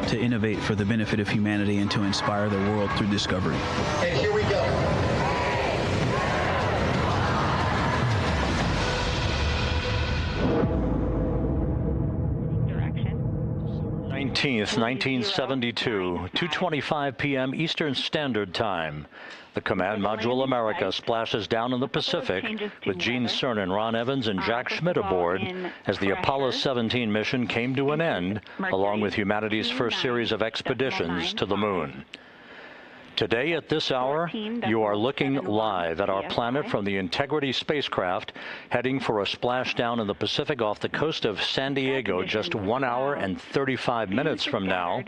to innovate for the benefit of humanity and to inspire the world through discovery. And here we go. 19th, 1972, 2:25 p.m. Eastern Standard Time. The Command Module America splashes down in the Pacific with Gene Cernan, Ron Evans, and Jack Schmidt aboard as the Apollo 17 mission came to an end, along with humanity's first series of expeditions to the moon. Today at this hour, you are looking live at our planet from the Integrity spacecraft, heading for a splashdown in the Pacific off the coast of San Diego just 1 hour and 35 minutes from now.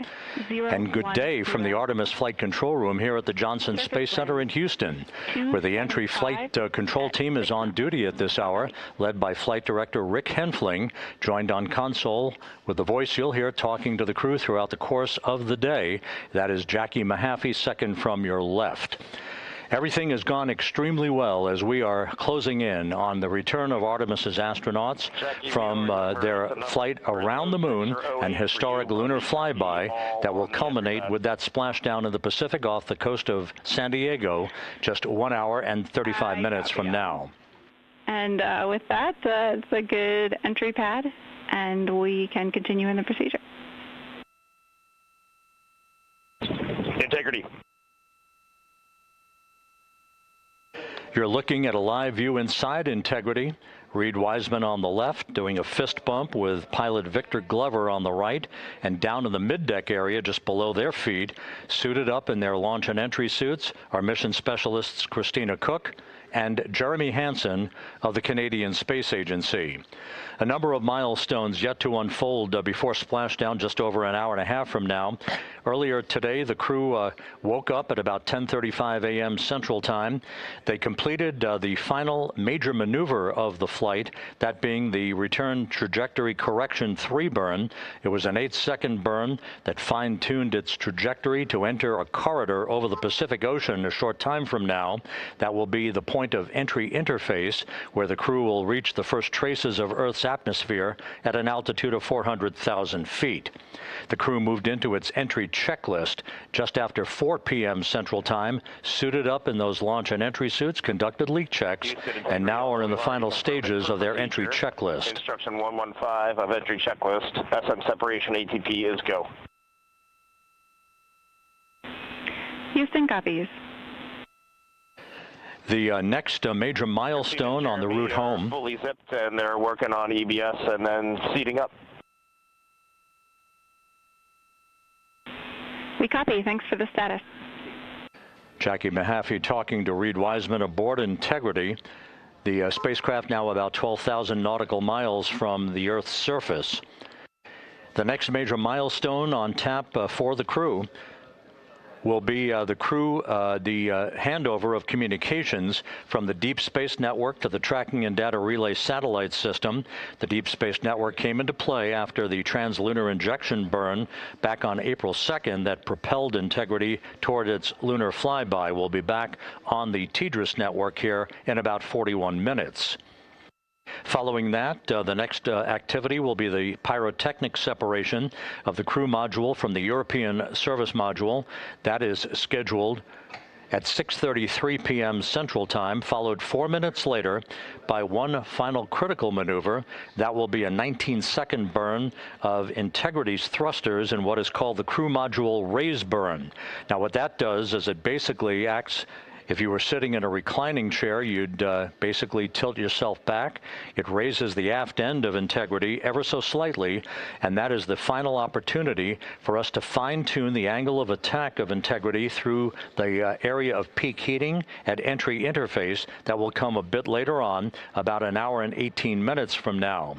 And good day from the Artemis Flight Control Room here at the Johnson Space Center in Houston, where the entry flight control team is on duty at this hour, led by Flight Director Rick Henfling, joined on console with the voice you'll hear talking to the crew throughout the course of the day. That is Jackie Mahaffey, second from your left. Everything has gone extremely well as we are closing in on the return of Artemis's astronauts from their flight around the moon and historic lunar flyby that will culminate with that splashdown in the Pacific off the coast of San Diego just 1 hour and 35 minutes from now. And with that, it's a good entry pad, and we can continue in the procedure. Integrity. You're looking at a live view inside Integrity. Reed Wiseman on the left doing a fist bump with pilot Victor Glover on the right, and down in the middeck area just below their feet, suited up in their launch and entry suits, are mission specialists Christina Cook and Jeremy Hansen of the Canadian Space Agency. A number of milestones yet to unfold before splashdown just over an hour and a half from now. Earlier today, the crew woke up at about 10:35 a.m. Central Time. They completed the final major maneuver of the flight, that being the return trajectory correction 3 burn. It was an 8-second burn that fine-tuned its trajectory to enter a corridor over the Pacific Ocean a short time from now. That will be the point of entry interface, where the crew will reach the first traces of Earth's atmosphere at an altitude of 400,000 feet. The crew moved into its entry checklist just after 4 p.m. Central Time, suited up in those launch and entry suits, conducted leak checks, and now are in the final stages of their entry checklist. Instruction 115 of entry checklist. SM separation ATP is go. Houston copies. The next major milestone on the route home. Fully zipped, and they're working on EBS and then seating up. We copy. Thanks for the status. Jackie Mahaffey talking to Reed Wiseman aboard Integrity. The spacecraft now about 12,000 nautical miles from the Earth's surface. The next major milestone on tap for the crew will be the handover of communications from the Deep Space Network to the Tracking and Data Relay Satellite System. The Deep Space Network came into play after the translunar injection burn back on April 2nd that propelled Integrity toward its lunar flyby. We'll be back on the TDRS network here in about 41 minutes. Following that, the next activity will be the pyrotechnic separation of the crew module from the European service module. That is scheduled at 6:33 p.m. Central Time, followed 4 minutes later by one final critical maneuver. That will be a 19-second burn of Integrity's thrusters in what is called the crew module raise burn. Now, what that does is it basically acts. If you were sitting in a reclining chair, you'd basically tilt yourself back. It raises the aft end of Integrity ever so slightly, and that is the final opportunity for us to fine-tune the angle of attack of Integrity through the area of peak heating at entry interface. That will come a bit later on, about an hour and 18 minutes from now.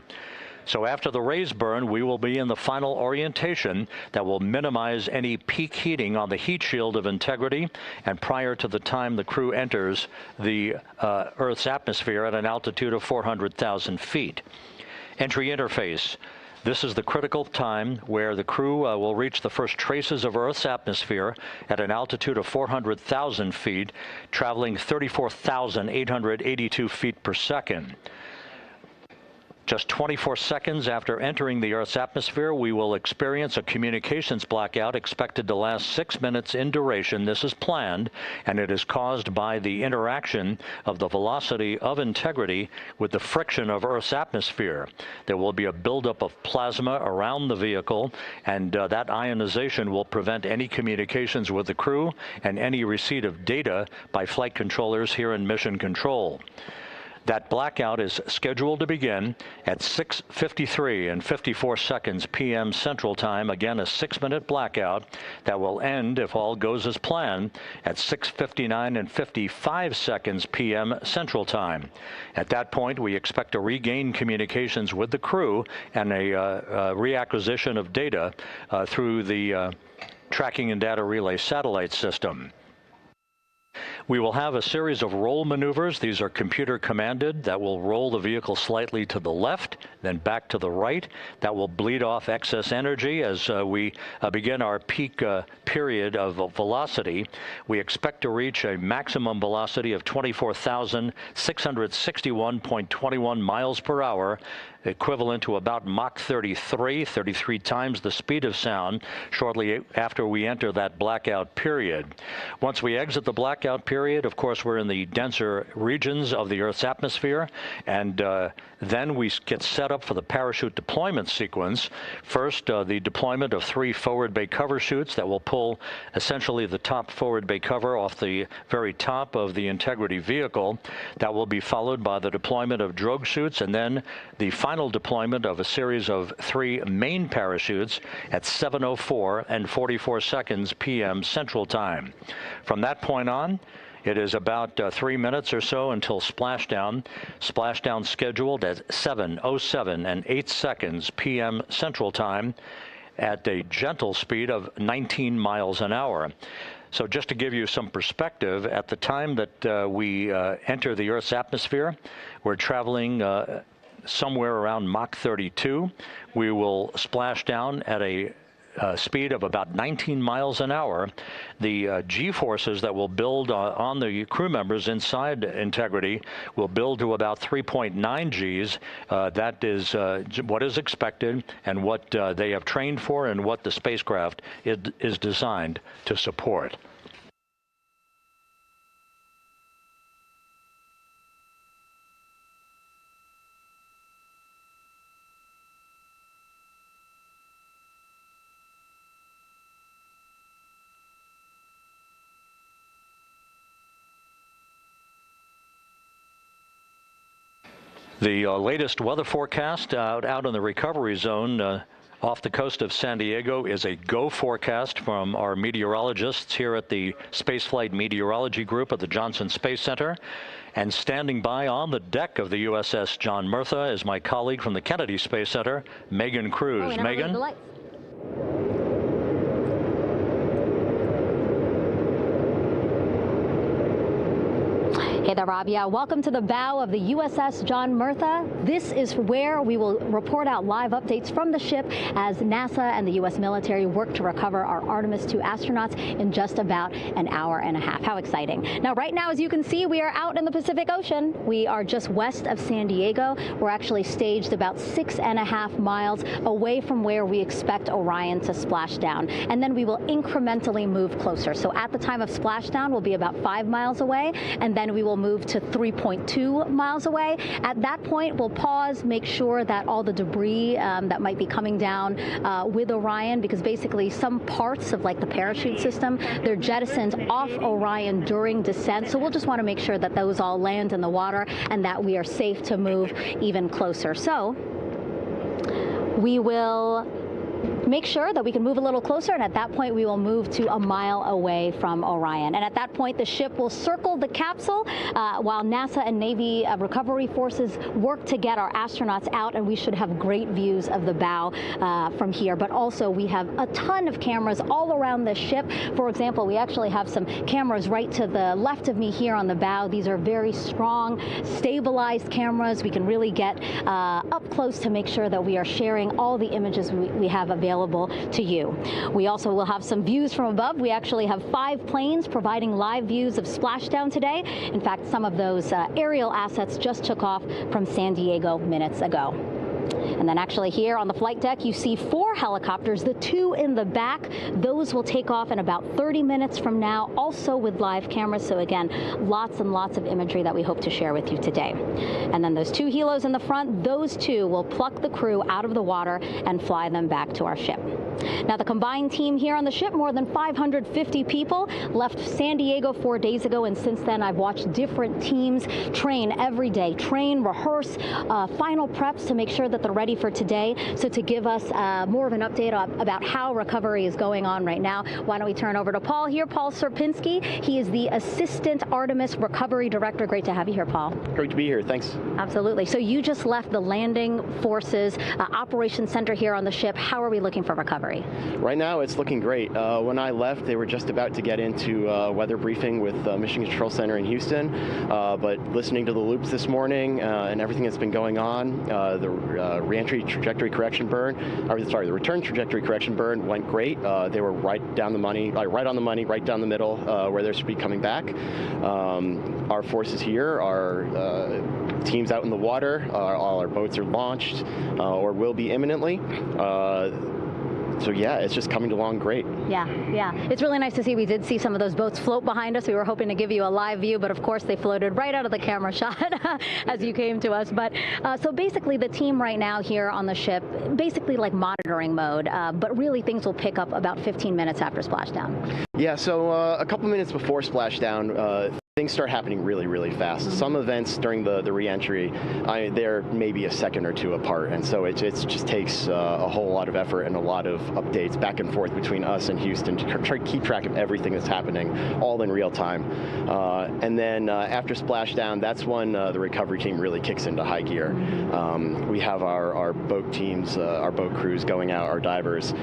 So after the raise burn, we will be in the final orientation that will minimize any peak heating on the heat shield of Integrity, and prior to the time the crew enters the Earth's atmosphere at an altitude of 400,000 feet. Entry interface. This is the critical time where the crew will reach the first traces of Earth's atmosphere at an altitude of 400,000 feet, traveling 34,882 feet per second. Just 24 seconds after entering the Earth's atmosphere, we will experience a communications blackout expected to last 6 minutes in duration. This is planned, and it is caused by the interaction of the velocity of integrity with the friction of Earth's atmosphere. There will be a buildup of plasma around the vehicle, and that ionization will prevent any communications with the crew and any receipt of data by flight controllers here in Mission Control. That blackout is scheduled to begin at 6:53 and 54 seconds p.m. Central Time. Again, a 6-minute blackout that will end, if all goes as planned, at 6:59 and 55 seconds p.m. Central Time. At that point, we expect to regain communications with the crew and a reacquisition of data through the tracking and data relay satellite system. We will have a series of roll maneuvers. These are computer commanded that will roll the vehicle slightly to the left, then back to the right. That will bleed off excess energy as we begin our peak period of velocity. We expect to reach a maximum velocity of 24,661.21 miles per hour, equivalent to about Mach 33 times the speed of sound, shortly after we enter that blackout period. Once we exit the blackout period, of course, we're in the denser regions of the Earth's atmosphere, and then we get set up for the parachute deployment sequence. First, the deployment of 3 forward bay cover chutes that will pull essentially the top forward bay cover off the very top of the Integrity vehicle. That will be followed by the deployment of drogue chutes, and then the final deployment of a series of 3 main parachutes at 7:04 and 44 seconds p.m. Central Time. From that point on, it is about 3 minutes or so until splashdown. Splashdown scheduled at 7:07 and 8 seconds p.m. Central Time at a gentle speed of 19 miles an hour. So just to give you some perspective, at the time that we enter the Earth's atmosphere, we're traveling somewhere around Mach 32. We will splash down at a speed of about 19 miles an hour. The G-forces that will build on the crew members inside Integrity will build to about 3.9 Gs. That is what is expected and what they have trained for and what the spacecraft is designed to support. The latest weather forecast out in the recovery zone off the coast of San Diego is a go forecast from our meteorologists here at the Spaceflight Meteorology Group at the Johnson Space Center. And standing by on the deck of the USS John Murtha is my colleague from the Kennedy Space Center, Megan Cruz. Megan? Hey there, Rob. Yeah, welcome to the bow of the USS John Murtha. This is where we will report out live updates from the ship as NASA and the U.S. military work to recover our Artemis II astronauts in just about an hour and a half. How exciting. Now, right now, as you can see, we are out in the Pacific Ocean. We are just west of San Diego. We're actually staged about 6.5 miles away from where we expect Orion to splash down. And then we will incrementally move closer. So at the time of splashdown, we'll be about 5 miles away, and then we will move to 3.2 miles away. At that point, we'll pause, make sure that all the debris that might be coming down with Orion, because basically some parts of like the parachute system, they're jettisoned off Orion during descent. So we'll just want to make sure that those all land in the water and that we are safe to move even closer. So we will make sure that we can move a little closer, and at that point we will move to a mile away from Orion. And at that point the ship will circle the capsule while NASA and Navy recovery forces work to get our astronauts out, and we should have great views of the bow from here. But also we have a ton of cameras all around the ship. For example, we actually have some cameras right to the left of me here on the bow. These are very strong, stabilized cameras. We can really get up close to make sure that we are sharing all the images we have available to you. We also will have some views from above. We actually have 5 planes providing live views of splashdown today. In fact, some of those aerial assets just took off from San Diego minutes ago. And then actually here on the flight deck, you see 4 helicopters, the 2 in the back. Those will take off in about 30 minutes from now, also with live cameras. So again, lots and lots of imagery that we hope to share with you today. And then those 2 helos in the front, those 2 will pluck the crew out of the water and fly them back to our ship. Now, the combined team here on the ship, more than 550 people, left San Diego 4 days ago, and since then I've watched different teams train every day, rehearse, final preps to make sure that they're ready for today. So to give us more of an update about how recovery is going on right now, why don't we turn over to Paul here, Paul Serpinski. He is the Assistant Artemis Recovery Director. Great to have you here, Paul. Great to be here, thanks. Absolutely. So you just left the landing forces operations center here on the ship. How are we looking for recovery? Right now it's looking great. When I left, they were just about to get into weather briefing with Mission Control Center in Houston, but listening to the loops this morning and everything that's been going on, the reentry trajectory correction burn, the return trajectory correction burn went great. They were right down the money, right on the money, right down the middle where they should be coming back. Our forces here are teams out in the water. All our boats are launched or will be imminently. So yeah, it's just coming along great. Yeah. It's really nice to see. We did see some of those boats float behind us. We were hoping to give you a live view, but of course they floated right out of the camera shot as you came to us. But so basically the team right now here on the ship, basically like monitoring mode, but really things will pick up about 15 minutes after splashdown. Yeah, so a couple minutes before splashdown, things start happening really, really fast. Mm-hmm. Some events during the re-entry, they're maybe a second or 2 apart, and so it just takes a whole lot of effort and a lot of updates back and forth between us and Houston to try to keep track of everything that's happening, all in real time. And then after splashdown, that's when the recovery team really kicks into high gear. We have our boat teams, our boat crews going out, our divers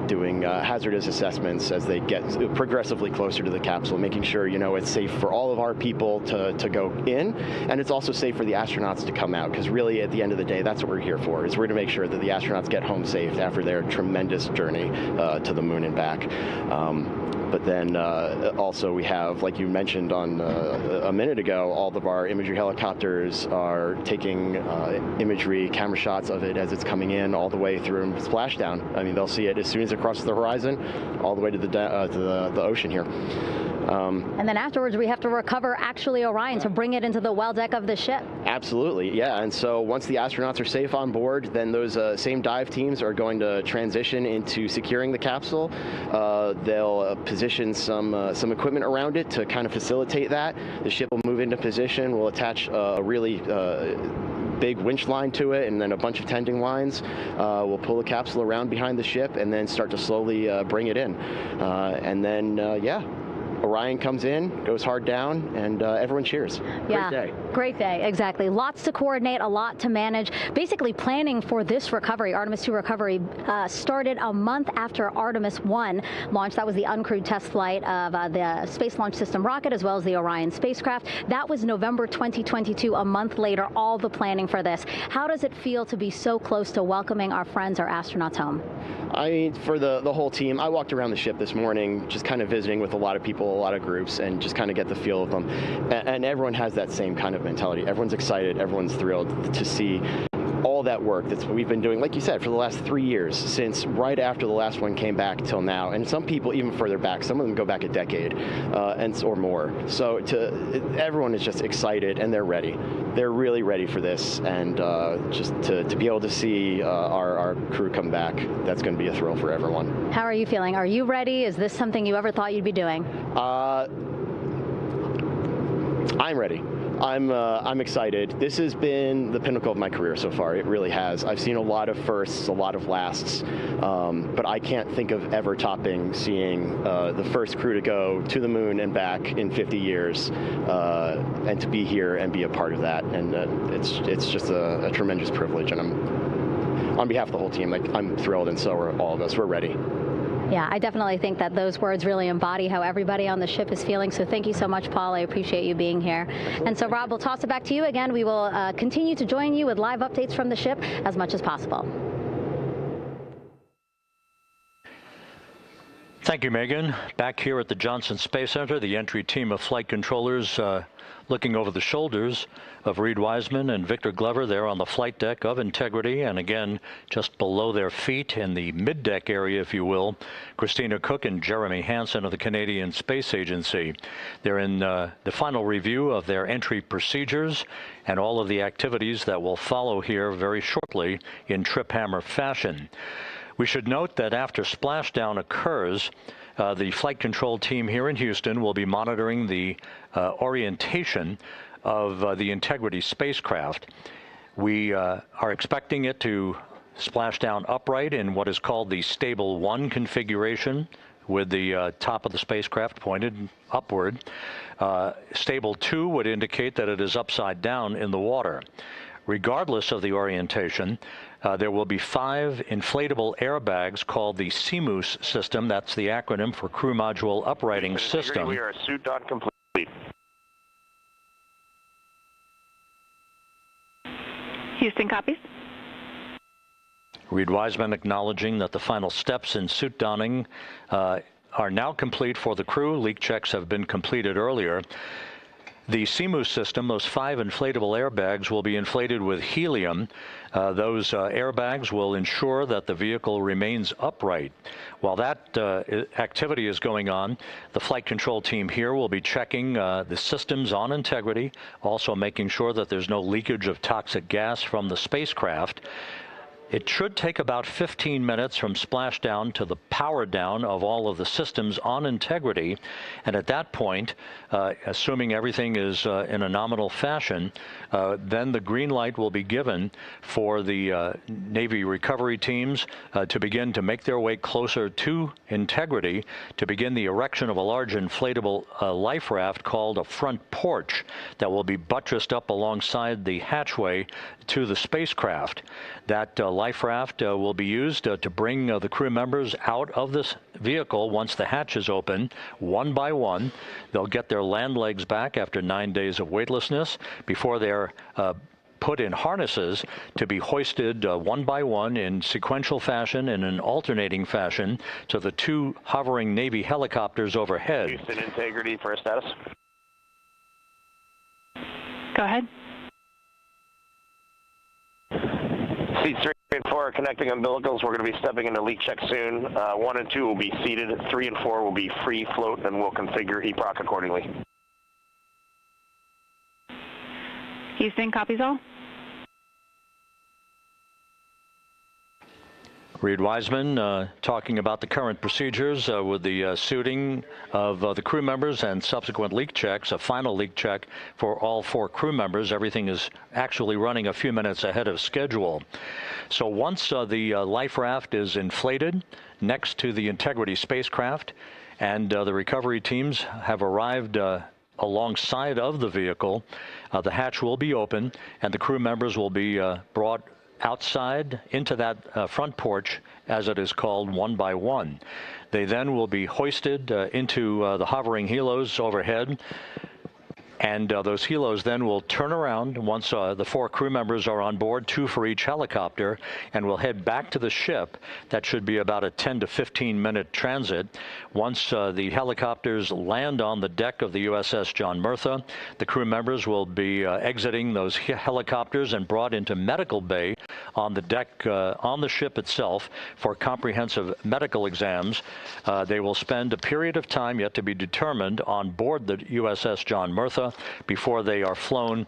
doing hazardous assessments as they get progressively closer to the capsule, making sure it's safe for all of our people to go in, and it's also safe for the astronauts to come out, because really at the end of the day, that's what we're here for, is we're to make sure that the astronauts get home safe after their tremendous journey to the moon and back. But then also we have, like you mentioned on a minute ago, all of our imagery helicopters are taking imagery, camera shots of it as it's coming in all the way through splashdown. I mean, they'll see it as soon as it crosses the horizon, all the way to the ocean here. And then afterwards, we have to recover actually Orion to bring it into the well deck of the ship. Absolutely, yeah. And so once the astronauts are safe on board, then those same dive teams are going to transition into securing the capsule. They'll position some equipment around it to kind of facilitate that. The ship will move into position. We'll attach a really big winch line to it, and then a bunch of tending lines. We'll pull the capsule around behind the ship and then start to slowly bring it in. And then, Orion comes in, goes hard down, and everyone cheers. Yeah, great day. Great day, exactly. Lots to coordinate, a lot to manage. Basically planning for this recovery, Artemis II recovery, started a month after Artemis I launched. That was the uncrewed test flight of the Space Launch System rocket, as well as the Orion spacecraft. That was November 2022, a month later, all the planning for this. How does it feel to be so close to welcoming our friends, our astronauts home? For the whole team, I walked around the ship this morning, just kind of visiting with a lot of people, a lot of groups, and just kind of get the feel of them. And everyone has that same kind of mentality. Everyone's excited, everyone's thrilled to see all that work that we've been doing, like you said, for the last 3 years, since right after the last one came back till now. And some people even further back, some of them go back a decade or more. So everyone is just excited, and they're ready. They're really ready for this, and just to be able to see our crew come back, that's going to be a thrill for everyone. How are you feeling? Are you ready? Is this something you ever thought you'd be doing? I'm ready. I'm excited. This has been the pinnacle of my career so far. It really has. I've seen a lot of firsts, a lot of lasts, but I can't think of ever topping seeing the first crew to go to the moon and back in 50 years, and to be here and be a part of that. And it's just a tremendous privilege. And on behalf of the whole team, I'm thrilled, and so are all of us. We're ready. Yeah, I definitely think that those words really embody how everybody on the ship is feeling. So thank you so much, Paul. I appreciate you being here. And so, Rob, we'll toss it back to you again. We will continue to join you with live updates from the ship as much as possible. Thank you, Megan. Back here at the Johnson Space Center, the entry team of flight controllers looking over the shoulders of Reed Wiseman and Victor Glover there on the flight deck of Integrity, and again just below their feet in the mid-deck area, if you will, Christina Cook and Jeremy Hansen of the Canadian Space Agency. They're in the final review of their entry procedures and all of the activities that will follow here very shortly in trip hammer fashion. We should note that after splashdown occurs, the flight control team here in Houston will be monitoring the orientation of the Integrity spacecraft. We are expecting it to splash down upright in what is called the Stable 1 configuration, with the top of the spacecraft pointed upward. Stable 2 would indicate that it is upside down in the water. Regardless of the orientation, there will be 5 inflatable airbags called the CMOOS system. That's the acronym for Crew Module Uprighting System. We are suit on complete. Houston copies. Reed Wiseman acknowledging that the final steps in suit donning are now complete for the crew. Leak checks have been completed earlier. The CMOOS system, those 5 inflatable airbags, will be inflated with helium. Those airbags will ensure that the vehicle remains upright. While that activity is going on, the flight control team here will be checking the systems on Integrity, also making sure that there's no leakage of toxic gas from the spacecraft. It should take about 15 minutes from splashdown to the power down of all of the systems on Integrity. And at that point, assuming everything is in a nominal fashion, then the green light will be given for the Navy recovery teams to begin to make their way closer to Integrity to begin the erection of a large inflatable life raft called a front porch that will be buttressed up alongside the hatchway to the spacecraft. That life raft will be used to bring the crew members out of this vehicle once the hatch is open, one by one. They'll get their land legs back after 9 days of weightlessness before they're put in harnesses to be hoisted one by one in sequential fashion, in an alternating fashion, to the 2 hovering Navy helicopters overhead. Houston Integrity for status. Go ahead. Seats 3 and 4 are connecting umbilicals. We're going to be stepping into leak check soon. 1 and 2 will be seated. 3 and 4 will be free float, and we'll configure EPROC accordingly. Houston copies all. Reed Wiseman talking about the current procedures with the suiting of the crew members and subsequent leak checks, a final leak check for all 4 crew members. Everything is actually running a few minutes ahead of schedule. So once the life raft is inflated next to the Integrity spacecraft and the recovery teams have arrived alongside of the vehicle, the hatch will be open and the crew members will be brought outside into that front porch, as it is called, one by one. They then will be hoisted into the hovering helos overhead, and those helos then will turn around once the 4 crew members are on board, 2 for each helicopter, and will head back to the ship. That should be about a 10 to 15 minute transit. Once the helicopters land on the deck of the USS John Murtha, the crew members will be exiting those helicopters and brought into medical bay on the deck on the ship itself for comprehensive medical exams. They will spend a period of time yet to be determined on board the USS John Murtha before they are flown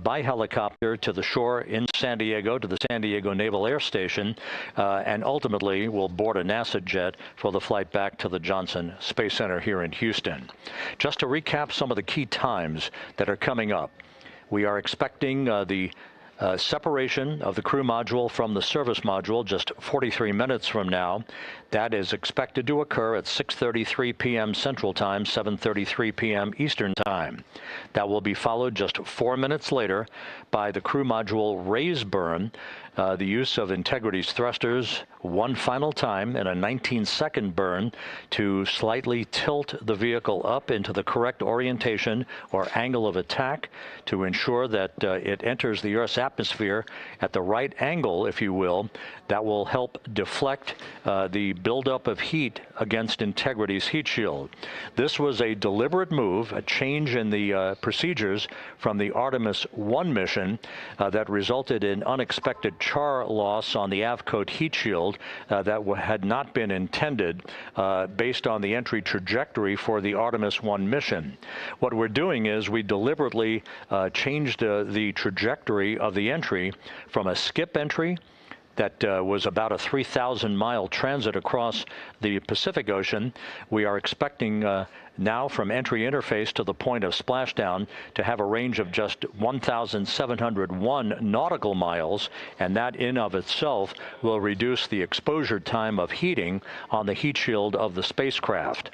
by helicopter to the shore in San Diego, to the San Diego Naval Air Station, and ultimately will board a NASA jet for the flight back to the Johnson Space Center here in Houston. Just to recap some of the key times that are coming up, we are expecting the separation of the crew module from the service module just 43 minutes from now. That is expected to occur at 6:33 p.m. Central Time, 7:33 p.m. Eastern Time. That will be followed just 4 minutes later by the crew module raise burn, the use of Integrity's thrusters one final time in a 19-second burn to slightly tilt the vehicle up into the correct orientation or angle of attack to ensure that it enters the Earth's atmosphere atmosphere at the right angle, if you will, that will help deflect the buildup of heat against Integrity's heat shield. This was a deliberate move, a change in the procedures from the Artemis I mission that resulted in unexpected char loss on the Avcoat heat shield that had not been intended based on the entry trajectory for the Artemis I mission. What we're doing is we deliberately changed the trajectory of the entry from a skip entry that was about a 3,000-mile transit across the Pacific Ocean. We are expecting now from entry interface to the point of splashdown to have a range of just 1,701 nautical miles, and that in of itself will reduce the exposure time of heating on the heat shield of the spacecraft.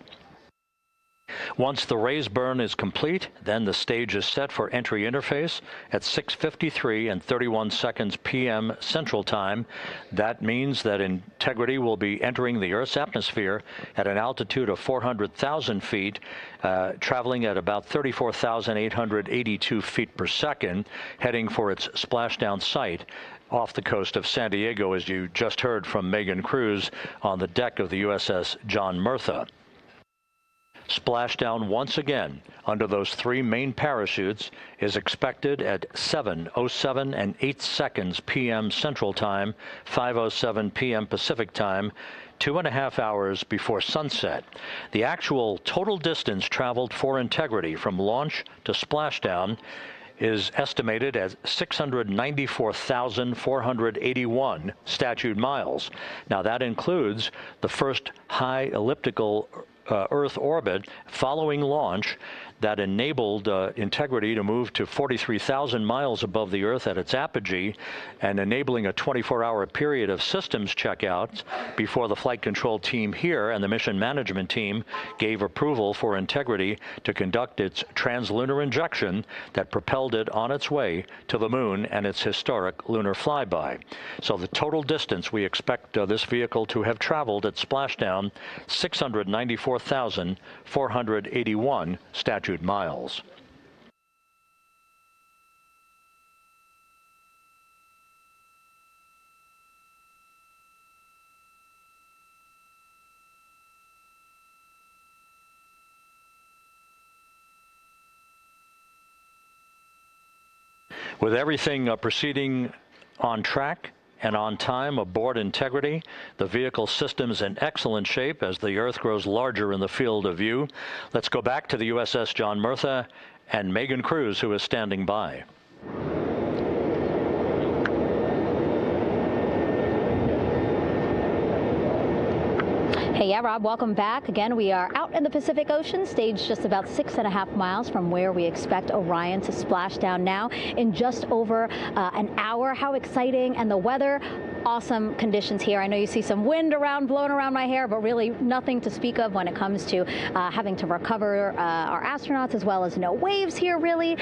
Once the raise burn is complete, then the stage is set for entry interface at 6:53 and 31 seconds p.m. Central Time. That means that Integrity will be entering the Earth's atmosphere at an altitude of 400,000 feet, traveling at about 34,882 feet per second, heading for its splashdown site off the coast of San Diego, as you just heard from Megan Cruz on the deck of the USS John Murtha. Splashdown once again under those three main parachutes is expected at 7:07 and 8 seconds p.m. Central Time, 5:07 p.m. Pacific Time, 2.5 hours before sunset. The actual total distance traveled for Integrity from launch to splashdown is estimated at 694,481 statute miles. Now that includes the first high elliptical Earth orbit following launch that enabled Integrity to move to 43,000 miles above the Earth at its apogee, and enabling a 24-hour period of systems checkouts before the flight control team here and the mission management team gave approval for Integrity to conduct its translunar injection that propelled it on its way to the moon and its historic lunar flyby. So the total distance we expect this vehicle to have traveled at splashdown, 694,481 statute miles. With everything proceeding on track and on time aboard Integrity, the vehicle system's in excellent shape as the Earth grows larger in the field of view. Let's go back to the USS John Murtha and Megan Cruz, who is standing by. Hey, yeah, Rob, welcome back. Again, we are out in the Pacific Ocean, staged just about 6.5 miles from where we expect Orion to splash down now in just over an hour. How exciting. And the weather, awesome conditions here. I know you see some wind blowing around my hair, but really nothing to speak of when it comes to having to recover our astronauts, as well as no waves here, really.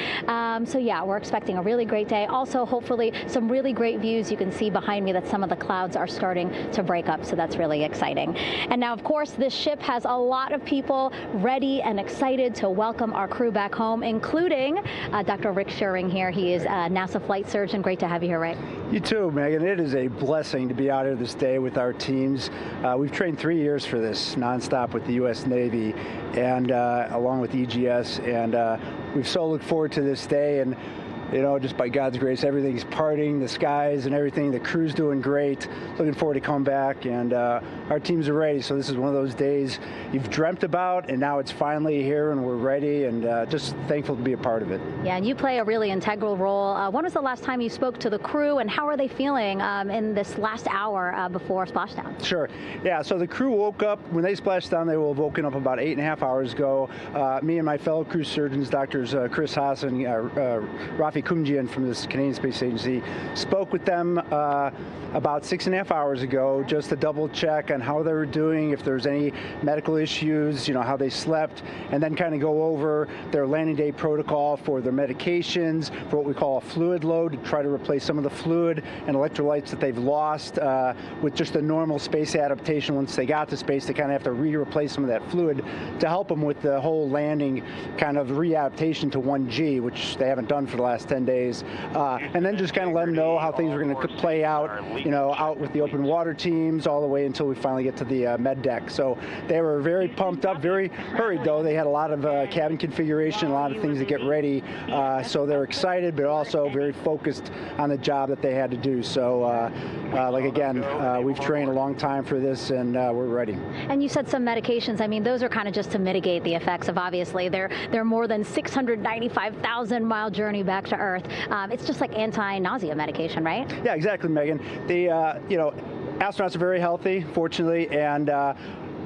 So yeah, we're expecting a really great day. Also, hopefully, some really great views. You can see behind me that some of the clouds are starting to break up, so that's really exciting. And now, of course, this ship has a lot of people ready and excited to welcome our crew back home, including Dr. Rick Schuring here. He is a NASA flight surgeon. Great to have you here, Rick. You too, Megan. It is a blessing to be out here this day with our teams. We've trained 3 years for this nonstop with the U.S. Navy and along with EGS, and we've so looked forward to this day. And you know, just by God's grace, everything's parting, the skies and everything. The crew's doing great. Looking forward to coming back, and our teams are ready. So this is one of those days you've dreamt about, and now it's finally here, and we're ready, and just thankful to be a part of it. Yeah, and you play a really integral role. When was the last time you spoke to the crew, and how are they feeling in this last hour before splashdown? Sure. Yeah, so the crew woke up, when they splashed down, they will have woken up about 8.5 hours ago. Me and my fellow crew surgeons, Doctors Chris Haas and Rafi Kumjian from this Canadian Space Agency, spoke with them about 6.5 hours ago just to double check on how they were doing, if there's any medical issues, how they slept, and then kind of go over their landing day protocol for their medications, for what we call a fluid load, to try to replace some of the fluid and electrolytes that they've lost with just the normal space adaptation. Once they got to space, they kind of have to replace some of that fluid to help them with the whole landing kind of readaptation to 1G, which they haven't done for the last 10 days. And then just kind of let them know how things are going to play out, out with the open water teams all the way until we finally get to the med deck. So they were very pumped up, very hurried though. They had a lot of cabin configuration, a lot of things to get ready. So they're excited, but also very focused on the job that they had to do. So we've trained a long time for this, and we're ready. And you said some medications. I mean, those are kind of just to mitigate the effects of, obviously, their more than 695,000-mile journey back to Earth. It's just like anti-nausea medication, right? Yeah, exactly, Megan. The astronauts are very healthy, fortunately, and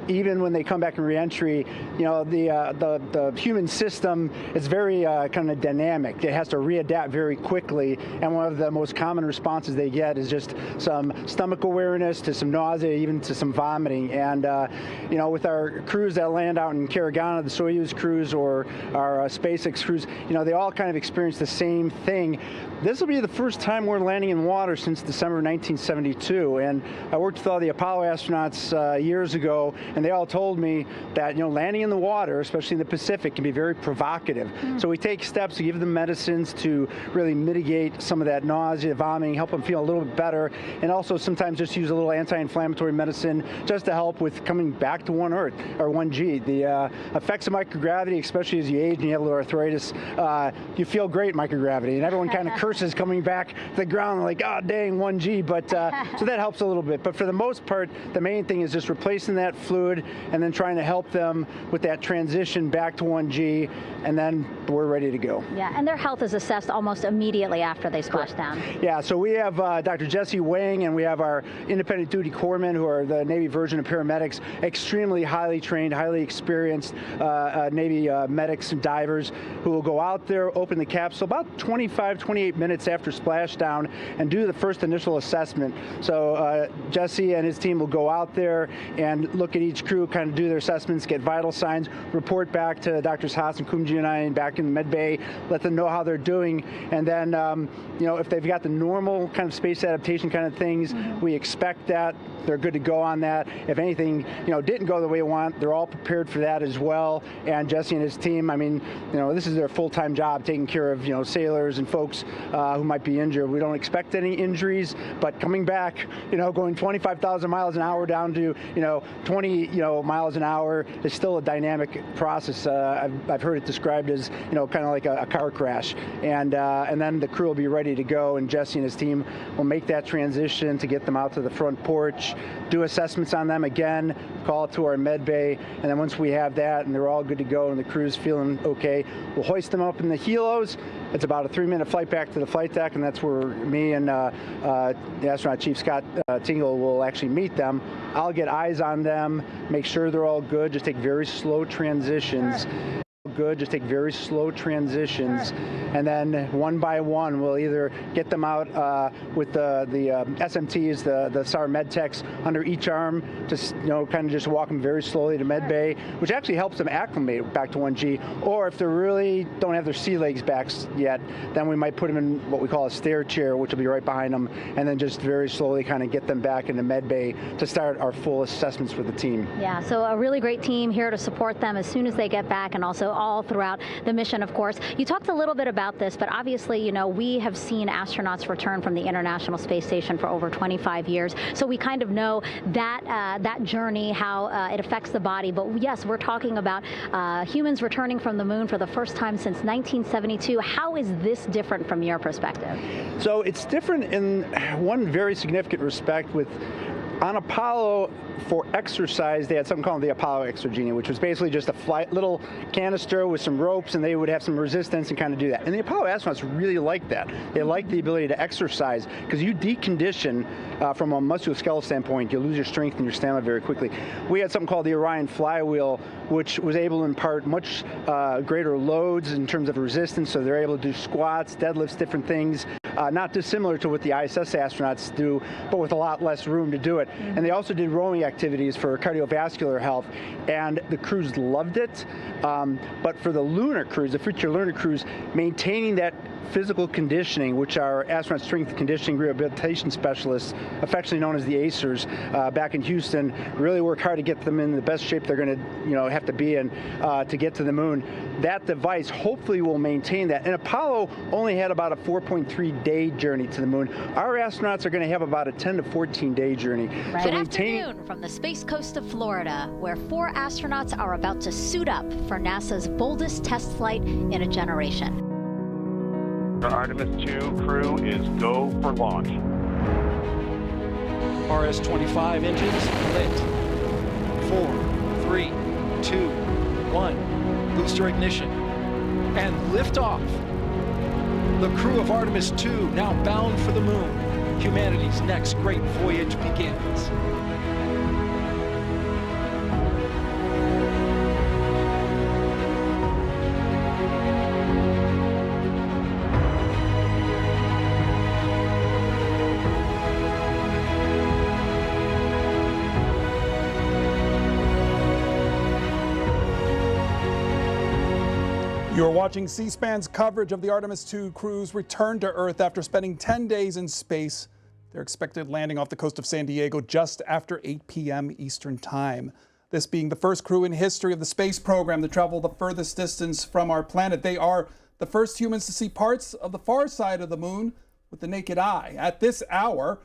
even when they come back in reentry, the human system is very kind of dynamic. It has to readapt very quickly, and one of the most common responses they get is just some stomach awareness to some nausea, even to some vomiting. And with our crews that land out in Karagana, the Soyuz crews or our SpaceX crews, they all kind of experience the same thing. This will be the first time we're landing in water since December 1972, and I worked with all the Apollo astronauts years ago, and they all told me that landing in the water, especially in the Pacific, can be very provocative. So we take steps to give them medicines to really mitigate some of that nausea, vomiting, help them feel a little bit better, and also sometimes just use a little anti-inflammatory medicine just to help with coming back to 1 Earth or 1G. The effects of microgravity, especially as you age and you have a little arthritis, you feel great in microgravity, and everyone kind of curses coming back to the ground like, oh dang, 1G, but so that helps a little bit. But for the most part, the main thing is just replacing that fluid and then trying to help them with that transition back to 1G, and then we're ready to go. Yeah, and their health is assessed almost immediately after they splash down. Yeah, so we have Dr. Jesse Wang, and we have our independent duty corpsmen, who are the Navy version of paramedics, extremely highly trained, highly experienced Navy medics and divers who will go out there, open the capsule about 25, 28 minutes after splashdown and do the first initial assessment. So Jesse and his team will go out there and look at each crew, kind of do their assessments, get vital signs, report back to Drs. Haas and Kumji and I back in the med bay, let them know how they're doing, and then if they've got the normal kind of space adaptation kind of things, we expect that they're good to go on that. If anything didn't go the way we want, they're all prepared for that as well. And Jesse and his team, I mean, this is their full-time job, taking care of sailors and folks who might be injured. We don't expect any injuries, but coming back, going 25,000 miles an hour down to 20 miles an hour is still a dynamic process. I've heard it described as kind of like a car crash, and then the crew will be ready to go, and Jesse and his team will make that transition to get them out to the front porch, do assessments on them again, call it to our med bay, and then once we have that and they're all good to go and the crew's feeling okay, we'll hoist them up in the helos. It's about a 3-minute flight back to the flight deck, and that's where me and the astronaut chief Scott Tingle will actually meet them. I'll get eyes on them, make sure they're all good, just take very slow transitions. Just take very slow transitions, and then one by one we'll either get them out with the SMTs, the SAR med techs under each arm, just kind of just walk them very slowly to med bay, which actually helps them acclimate back to 1G. Or if they really don't have their sea legs back yet, then we might put them in what we call a stair chair, which will be right behind them, and then just very slowly kind of get them back into med bay to start our full assessments with the team. Yeah, so a really great team here to support them as soon as they get back, and also all throughout the mission, of course. You talked a little bit about this, but obviously, we have seen astronauts return from the International Space Station for over 25 years, so we kind of know that that journey, how it affects the body. But yes, we're talking about humans returning from the moon for the first time since 1972. How is this different from your perspective? So it's different in one very significant respect. On Apollo, for exercise, they had something called the Apollo Exergenia, which was basically just a little canister with some ropes, and they would have some resistance and kind of do that. And the Apollo astronauts really liked that. They liked the ability to exercise, because you decondition from a musculoskeletal standpoint, you lose your strength and your stamina very quickly. We had something called the Orion flywheel, which was able to impart much greater loads in terms of resistance, so they're able to do squats, deadlifts, different things. not dissimilar to what the ISS astronauts do, but with a lot less room to do it. And they also did rowing activities for cardiovascular health, and the crews loved it. But for the lunar crews, the future lunar crews, maintaining that physical conditioning, which our astronaut strength conditioning rehabilitation specialists, affectionately known as the ACERs, back in Houston, really work hard to get them in the best shape they're going to, have to be in to get to the moon. That device hopefully will maintain that. And Apollo only had about a 4.3-day journey to the moon. Our astronauts are going to have about a 10 to 14-day journey. Right. Good afternoon from the Space Coast of Florida, where 4 astronauts are about to suit up for NASA's boldest test flight in a generation. The Artemis II crew is go for launch. RS-25 engines lit. 4, 3, 2, 1. Booster ignition. And liftoff. The crew of Artemis II now bound for the moon. Humanity's next great voyage begins. You're watching C-SPAN's coverage of the Artemis II crew's return to Earth after spending 10 days in space. Their expected landing off the coast of San Diego just after 8 p.m. Eastern Time. This being the first crew in history of the space program to travel the furthest distance from our planet. They are the first humans to see parts of the far side of the moon with the naked eye. At this hour,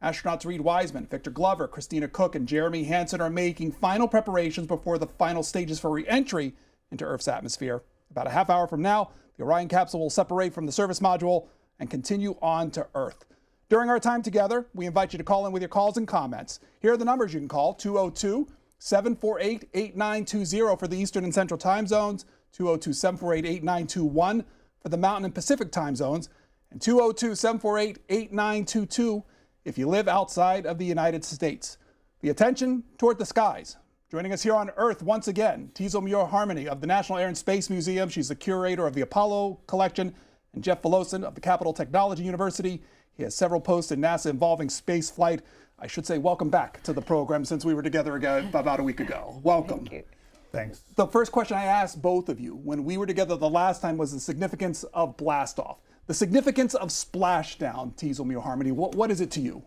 astronauts Reed Wiseman, Victor Glover, Christina Cook, and Jeremy Hansen are making final preparations before the final stages for re-entry into Earth's atmosphere. About a half hour from now, the Orion capsule will separate from the service module and continue on to Earth. During our time together, we invite you to call in with your calls and comments. Here are the numbers you can call: 202-748-8920 for the Eastern and Central time zones, 202-748-8921 for the Mountain and Pacific time zones, and 202-748-8922 if you live outside of the United States. The attention toward the skies. Joining us here on Earth once again, Teasel Muir-Harmony of the National Air and Space Museum. She's the curator of the Apollo collection, and Jeff Velosin of the Capital Technology University. He has several posts in NASA involving space flight. I should say welcome back to the program since we were together again about a week ago. Welcome. Thank you. Thanks. The first question I asked both of you when we were together the last time was the significance of blastoff. The significance of splashdown, Teasel Muir-Harmony. What is it to you?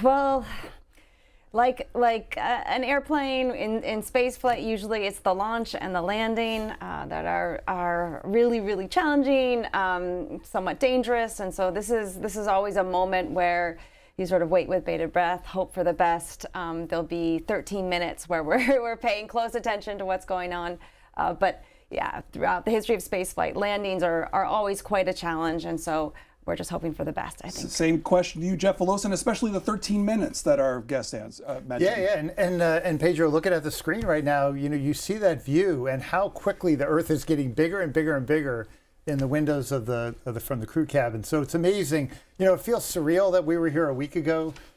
Well, like an airplane in space flight, usually it's the launch and the landing that are really, really challenging, somewhat dangerous. And so this is always a moment where you sort of wait with bated breath, hope for the best. There'll be 13 minutes where we're paying close attention to what's going on. But yeah, throughout the history of spaceflight, landings are always quite a challenge. And so we're just hoping for the best, I think. Same question to you, Jeff Velosin, especially the 13 minutes that our guest mentioned. Yeah, and Pedro, looking at the screen right now, you see that view and how quickly the Earth is getting bigger and bigger and bigger in the windows from the crew cabin. So it's amazing. It feels surreal that we were here a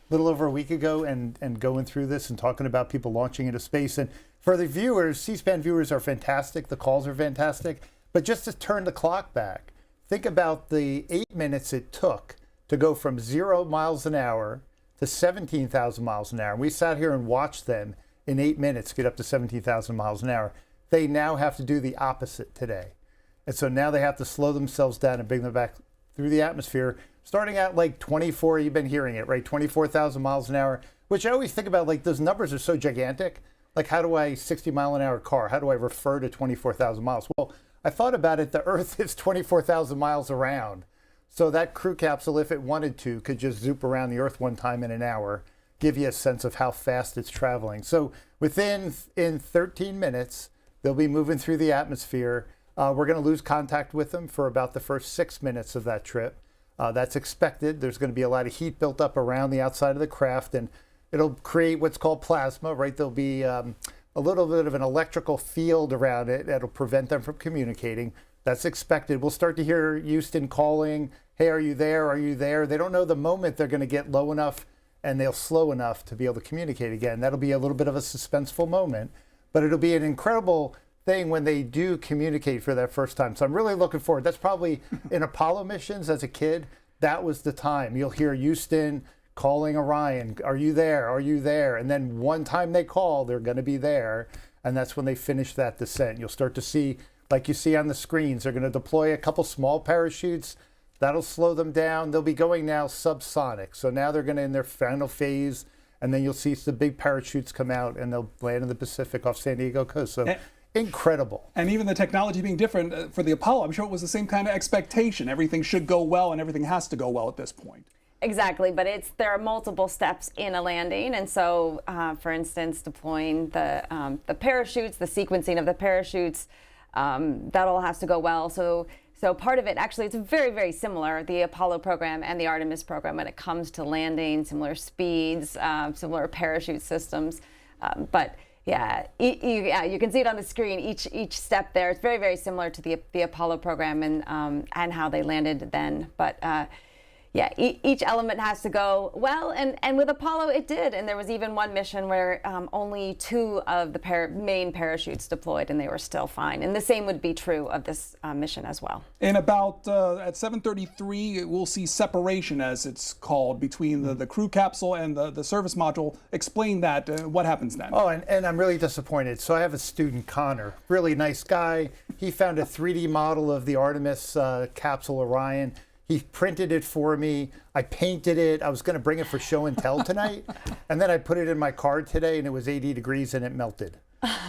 little over a week ago, and going through this and talking about people launching into space. And for the viewers, C-SPAN viewers are fantastic. The calls are fantastic. But just to turn the clock back, think about the 8 minutes it took to go from 0 miles an hour to 17,000 miles an hour. We sat here and watched them in 8 minutes get up to 17,000 miles an hour. They now have to do the opposite today. And so now they have to slow themselves down and bring them back through the atmosphere, starting at like 24, you've been hearing it, right? 24,000 miles an hour, which I always think about, like, those numbers are so gigantic. Like, how do I, 60 mile an hour car, how do I refer to 24,000 miles? Well, I thought about it, the Earth is 24,000 miles around. So that crew capsule, if it wanted to, could just zoop around the Earth one time in an hour, give you a sense of how fast it's traveling. So in 13 minutes, they'll be moving through the atmosphere. We're going to lose contact with them for about the first 6 minutes of that trip. That's expected. There's going to be a lot of heat built up around the outside of the craft, and it'll create what's called plasma, right? There'll be a little bit of an electrical field around it that'll prevent them from communicating. That's expected. We'll start to hear Houston calling, hey, are you there? Are you there? They don't know the moment they're going to get low enough and they'll slow enough to be able to communicate again. That'll be a little bit of a suspenseful moment, but it'll be an incredible thing when they do communicate for that first time. So I'm really looking forward. That's probably in Apollo missions as a kid, that was the time. You'll hear Houston calling Orion, are you there? Are you there? And then one time they call, they're going to be there. And that's when they finish that descent. You'll start to see, like you see on the screens, they're going to deploy a couple small parachutes. That'll slow them down. They'll be going now subsonic. So now they're going to in their final phase, and then you'll see the big parachutes come out and they'll land in the Pacific off San Diego coast. So incredible. And even the technology being different for the Apollo, I'm sure it was the same kind of expectation. Everything should go well and everything has to go well at this point. Exactly, but there are multiple steps in a landing, and so, for instance, deploying the parachutes, the sequencing of the parachutes, that all has to go well. So part of it, actually, it's very, very similar, the Apollo program and the Artemis program when it comes to landing, similar speeds, similar parachute systems, but. Yeah, you can see it on the screen. Each step there, it's very, very similar to the Apollo program and how they landed then, but. Yeah, each element has to go well, and with Apollo it did, and there was even one mission where only 2 of the main parachutes deployed, and they were still fine. And the same would be true of this mission as well. And about at 7:33, we'll see separation, as it's called, between the crew capsule and the service module. Explain that. What happens then? Oh, and I'm really disappointed. So I have a student, Connor, really nice guy. He found a 3D model of the Artemis capsule Orion. He printed it for me. I painted it. I was going to bring it for show and tell tonight. And then I put it in my car today, and it was 80 degrees, and it melted.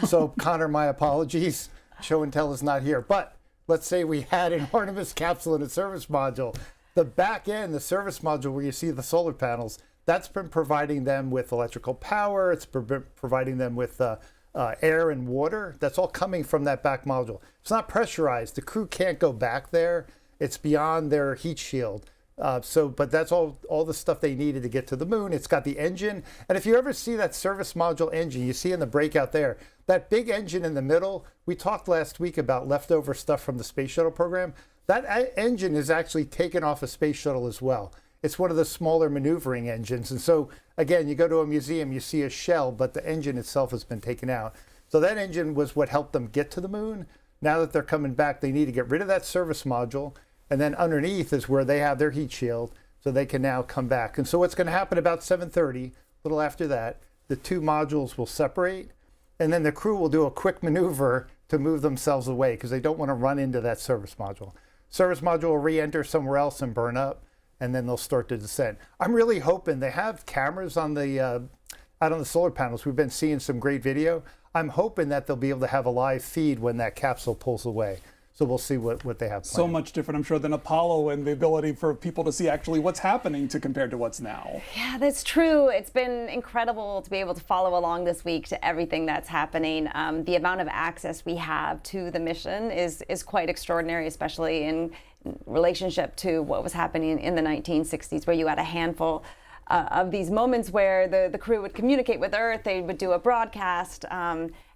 So, Connor, my apologies. Show and tell is not here. But let's say we had an Artemis capsule and a service module. The back end, the service module where you see the solar panels, that's been providing them with electrical power. It's providing them with air and water. That's all coming from that back module. It's not pressurized. The crew can't go back there. It's beyond their heat shield. But that's all the stuff they needed to get to the moon. It's got the engine. And if you ever see that service module engine, you see in the breakout there, that big engine in the middle, we talked last week about leftover stuff from the space shuttle program. That engine is actually taken off a space shuttle as well. It's one of the smaller maneuvering engines. And so, again, you go to a museum, you see a shell, but the engine itself has been taken out. So that engine was what helped them get to the moon. Now that they're coming back, they need to get rid of that service module. And then underneath is where they have their heat shield, so they can now come back. And so what's going to happen about 7:30, a little after that, the 2 modules will separate, and then the crew will do a quick maneuver to move themselves away because they don't want to run into that service module. Service module will re-enter somewhere else and burn up, and then they'll start to descend. I'm really hoping they have cameras on the out on the solar panels. We've been seeing some great video. I'm hoping that they'll be able to have a live feed when that capsule pulls away. So we'll see what they have planned. So much different, I'm sure, than Apollo, and the ability for people to see actually what's happening compared to what's now. Yeah, that's true. It's been incredible to be able to follow along this week to everything that's happening. The amount of access we have to the mission is quite extraordinary, especially in relationship to what was happening in the 1960s, where you had a handful of these moments where the crew would communicate with Earth, they would do a broadcast,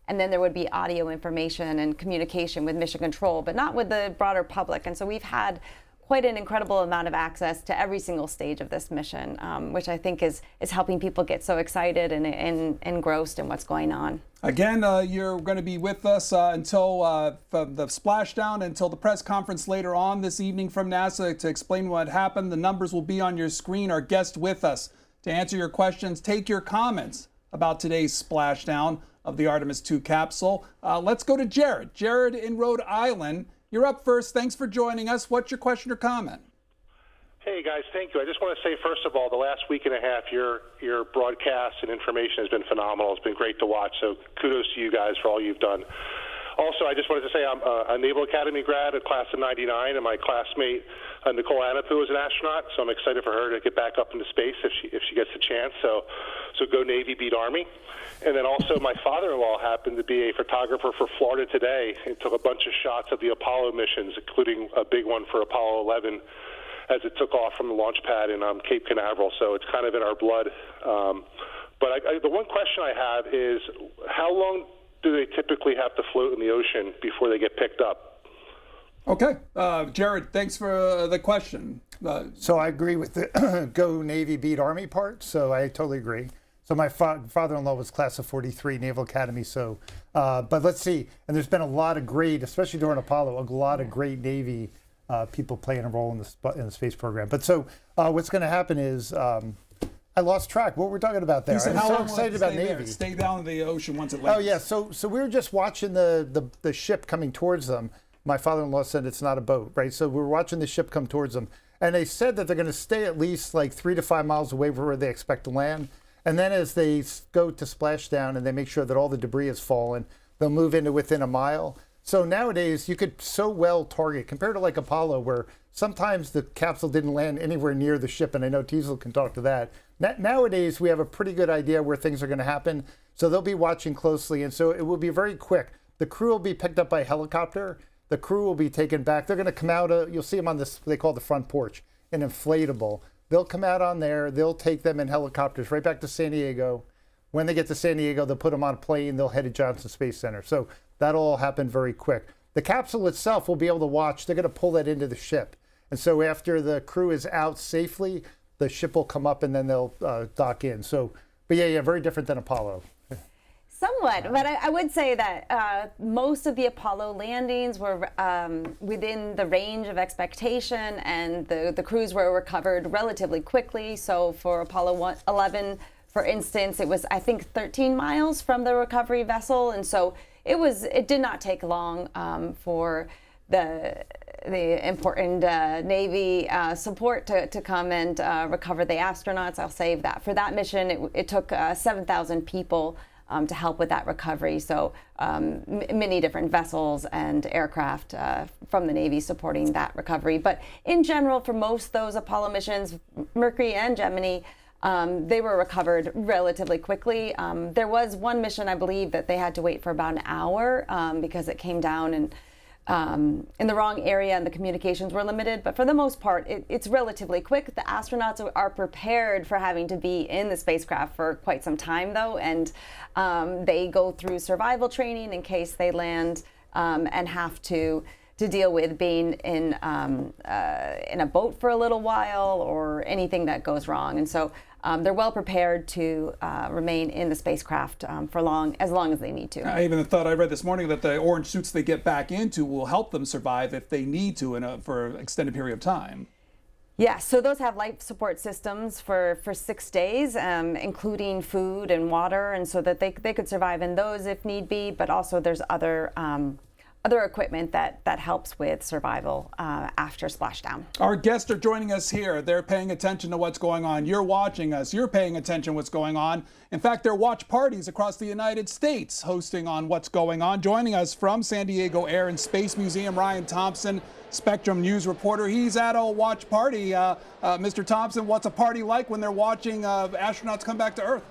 and then there would be audio information and communication with Mission Control, but not with the broader public. And so we've had quite an incredible amount of access to every single stage of this mission, which I think is helping people get so excited and engrossed in what's going on. Again, you're going to be with us until the splashdown, until the press conference later on this evening from NASA to explain what happened. The numbers will be on your screen. Our guest with us to answer your questions, take your comments about today's splashdown of the Artemis II capsule. Let's go to Jared. Jared in Rhode Island. You're up first. Thanks for joining us. What's your question or comment? Hey, guys, thank you. I just want to say, first of all, the last week and a half, your broadcast and information has been phenomenal. It's been great to watch, so kudos to you guys for all you've done. Also, I just wanted to say I'm a Naval Academy grad, a class of 99, and my classmate, Nicole Anapu, is an astronaut, so I'm excited for her to get back up into space if she gets the chance. So go Navy, beat Army. And then also my father-in-law happened to be a photographer for Florida Today and took a bunch of shots of the Apollo missions, including a big one for Apollo 11 as it took off from the launch pad in Cape Canaveral. So it's kind of in our blood. But the one question I have is, how long do they typically have to float in the ocean before they get picked up? Okay. Jared, thanks for the question. So I agree with the go Navy, beat Army part. So I totally agree. So my father-in-law was class of 43, Naval Academy. So, but let's see. And there's been a lot of great, especially during Apollo, a lot of great Navy people playing a role in the space program. But so what's going to happen is I lost track. What were we talking about there? I'm so excited about Navy. Stay down in the ocean once it lands. Oh yeah. So we were just watching the ship coming towards them. My father-in-law said it's not a boat, right? So we were watching the ship come towards them, and they said that they're going to stay at least like 3 to 5 miles away from where they expect to land. And then as they go to splashdown and they make sure that all the debris has fallen, they'll move into within a mile. So nowadays you could so well target compared to like Apollo, where sometimes the capsule didn't land anywhere near the ship, and I know Teasel can talk to that. Nowadays we have a pretty good idea where things are going to happen, so they'll be watching closely, and so it will be very quick. The crew will be picked up by helicopter. The crew will be taken back. They're going to come out. You'll see them on this, they call the front porch, an inflatable. They'll come out on there. They'll take them in helicopters right back to San Diego. When they get to San Diego, they'll put them on a plane. They'll head to Johnson Space Center. So that'll all happen very quick. The capsule itself will be able to watch. They're going to pull that into the ship. And so after the crew is out safely, the ship will come up and then they'll dock in. So, but yeah, very different than Apollo. Somewhat, but I would say that most of the Apollo landings were within the range of expectation, and the crews were recovered relatively quickly. So for Apollo 11, for instance, it was, I think, 13 miles from the recovery vessel, and so it did not take long for the important Navy support to come and recover the astronauts. I'll save that. For that mission, it took 7,000 people to help with that recovery. So many different vessels and aircraft from the Navy supporting that recovery. But in general, for most of those Apollo missions, Mercury and Gemini, they were recovered relatively quickly. There was one mission, I believe, that they had to wait for about an hour because it came down and in the wrong area and the communications were limited. But for the most part, it's relatively quick. The astronauts are prepared for having to be in the spacecraft for quite some time, though, and they go through survival training in case they land and have to deal with being in a boat for a little while or anything that goes wrong. And so they're well prepared to remain in the spacecraft for as long as they need to. I even thought I read this morning that the orange suits they get back into will help them survive if they need to for an extended period of time. Yeah, so those have life support systems for 6 days, including food and water, and so that they could survive in those if need be. But also there's other equipment that helps with survival after splashdown. Our guests are joining us here. They're paying attention to what's going on. You're watching us. You're paying attention to what's going on. In fact, there are watch parties across the United States hosting on what's going on. Joining us from San Diego Air and Space Museum, Ryan Thompson, Spectrum News reporter. He's at a watch party. Mr. Thompson, what's a party like when they're watching astronauts come back to Earth?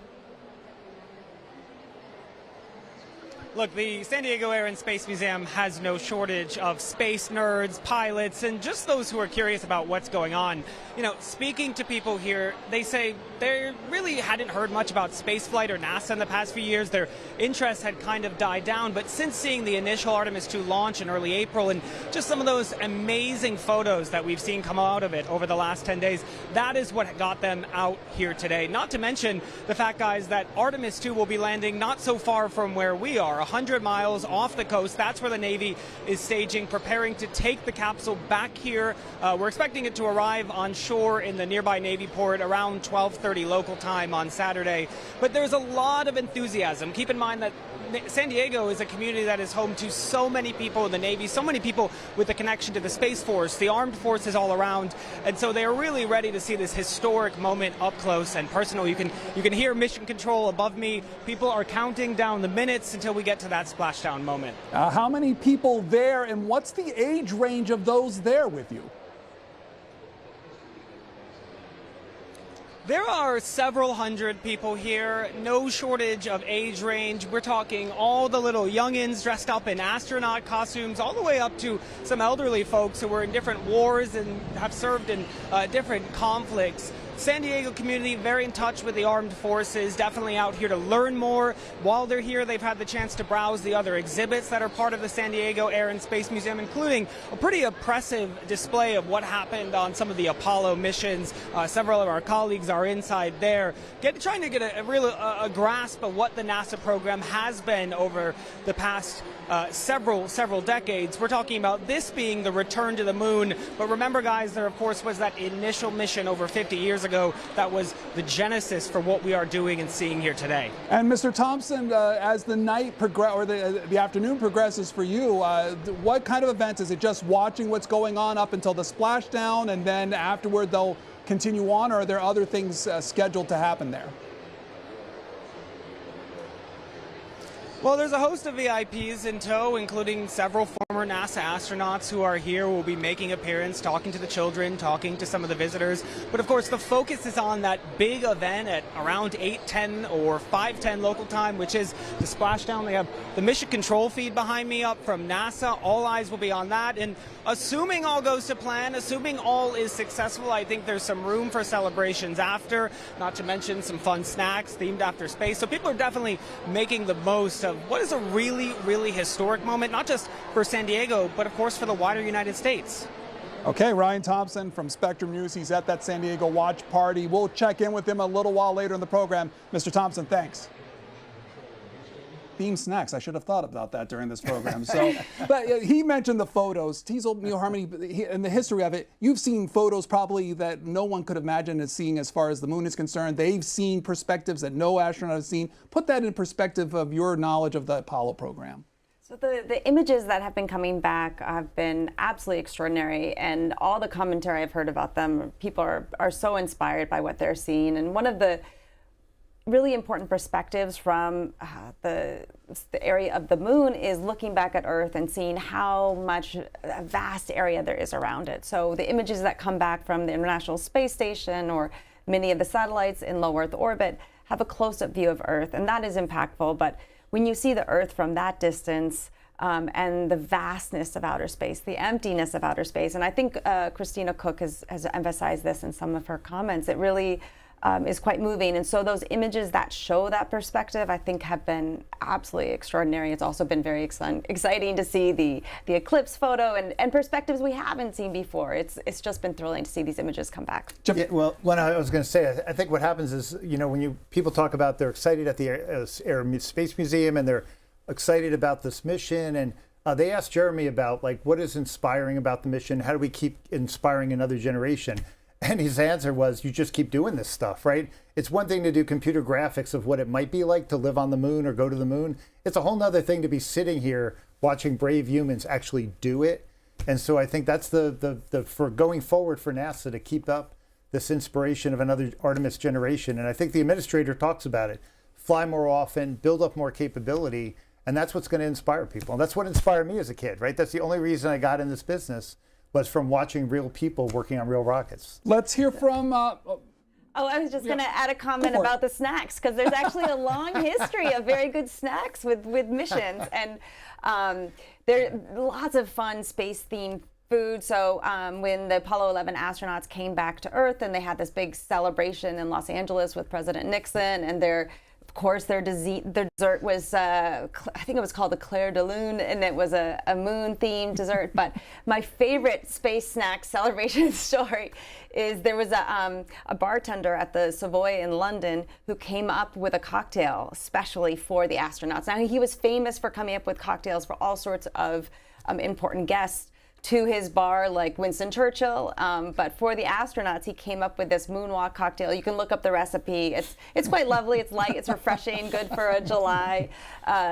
Look, the San Diego Air and Space Museum has no shortage of space nerds, pilots, and just those who are curious about what's going on. You know, speaking to people here, they say they really hadn't heard much about spaceflight or NASA in the past few years. Their interest had kind of died down, but since seeing the initial Artemis II launch in early April and just some of those amazing photos that we've seen come out of it over the last 10 days, that is what got them out here today. Not to mention the fact, guys, that Artemis II will be landing not so far from where we are, 100 miles off the coast. That's where the Navy is staging, preparing to take the capsule back here. We're expecting it to arrive on shore in the nearby Navy port around 12:30 local time on Saturday. But there's a lot of enthusiasm. Keep in mind that San Diego is a community that is home to so many people in the Navy, so many people with a connection to the Space Force, the armed forces all around, and so they are really ready to see this historic moment up close and personal. You can hear mission control above me. People are counting down the minutes until we get to that splashdown moment. How many people there, and what's the age range of those there with you? There are several hundred people here, no shortage of age range. We're talking all the little youngins dressed up in astronaut costumes, all the way up to some elderly folks who were in different wars and have served in different conflicts. San Diego community very in touch with the armed forces, definitely out here to learn more. While they're here, they've had the chance to browse the other exhibits that are part of the San Diego Air and Space Museum, including a pretty impressive display of what happened on some of the Apollo missions. Several of our colleagues are inside there, trying to get a real grasp of what the NASA program has been over the past several decades. We're talking about this being the return to the moon. But remember, guys, there of course was that initial mission over 50 years ago that was the genesis for what we are doing and seeing here today. And Mr. Thompson, as the night or the afternoon progresses for you, what kind of events? Is it just watching what's going on up until the splashdown, and then afterward they'll continue on, or are there other things scheduled to happen there? Well, there's a host of VIPs in tow, including several former NASA astronauts who are here, will be making appearance, talking to the children, talking to some of the visitors. But of course, the focus is on that big event at around 8:10 or 5:10 local time, which is the splashdown. They have the mission control feed behind me up from NASA. All eyes will be on that. And assuming all goes to plan, assuming all is successful, I think there's some room for celebrations after, not to mention some fun snacks themed after space. So people are definitely making the most of what is a really, really historic moment, not just for San Diego, but of course for the wider United States. Okay, Ryan Thompson from Spectrum News. He's at that San Diego watch party. We'll check in with him a little while later in the program. Mr. Thompson, thanks. Themed snacks. I should have thought about that during this program. So, but he mentioned the photos. Teasel, Harmony, in the history of it, you've seen photos probably that no one could imagine as seeing as far as the moon is concerned. They've seen perspectives that no astronaut has seen. Put that in perspective of your knowledge of the Apollo program. So the images that have been coming back have been absolutely extraordinary, and all the commentary I've heard about them, people are so inspired by what they're seeing. And one of the really important perspectives from the area of the moon is looking back at Earth and seeing how much a vast area there is around it. So the images that come back from the International Space Station or many of the satellites in low Earth orbit have a close-up view of Earth, and that is impactful. But when you see the Earth from that distance, and the vastness of outer space, the emptiness of outer space, and I think Christina Cook has emphasized this in some of her comments, it really is quite moving. And so those images that show that perspective, I think, have been absolutely extraordinary. It's also been very exciting to see the eclipse photo and perspectives we haven't seen before. It's just been thrilling to see these images come back. Yeah, well, what I was going to say, I think what happens is, when people talk about they're excited at the Air Space Museum and they're excited about this mission, and they asked Jeremy about what is inspiring about the mission, how do we keep inspiring another generation? And his answer was, you just keep doing this stuff, right? It's one thing to do computer graphics of what it might be like to live on the moon or go to the moon. It's a whole nother thing to be sitting here watching brave humans actually do it. And so I think that's the for going forward for NASA to keep up this inspiration of another Artemis generation. And I think the administrator talks about it. Fly more often, build up more capability, and that's what's going to inspire people. And that's what inspired me as a kid, right? That's the only reason I got in this business, was from watching real people working on real rockets. Let's hear from... I was just going to add a comment about the snacks, because there's actually a long history of very good snacks with missions. And there are lots of fun space-themed food. So when the Apollo 11 astronauts came back to Earth and they had this big celebration in Los Angeles with President Nixon, and their dessert was, I think it was called the Clair de Lune, and it was a moon-themed dessert. But my favorite space snack celebration story is there was a bartender at the Savoy in London who came up with a cocktail especially for the astronauts. Now, he was famous for coming up with cocktails for all sorts of important guests to his bar, like Winston Churchill, but for the astronauts, he came up with this moonwalk cocktail. You can look up the recipe. It's quite lovely. It's light. It's refreshing. Good for a July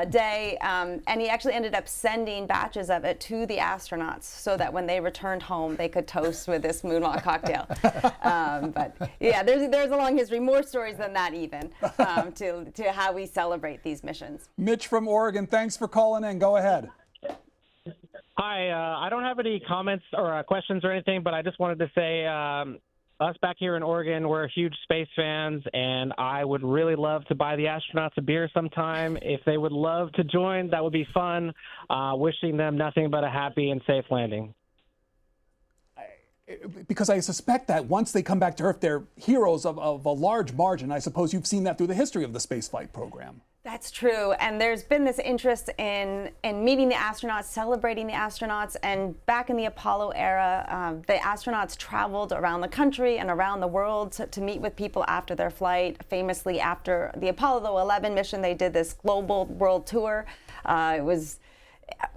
day. And he actually ended up sending batches of it to the astronauts so that when they returned home, they could toast with this moonwalk cocktail. But yeah, there's a long history, more stories than that even, to how we celebrate these missions. Mitch from Oregon, thanks for calling in. Go ahead. Hi, I don't have any comments or questions or anything, but I just wanted to say us back here in Oregon, we're huge space fans, and I would really love to buy the astronauts a beer sometime. If they would love to join, that would be fun. Wishing them nothing but a happy and safe landing. Because I suspect that once they come back to Earth, they're heroes of a large margin. I suppose you've seen that through the history of the spaceflight program. That's true, and there's been this interest in meeting the astronauts, celebrating the astronauts, and back in the Apollo era, the astronauts traveled around the country and around the world to meet with people after their flight. Famously, after the Apollo 11 mission, they did this global world tour. It was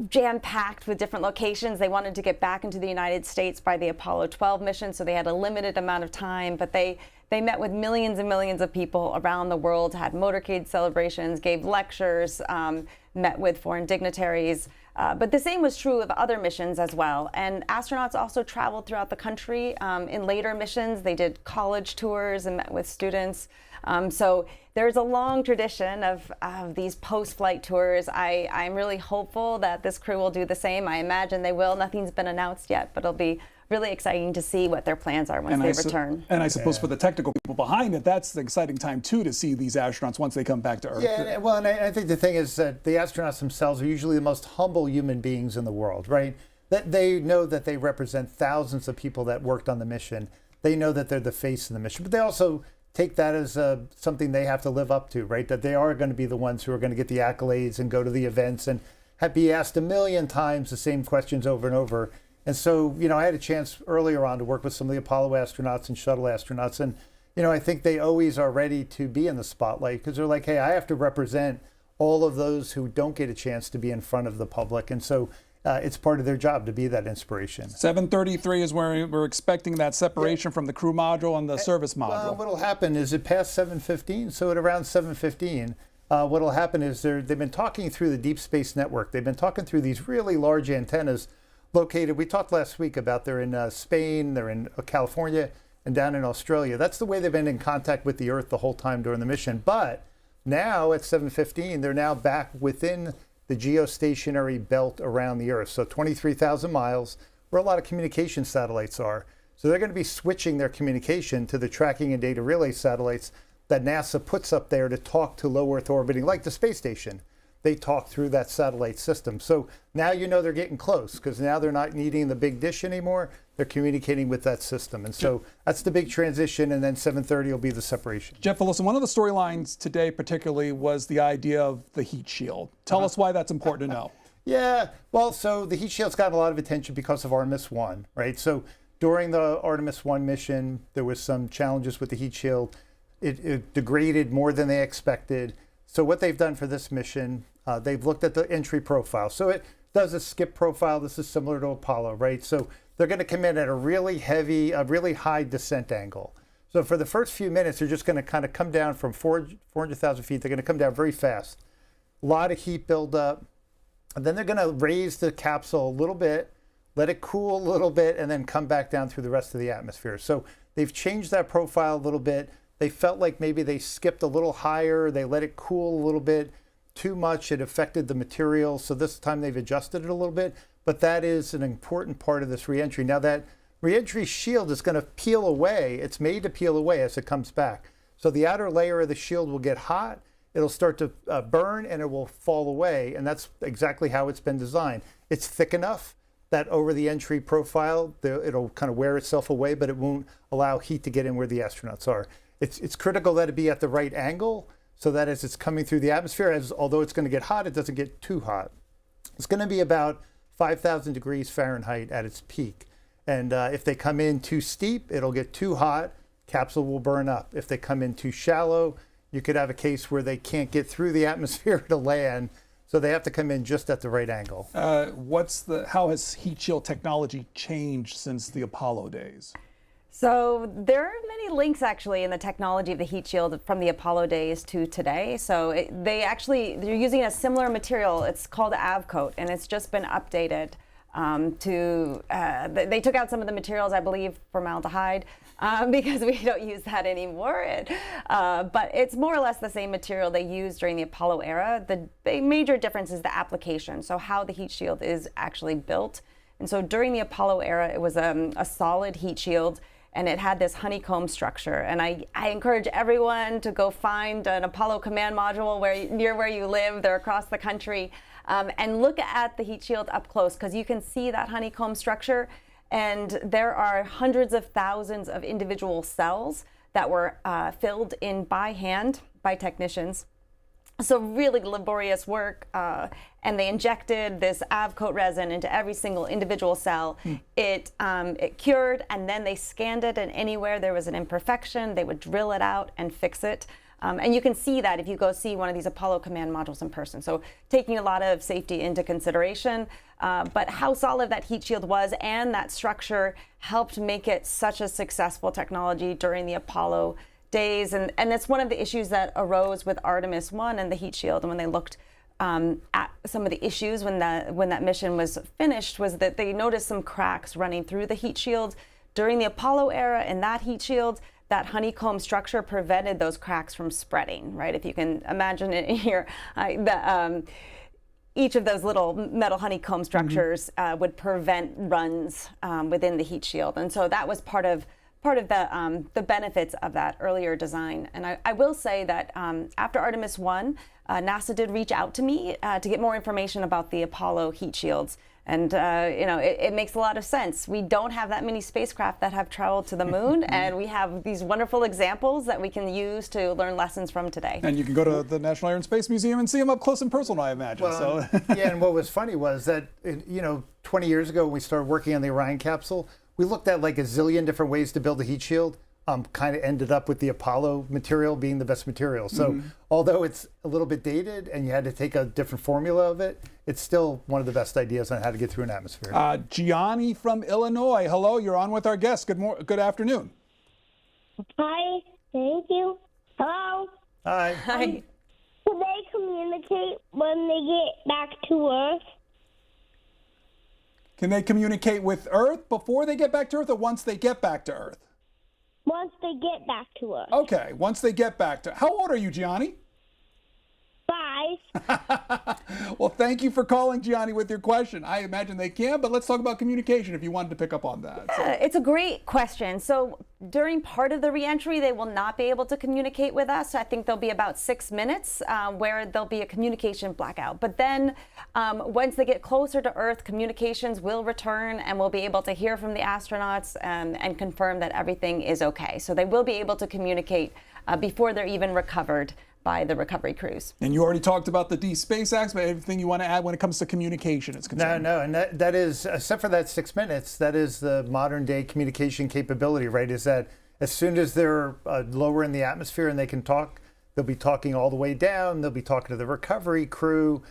jam-packed with different locations. They wanted to get back into the United States by the Apollo 12 mission, so they had a limited amount of time, but they met with millions and millions of people around the world, had motorcade celebrations, gave lectures, met with foreign dignitaries. But the same was true of other missions as well. And astronauts also traveled throughout the country. In later missions, they did college tours and met with students. So there's a long tradition of these post-flight tours. I'm really hopeful that this crew will do the same. I imagine they will. Nothing's been announced yet, but it'll be really exciting to see what their plans are once they return. And I suppose for the technical people behind it, that's the exciting time too, to see these astronauts once they come back to Earth. Yeah, well, and I think the thing is that the astronauts themselves are usually the most humble human beings in the world, right? That they know that they represent thousands of people that worked on the mission. They know that they're the face of the mission, but they also take that as something they have to live up to, right? That they are going to be the ones who are going to get the accolades and go to the events and be asked a million times the same questions over and over. And so, you know, I had a chance earlier on to work with some of the Apollo astronauts and shuttle astronauts. And, you know, I think they always are ready to be in the spotlight because they're like, hey, I have to represent all of those who don't get a chance to be in front of the public. And so it's part of their job to be that inspiration. 7:33 is where we're expecting that separation from the crew module and the service module. What'll happen is it past 7:15, so at around 7:15, what'll happen is they've been talking through the Deep Space Network. They've been talking through these really large antennas located. We talked last week about they're in Spain, they're in California, and down in Australia. That's the way they've been in contact with the Earth the whole time during the mission. But now at 7:15, they're now back within the geostationary belt around the Earth. So 23,000 miles, where a lot of communication satellites are. So they're going to be switching their communication to the tracking and data relay satellites that NASA puts up there to talk to low Earth orbiting, like the space station. They talk through that satellite system. So now you know they're getting close because now they're not needing the big dish anymore. They're communicating with that system. And so that's the big transition. And then 7:30 will be the separation. Jeff Wilson, one of the storylines today particularly was the idea of the heat shield. Tell us why that's important to know. Yeah, well, so the heat shield's gotten a lot of attention because of Artemis I, right? So during the Artemis I mission, there was some challenges with the heat shield. It degraded more than they expected. So what they've done for this mission, they've looked at the entry profile. So it does a skip profile. This is similar to Apollo, right? So they're going to come in at a really heavy, a really high descent angle. So for the first few minutes, they're just going to kind of come down from 400,000 feet. They're going to come down very fast. A lot of heat buildup. And then they're going to raise the capsule a little bit, let it cool a little bit, and then come back down through the rest of the atmosphere. So they've changed that profile a little bit. They felt like maybe they skipped a little higher. They let it cool a little bit too much. It affected the material. So this time they've adjusted it a little bit. But that is an important part of this reentry. Now that reentry shield is going to peel away. It's made to peel away as it comes back. So the outer layer of the shield will get hot. It'll start to burn and it will fall away. And that's exactly how it's been designed. It's thick enough that over the entry profile, it'll kind of wear itself away, but it won't allow heat to get in where the astronauts are. It's critical that it be at the right angle so that as it's coming through the atmosphere, although it's going to get hot, it doesn't get too hot. It's going to be about 5,000 degrees Fahrenheit at its peak. And if they come in too steep, it'll get too hot, capsule will burn up. If they come in too shallow, you could have a case where they can't get through the atmosphere to land. So they have to come in just at the right angle. How has heat shield technology changed since the Apollo days? So there are many links actually in the technology of the heat shield from the Apollo days to today. So they're using a similar material. It's called Avcoat, and it's just been updated they took out some of the materials, I believe, formaldehyde, because we don't use that anymore. But it's more or less the same material they used during the Apollo era. The major difference is the application, so how the heat shield is actually built. And so during the Apollo era, it was a solid heat shield, and it had this honeycomb structure. And I encourage everyone to go find an Apollo command module near where you live. They're across the country. And look at the heat shield up close, because you can see that honeycomb structure. And there are hundreds of thousands of individual cells that were filled in by hand by technicians. So really laborious work. And they injected this Avcoat resin into every single individual cell. It cured, and then they scanned it, and anywhere there was an imperfection, they would drill it out and fix it. And you can see that if you go see one of these Apollo command modules in person. So taking a lot of safety into consideration, but how solid that heat shield was and that structure helped make it such a successful technology during the Apollo days. And it's one of the issues that arose with Artemis I and the heat shield. And when they looked at some of the issues when that mission was finished, was that they noticed some cracks running through the heat shield. During the Apollo era, in that heat shield, that honeycomb structure prevented those cracks from spreading, right? If you can imagine it here, each of those little metal honeycomb structures would prevent runs within the heat shield. And so that was part of the benefits of that earlier design. And I will say that after Artemis I, NASA did reach out to me to get more information about the Apollo heat shields. And, it makes a lot of sense. We don't have that many spacecraft that have traveled to the moon, and we have these wonderful examples that we can use to learn lessons from today. And you can go to the National Air and Space Museum and see them up close and personal, I imagine. Well, yeah, and what was funny was that, 20 years ago when we started working on the Orion capsule, we looked at like a zillion different ways to build a heat shield. Kind of ended up with the Apollo material being the best material. So although it's a little bit dated and you had to take a different formula of it, it's still one of the best ideas on how to get through an atmosphere. Gianni from Illinois, hello, you're on with our guest. Good afternoon. Hi, thank you. Hello. Hi. Hi. Will they communicate when they get back to Earth? Can they communicate with Earth before they get back to Earth or once they get back to Earth? Once they get back to Earth. Okay, once they get back to... How old are you, Gianni? 5. Well, thank you for calling, Gianni, with your question. I imagine they can, but let's talk about communication if you wanted to pick up on that. So. It's a great question. So during part of the reentry, they will not be able to communicate with us. I think there'll be about 6 minutes where there'll be a communication blackout. But then once they get closer to Earth, communications will return and we'll be able to hear from the astronauts and confirm that everything is okay. So they will be able to communicate before they're even recovered by the recovery crews. And you already talked about the Deep Space Act, but anything you want to add when it comes to communication is concerned? No, and that is, except for that 6 minutes, that is the modern day communication capability, right? Is that as soon as they're lower in the atmosphere and they can talk, they'll be talking all the way down, they'll be talking to the recovery crew,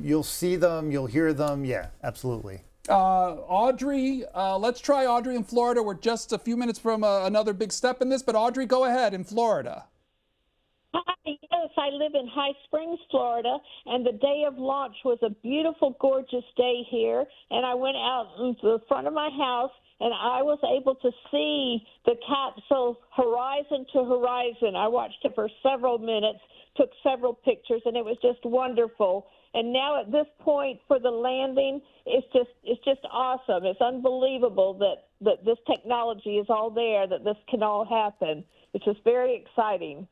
you'll see them, you'll hear them, yeah, absolutely. Audrey, let's try Audrey in Florida. We're just a few minutes from another big step in this, but Audrey, go ahead in Florida. Hi, yes, I live in High Springs, Florida, and the day of launch was a beautiful, gorgeous day here, and I went out into the front of my house, and I was able to see the capsule horizon to horizon. I watched it for several minutes, took several pictures, and it was just wonderful. And now at this point for the landing, it's just awesome. It's unbelievable that this technology is all there, that this can all happen. It's just very exciting.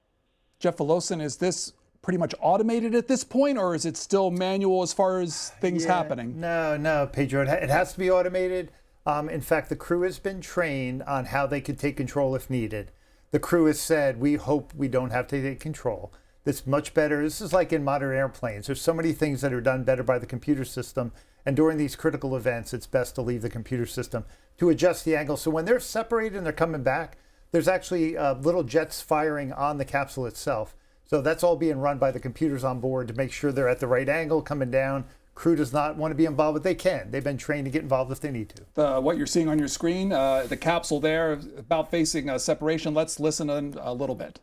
Jeff Velosin, is this pretty much automated at this point, or is it still manual as far as things happening? No, Pedro, it has to be automated. In fact, the crew has been trained on how they could take control if needed. The crew has said, we hope we don't have to take control. It's much better. This is like in modern airplanes. There's so many things that are done better by the computer system. And during these critical events, it's best to leave the computer system to adjust the angle. So when they're separated and they're coming back, there's actually little jets firing on the capsule itself. So that's all being run by the computers on board to make sure they're at the right angle coming down. Crew does not want to be involved, but they can. They've been trained to get involved if they need to. What you're seeing on your screen, the capsule there, about facing separation. Let's listen in a little bit.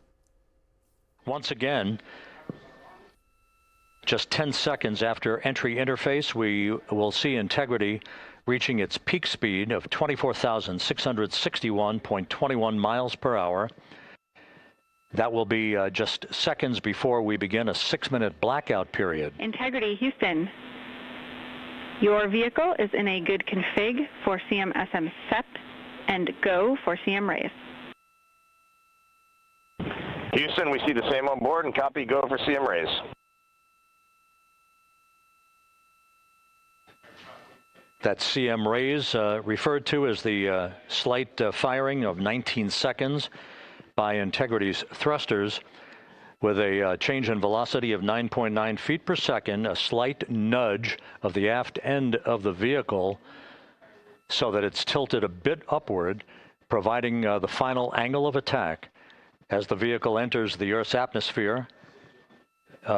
Once again, just 10 seconds after entry interface, we will see Integrity reaching its peak speed of 24,661.21 miles per hour. That will be just seconds before we begin a 6-minute blackout period. Integrity, Houston. Your vehicle is in a good config for CM-SM SEP and go for CM raise. Houston, we see the same on board and copy go for CM raise. That CM raise referred to as the slight firing of 19 seconds by Integrity's thrusters with a change in velocity of 9.9 feet per second, a slight nudge of the aft end of the vehicle so that it's tilted a bit upward, providing the final angle of attack as the vehicle enters the Earth's atmosphere.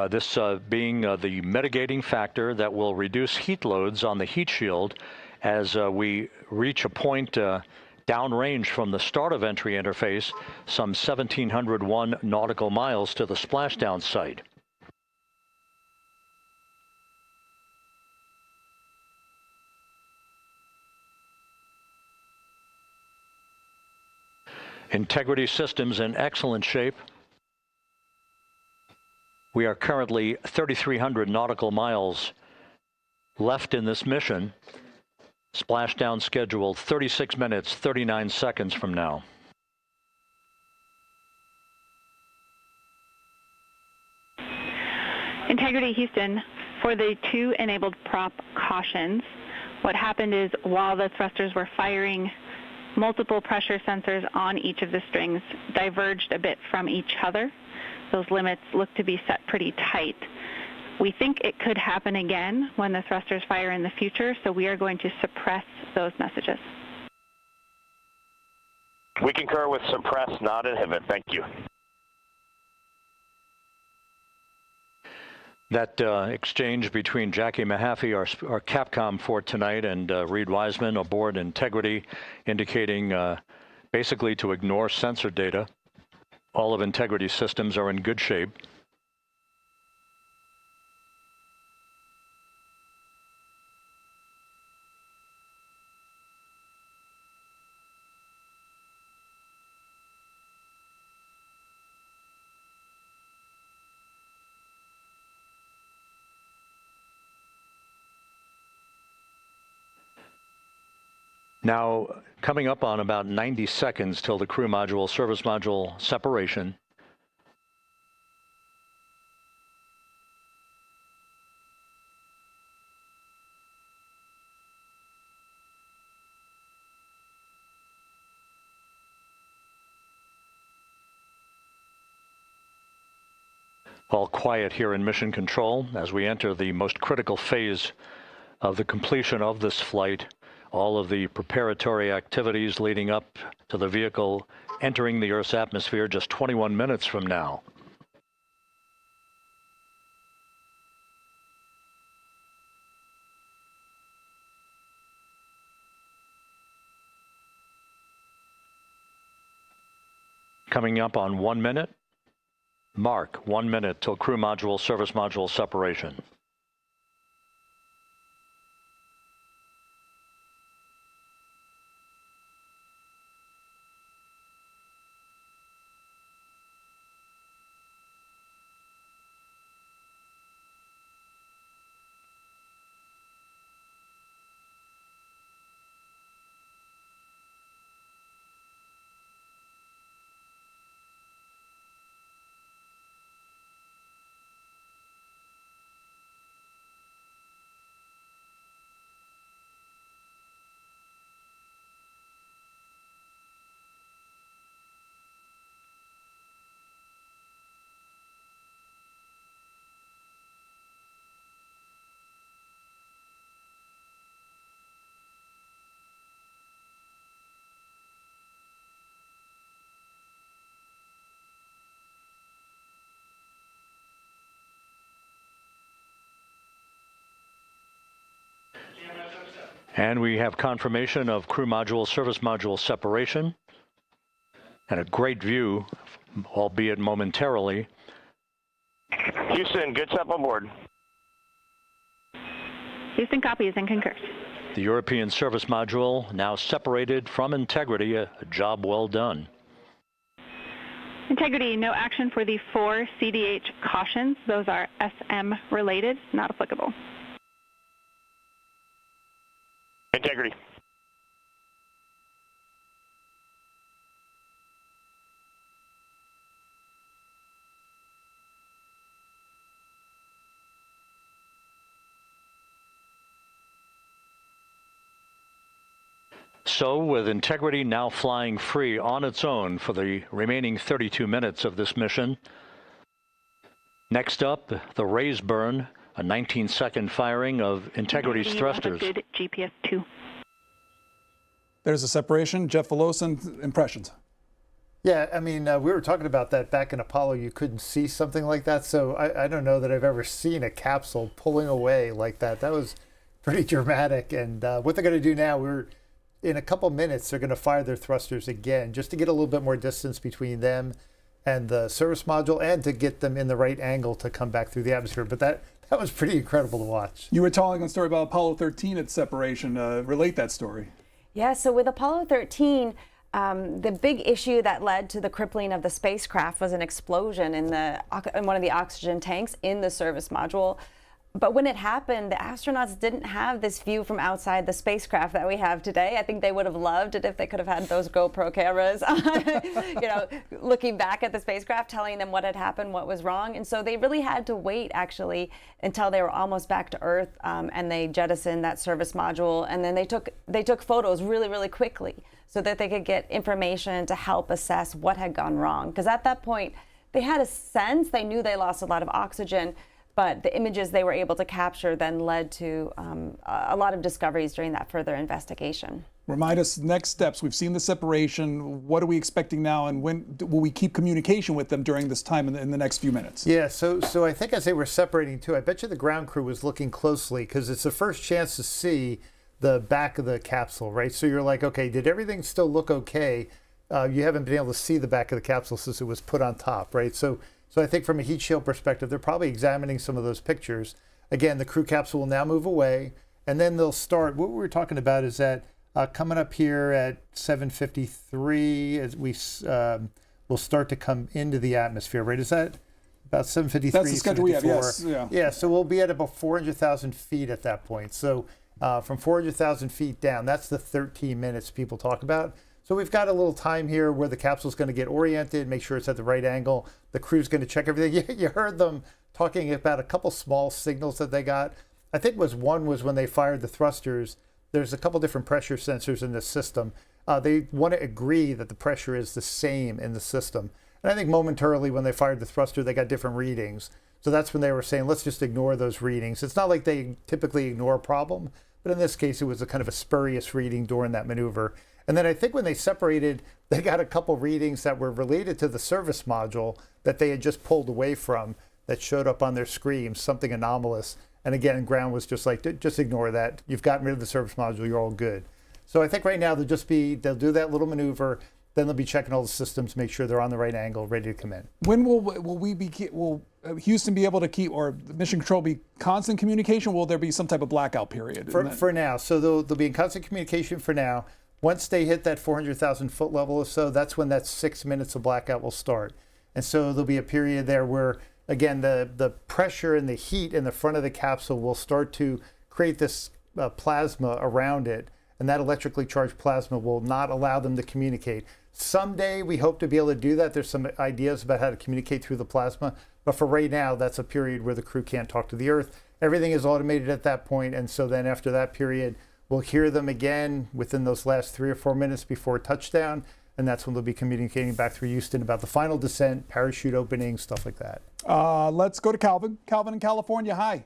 This being the mitigating factor that will reduce heat loads on the heat shield as we reach a point downrange from the start of entry interface, some 1,701 nautical miles to the splashdown site. Integrity systems in excellent shape. We are currently 3,300 nautical miles left in this mission. Splashdown scheduled 36 minutes, 39 seconds from now. Integrity Houston, for the 2 enabled prop cautions, what happened is while the thrusters were firing, multiple pressure sensors on each of the strings diverged a bit from each other. Those limits look to be set pretty tight. We think it could happen again when the thrusters fire in the future, so we are going to suppress those messages. We concur with suppress, not inhibit. Thank you. That exchange between Jackie Mahaffey, our Capcom for tonight, and Reed Wiseman aboard Integrity, indicating basically to ignore sensor data. All of Integrity's systems are in good shape. Now, coming up on about 90 seconds till the crew module, service module separation. All quiet here in Mission Control as we enter the most critical phase of the completion of this flight. All of the preparatory activities leading up to the vehicle entering the Earth's atmosphere just 21 minutes from now. Coming up on 1 minute. Mark 1 minute till crew module, service module separation. And we have confirmation of crew module, service module separation, and a great view, albeit momentarily. Houston, good step on board. Houston copies and concurs. The European service module now separated from Integrity, a job well done. Integrity, no action for the 4 CDH cautions. Those are SM related, not applicable. Integrity. So, with Integrity now flying free on its own for the remaining 32 minutes of this mission. Next up, the raise burn, a 19-second firing of Integrity's thrusters. Good GPS 2. There's a separation. Jeff Velosin, impressions. Yeah, I mean, we were talking about that back in Apollo. You couldn't see something like that. So I don't know that I've ever seen a capsule pulling away like that. That was pretty dramatic. And what they're going to do now, in a couple minutes, they're going to fire their thrusters again, just to get a little bit more distance between them and the service module, and to get them in the right angle to come back through the atmosphere. But that was pretty incredible to watch. You were telling a story about Apollo 13 at separation. Relate that story. Yeah, so with Apollo 13, the big issue that led to the crippling of the spacecraft was an explosion in one of the oxygen tanks in the service module. But when it happened, the astronauts didn't have this view from outside the spacecraft that we have today. I think they would have loved it if they could have had those GoPro cameras, looking back at the spacecraft, telling them what had happened, what was wrong. And so they really had to wait, actually, until they were almost back to Earth, and they jettisoned that service module. And then they took photos really, really quickly so that they could get information to help assess what had gone wrong. Because at that point, they had a sense, they knew they lost a lot of oxygen, but the images they were able to capture then led to a lot of discoveries during that further investigation. Remind us next steps. We've seen the separation. What are we expecting now, and when will we keep communication with them during this time in the next few minutes? Yeah, so I think as they were separating too, I bet you the ground crew was looking closely, because it's the first chance to see the back of the capsule, right? So you're like, okay, did everything still look okay? You haven't been able to see the back of the capsule since it was put on top, right? So I think from a heat shield perspective, they're probably examining some of those pictures. Again, the crew capsule will now move away, and then they'll start. What we were talking about is that coming up here at 7:53, as we will start to come into the atmosphere, right? Is that about 7:53? That's the schedule we have, yes. Yeah, so we'll be at about 400,000 feet at that point. So from 400,000 feet down, that's the 13 minutes people talk about. So we've got a little time here where the capsule's going to get oriented, make sure it's at the right angle. The crew's going to check everything. You heard them talking about a couple small signals that they got. I think one was when they fired the thrusters. There's a couple different pressure sensors in the system. They want to agree that the pressure is the same in the system. And I think momentarily when they fired the thruster, they got different readings. So that's when they were saying, let's just ignore those readings. It's not like they typically ignore a problem, but in this case, it was a kind of a spurious reading during that maneuver. And then I think when they separated, they got a couple readings that were related to the service module that they had just pulled away from that showed up on their screen, something anomalous. And again, ground was just like, just ignore that. You've gotten rid of the service module, you're all good. So I think right now they'll do that little maneuver, then they'll be checking all the systems, make sure they're on the right angle, ready to come in. When will Houston be able to keep, or Mission Control be constant communication? Will there be some type of blackout period? For now, so they'll be in constant communication for now. Once they hit that 400,000 foot level or so, that's when that 6 minutes of blackout will start. And so there'll be a period there where, again, the pressure and the heat in the front of the capsule will start to create this plasma around it. And that electrically charged plasma will not allow them to communicate. Someday we hope to be able to do that. There's some ideas about how to communicate through the plasma. But for right now, that's a period where the crew can't talk to the Earth. Everything is automated at that point. And so then after that period, we'll hear them again within those last 3 or 4 minutes before touchdown, and that's when they'll be communicating back through Houston about the final descent, parachute opening, stuff like that. Let's go to Calvin. Calvin in California, hi.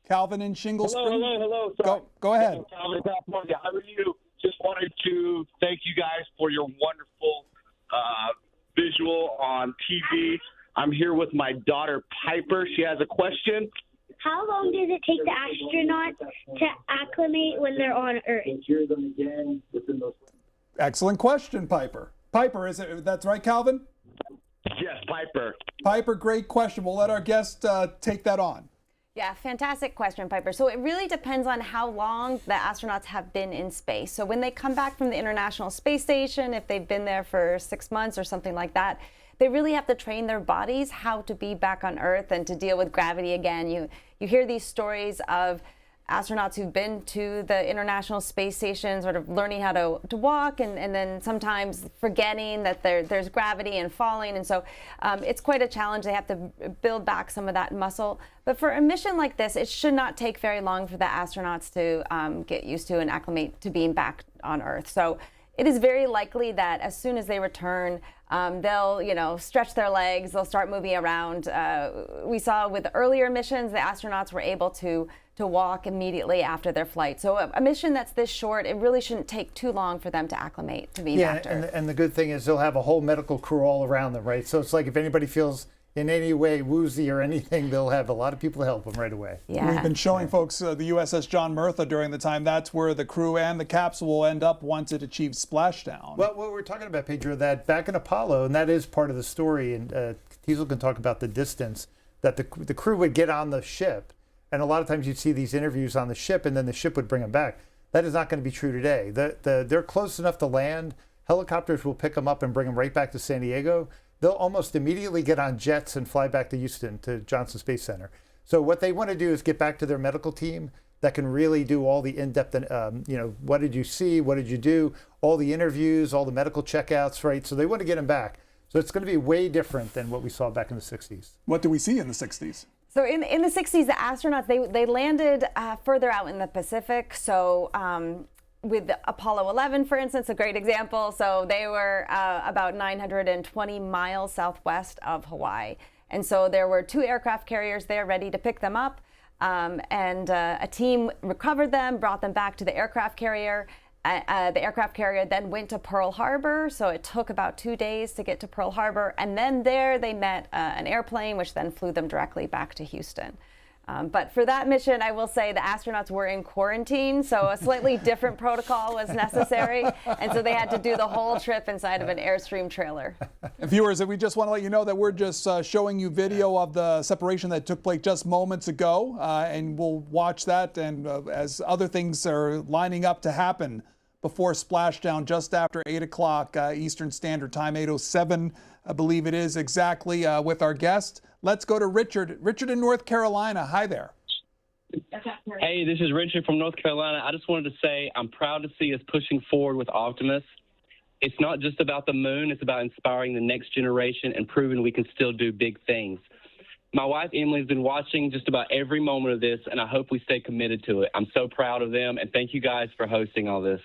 Calvin in Shingle Spring. Hello. Sorry. Go ahead. Calvin in California. How are you? Just wanted to thank you guys for your wonderful visual on TV. I'm here with my daughter, Piper. She has a question. How long does it take the astronauts to acclimate when they're on Earth? Excellent question, Piper. Piper, that's right, Calvin? Yes, Piper. Piper, great question. We'll let our guest take that on. Yeah, fantastic question, Piper. So it really depends on how long the astronauts have been in space. So when they come back from the International Space Station, if they've been there for 6 months or something like that, they really have to train their bodies how to be back on Earth and to deal with gravity again. You hear these stories of astronauts who've been to the International Space Station sort of learning how to walk and then sometimes forgetting that there's gravity and falling. And so it's quite a challenge. They have to build back some of that muscle. But for a mission like this, it should not take very long for the astronauts to get used to and acclimate to being back on Earth. So it is very likely that as soon as they return, they'll, stretch their legs, they'll start moving around. We saw with earlier missions, the astronauts were able to walk immediately after their flight. So a mission that's this short, it really shouldn't take too long for them to acclimate to being back to Earth. And the good thing is they'll have a whole medical crew all around them, right? So it's like if anybody feels in any way woozy or anything, they'll have a lot of people to help them right away. Yeah. We've been showing folks the USS John Murtha during the time. That's where the crew and the capsule will end up once it achieves splashdown. Well, what we're talking about, Pedro, that back in Apollo, and that is part of the story, and Teasel can talk about the distance, that the crew would get on the ship, and a lot of times you'd see these interviews on the ship, and then the ship would bring them back. That is not going to be true today. They're close enough to land. Helicopters will pick them up and bring them right back to San Diego. They'll almost immediately get on jets and fly back to Houston, to Johnson Space Center. So what they want to do is get back to their medical team that can really do all the in-depth, what did you see, what did you do, all the interviews, all the medical checkouts, right? So they want to get them back. So it's going to be way different than what we saw back in the 60s. What do we see in the 60s? So in the 60s, the astronauts, they landed further out in the Pacific. So with Apollo 11, for instance, a great example. So they were about 920 miles southwest of Hawaii. And so there were 2 aircraft carriers there ready to pick them up. And a team recovered them, brought them back to the aircraft carrier. The aircraft carrier then went to Pearl Harbor. So it took about 2 days to get to Pearl Harbor. And then there they met an airplane, which then flew them directly back to Houston. But for that mission, I will say the astronauts were in quarantine, so a slightly different protocol was necessary. And so they had to do the whole trip inside of an Airstream trailer. Viewers, we just want to let you know that we're just showing you video of the separation that took place just moments ago. And we'll watch that and as other things are lining up to happen before splashdown just after 8 o'clock Eastern Standard Time, 8:07, I believe it is exactly, with our guest. Let's go to Richard. Richard in North Carolina. Hi there. Hey, this is Richard from North Carolina. I just wanted to say I'm proud to see us pushing forward with Artemis. It's not just about the moon. It's about inspiring the next generation and proving we can still do big things. My wife, Emily, has been watching just about every moment of this, and I hope we stay committed to it. I'm so proud of them, and thank you guys for hosting all this.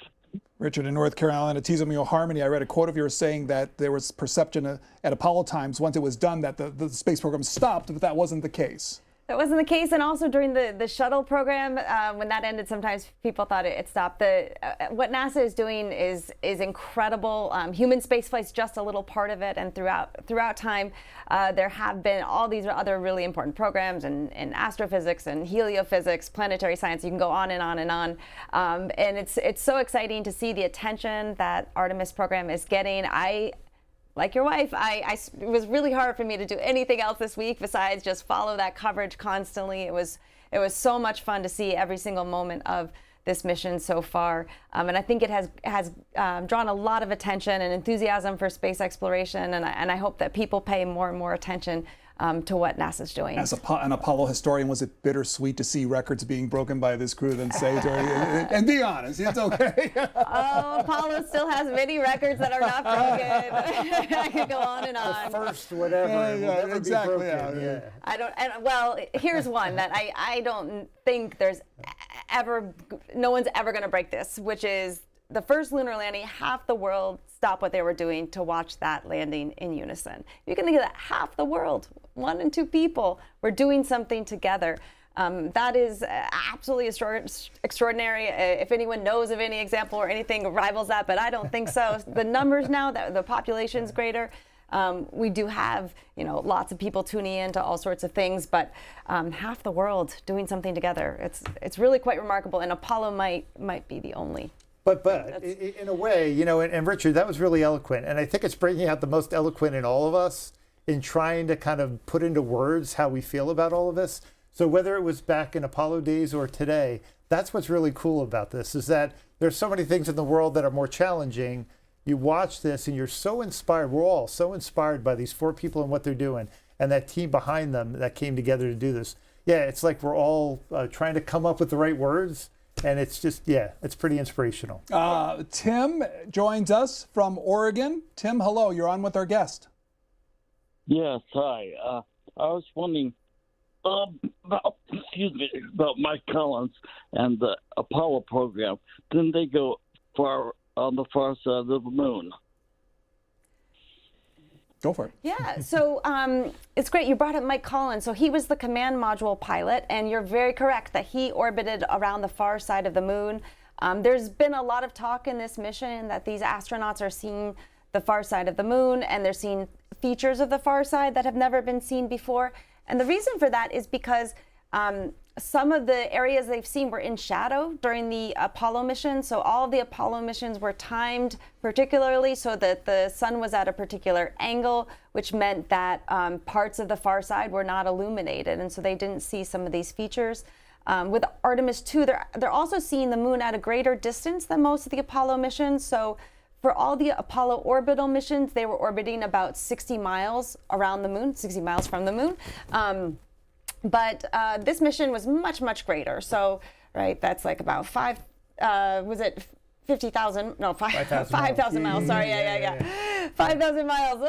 Richard in North Carolina, Tizamio Harmony. I read a quote of yours saying that there was perception at Apollo times once it was done that the space program stopped, but that wasn't the case. That wasn't the case, and also during the shuttle program, when that ended, sometimes people thought it stopped. What NASA is doing is incredible. Human spaceflight's just a little part of it, and throughout time, there have been all these other really important programs in astrophysics and heliophysics, planetary science. You can go on and on and on, and it's so exciting to see the attention that Artemis program is getting. Like your wife, it was really hard for me to do anything else this week besides just follow that coverage constantly. It was so much fun to see every single moment of this mission so far, and I think it has drawn a lot of attention and enthusiasm for space exploration, and I hope that people pay more and more attention to what NASA's doing. As an Apollo historian, was it bittersweet to see records being broken by this crew then saved? And be honest, it's okay. Oh, Apollo still has many records that are not broken. I could go on and on. The first whatever. Yeah, exactly. Well, here's one that I don't think there's no one's ever going to break this, which is the first lunar landing. Half the world stopped what they were doing to watch that landing in unison. You can think of that, half the world, 1 and 2 people, were doing something together. That is absolutely extraordinary. If anyone knows of any example or anything rivals that, but I don't think so. The numbers now, the population's greater. We do have, lots of people tuning in to all sorts of things, but half the world doing something together. It's really quite remarkable, and Apollo might be the only. But in a way, and Richard, that was really eloquent. And I think it's bringing out the most eloquent in all of us in trying to kind of put into words how we feel about all of this. So whether it was back in Apollo days or today, that's what's really cool about this, is that there's so many things in the world that are more challenging. You watch this and you're so inspired. We're all so inspired by these 4 people and what they're doing and that team behind them that came together to do this. Yeah, it's like we're all trying to come up with the right words. And it's just, it's pretty inspirational. Tim joins us from Oregon. Tim, hello. You're on with our guest. Yes, hi. I was wondering about Mike Collins and the Apollo program. Didn't they go far on the far side of the moon. Go for it. Yeah, so it's great. You brought up Mike Collins. So he was the command module pilot, and you're very correct that he orbited around the far side of the moon. There's been a lot of talk in this mission that these astronauts are seeing the far side of the moon, and they're seeing features of the far side that have never been seen before. And the reason for that is because some of the areas they've seen were in shadow during the Apollo mission. So all of the Apollo missions were timed particularly so that the sun was at a particular angle, which meant that parts of the far side were not illuminated. And so they didn't see some of these features. With Artemis II, they're also seeing the moon at a greater distance than most of the Apollo missions. So for all the Apollo orbital missions, they were orbiting about 60 miles around the moon, 60 miles from the moon. But this mission was much, much greater. So, right, that's like about 50,000, no, 5,000 miles. Sorry, yeah. 5,000 miles.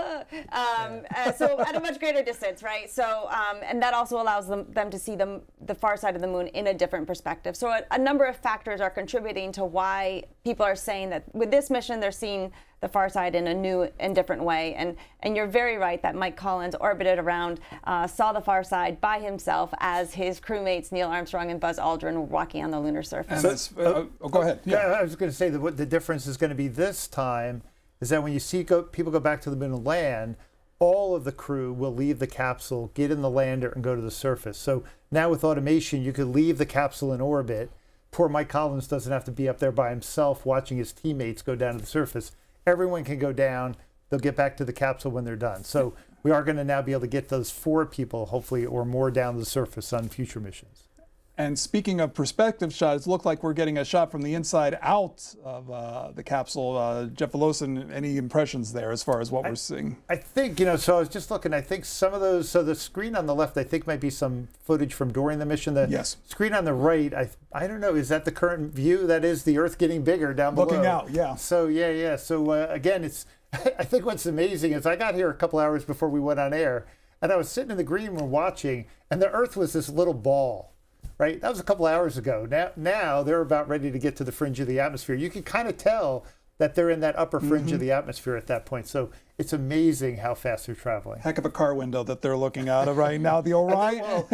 So at a much greater distance, right? So, and that also allows them to see the far side of the moon in a different perspective. So a number of factors are contributing to why people are saying that with this mission, they're seeing the far side in a new and different way. And you're very right that Mike Collins orbited around, saw the far side by himself as his crewmates Neil Armstrong and Buzz Aldrin were walking on the lunar surface. Go ahead. Yeah. I was going to say that what the difference is going to be this time is that when you see people go back to the moon and land, all of the crew will leave the capsule, get in the lander, and go to the surface. So now with automation, you could leave the capsule in orbit. Poor Mike Collins doesn't have to be up there by himself watching his teammates go down to the surface. Everyone can go down. They'll get back to the capsule when they're done. So we are going to now be able to get those 4 people, hopefully, or more down to the surface on future missions. And speaking of perspective shots, it looked like we're getting a shot from the inside out of the capsule. Jeff Velosin, any impressions there as far as what we're seeing? I think, so I was just looking, I think some of those, so the screen on the left, I think might be some footage from during the mission. The screen on the right, I don't know, is that the current view? That is the Earth getting bigger down below. Looking out, yeah. So, yeah. So, again, I think what's amazing is I got here a couple hours before we went on air, and I was sitting in the green room watching, and the Earth was this little ball. Right, that was a couple hours ago. Now they're about ready to get to the fringe of the atmosphere. You can kind of tell that they're in that upper fringe of the atmosphere at that point. So it's amazing how fast they're traveling. Heck of a car window that they're looking out of right now. The Orion.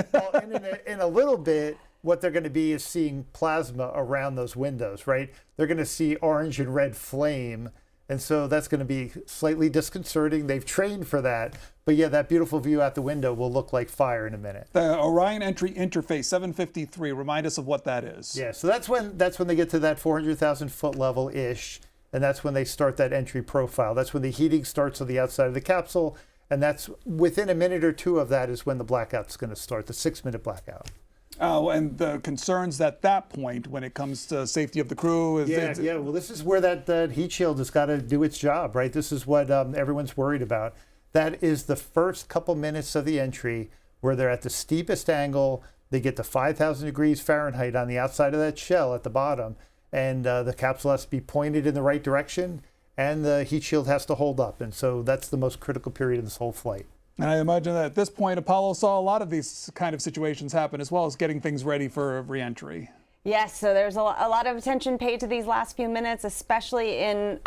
In a little bit, what they're going to be is seeing plasma around those windows. Right, they're going to see orange and red flame. And so that's going to be slightly disconcerting. They've trained for that. But yeah, that beautiful view out the window will look like fire in a minute. The Orion entry interface, 753, remind us of what that is. Yeah, so that's when they get to that 400,000 foot level-ish, and that's when they start that entry profile. That's when the heating starts on the outside of the capsule, and that's within a minute or two of that is when the blackout's going to start, the 6-minute blackout. And the concerns at that point when it comes to safety of the crew. Yeah. Well, this is where that heat shield has got to do its job, right? This is what everyone's worried about. That is the first couple minutes of the entry where they're at the steepest angle. They get to 5,000 degrees Fahrenheit on the outside of that shell at the bottom, and the capsule has to be pointed in the right direction, and the heat shield has to hold up. And so that's the most critical period of this whole flight. And I imagine that at this point, Apollo saw a lot of these kind of situations happen, as well as getting things ready for re-entry. Yes, so there's a lot of attention paid to these last few minutes, especially in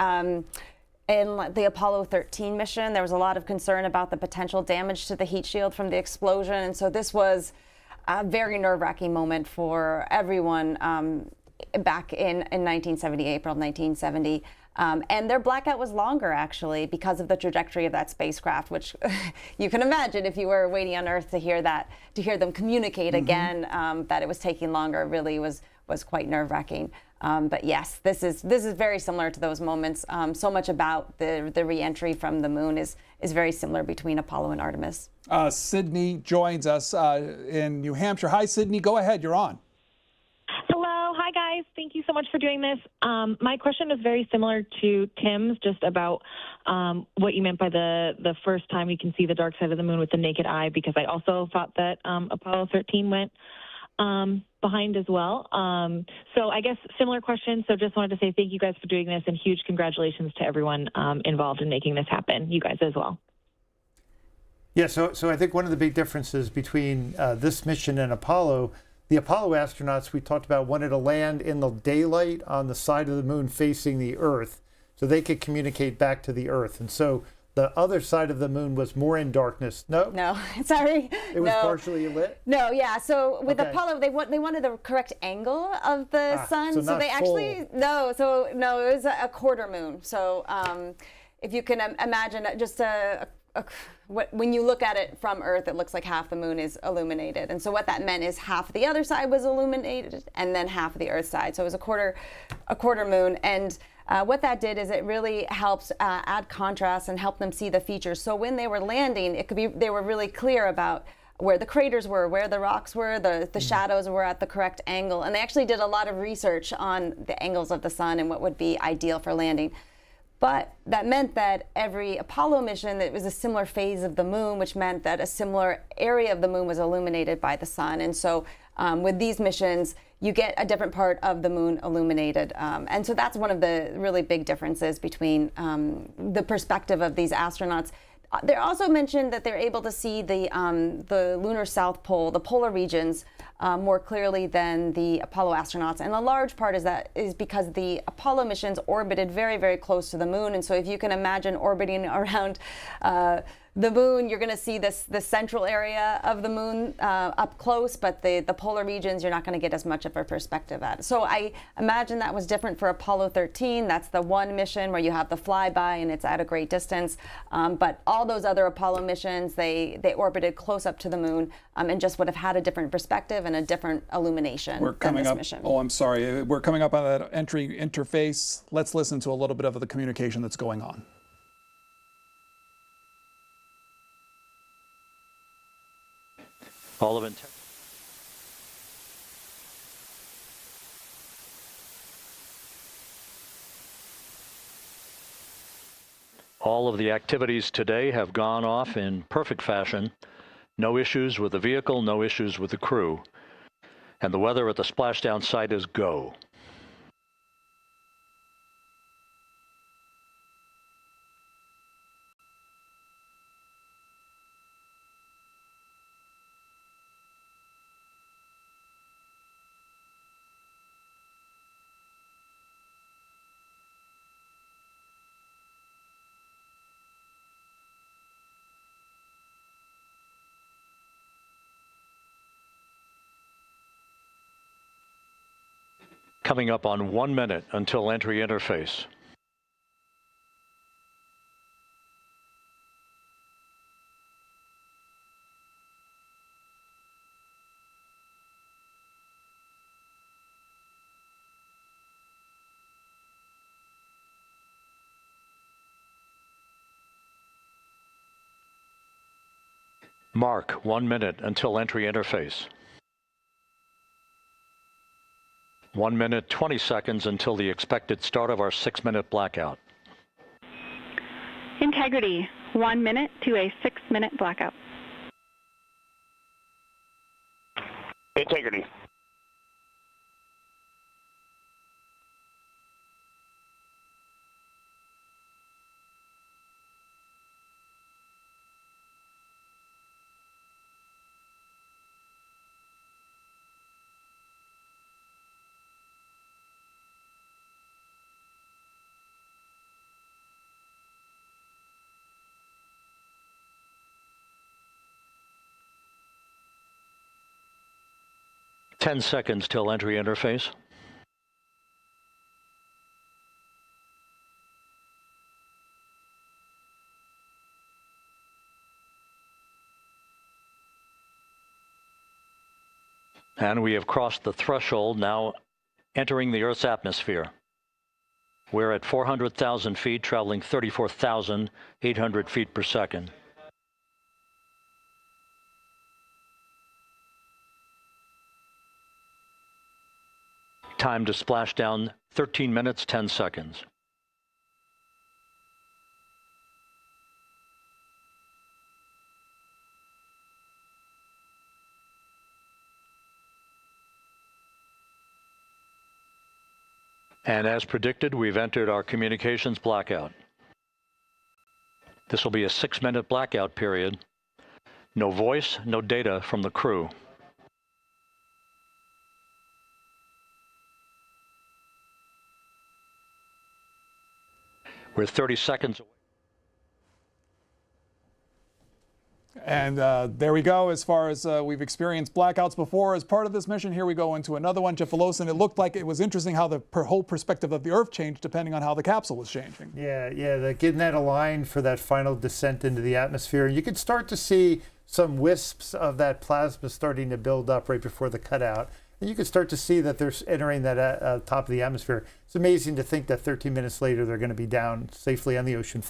the Apollo 13 mission. There was a lot of concern about the potential damage to the heat shield from the explosion. And so this was a very nerve-wracking moment for everyone back in 1970, April 1970. And their blackout was longer, actually, because of the trajectory of that spacecraft, which you can imagine if you were waiting on Earth to hear them communicate again, that it was taking longer really was quite nerve-wracking. But yes, this is very similar to those moments. So much about the re-entry from the moon is very similar between Apollo and Artemis. Sydney joins us in New Hampshire. Hi, Sydney. Go ahead. You're on. Hello. Hi, guys. Thank you so much for doing this. My question is very similar to Tim's, just about what you meant by the first time you can see the dark side of the moon with the naked eye, because I also thought that Apollo 13 went behind as well. So I guess similar question. So just wanted to say thank you guys for doing this, and huge congratulations to everyone involved in making this happen. You guys as well. Yeah, so I think one of the big differences between this mission and Apollo, the Apollo astronauts we talked about wanted to land in the daylight on the side of the moon facing the Earth so they could communicate back to the Earth. And so the other side of the moon was more in darkness. No, sorry. It was partially lit? No, yeah. So with Okay. Apollo, they wanted the correct angle of the sun. so So not they actually, full. no, it was a quarter moon. So if you can imagine just when you look at it from Earth, it looks like half the moon is illuminated. And so what that meant is half the other side was illuminated and then half of the Earth side. So it was a quarter moon. And what that did is it really helps add contrast and help them see the features. So when they were landing, they were really clear about where the craters were, where the rocks were, the shadows were at the correct angle. And they actually did a lot of research on the angles of the sun and what would be ideal for landing. But that meant that every Apollo mission, it was a similar phase of the moon, which meant that a similar area of the moon was illuminated by the sun. And so with these missions, you get a different part of the moon illuminated. And so that's one of the really big differences between the perspective of these astronauts. They also mentioned that they're able to see the lunar South Pole, the polar regions, more clearly than the Apollo astronauts. And a large part is because the Apollo missions orbited very, very close to the moon. And so if you can imagine orbiting around the moon, you're going to see the central area of the moon up close, but the polar regions, you're not going to get as much of a perspective at. So I imagine that was different for Apollo 13. That's the one mission where you have the flyby and it's at a great distance. But all those other Apollo missions, they orbited close up to the moon and just would have had a different perspective and a different illumination than this mission. Oh, I'm sorry. We're coming up on that entry interface. Let's listen to a little bit of the communication that's going on. All of it. All of the activities today have gone off in perfect fashion. No issues with the vehicle, no issues with the crew. And the weather at the splashdown site is go. Coming up on 1 minute until entry interface. Mark, 1 minute until entry interface. 1 minute, 20 seconds until the expected start of our 6-minute blackout. Integrity, 1 minute to a 6-minute blackout. Integrity. Ten seconds till entry interface. And we have crossed the threshold, now entering the Earth's atmosphere. We're at 400,000 feet, traveling 34,800 feet per second. Time to splash down, 13 minutes, 10 seconds. And as predicted, we've entered our communications blackout. This will be a 6-minute blackout period. No voice, no data from the crew. We're 30 seconds away. And there we go. As far as we've experienced blackouts before as part of this mission, here we go into another one. Jeff Velosin, it looked like it was interesting how the whole perspective of the Earth changed depending on how the capsule was changing. Yeah, getting that aligned for that final descent into the atmosphere. You could start to see some wisps of that plasma starting to build up right before the cutout. And you can start to see that they're entering that top of the atmosphere. It's amazing to think that 13 minutes later they're going to be down safely on the ocean.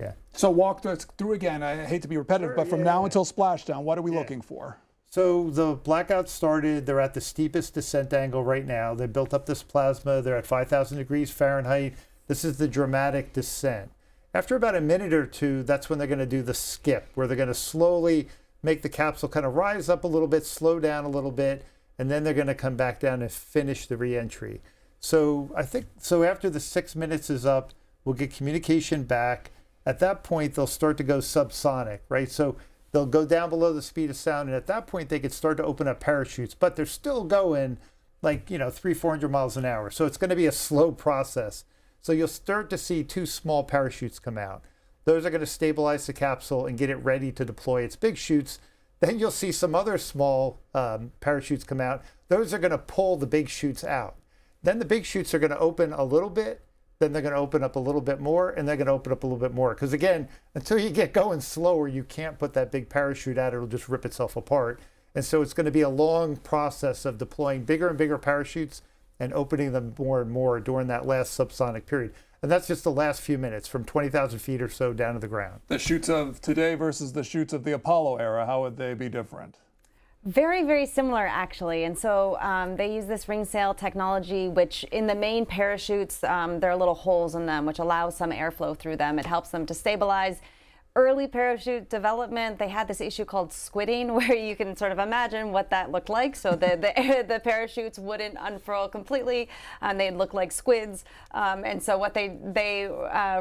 Yeah. So walk us through again. I hate to be repetitive, but from now until splashdown, what are we looking for? So the blackout started. They're at the steepest descent angle right now. They built up this plasma. They're at 5,000 degrees Fahrenheit. This is the dramatic descent. After about a minute or two, that's when they're going to do the skip, where they're going to slowly make the capsule kind of rise up a little bit, slow down a little bit, and then they're going to come back down and finish the re-entry. So I think, after the 6 minutes is up, we'll get communication back. At that point, they'll start to go subsonic, right? So they'll go down below the speed of sound, and at that point, they could start to open up parachutes, but they're still going like, 300-400 miles an hour. So it's going to be a slow process. So you'll start to see 2 small parachutes come out. Those are going to stabilize the capsule and get it ready to deploy its big chutes. Then you'll see some other small parachutes come out. Those are going to pull the big chutes out. Then the big chutes are going to open a little bit. Then they're going to open up a little bit more, and they're going to open up a little bit more. Because again, until you get going slower, you can't put that big parachute out. It'll just rip itself apart. And so it's going to be a long process of deploying bigger and bigger parachutes and opening them more and more during that last subsonic period. And that's just the last few minutes, from 20,000 feet or so down to the ground. The chutes of today versus the chutes of the Apollo era, how would they be different? Very, very similar, actually. And so they use this ring sail technology, which in the main parachutes, there are little holes in them, which allows some airflow through them. It helps them to stabilize. Early parachute development, they had this issue called squidding, where you can sort of imagine what that looked like. So the parachutes wouldn't unfurl completely, and they'd look like squids. And so what they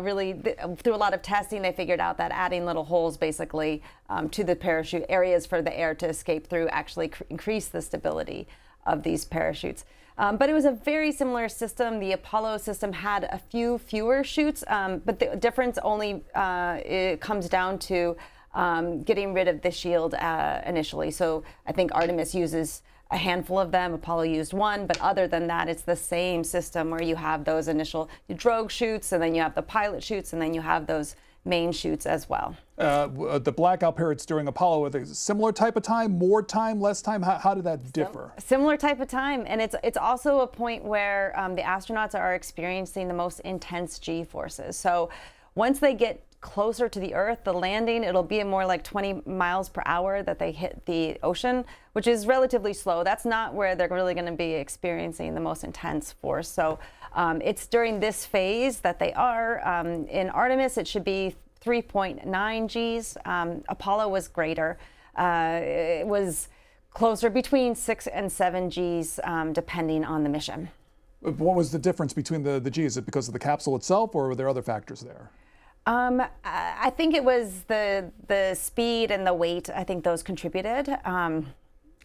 really, through a lot of testing, they figured out that adding little holes basically to the parachute areas for the air to escape through actually increase the stability of these parachutes. But it was a very similar system. The Apollo system had a few fewer chutes, but the difference only it comes down to getting rid of the shield initially. So I think Artemis uses a handful of them. Apollo used one, but other than that, it's the same system where you have those initial drogue chutes, and then you have the pilot chutes, and then you have those main chutes as well. The blackout periods during Apollo, were they similar type of time, more time, less time? How did that differ? Similar type of time, and it's also a point where the astronauts are experiencing the most intense G forces. So once they get closer to the Earth, the landing, it'll be more like 20 miles per hour that they hit the ocean, which is relatively slow. That's not where they're really going to be experiencing the most intense force. So it's during this phase that they are. In Artemis, it should be 3.9 Gs. Apollo was greater. It was closer, between 6 and 7 Gs, depending on the mission. What was the difference between the Gs? Is it because of the capsule itself, or were there other factors there? I think it was the speed and the weight. I think those contributed.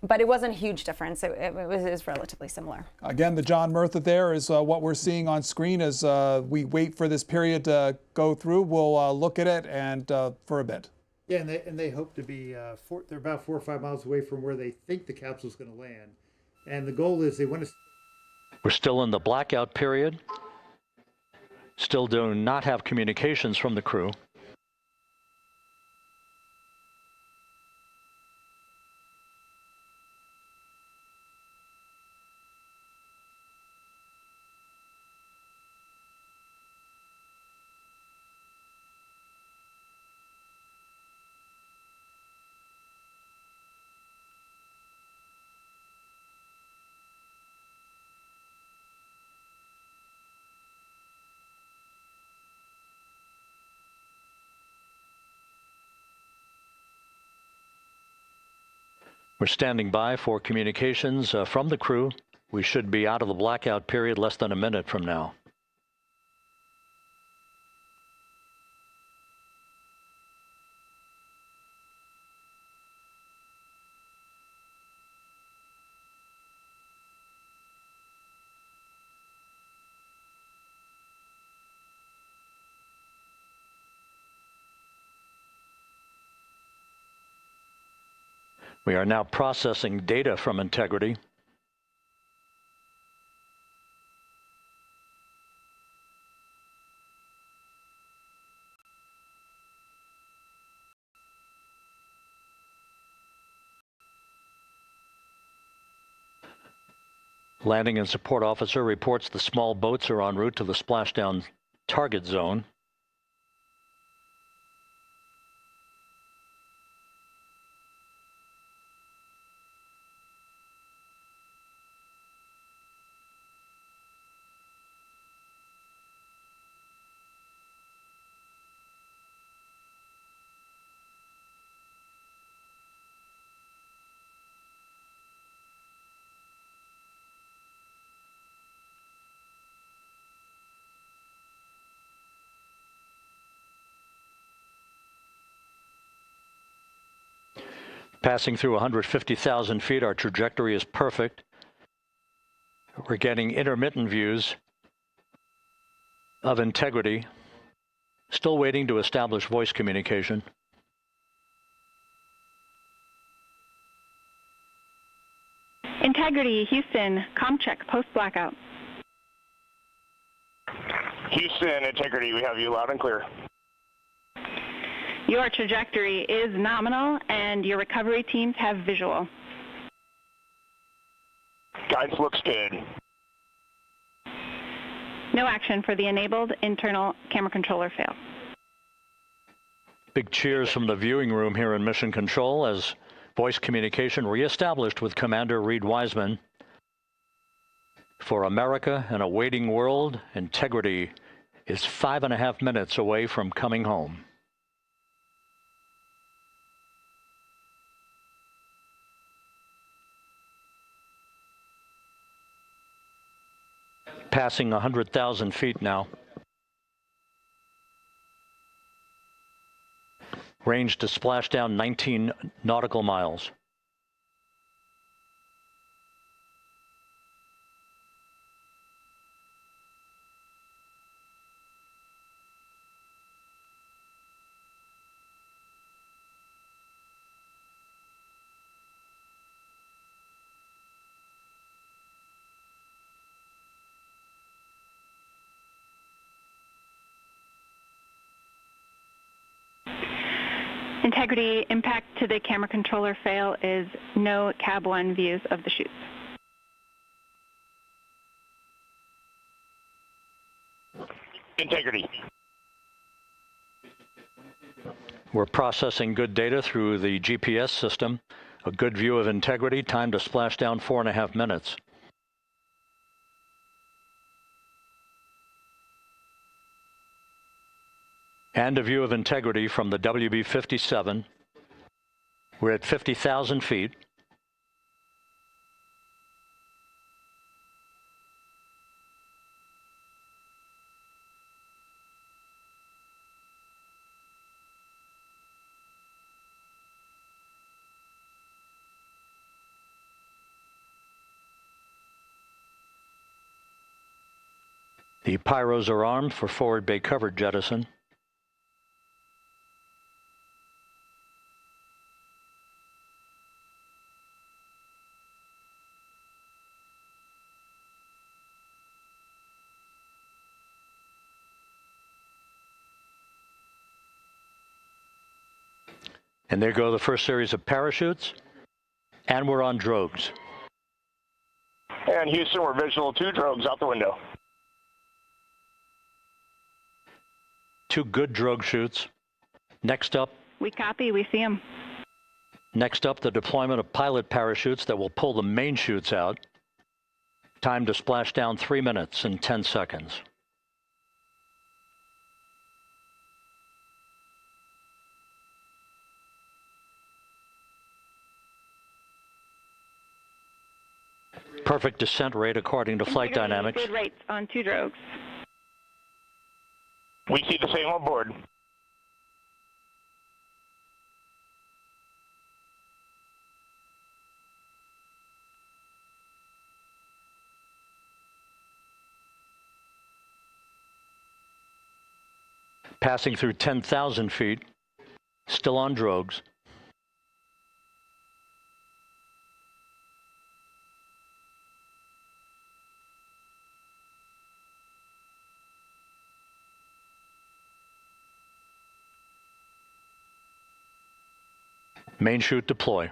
But it wasn't a huge difference. It was relatively similar. Again, the John Murtha there is what we're seeing on screen as we wait for this period to go through. We'll look at it and for a bit. Yeah, and they hope to be, they're about 4 or 5 miles away from where they think the capsule's going to land. And the goal is they want to... We're still in the blackout period. Still do not have communications from the crew. We're standing by for communications from the crew. We should be out of the blackout period less than a minute from now. We are now processing data from Integrity. Landing and support officer reports the small boats are en route to the splashdown target zone. Passing through 150,000 feet, our trajectory is perfect. We're getting intermittent views of Integrity. Still waiting to establish voice communication. Integrity, Houston, comm check, post-blackout. Houston, Integrity, we have you loud and clear. Your trajectory is nominal, and your recovery teams have visual. Guidance looks good. No action for the enabled internal camera controller fail. Big cheers from the viewing room here in Mission Control as voice communication reestablished with Commander Reed Wiseman. For America and a waiting world, Integrity is 5.5 minutes away from coming home. Passing 100,000 feet now. Range to splashdown 19 nautical miles. Integrity, impact to the camera controller fail is no Cab 1 views of the chutes. Integrity. We're processing good data through the GPS system. A good view of Integrity, time to splashdown 4.5 minutes. And a view of Integrity from the WB-57. We're at 50,000 feet. The pyros are armed for forward bay cover jettison. And there go the first series of parachutes, and we're on drogues. And Houston, we're visual 2 drogues out the window. 2 good drogue chutes. Next up. We copy, we see them. Next up, the deployment of pilot parachutes that will pull the main chutes out. Time to splash down 3 minutes and 10 seconds. Perfect descent rate according to flight dynamics. Good rates on 2 drogues. We see the same on board. Passing through 10,000 feet, still on drogues. Main chute deploy.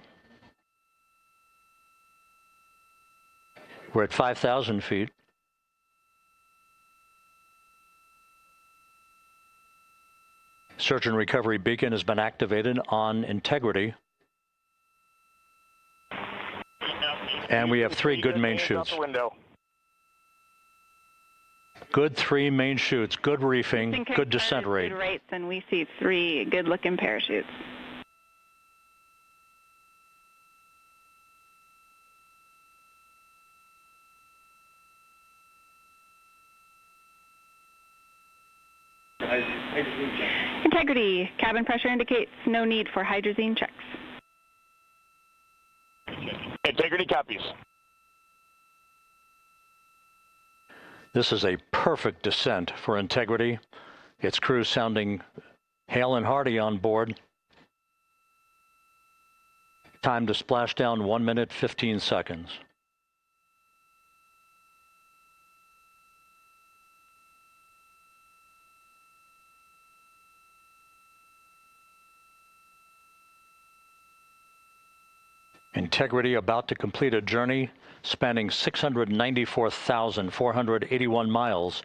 We're at 5,000 feet. Search and recovery beacon has been activated on integrity. And we have 3 good main chutes. Good 3 main chutes, good reefing, good descent rate. Good rates, and we see 3 good-looking parachutes. Integrity. Cabin pressure indicates no need for hydrazine checks. Integrity copies. This is a perfect descent for Integrity. Its crew sounding hale and hearty on board. Time to splashdown 1 minute, 15 seconds. Integrity about to complete a journey spanning 694,481 miles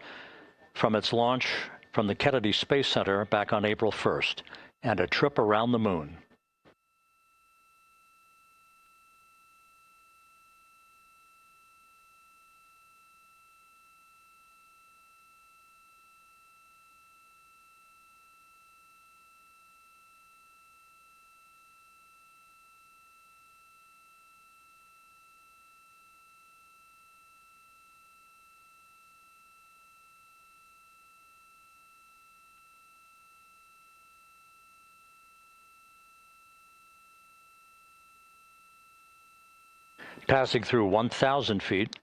from its launch from the Kennedy Space Center back on April 1st, and a trip around the moon. Passing through 1,000 feet.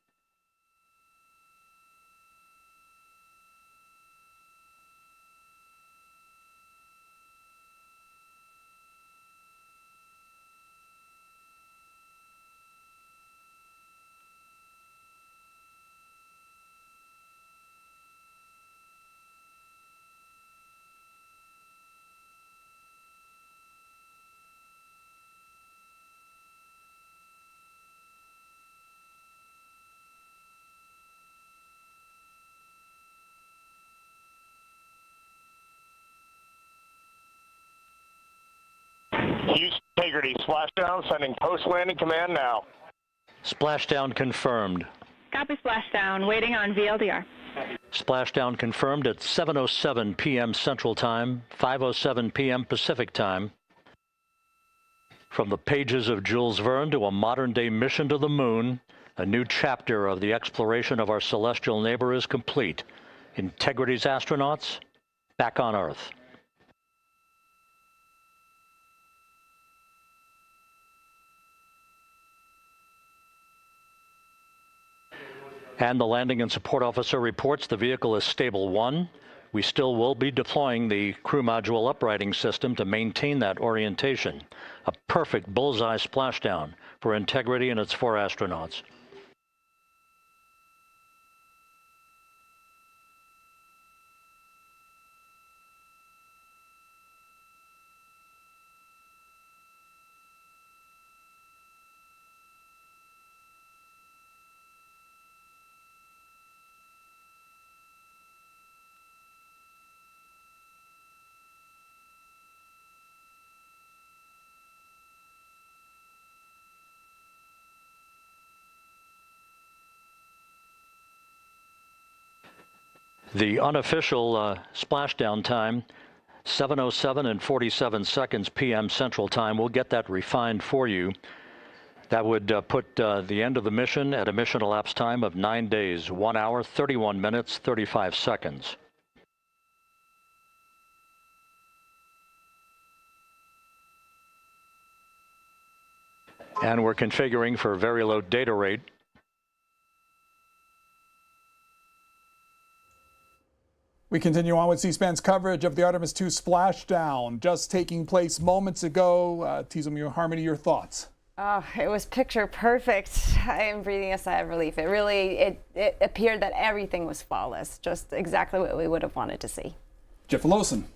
Integrity, splashdown, sending post-landing command now. Splashdown confirmed. Copy splashdown, waiting on VLDR. Splashdown confirmed at 7:07 p.m. Central Time, 5:07 p.m. Pacific Time. From the pages of Jules Verne to a modern-day mission to the moon, a new chapter of the exploration of our celestial neighbor is complete. Integrity's astronauts back on Earth. And the landing and support officer reports the vehicle is stable 1. We still will be deploying the crew module uprighting system to maintain that orientation. A perfect bullseye splashdown for Integrity and its 4 astronauts. The unofficial splashdown time, 7:07 and 47 seconds p.m. Central Time. We'll get that refined for you. That would put the end of the mission at a mission elapsed time of 9 days, 1 hour, 31 minutes, 35 seconds. And we're configuring for very low data rate. We continue on with C-SPAN's coverage of the Artemis II splashdown, just taking place moments ago. Tizomu Harmony, your thoughts? Oh, it was picture perfect. I am breathing a sigh of relief. It appeared that everything was flawless, just exactly what we would have wanted to see. Jeff Lawson.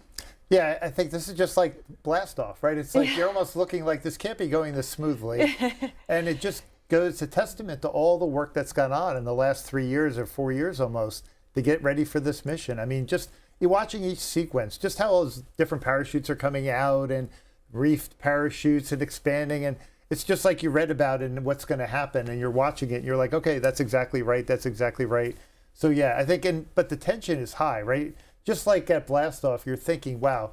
Yeah, I think this is just like blast off, right? It's like you're almost looking like this can't be going this smoothly. And it just goes a testament to all the work that's gone on in the last 3 years or 4 years almost to get ready for this mission. I mean, just you're watching each sequence, just how all those different parachutes are coming out and reefed parachutes and expanding. And it's just like you read about it and what's going to happen. And you're watching it and you're like, okay, that's exactly right. That's exactly right. So yeah, I think, but the tension is high, right? Just like at blastoff, you're thinking, wow,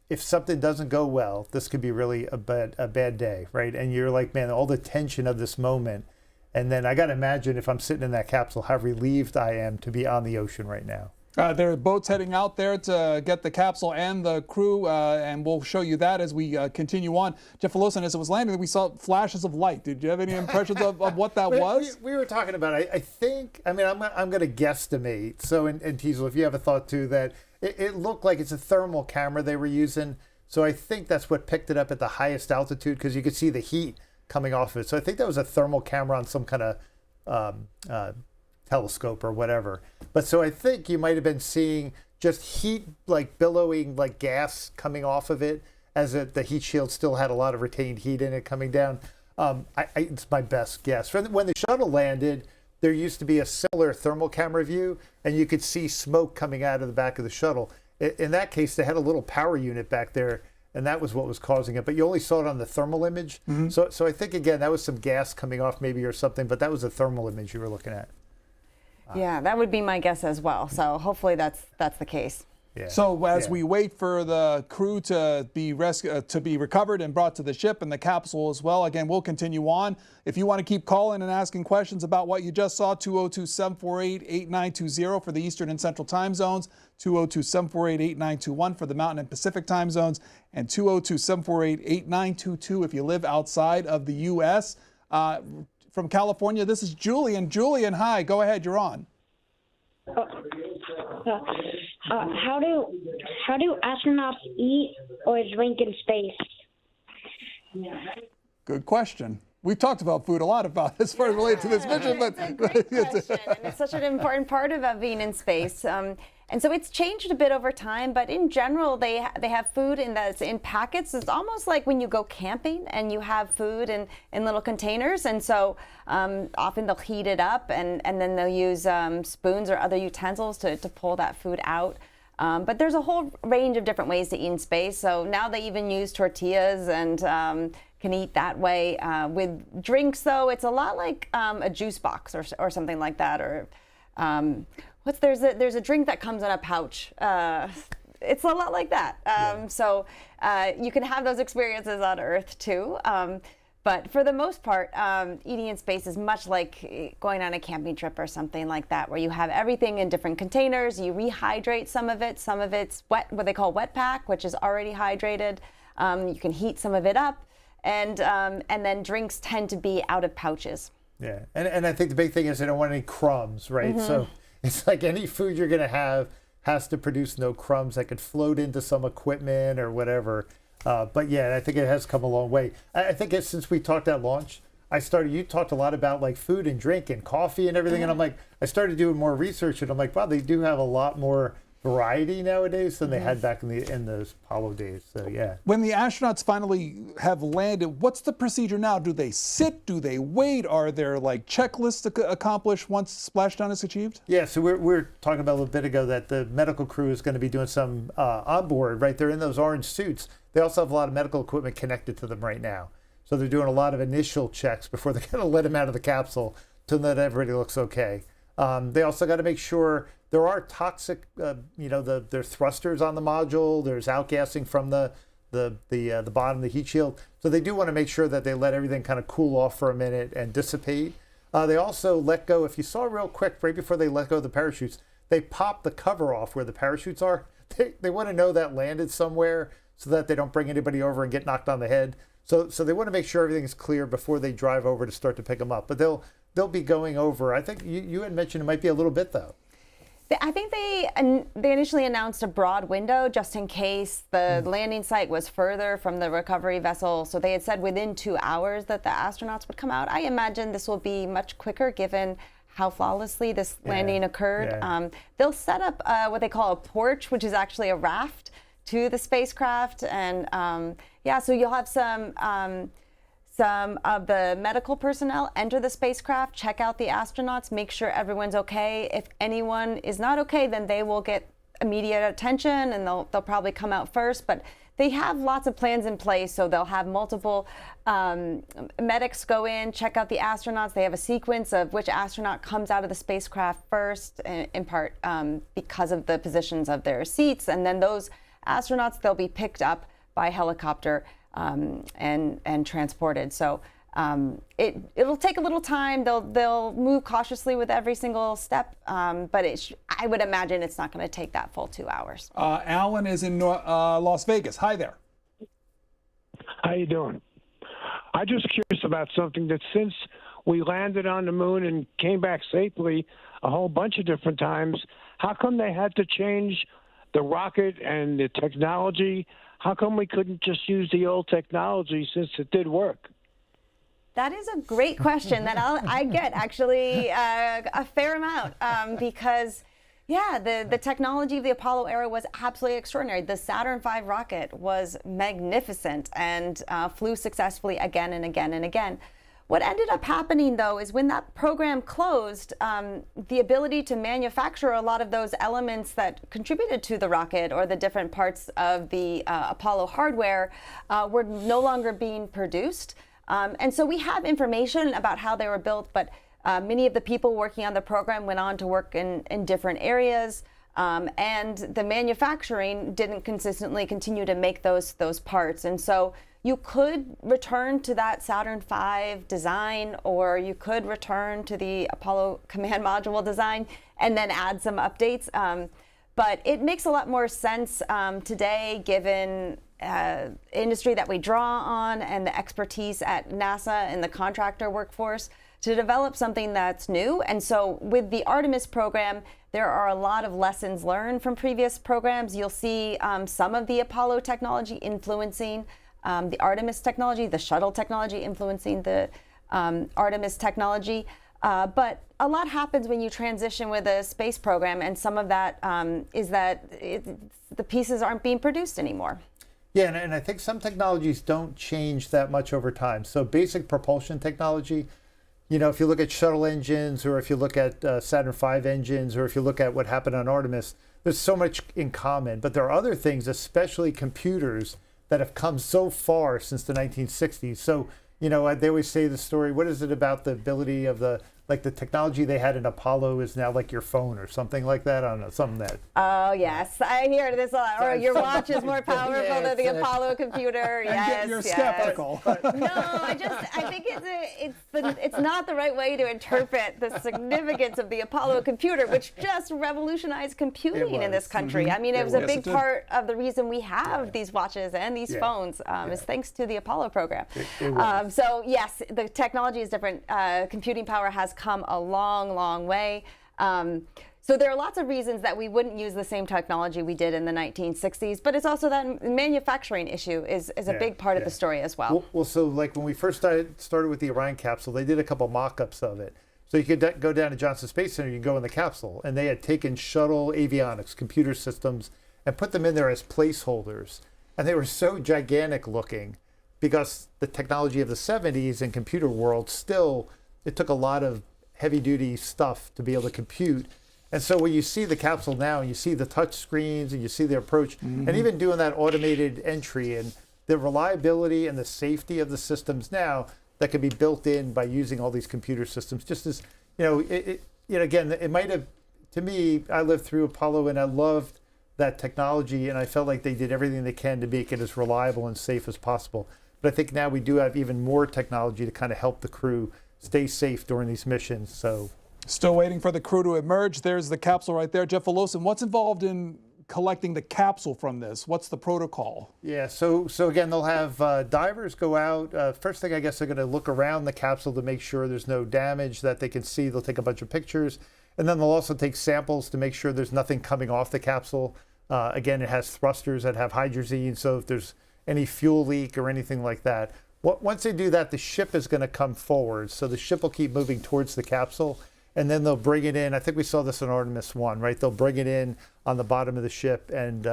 if something doesn't go well, this could be really a bad day, right? And you're like, man, all the tension of this moment. And then I got to imagine if I'm sitting in that capsule, how relieved I am to be on the ocean right now. There are boats heading out there to get the capsule and the crew, and we'll show you that as we continue on. Jeff Wilson, as it was landing, we saw flashes of light. Did you have any impressions of what that was? We were talking about it. I think, I mean, I'm going to guesstimate. So, and Teasel, if you have a thought too, that it looked like it's a thermal camera they were using. So I think that's what picked it up at the highest altitude because you could see the heat coming off of it. So I think that was a thermal camera on some kind of telescope or whatever. But so I think you might have been seeing just heat, like billowing, like gas coming off of it as the heat shield still had a lot of retained heat in it coming down. It's my best guess. When the shuttle landed, there used to be a similar thermal camera view, and you could see smoke coming out of the back of the shuttle. In that case, they had a little power unit back there, and that was what was causing it. But you only saw it on the thermal image. Mm-hmm. So I think, again, that was some gas coming off maybe or something, but that was a thermal image you were looking at. Yeah, that would be my guess as well. So hopefully that's the case. Yeah. So as we wait for the crew to be recovered and brought to the ship and the capsule as well, again, we'll continue on. If you want to keep calling and asking questions about what you just saw, 202-748-8920 for the Eastern and Central time zones, 202-748-8921 for the Mountain and Pacific time zones, and 202-748-8922 if you live outside of the U.S. From California, this is Julian. Julian, hi. Go ahead. You're on. How do astronauts eat or drink in space? Good question. We've talked about food a lot about as far as related to this mission, but great question. And it's such an important part of being in space. And so it's changed a bit over time, but in general, they have food in packets. It's almost like when you go camping and you have food in little containers. And so often they'll heat it up and then they'll use spoons or other utensils to pull that food out. But there's a whole range of different ways to eat in space. So now they even use tortillas and can eat that way. With drinks, though, it's a lot like a juice box or something like that. Or there's a drink that comes in a pouch. It's a lot like that. So you can have those experiences on Earth too. But for the most part, eating in space is much like going on a camping trip or something like that, where you have everything in different containers. You rehydrate some of it. Some of it's wet, what they call wet pack, which is already hydrated. You can heat some of it up, and then drinks tend to be out of pouches. Yeah, and I think the big thing is they don't want any crumbs, right? Mm-hmm. So it's like any food you're going to have has to produce no crumbs that could float into some equipment or whatever. But yeah, I think it has come a long way. I think since we talked at launch, you talked a lot about like food and drink and coffee and everything. Mm-hmm. And I'm like, I started doing more research and I'm like, wow, they do have a lot more variety nowadays than they had back in those Apollo days. So yeah. When the astronauts finally have landed, what's the procedure now? Do they sit? Do they wait? Are there like checklists to accomplish once splashdown is achieved? Yeah, so we're talking about a little bit ago that the medical crew is going to be doing some on board, right? They're in those orange suits. They also have a lot of medical equipment connected to them right now. So they're doing a lot of initial checks before they're going to let them out of the capsule to let everybody looks okay. They also got to make sure there are toxic, there's thrusters on the module. There's outgassing from the bottom of the heat shield. So they do want to make sure that they let everything kind of cool off for a minute and dissipate. They also let go, if you saw real quick, right before they let go of the parachutes, they pop the cover off where the parachutes are. They want to know that landed somewhere so that they don't bring anybody over and get knocked on the head. So they want to make sure everything is clear before they drive over to start to pick them up. But they'll be going over. I think you had mentioned it might be a little bit though. I think they initially announced a broad window just in case the landing site was further from the recovery vessel. So they had said within 2 hours that the astronauts would come out. I imagine this will be much quicker given how flawlessly this landing occurred. Yeah. They'll set up what they call a porch, which is actually a raft, to the spacecraft. And yeah, so you'll have some of the medical personnel enter the spacecraft, check out the astronauts, make sure everyone's okay. If anyone is not okay, then they will get immediate attention and they'll probably come out first. But they have lots of plans in place, so they'll have multiple medics go in, check out the astronauts. They have a sequence of which astronaut comes out of the spacecraft first, in part because of the positions of their seats. And then those astronauts, they'll be picked up by helicopter and transported. So it'll take a little time. They'll move cautiously with every single step, but I would imagine it's not going to take that full 2 hours. Alan is in Las Vegas. Hi there. How you doing? I'm just curious about something that since we landed on the moon and came back safely a whole bunch of different times, how come they had to change the rocket and the technology? How come we couldn't just use the old technology since it did work? That is a great question that I get actually a fair amount because, yeah, the technology of the Apollo era was absolutely extraordinary. The Saturn V rocket was magnificent and flew successfully again and again and again. What ended up happening, though, is when that program closed, the ability to manufacture a lot of those elements that contributed to the rocket or the different parts of the Apollo hardware were no longer being produced. And so we have information about how they were built, but many of the people working on the program went on to work in different areas, and the manufacturing didn't consistently continue to make those parts. And so you could return to that Saturn V design, or you could return to the Apollo command module design and then add some updates. But it makes a lot more sense today, given industry that we draw on and the expertise at NASA and the contractor workforce, to develop something that's new. And so with the Artemis program, there are a lot of lessons learned from previous programs. You'll see some of the Apollo technology influencing the Artemis technology, the shuttle technology influencing the Artemis technology. But a lot happens when you transition with a space program, and some of that is that the pieces aren't being produced anymore. Yeah, and I think some technologies don't change that much over time. So basic propulsion technology, you know, if you look at shuttle engines, or if you look at Saturn V engines, or if you look at what happened on Artemis, there's so much in common. But there are other things, especially computers, that have come so far since the 1960s. So, you know, they always say the story, what is it about the ability of the technology they had in Apollo is now like your phone or something like that? I don't know, something that. Oh, yes. I hear this a lot. Or your watch is more powerful than the Apollo computer. Yes, you're skeptical. No, I think it's not the right way to interpret the significance of the Apollo computer, which just revolutionized computing in this country. I mean, it was a big part of the reason we have these watches and these phones is thanks to the Apollo program. So, yes, the technology is different. Computing power has come a long, long way. So there are lots of reasons that we wouldn't use the same technology we did in the 1960s, but it's also that manufacturing issue is a big part of the story as well. Well, so like when we first started with the Orion capsule, they did a couple mock-ups of it. So you could go down to Johnson Space Center, you can go in the capsule, and they had taken shuttle avionics, computer systems, and put them in there as placeholders. And they were so gigantic looking because the technology of the 70s and computer world still, it took a lot of heavy-duty stuff to be able to compute. And so when you see the capsule now, and you see the touch screens, and you see the approach, and even doing that automated entry, and the reliability and the safety of the systems now that can be built in by using all these computer systems, just as, you know, again, it might have, to me, I lived through Apollo, and I loved that technology, and I felt like they did everything they can to make it as reliable and safe as possible. But I think now we do have even more technology to kind of help the crew stay safe during these missions. So, still waiting for the crew to emerge. There's the capsule right there. Jeff Velosin, what's involved in collecting the capsule from this? What's the protocol? Yeah, so again, they'll have divers go out. First thing, I guess they're going to look around the capsule to make sure there's no damage that they can see. They'll take a bunch of pictures, and then they'll also take samples to make sure there's nothing coming off the capsule. Again, it has thrusters that have hydrazine, so if there's any fuel leak or anything like that. Once they do that, the ship is going to come forward. So the ship will keep moving towards the capsule. and then they'll bring it in. I think we saw this on Artemis I, right? They'll bring it in on the bottom of the ship and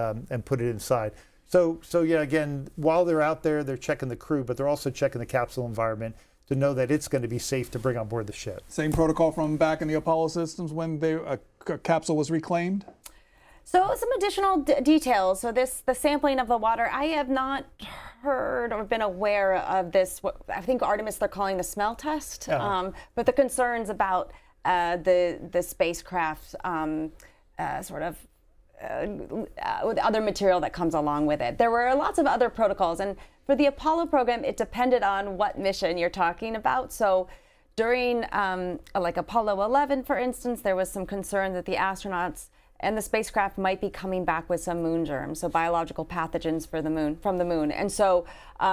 put it inside. So yeah, again, while they're out there, they're checking the crew, but they're also checking the capsule environment to know that it's going to be safe to bring on board the ship. Same protocol from back in the Apollo systems when a capsule was reclaimed? So some additional details. So the sampling of the water, I have not heard or been aware of this. What I think Artemis they're calling the smell test, but the concerns about the spacecraft with other material that comes along with it. There were lots of other protocols, and for the Apollo program, it depended on what mission you're talking about. So during like Apollo 11, for instance, there was some concern that the astronauts and the spacecraft might be coming back with some moon germs, so biological pathogens from the moon. And so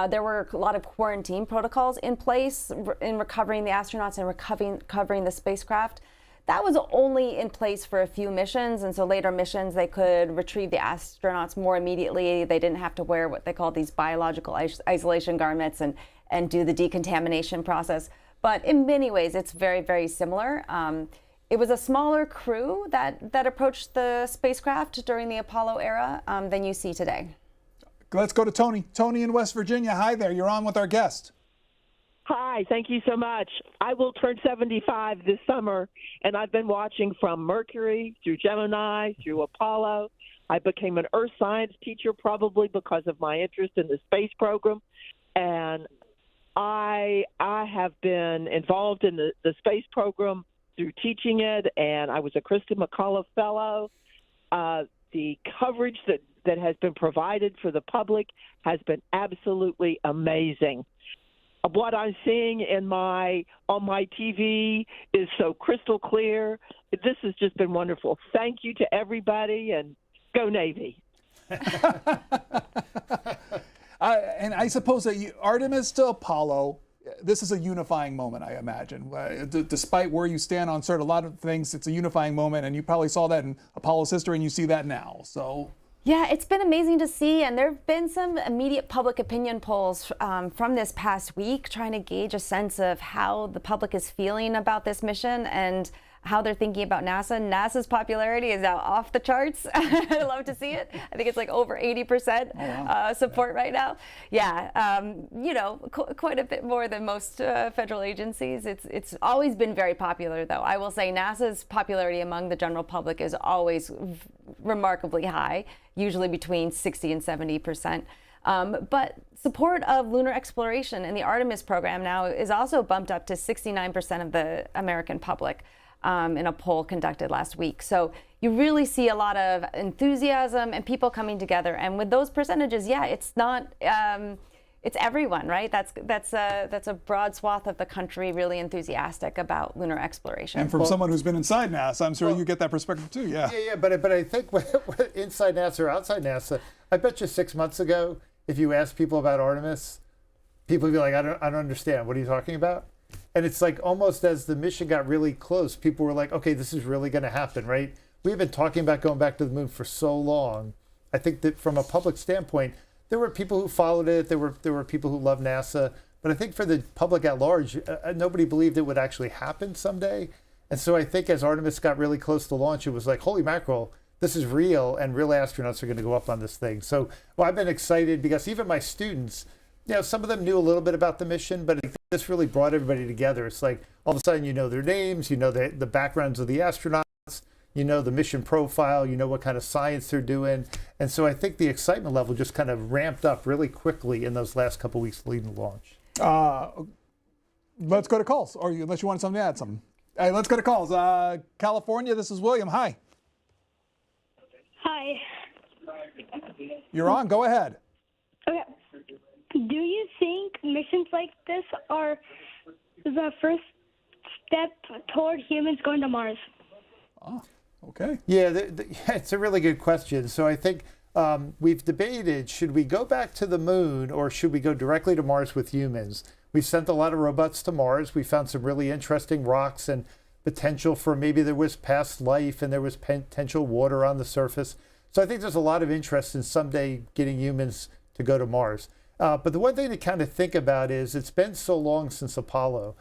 there were a lot of quarantine protocols in place in recovering the astronauts and recovering the spacecraft. That was only in place for a few missions, and so later missions, they could retrieve the astronauts more immediately. They didn't have to wear what they call these biological isolation garments and do the decontamination process. But in many ways, it's very, very similar. It was a smaller crew that approached the spacecraft during the Apollo era than you see today. Let's go to Tony. Tony in West Virginia. Hi there. You're on with our guest. Hi, thank you so much. I will turn 75 this summer, and I've been watching from Mercury through Gemini, through Apollo. I became an earth science teacher probably because of my interest in the space program, and I have been involved in the space program through teaching it, and I was a Krista McCullough Fellow. The coverage that has been provided for the public has been absolutely amazing. What I'm seeing on my TV is so crystal clear. This has just been wonderful. Thank you to everybody, and go Navy. And I suppose that Artemis to Apollo, this is a unifying moment, I imagine. Despite where you stand on a lot of things, it's a unifying moment, and you probably saw that in Apollo's history, and you see that now. So. Yeah, it's been amazing to see, and there have been some immediate public opinion polls from this past week trying to gauge a sense of how the public is feeling about this mission and how they're thinking about NASA. NASA's popularity is now off the charts. I love to see it. I think it's like over 80% support right now. Yeah, quite a bit more than most federal agencies. It's always been very popular, though. I will say NASA's popularity among the general public is always remarkably high, usually between 60 and 70%. But support of lunar exploration in the Artemis program now is also bumped up to 69% of the American public. In a poll conducted last week. So you really see a lot of enthusiasm and people coming together. And with those percentages, yeah, it's not, it's everyone, right? That's a broad swath of the country really enthusiastic about lunar exploration. And from someone who's been inside NASA, I'm sure you get that perspective too, yeah. Yeah, but I think inside NASA or outside NASA, I bet you 6 months ago, if you asked people about Artemis, people would be like, I don't understand. What are you talking about? And it's like almost as the mission got really close, people were like, okay, this is really going to happen, right? We've been talking about going back to the moon for so long. I think that from a public standpoint, there were people who followed it. There were people who loved NASA. But I think for the public at large, nobody believed it would actually happen someday. And so I think as Artemis got really close to launch, it was like, holy mackerel, this is real, and real astronauts are going to go up on this thing. So I've been excited because even my students, some of them knew a little bit about the mission, but this really brought everybody together. It's like all of a sudden you know their names, you know the backgrounds of the astronauts, you know the mission profile, you know what kind of science they're doing. And so I think the excitement level just kind of ramped up really quickly in those last couple of weeks leading to launch. Let's go to calls, or unless you want something to add something. Hey, let's go to calls. California, this is William. Hi. Hi. You're on. Go ahead. Okay. Do you think missions like this are the first step toward humans going to Mars? Oh, okay. Yeah, it's a really good question. So I think we've debated, should we go back to the moon or should we go directly to Mars with humans? We've sent a lot of robots to Mars. We found some really interesting rocks and potential for maybe there was past life and there was potential water on the surface. So I think there's a lot of interest in someday getting humans to go to Mars. But the one thing to kind of think about is it's been so long since Apollo.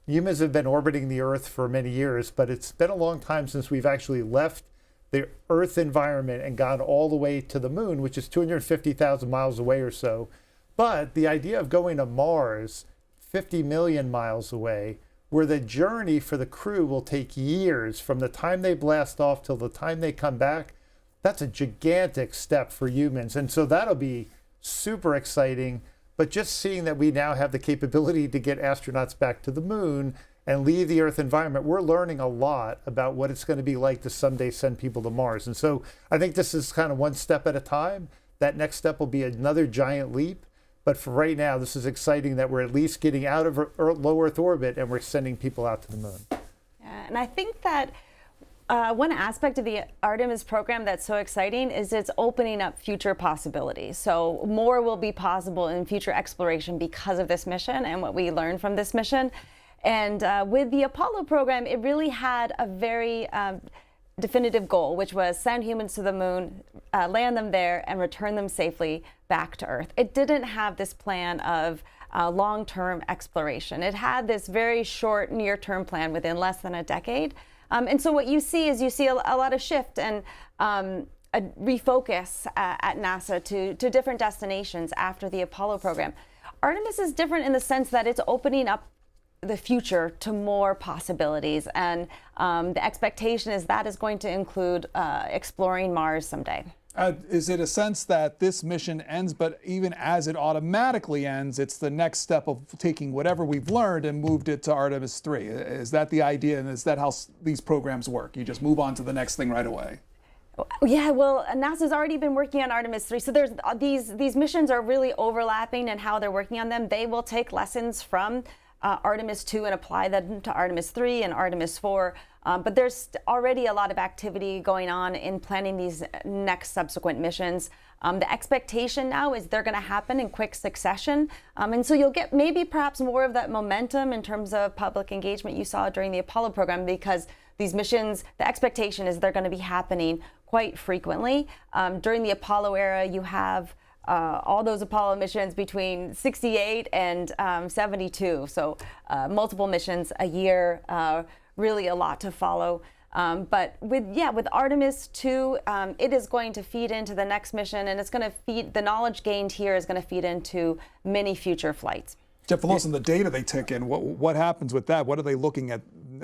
humans have been orbiting the Earth for many years, but it's been a long time since we've actually left the Earth environment and gone all the way to the moon, which is 250,000 miles away or so. But the idea of going to Mars, 50 million miles away, where the journey for the crew will take years from the time they blast off till the time they come back, that's a gigantic step for humans. And so that'll be super exciting. But just seeing that we now have the capability to get astronauts back to the moon and leave the Earth environment, we're learning a lot about what it's going to be like to someday send people to Mars. And so I think this is kind of one step at a time. That next step will be another giant leap. But for right now, this is exciting that we're at least getting out of low Earth orbit and we're sending people out to the moon. Yeah, and I think that one aspect of the Artemis program that's so exciting is it's opening up future possibilities. So more will be possible in future exploration because of this mission and what we learned from this mission. And with the Apollo program, it really had a very definitive goal, which was send humans to the moon, land them there, and return them safely back to Earth. It didn't have this plan of long-term exploration. It had this very short, near-term plan within less than a decade. And so what you see is a lot of shift and a refocus at NASA to different destinations after the Apollo program. Artemis is different in the sense that it's opening up the future to more possibilities, and the expectation is that is going to include exploring Mars someday. Is it a sense that this mission ends, but even as it automatically ends, it's the next step of taking whatever we've learned and moved it to Artemis 3? Is that the idea, and is that how these programs work? You just move on to the next thing right away? Yeah, well, NASA's already been working on Artemis 3, so there's these missions are really overlapping in how they're working on them. They will take lessons from Artemis 2 and apply them to Artemis 3 and Artemis 4. But there's already a lot of activity going on in planning these next subsequent missions. The expectation now is they're going to happen in quick succession. And so you'll get maybe perhaps more of that momentum in terms of public engagement you saw during the Apollo program, because these missions, the expectation is they're going to be happening quite frequently. During the Apollo era, you have all those Apollo missions between 68 and 72. So multiple missions a year, really a lot to follow. But with Artemis 2, it is going to feed into the next mission, and it's going to feed, the knowledge gained here is going to feed into many future flights. Jeff Wilson, the data they take in, what happens with that? What are they looking at,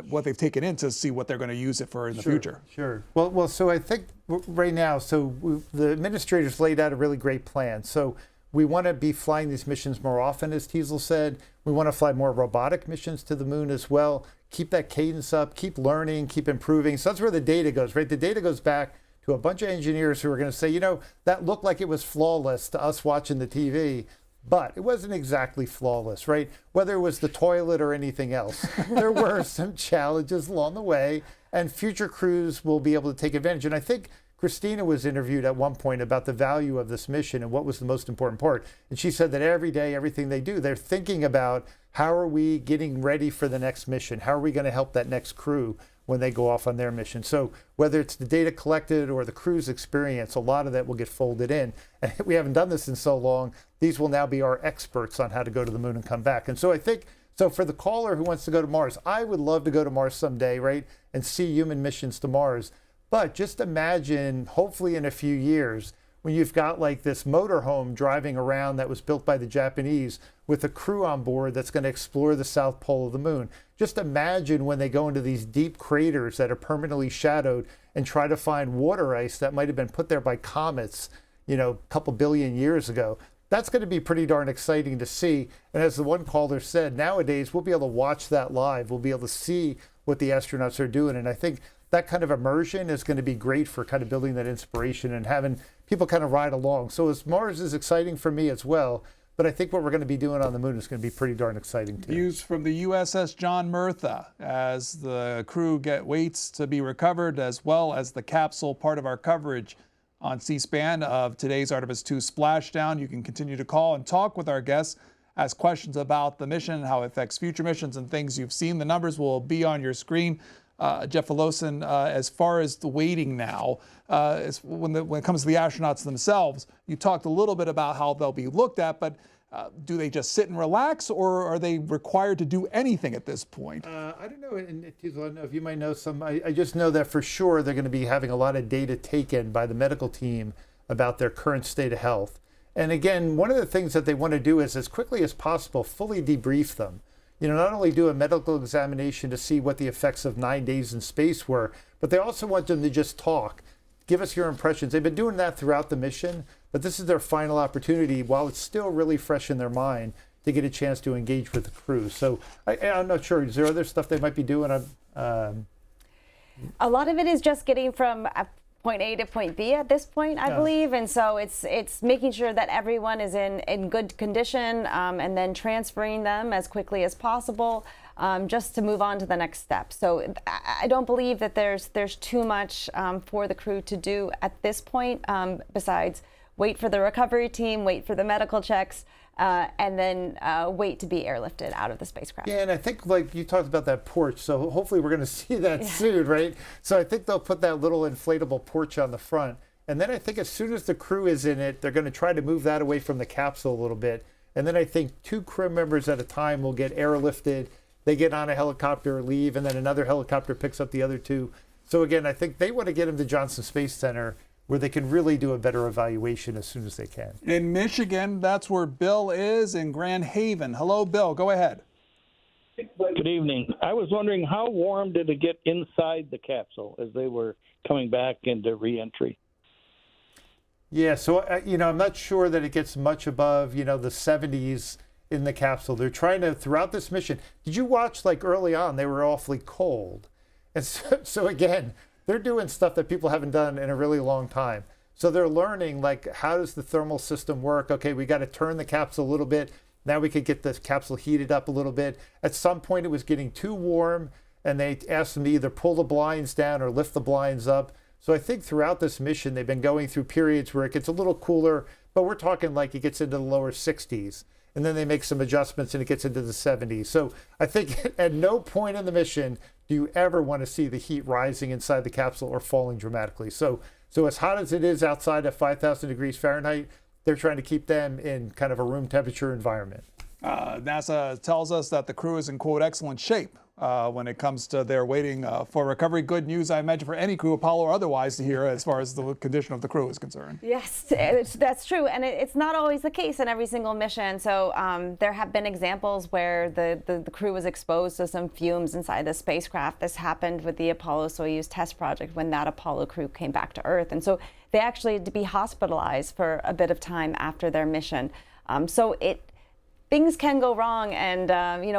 what they've taken in to see what they're going to use it for in the future? Sure. Well, so I think right now, the administrators laid out a really great plan. So we want to be flying these missions more often, as Teasel said. We want to fly more robotic missions to the moon as well. Keep that cadence up, keep learning, keep improving. So that's where the data goes, right? The data goes back to a bunch of engineers who are going to say, you know, that looked like it was flawless to us watching the TV, but it wasn't exactly flawless, right? Whether it was the toilet or anything else, there were some challenges along the way, and future crews will be able to take advantage. And I think Christina was interviewed at one point about the value of this mission and what was the most important part. And she said that every day, everything they do, they're thinking about how are we getting ready for the next mission? How are we going to help that next crew when they go off on their mission? So whether it's the data collected or the crew's experience, a lot of that will get folded in. And we haven't done this in so long. These will now be our experts on how to go to the moon and come back. And so I think, so for the caller who wants to go to Mars, I would love to go to Mars someday, right? And see human missions to Mars. But just imagine, hopefully in a few years, when you've got like this motorhome driving around that was built by the Japanese with a crew on board that's going to explore the south pole of the moon. Just imagine when they go into these deep craters that are permanently shadowed and try to find water ice that might have been put there by comets, you know, a couple billion years ago. That's going to be pretty darn exciting to see. And as the one caller said, nowadays we'll be able to watch that live. We'll be able to see what the astronauts are doing. And I think that kind of immersion is going to be great for kind of building that inspiration and having people kind of ride along. So as Mars is exciting for me as well, but I think what we're going to be doing on the moon is going to be pretty darn exciting too. Views from the USS John Murtha as the crew waits to be recovered, as well as the capsule, part of our coverage on C-SPAN of today's Artemis II Splashdown. You can continue to call and talk with our guests, ask questions about the mission, how it affects future missions and things you've seen. The numbers will be on your screen. Jeff Wilson, as far as the waiting now, when it comes to the astronauts themselves, you talked a little bit about how they'll be looked at, but Do they just sit and relax, or are they required to do anything at this point? I don't know, and I don't know if you might know some. I just know that for sure they're going to be having a lot of data taken by the medical team about their current state of health. And again, one of the things that they want to do is, as quickly as possible, fully debrief them. Not only do a medical examination to see what the effects of 9 days in space were, but they also want them to just talk. Give us your impressions. They've been doing that throughout the mission, but this is their final opportunity, while it's still really fresh in their mind, to get a chance to engage with the crew. So I'm not sure. Is there other stuff they might be doing? A lot of it is just getting from point A to point B at this point, I believe. And so it's making sure that everyone is in good condition, and then transferring them as quickly as possible, just to move on to the next step. So I don't believe that there's too much for the crew to do at this point, besides wait for the recovery team, wait for the medical checks, and then wait to be airlifted out of the spacecraft. Yeah, and I think, like you talked about that porch, so hopefully we're going to see that soon, right? So I think they'll put that little inflatable porch on the front. And then I think as soon as the crew is in it, they're going to try to move that away from the capsule a little bit. And then I think 2 crew members at a time will get airlifted. They get on a helicopter, leave, and then another helicopter picks up the other 2. So again, I think they want to get them to Johnson Space Center, where they can really do a better evaluation as soon as they can. In Michigan, that's where Bill is, in Grand Haven. Hello, Bill. Go ahead. Good evening. I was wondering, how warm did it get inside the capsule as they were coming back into reentry? Yeah, so I'm not sure that it gets much above the 70s in the capsule. They're trying to, throughout this mission. Did you watch, like, early on? They were awfully cold, and so again, they're doing stuff that people haven't done in a really long time. So they're learning, like, how does the thermal system work? Okay, we got to turn the capsule a little bit. Now we could get the capsule heated up a little bit. At some point, it was getting too warm, and they asked them to either pull the blinds down or lift the blinds up. So I think throughout this mission, they've been going through periods where it gets a little cooler, but we're talking like it gets into the lower 60s. And then they make some adjustments and it gets into the 70s. So I think at no point in the mission do you ever want to see the heat rising inside the capsule or falling dramatically. So as hot as it is outside at 5,000 degrees Fahrenheit, they're trying to keep them in kind of a room temperature environment. NASA tells us that the crew is in, quote, excellent shape when it comes to their waiting for recovery. Good news, I imagine, for any crew, Apollo or otherwise, to hear as far as the condition of the crew is concerned. Yes, that's true. And it's not always the case in every single mission. So there have been examples where the crew was exposed to some fumes inside the spacecraft. This happened with the Apollo-Soyuz test project when that Apollo crew came back to Earth. And so they actually had to be hospitalized for a bit of time after their mission. Things can go wrong, and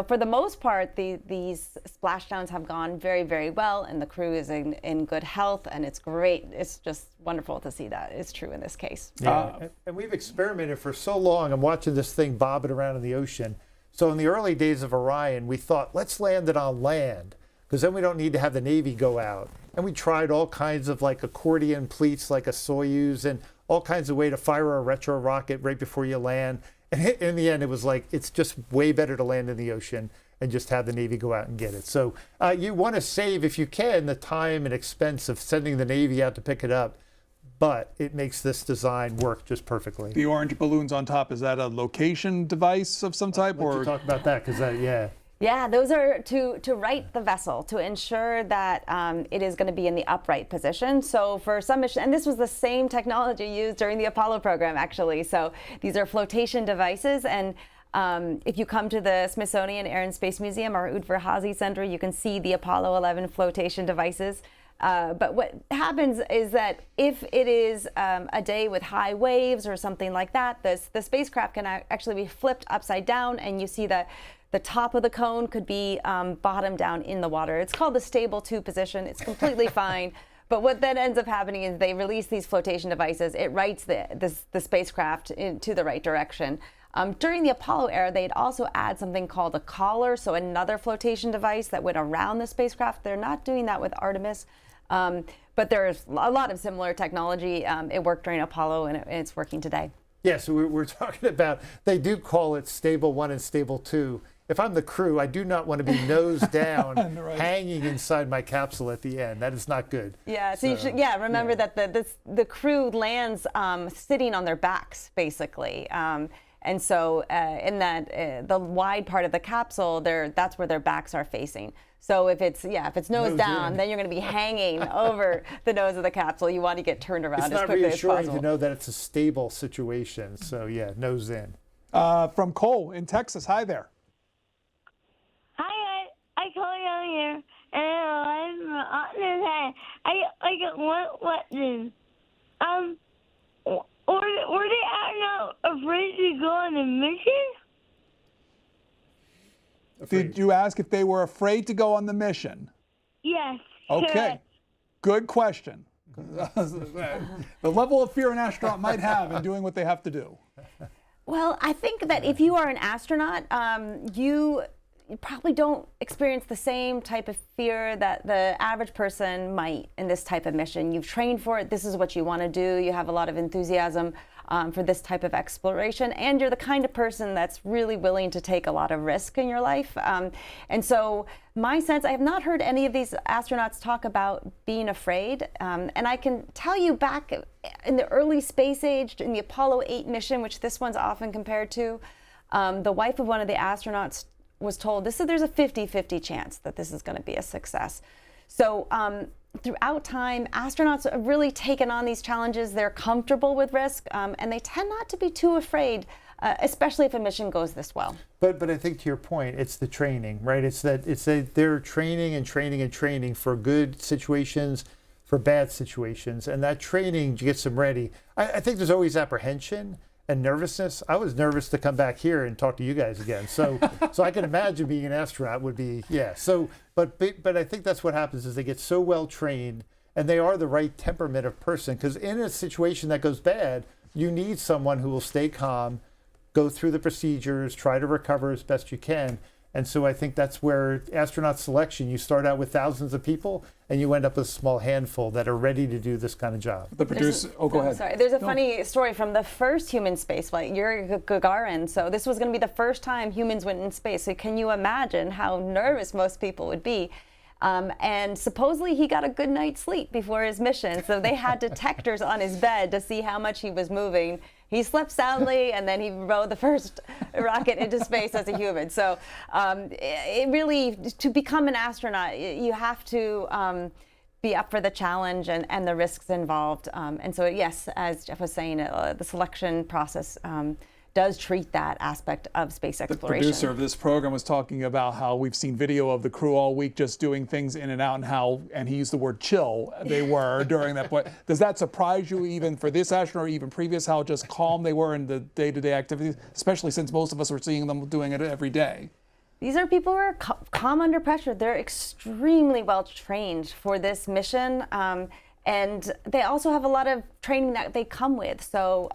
for the most part, these splashdowns have gone very, very well, and the crew is in good health, and it's great. It's just wonderful to see that it's true in this case. Yeah, and we've experimented for so long. I'm watching this thing bobbing around in the ocean. So in the early days of Orion, we thought, let's land it on land, because then we don't need to have the Navy go out. And we tried all kinds of like accordion pleats, like a Soyuz, and all kinds of way to fire a retro rocket right before you land. And in the end, it was like, it's just way better to land in the ocean and just have the Navy go out and get it. So you want to save, if you can, the time and expense of sending the Navy out to pick it up, but it makes this design work just perfectly. The orange balloons on top, is that a location device of some type? Or talk about that, because yeah. Yeah, those are to right the vessel, to ensure that it is going to be in the upright position. So for some mission, and this was the same technology used during the Apollo program, actually. So these are flotation devices, and if you come to the Smithsonian Air and Space Museum or Udvar Hazy Center, you can see the Apollo 11 flotation devices. But what happens is that if it is a day with high waves or something like that, the spacecraft can actually be flipped upside down, and you see that the top of the cone could be bottom down in the water. It's called the stable 2 position. It's completely fine. But what then ends up happening is they release these flotation devices. It rights the spacecraft into the right direction. During the Apollo era, they'd also add something called a collar, so another flotation device that went around the spacecraft. They're not doing that with Artemis. But there's a lot of similar technology. It worked during Apollo, and it's working today. Yeah, so we're talking about, they do call it stable 1 and stable 2. If I'm the crew, I do not want to be nose down, right, hanging inside my capsule at the end. That is not good. Yeah, so you should remember that the crew lands sitting on their backs, basically. And so in that the wide part of the capsule, that's where their backs are facing. So if it's nose down, then you're going to be hanging over the nose of the capsule. You want to get turned around as quickly as possible. It's not reassuring to know that it's a stable situation. So yeah, nose in. From Cole in Texas. Hi there. Hi, I call you here, and I got one question. Were they not afraid to go on a mission? Did you ask if they were afraid to go on the mission? Yes. Okay. Good question. The level of fear an astronaut might have in doing what they have to do. Well, I think that if you are an astronaut, you probably don't experience the same type of fear that the average person might in this type of mission. You've trained for it. This is what you want to do. You have a lot of enthusiasm for this type of exploration, and you're the kind of person that's really willing to take a lot of risk in your life. And so my sense, I have not heard any of these astronauts talk about being afraid. And I can tell you back in the early space age, in the Apollo 8 mission, which this one's often compared to, the wife of one of the astronauts was told, there's a 50-50 chance that this is going to be a success. So throughout time, astronauts have really taken on these challenges. They're comfortable with risk, and they tend not to be too afraid, especially if a mission goes this well. But I think to your point, it's the training, right? It's that they're training and training and training for good situations, for bad situations, and that training gets them ready. I think there's always apprehension and nervousness. I was nervous to come back here and talk to you guys again. So I can imagine being an astronaut would be, yeah. So, but I think that's what happens is they get so well trained and they are the right temperament of person, because in a situation that goes bad, you need someone who will stay calm, go through the procedures, try to recover as best you can. And so I think that's where astronaut selection, you start out with thousands of people and you end up with a small handful that are ready to do this kind of job. The producer, go ahead. Sorry, there's a funny story from the first human spaceflight, Yuri Gagarin. So this was going to be the first time humans went in space. So can you imagine how nervous most people would be? And supposedly he got a good night's sleep before his mission. So they had detectors on his bed to see how much he was moving. He slept soundly, and then he rode the first rocket into space as a human. So it really, to become an astronaut, you have to be up for the challenge and the risks involved. And so, yes, as Jeff was saying, the selection process does treat that aspect of space exploration. The producer of this program was talking about how we've seen video of the crew all week just doing things in and out, and he used the word chill they were during that point. Does that surprise you even for this astronaut or even previous, how just calm they were in the day-to-day activities, especially since most of us were seeing them doing it every day? These are people who are calm under pressure. They're extremely well trained for this mission. And they also have a lot of training that they come with. So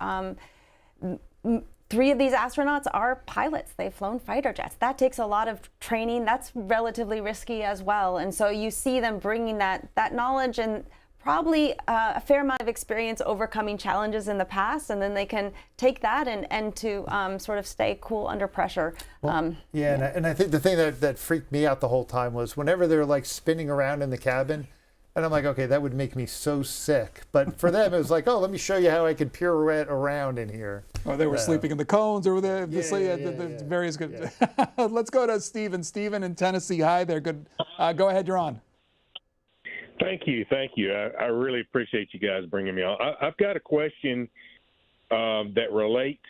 3 of these astronauts are pilots. They've flown fighter jets. That takes a lot of training. That's relatively risky as well. And so you see them bringing that knowledge and probably a fair amount of experience overcoming challenges in the past, and then they can take that and to sort of stay cool under pressure. And I think the thing that freaked me out the whole time was whenever they're like spinning around in the cabin, and I'm like, okay, that would make me so sick. But for them, it was like, oh, let me show you how I can pirouette around in here. Oh, they were sleeping in the cones or the various good. Yeah. Let's go to Stephen. Stephen in Tennessee. Hi there. Good. Go ahead. You're on. Thank you. I really appreciate you guys bringing me on. I've got a question that relates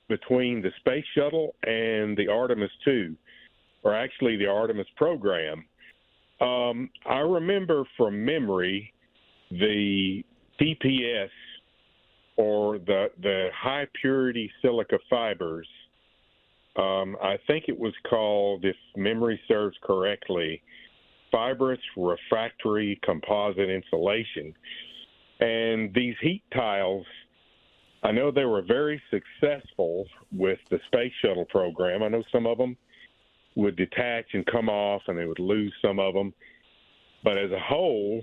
between the space shuttle and the Artemis II, or actually the Artemis program. I remember from memory the PPS, or the high purity silica fibers. I think it was called, if memory serves correctly, fibrous refractory composite insulation. And these heat tiles, I know they were very successful with the space shuttle program. I know some of them would detach and come off, and they would lose some of them. But as a whole,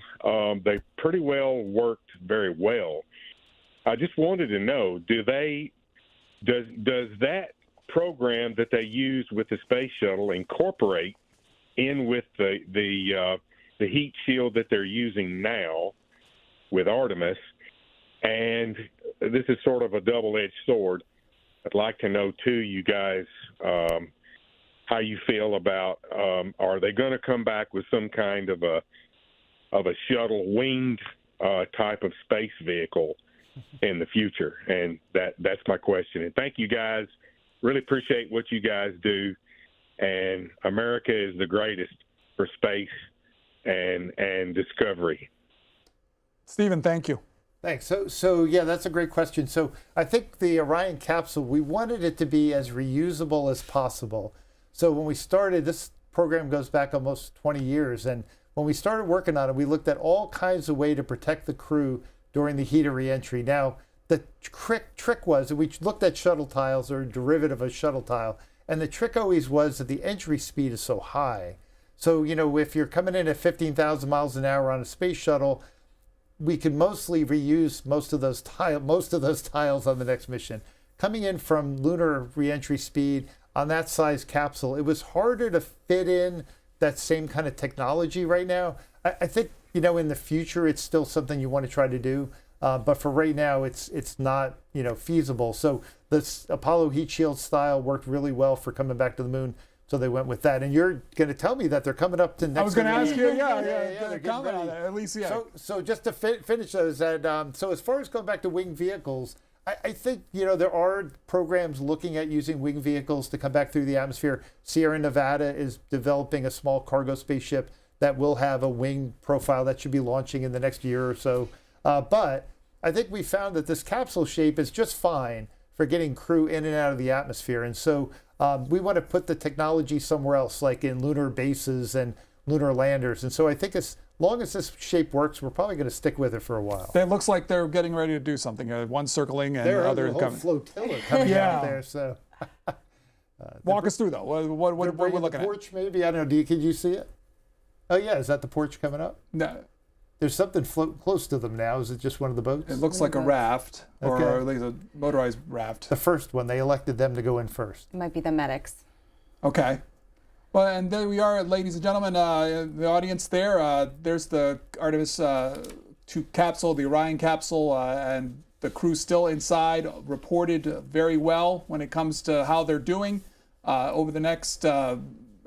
they pretty well worked very well. I just wanted to know, does that program that they use with the space shuttle incorporate in with the heat shield that they're using now with Artemis? And this is sort of a double-edged sword. I'd like to know, too, you guys, how you feel about, are they going to come back with some kind of a shuttle winged type of space vehicle in the future? And that's my question. And thank you, guys. Really appreciate what you guys do. And America is the greatest for space and discovery. Stephen, thank you. Thanks. So yeah, that's a great question. So I think the Orion capsule, we wanted it to be as reusable as possible. So when we started, this program goes back almost 20 years. And when we started working on it, we looked at all kinds of ways to protect the crew during the heat of reentry. Now, the trick was that we looked at shuttle tiles, or a derivative of shuttle tile. And the trick always was that the entry speed is so high. So, you know, if you're coming in at 15,000 miles an hour on a space shuttle, we could mostly reuse most of those tiles on the next mission. Coming in from lunar reentry speed on that size capsule, it was harder to fit in that same kind of technology right now. I think, you know, in the future, it's still something you want to try to do. But for right now, it's not, you know, feasible. So this Apollo heat shield style worked really well for coming back to the moon. So they went with that. And you're going to tell me that they're coming up to next. I was going to ask you, yeah, they're coming on that, at least, yeah. So just to finish those, so as far as going back to winged vehicles, I think, you know, there are programs looking at using winged vehicles to come back through the atmosphere. Sierra Nevada is developing a small cargo spaceship that will have a wing profile that should be launching in the next year or so. But I think we found that this capsule shape is just fine for getting crew in and out of the atmosphere. And so we want to put the technology somewhere else, like in lunar bases and lunar landers. And so I think as long as this shape works, we're probably going to stick with it for a while. It looks like they're getting ready to do something. One circling and the other coming. Flotilla coming out there. So walk us through, though. What we're looking at? Porch, maybe. I don't know. Could you see it? Oh, yeah. Is that the porch coming up? No. There's something close to them now. Is it just one of the boats? It looks like a raft, or at least a motorized raft. The first one. They elected them to go in first. It might be the medics. Okay. Well, and there we are, ladies and gentlemen, the audience there. There's the Artemis II capsule, the Orion capsule, and the crew still inside, reported very well when it comes to how they're doing over the next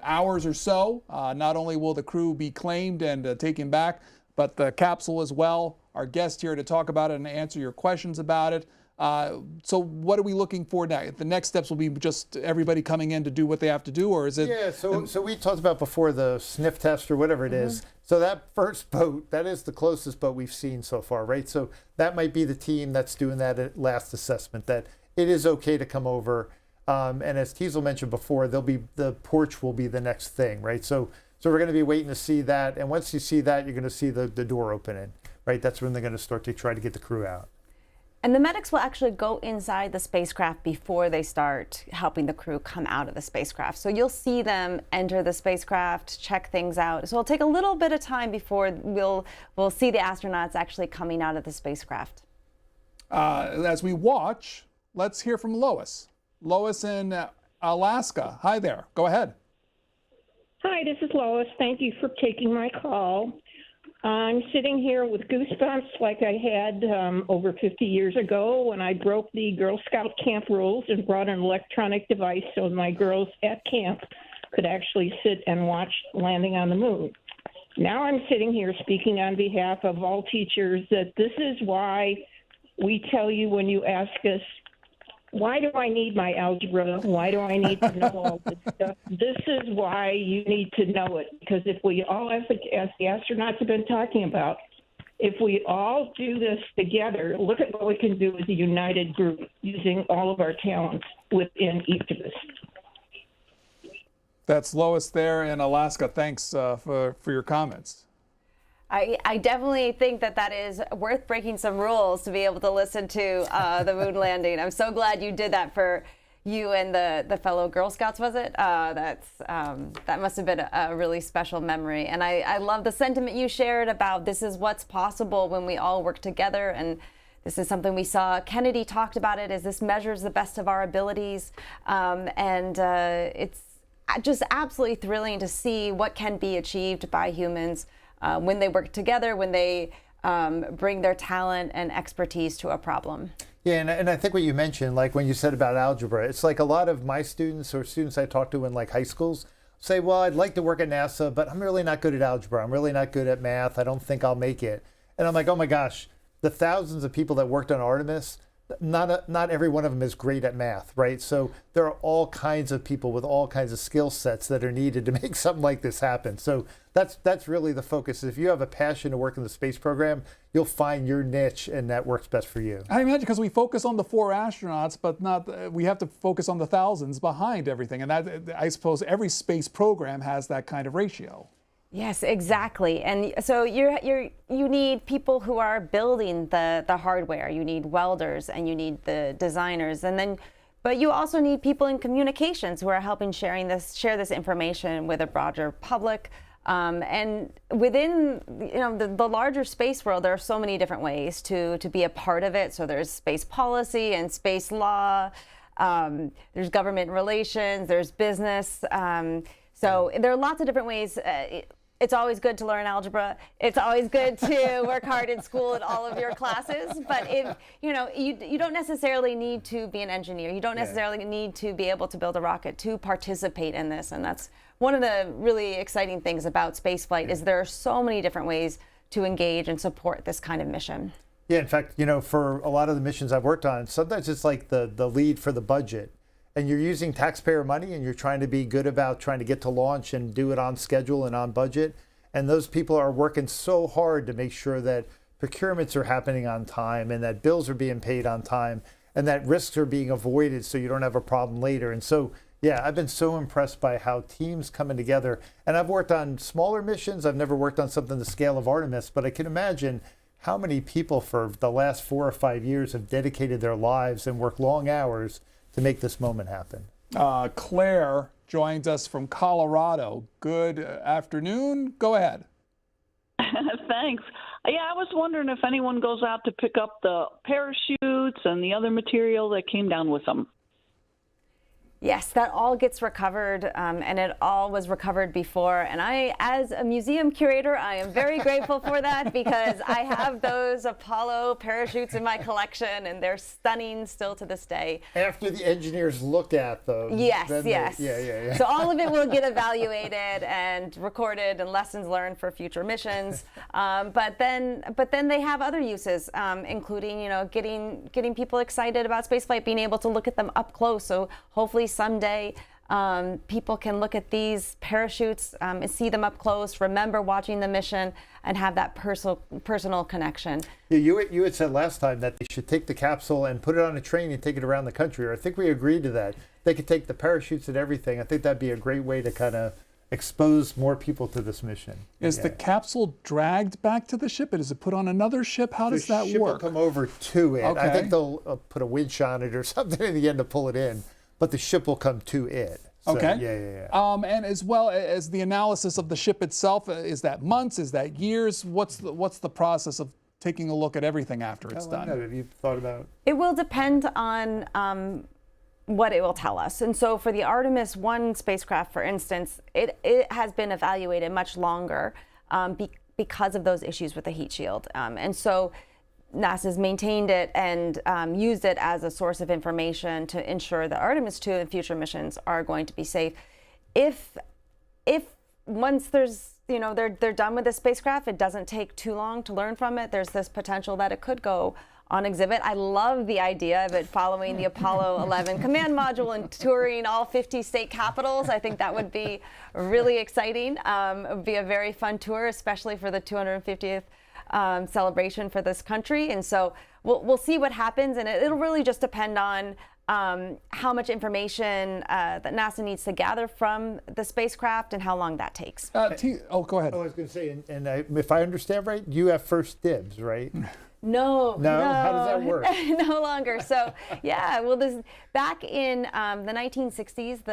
hours or so. Not only will the crew be claimed and taken back, but the capsule as well. Our guest here to talk about it and answer your questions about it. So what are we looking for now? The next steps will be just everybody coming in to do what they have to do, or is it? Yeah, so we talked about before the sniff test or whatever it is. So that first boat, that is the closest boat we've seen so far, right? So that might be the team that's doing that last assessment, that it is okay to come over. And as Teasel mentioned before, the porch will be the next thing, right? So we're going to be waiting to see that. And once you see that, you're going to see the door opening, right? That's when they're going to start to try to get the crew out. And the medics will actually go inside the spacecraft before they start helping the crew come out of the spacecraft. So you'll see them enter the spacecraft, check things out. So it'll take a little bit of time before we'll see the astronauts actually coming out of the spacecraft. As we watch, let's hear from Lois. Lois in Alaska. Hi there. Go ahead. Hi, this is Lois. Thank you for taking my call. I'm sitting here with goosebumps like I had over 50 years ago when I broke the Girl Scout camp rules and brought an electronic device so my girls at camp could actually sit and watch landing on the moon. Now I'm sitting here speaking on behalf of all teachers that this is why we tell you when you ask us, why do I need my algebra? Why do I need to know all this stuff? This is why you need to know it. Because if we all, as the astronauts have been talking about, if we all do this together, look at what we can do as a united group using all of our talents within each of us. That's Lois there in Alaska. Thanks for your comments. I definitely think that is worth breaking some rules to be able to listen to the moon landing. I'm so glad you did that for you and the fellow Girl Scouts, was it? That must have been a really special memory. And I love the sentiment you shared about this is what's possible when we all work together. And this is something we saw. Kennedy talked about it as this measures the best of our abilities. It's just absolutely thrilling to see what can be achieved by humans when they work together, when they bring their talent and expertise to a problem. Yeah, and I think what you mentioned, like when you said about algebra, it's like a lot of my students or students I talk to in like high schools say, well, I'd like to work at NASA, but I'm really not good at algebra. I'm really not good at math. I don't think I'll make it. And I'm like, oh my gosh, the thousands of people that worked on Artemis, not every one of them is great at math, right? So there are all kinds of people with all kinds of skill sets that are needed to make something like this happen. So that's really the focus. If you have a passion to work in the space program, you'll find your niche and that works best for you. I imagine because we focus on the 4 astronauts, but we have to focus on the thousands behind everything. And that, I suppose every space program has that kind of ratio. Yes, exactly. And so you need people who are building the hardware. You need welders and you need the designers, but you also need people in communications who are helping share this information with a broader public. And within the larger space world, there are so many different ways to be a part of it. So there's space policy and space law. There's government relations. There's business. So there are lots of different ways. It's always good to learn algebra. It's always good to work hard in school in all of your classes. But if you don't necessarily need to be an engineer. You don't necessarily need to be able to build a rocket to participate in this. And that's one of the really exciting things about spaceflight is there are so many different ways to engage and support this kind of mission. Yeah, in fact, for a lot of the missions I've worked on, sometimes it's like the lead for the budget. And you're using taxpayer money and you're trying to be good about trying to get to launch and do it on schedule and on budget. And those people are working so hard to make sure that procurements are happening on time and that bills are being paid on time and that risks are being avoided so you don't have a problem later. And so, yeah, I've been so impressed by how teams coming together. And I've worked on smaller missions. I've never worked on something the scale of Artemis, but I can imagine how many people for the last 4 or 5 years have dedicated their lives and worked long hours to make this moment happen. Claire joins us from Colorado. Good afternoon. Go ahead. Thanks. Yeah, I was wondering if anyone goes out to pick up the parachutes and the other material that came down with them. Yes, that all gets recovered, and it all was recovered before. And I, as a museum curator, I am very grateful for that because I have those Apollo parachutes in my collection, and they're stunning still to this day. After the engineers look at those. Yes, yes. Yeah. So all of it will get evaluated and recorded and lessons learned for future missions. But then they have other uses, including getting people excited about spaceflight, being able to look at them up close. So hopefully someday people can look at these parachutes and see them up close, remember watching the mission, and have that personal connection. Yeah, you had said last time that they should take the capsule and put it on a train and take it around the country. Or I think we agreed to that. They could take the parachutes and everything. I think that'd be a great way to kind of expose more people to this mission. Is the capsule dragged back to the ship? Is it put on another ship? How does that work? The ship will come over to it. Okay. I think they'll put a winch on it or something in the end to pull it in. But the ship will come to it. So, okay. Yeah. And as well as the analysis of the ship itself, is that months? Is that years? What's the process of taking a look at everything after it's done? Have you thought about? It will depend on what it will tell us. And so for the Artemis I spacecraft, for instance, it has been evaluated much longer because of those issues with the heat shield. And so NASA's maintained it and used it as a source of information to ensure that Artemis II and future missions are going to be safe. If once there's they're done with the spacecraft, it doesn't take too long to learn from it. There's this potential that it could go on exhibit. I love the idea of it following the Apollo 11 command module and touring all 50 state capitals. I think that would be really exciting. It would be a very fun tour, especially for the 250th celebration for this country. And so we'll see what happens, and it'll really just depend on how much information that NASA needs to gather from the spacecraft and how long that takes. Go ahead. I was going to say, and if I understand right, you have first dibs, right? No. How does that work? No longer. So yeah, well, back in the 1960s,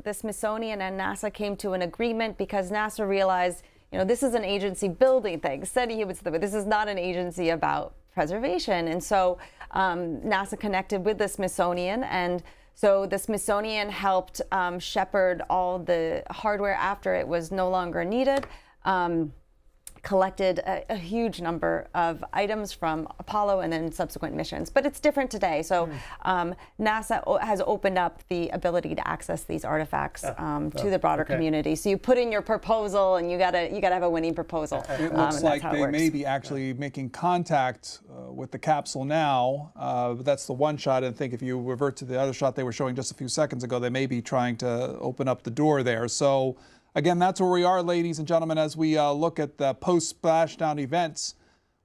the Smithsonian and NASA came to an agreement because NASA realized, this is an agency building things, study humans, but this is not an agency about preservation. And so NASA connected with the Smithsonian, and so the Smithsonian helped shepherd all the hardware after it was no longer needed. collected a huge number of items from Apollo and then subsequent missions. But it's different today. So NASA has opened up the ability to access these artifacts to the broader community. So you put in your proposal, and you gotta have a winning proposal. It looks like they may be actually making contact with the capsule now. But that's the one shot. And I think if you revert to the other shot they were showing just a few seconds ago, they may be trying to open up the door there. So again, that's where we are, ladies and gentlemen, as we look at the post-splashdown events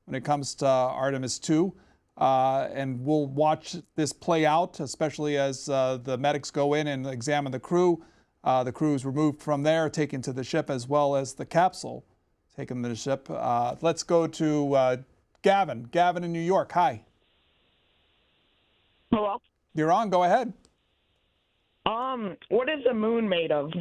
when it comes to Artemis II. And we'll watch this play out, especially as the medics go in and examine the crew. The crew is removed from there, taken to the ship, as well as the capsule taken to the ship. Let's go to Gavin. Gavin in New York. Hi. Hello? You're on. Go ahead. What is the moon made of?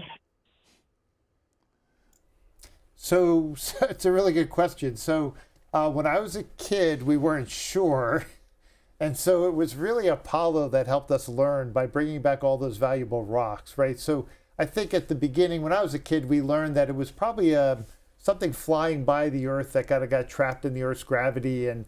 So it's a really good question. So when I was a kid, we weren't sure. And so it was really Apollo that helped us learn by bringing back all those valuable rocks, right? So I think at the beginning, when I was a kid, we learned that it was probably something flying by the Earth that kind of got trapped in the Earth's gravity, and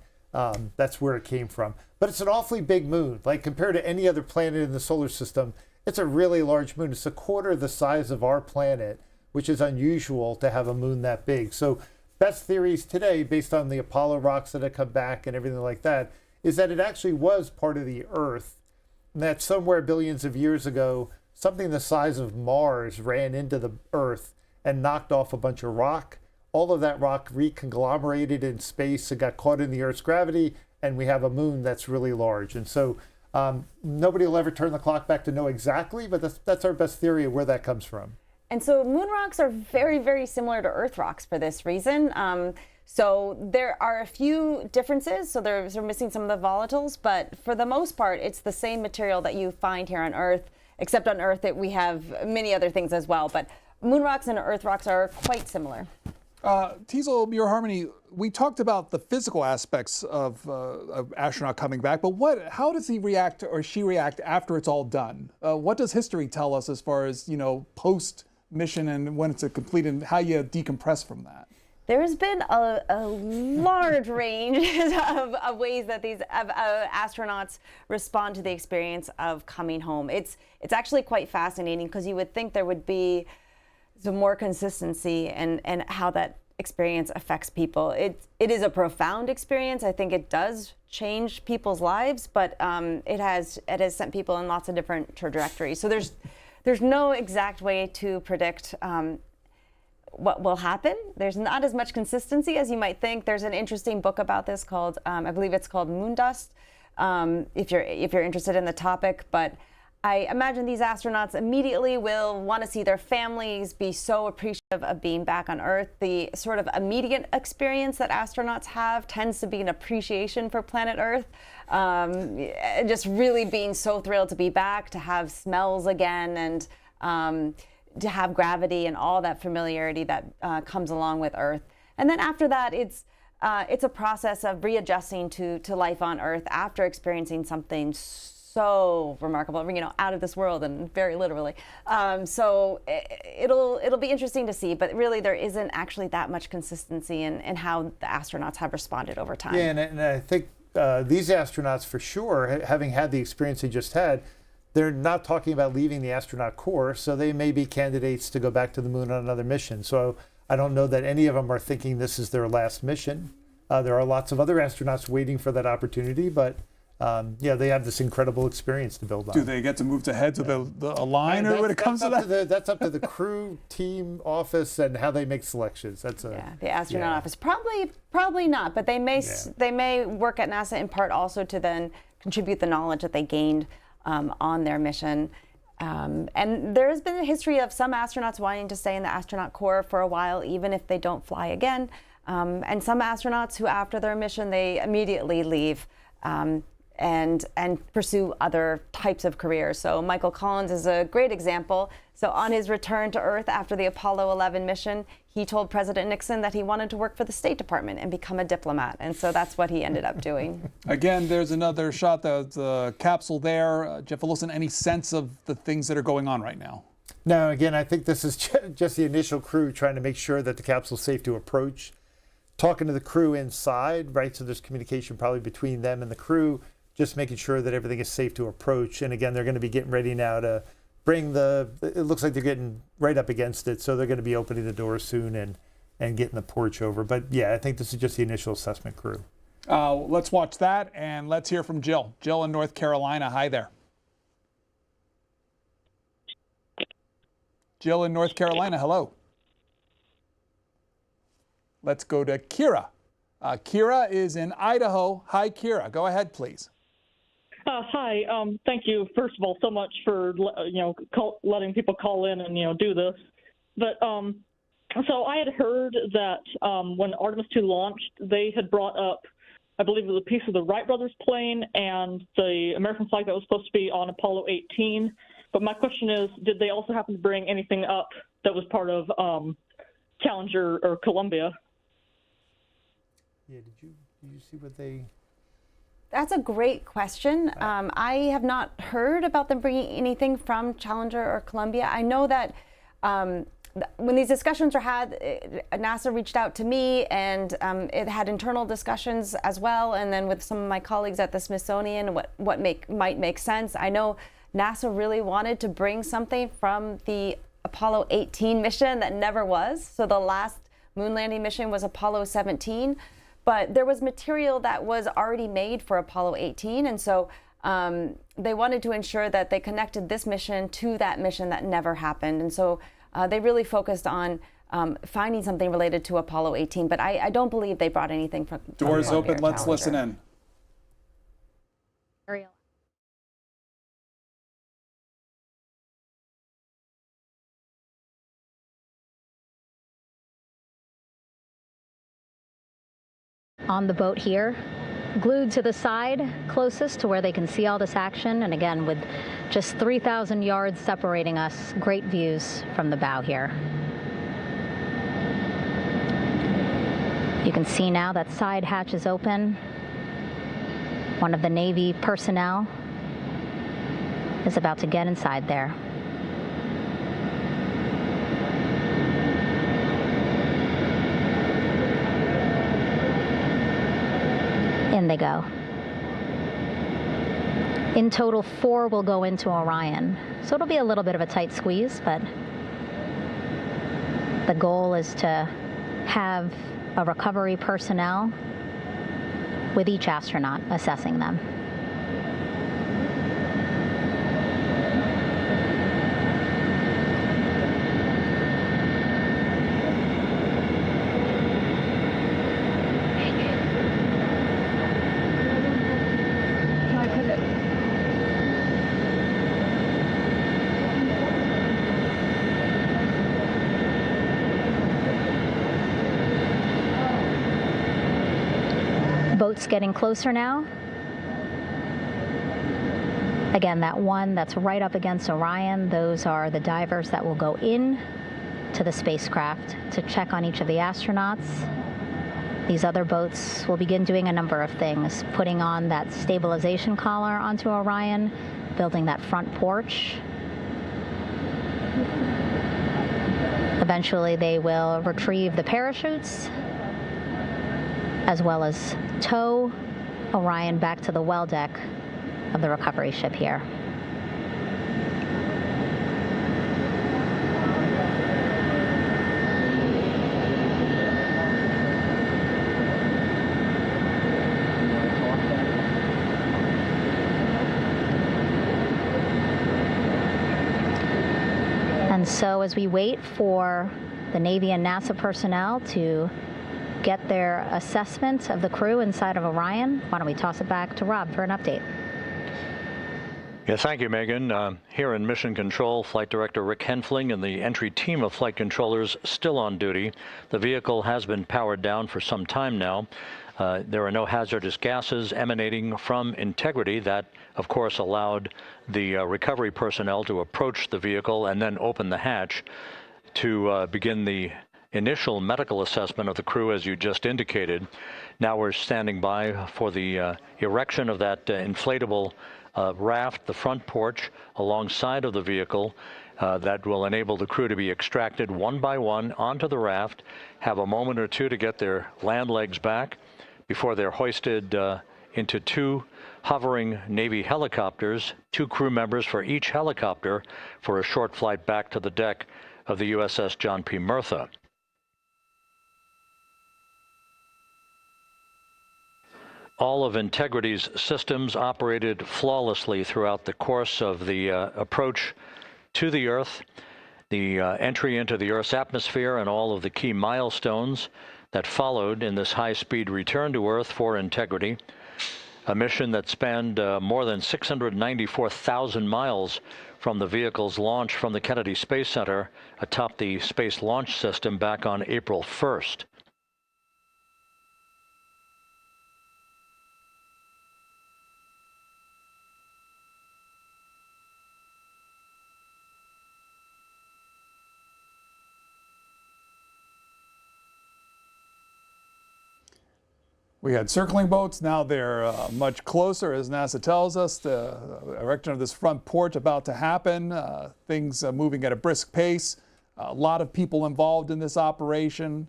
that's where it came from. But it's an awfully big moon. Like, compared to any other planet in the solar system, it's a really large moon. It's a quarter the size of our planet, which is unusual to have a moon that big. So best theories today, based on the Apollo rocks that have come back and everything like that, is that it actually was part of the Earth, and that somewhere billions of years ago, something the size of Mars ran into the Earth and knocked off a bunch of rock. All of that rock reconglomerated in space and got caught in the Earth's gravity, and we have a moon that's really large. And so nobody will ever turn the clock back to know exactly, but that's our best theory of where that comes from. And so moon rocks are very, very similar to Earth rocks for this reason. So there are a few differences. So they're missing some of the volatiles, but for the most part, it's the same material that you find here on Earth, except on Earth that we have many other things as well. But moon rocks and Earth rocks are quite similar. Teasel, your Harmony, we talked about the physical aspects of astronaut coming back, but how does he react or she react after it's all done? What does history tell us as far as, post mission and when it's complete, and how you decompress from that? There's been a large range of ways that these astronauts respond to the experience of coming home. It's actually quite fascinating, because you would think there would be some more consistency and how that experience affects people. It is a profound experience. I think it does change people's lives, but it has sent people in lots of different trajectories. So there's no exact way to predict what will happen. There's not as much consistency as you might think. There's an interesting book about this called, I believe it's called Moon Dust, if you're interested in the topic. But I imagine these astronauts immediately will want to see their families, be so appreciative of being back on Earth. The sort of immediate experience that astronauts have tends to be an appreciation for planet Earth. Just really being so thrilled to be back, to have smells again, and to have gravity and all that familiarity that comes along with Earth. And then after that, it's a process of readjusting to life on Earth after experiencing something so remarkable, out of this world, and very literally. So it'll be interesting to see, but really there isn't actually that much consistency in how the astronauts have responded over time. Yeah, and I think these astronauts, for sure, having had the experience they just had, they're not talking about leaving the astronaut corps, so they may be candidates to go back to the moon on another mission. So I don't know that any of them are thinking this is their last mission. There are lots of other astronauts waiting for that opportunity, but they have this incredible experience to build on. Do they get to move ahead to a line, or when it comes to that? That's up to the crew, team, office, and how they make selections. That's the astronaut office. Probably not, but they may work at NASA in part also to then contribute the knowledge that they gained on their mission. And there has been a history of some astronauts wanting to stay in the astronaut corps for a while, even if they don't fly again. And some astronauts who, after their mission, they immediately leave and pursue other types of careers. So Michael Collins is a great example. So on his return to Earth after the Apollo 11 mission, he told President Nixon that he wanted to work for the State Department and become a diplomat. And so that's what he ended up doing. Again, there's another shot of the capsule there. Jeff Wilson, any sense of the things that are going on right now? No, again, I think this is just the initial crew trying to make sure that the capsule's safe to approach. talking to the crew inside, right? So there's communication probably between them and the crew, just making sure that everything is safe to approach. And again, they're going to be getting ready now to bring it looks like they're getting right up against it. So they're going to be opening the door soon and getting the porch over. But yeah, I think this is just the initial assessment crew. Let's watch that and let's hear from Jill. Jill in North Carolina. Hi there. Jill in North Carolina. Hello. Let's go to Kira. Kira is in Idaho. Hi, Kira. Go ahead, please. Hi. Thank you, first of all, so much for letting people call in and do this. But so I had heard that when Artemis II launched, they had brought up, I believe it was a piece of the Wright brothers plane and the American flag that was supposed to be on Apollo 18. But my question is, did they also happen to bring anything up that was part of Challenger or Columbia? Yeah, did you see what they... That's a great question. I have not heard about them bringing anything from Challenger or Columbia. I know that when these discussions were had, NASA reached out to me, and it had internal discussions as well, and then with some of my colleagues at the Smithsonian, what might make sense. I know NASA really wanted to bring something from the Apollo 18 mission that never was. So the last moon landing mission was Apollo 17. But there was material that was already made for Apollo 18, and so they wanted to ensure that they connected this mission to that mission that never happened. And so they really focused on finding something related to Apollo 18, but I don't believe they brought anything from Doors open, let's Challenger. listen in. Ariel. On the boat here, glued to the side closest to where they can see all this action, and again with just 3,000 yards separating us, great views from the bow here. You can see now that side hatch is open. One of the Navy personnel is about to get inside there. In they go. In total, 4 will go into Orion. So it'll be a little bit of a tight squeeze, but the goal is to have a recovery personnel with each astronaut assessing them. Boat's getting closer now. Again, that one that's right up against Orion, those are the divers that will go in to the spacecraft to check on each of the astronauts. These other boats will begin doing a number of things, putting on that stabilization collar onto Orion, building that front porch. Eventually, they will retrieve the parachutes, as well as tow Orion back to the well deck of the recovery ship here. And so as we wait for the Navy and NASA personnel to get their assessment of the crew inside of Orion, why don't we toss it back to Rob for an update? Yeah, thank you, Megan. Here in Mission Control, Flight Director Rick Henfling and the entry team of flight controllers still on duty. The vehicle has been powered down for some time now. There are no hazardous gases emanating from Integrity. That, of course, allowed the recovery personnel to approach the vehicle and then open the hatch to begin the initial medical assessment of the crew, as you just indicated. Now we're standing by for the erection of that inflatable raft, the front porch, alongside of the vehicle. that will enable the crew to be extracted one by one onto the raft, have a moment or two to get their land legs back before they're hoisted into 2 hovering Navy helicopters, 2 crew members for each helicopter, for a short flight back to the deck of the USS John P. Murtha. All of Integrity's systems operated flawlessly throughout the course of the approach to the Earth, the entry into the Earth's atmosphere, and all of the key milestones that followed in this high-speed return to Earth for Integrity, a mission that spanned more than 694,000 miles from the vehicle's launch from the Kennedy Space Center atop the Space Launch System back on April 1st. We had circling boats. Now they're much closer, as NASA tells us. The erection of this front porch about to happen. Things moving at a brisk pace. A lot of people involved in this operation.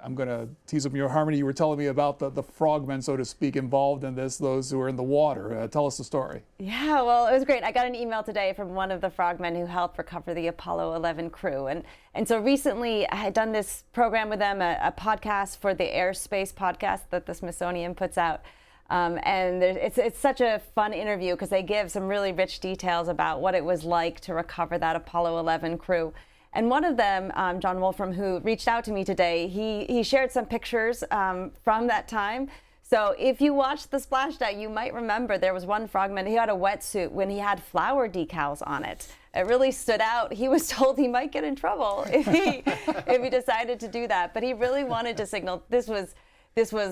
I'm going to tease up your harmony. You were telling me about the frogmen, so to speak, involved in this, those who are in the water. Tell us the story. Yeah, well, it was great. I got an email today from one of the frogmen who helped recover the Apollo 11 crew. And so recently I had done this program with them, a podcast for the Airspace podcast that the Smithsonian puts out. And it's such a fun interview because they give some really rich details about what it was like to recover that Apollo 11 crew. And one of them, John Wolfram, who reached out to me today, he shared some pictures from that time. So if you watched the splashdown, you might remember there was one frogman, he had a wetsuit when he had flower decals on it. It really stood out. He was told he might get in trouble if he decided to do that. But he really wanted to signal this was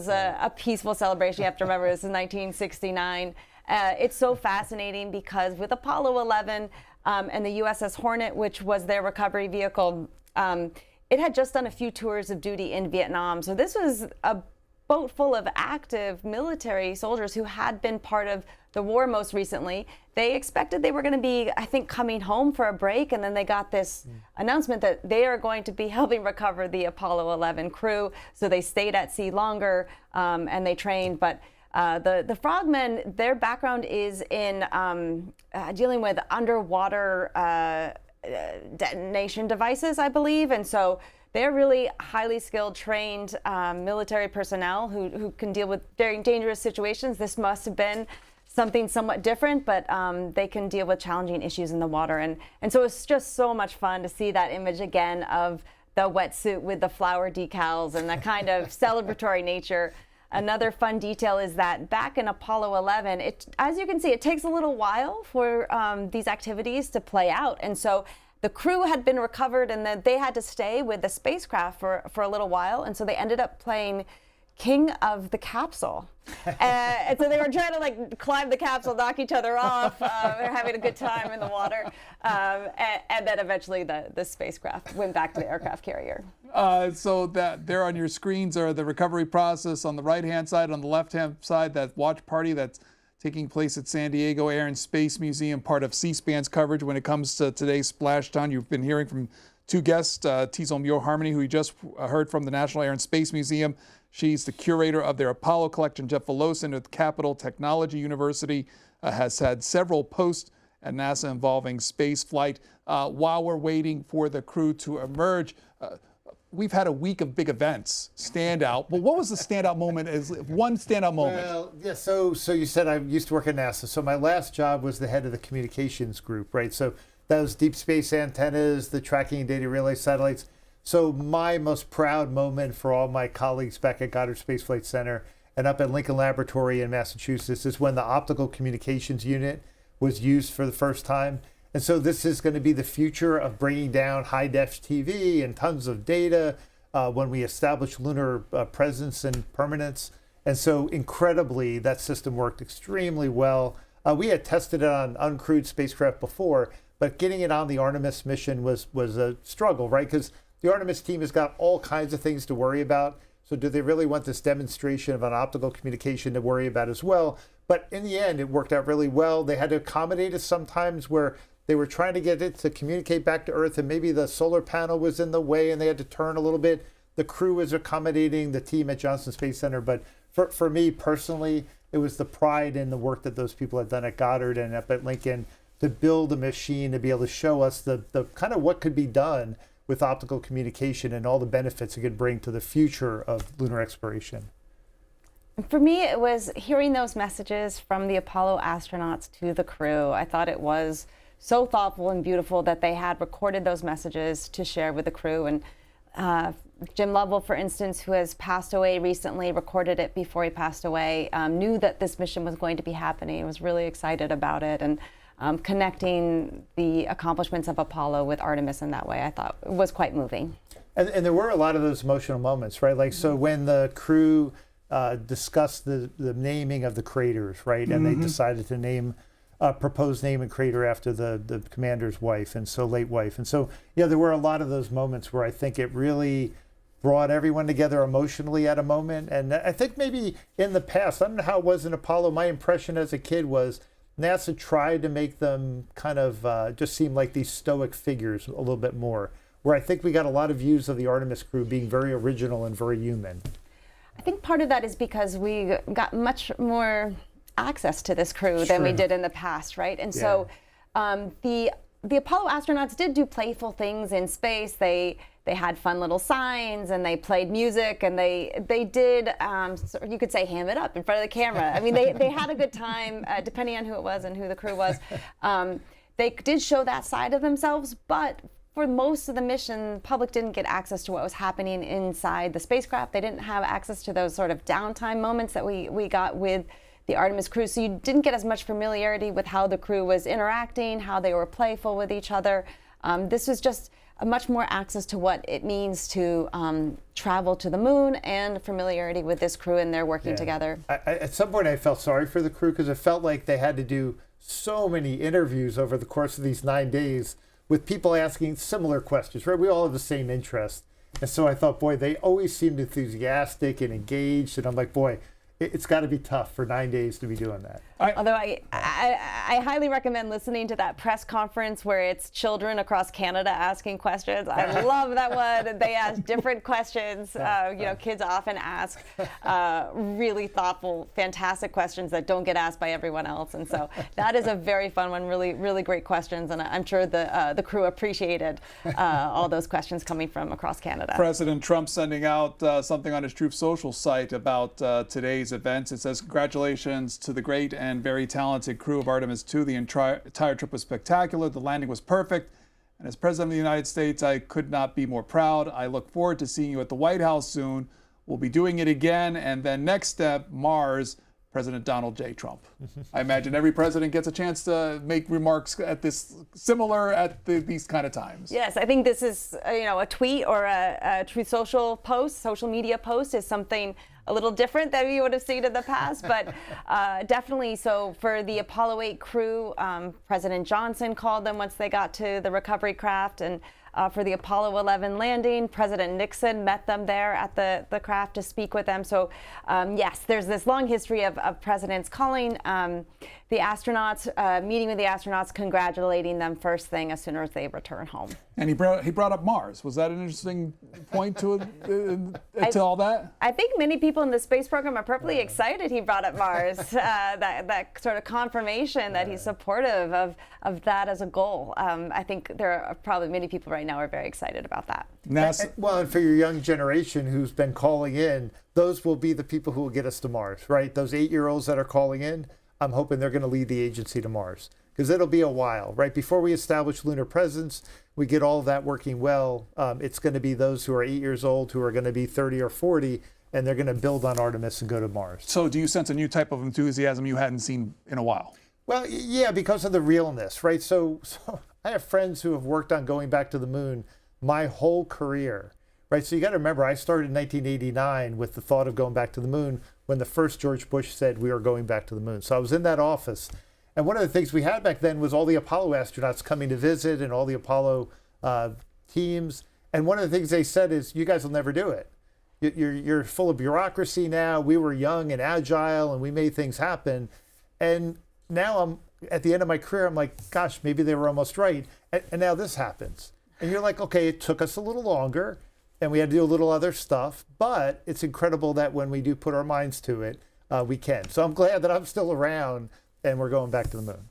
a peaceful celebration. You have to remember, this is 1969. It's so fascinating because with Apollo 11, and the USS Hornet, which was their recovery vehicle, it had just done a few tours of duty in Vietnam. So this was a boat full of active military soldiers who had been part of the war most recently. They expected they were going to be, I think, coming home for a break, and then they got this announcement that they are going to be helping recover the Apollo 11 crew. So they stayed at sea longer and they trained. But the frogmen, their background is in dealing with underwater detonation devices, I believe. And so they're really highly skilled, trained military personnel who can deal with very dangerous situations. This must have been something somewhat different, but they can deal with challenging issues in the water. And so it's just so much fun to see that image again of the wetsuit with the flower decals and that kind of celebratory nature. Another fun detail is that back in Apollo 11, as you can see, it takes a little while for these activities to play out. And so the crew had been recovered and then they had to stay with the spacecraft for a little while. And so they ended up playing King of the Capsule. And so they were trying to like climb the capsule, knock each other off. They're having a good time in the water. And then eventually the spacecraft went back to the aircraft carrier. So that there on your screens are the recovery process on the right-hand side. On the left-hand side, that watch party that's taking place at San Diego Air and Space Museum, part of C-SPAN's coverage when it comes to today's Splashdown. You've been hearing from two guests, Tizom Yo-Harmony, who you just heard from the National Air and Space Museum. She's the curator of their Apollo collection. Jeff Velosin at Capital Technology University has had several posts at NASA involving space flight. While we're waiting for the crew to emerge, we've had a week of big events, standout. But what was the standout moment? Is one standout moment? Well, yeah. So you said I used to work at NASA. So my last job was the head of the communications group, right? So that was deep space antennas, the tracking and data relay satellites. So my most proud moment for all my colleagues back at Goddard Space Flight Center and up at Lincoln Laboratory in Massachusetts is when the optical communications unit was used for the first time. And so this is going to be the future of bringing down high-def TV and tons of data when we establish lunar presence and permanence. And so incredibly, that system worked extremely well. We had tested it on uncrewed spacecraft before, but getting it on the Artemis mission was a struggle, right? Because the Artemis team has got all kinds of things to worry about. So do they really want this demonstration of an optical communication to worry about as well? But in the end, it worked out really well. They had to accommodate us sometimes where They were trying to get it to communicate back to Earth, and maybe the solar panel was in the way and they had to turn a little bit. The crew was accommodating the team at Johnson Space Center. But for me personally, it was the pride in the work that those people had done at Goddard and up at Lincoln to build a machine to be able to show us the kind of what could be done with optical communication and all the benefits it could bring to the future of lunar exploration. For me, it was hearing those messages from the Apollo astronauts to the crew. I thought it was so thoughtful and beautiful that they had recorded those messages to share with the crew. And Jim Lovell, for instance, who has passed away recently, recorded it before he passed away, knew that this mission was going to be happening, was really excited about it, and connecting the accomplishments of Apollo with Artemis in that way, I thought was quite moving. And there were a lot of those emotional moments, right? Like, so when the crew discussed the naming of the craters, right? And they decided to name, proposed name and crater after the commander's wife, and so late wife. And so, yeah, there were a lot of those moments where I think it really brought everyone together emotionally at a moment. And I think maybe in the past, I don't know how it was in Apollo, my impression as a kid was NASA tried to make them kind of just seem like these stoic figures a little bit more, where I think we got a lot of views of the Artemis crew being very original and very human. I think part of that is because we got much more access to this crew than we did in the past, right? And so the Apollo astronauts did do playful things in space. They had fun little signs, and they played music, and they did, you could say, ham it up in front of the camera. I mean, they had a good time, depending on who it was and who the crew was. They did show that side of themselves, but for most of the mission, the public didn't get access to what was happening inside the spacecraft. They didn't have access to those sort of downtime moments that we got with the Artemis crew. So you didn't get as much familiarity with how the crew was interacting, how they were playful with each other. This was just a much more access to what it means to travel to the moon, and familiarity with this crew and their working together. At some point I felt sorry for the crew, because it felt like they had to do so many interviews over the course of these 9 days with people asking similar questions, right? We all have the same interest. And so I thought, boy, they always seemed enthusiastic and engaged. And I'm like, boy, it's got to be tough for 9 days to be doing that. Although I highly recommend listening to that press conference where it's children across Canada asking questions. I love that one. They ask different questions. Kids often ask really thoughtful, fantastic questions that don't get asked by everyone else. And so that is a very fun one, really, really great questions. And I'm sure the crew appreciated all those questions coming from across Canada. President Trump sending out something on his Truth Social site about today's events. It says, congratulations to the great and very talented crew of Artemis II. The entire trip was spectacular. The landing was perfect. And as President of the United States, I could not be more proud. I look forward to seeing you at the White House soon. We'll be doing it again. And then next step, Mars, President Donald J. Trump. I imagine every president gets a chance to make remarks at this similar at these kind of times. Yes, I think this is a tweet or a Truth Social post, social media post is something a little different than you would have seen in the past, but definitely so for the Apollo 8 crew, President Johnson called them once they got to the recovery craft, and for the Apollo 11 landing, President Nixon met them there at the craft to speak with them. So yes, there's this long history of presidents calling the astronauts, meeting with the astronauts, congratulating them first thing as soon as they return home. And he brought up Mars. Was that an interesting point to all that? I think many people in the space program are perfectly excited he brought up Mars. that sort of confirmation that he's supportive of that as a goal. I think there are probably many people right now are very excited about that. NASA. Well, and for your young generation who's been calling in, those will be the people who will get us to Mars, right? Those 8-year-olds that are calling in, I'm hoping they're going to lead the agency to Mars, because it'll be a while, right? Before we establish lunar presence, we get all of that working well. It's going to be those who are 8 years old who are going to be 30 or 40, and they're going to build on Artemis and go to Mars. So do you sense a new type of enthusiasm you hadn't seen in a while? Well, yeah, because of the realness, right? So I have friends who have worked on going back to the moon my whole career, right? So you got to remember, I started in 1989 with the thought of going back to the moon when the first George Bush said we were going back to the moon. So I was in that office. And one of the things we had back then was all the Apollo astronauts coming to visit and all the Apollo teams. And one of the things they said is, you guys will never do it. You're full of bureaucracy now. We were young and agile and we made things happen. And now I'm at the end of my career, I'm like, gosh, maybe they were almost right. And now this happens. And you're like, okay, it took us a little longer and we had to do a little other stuff, but it's incredible that when we do put our minds to it, we can. So I'm glad that I'm still around and we're going back to the moon.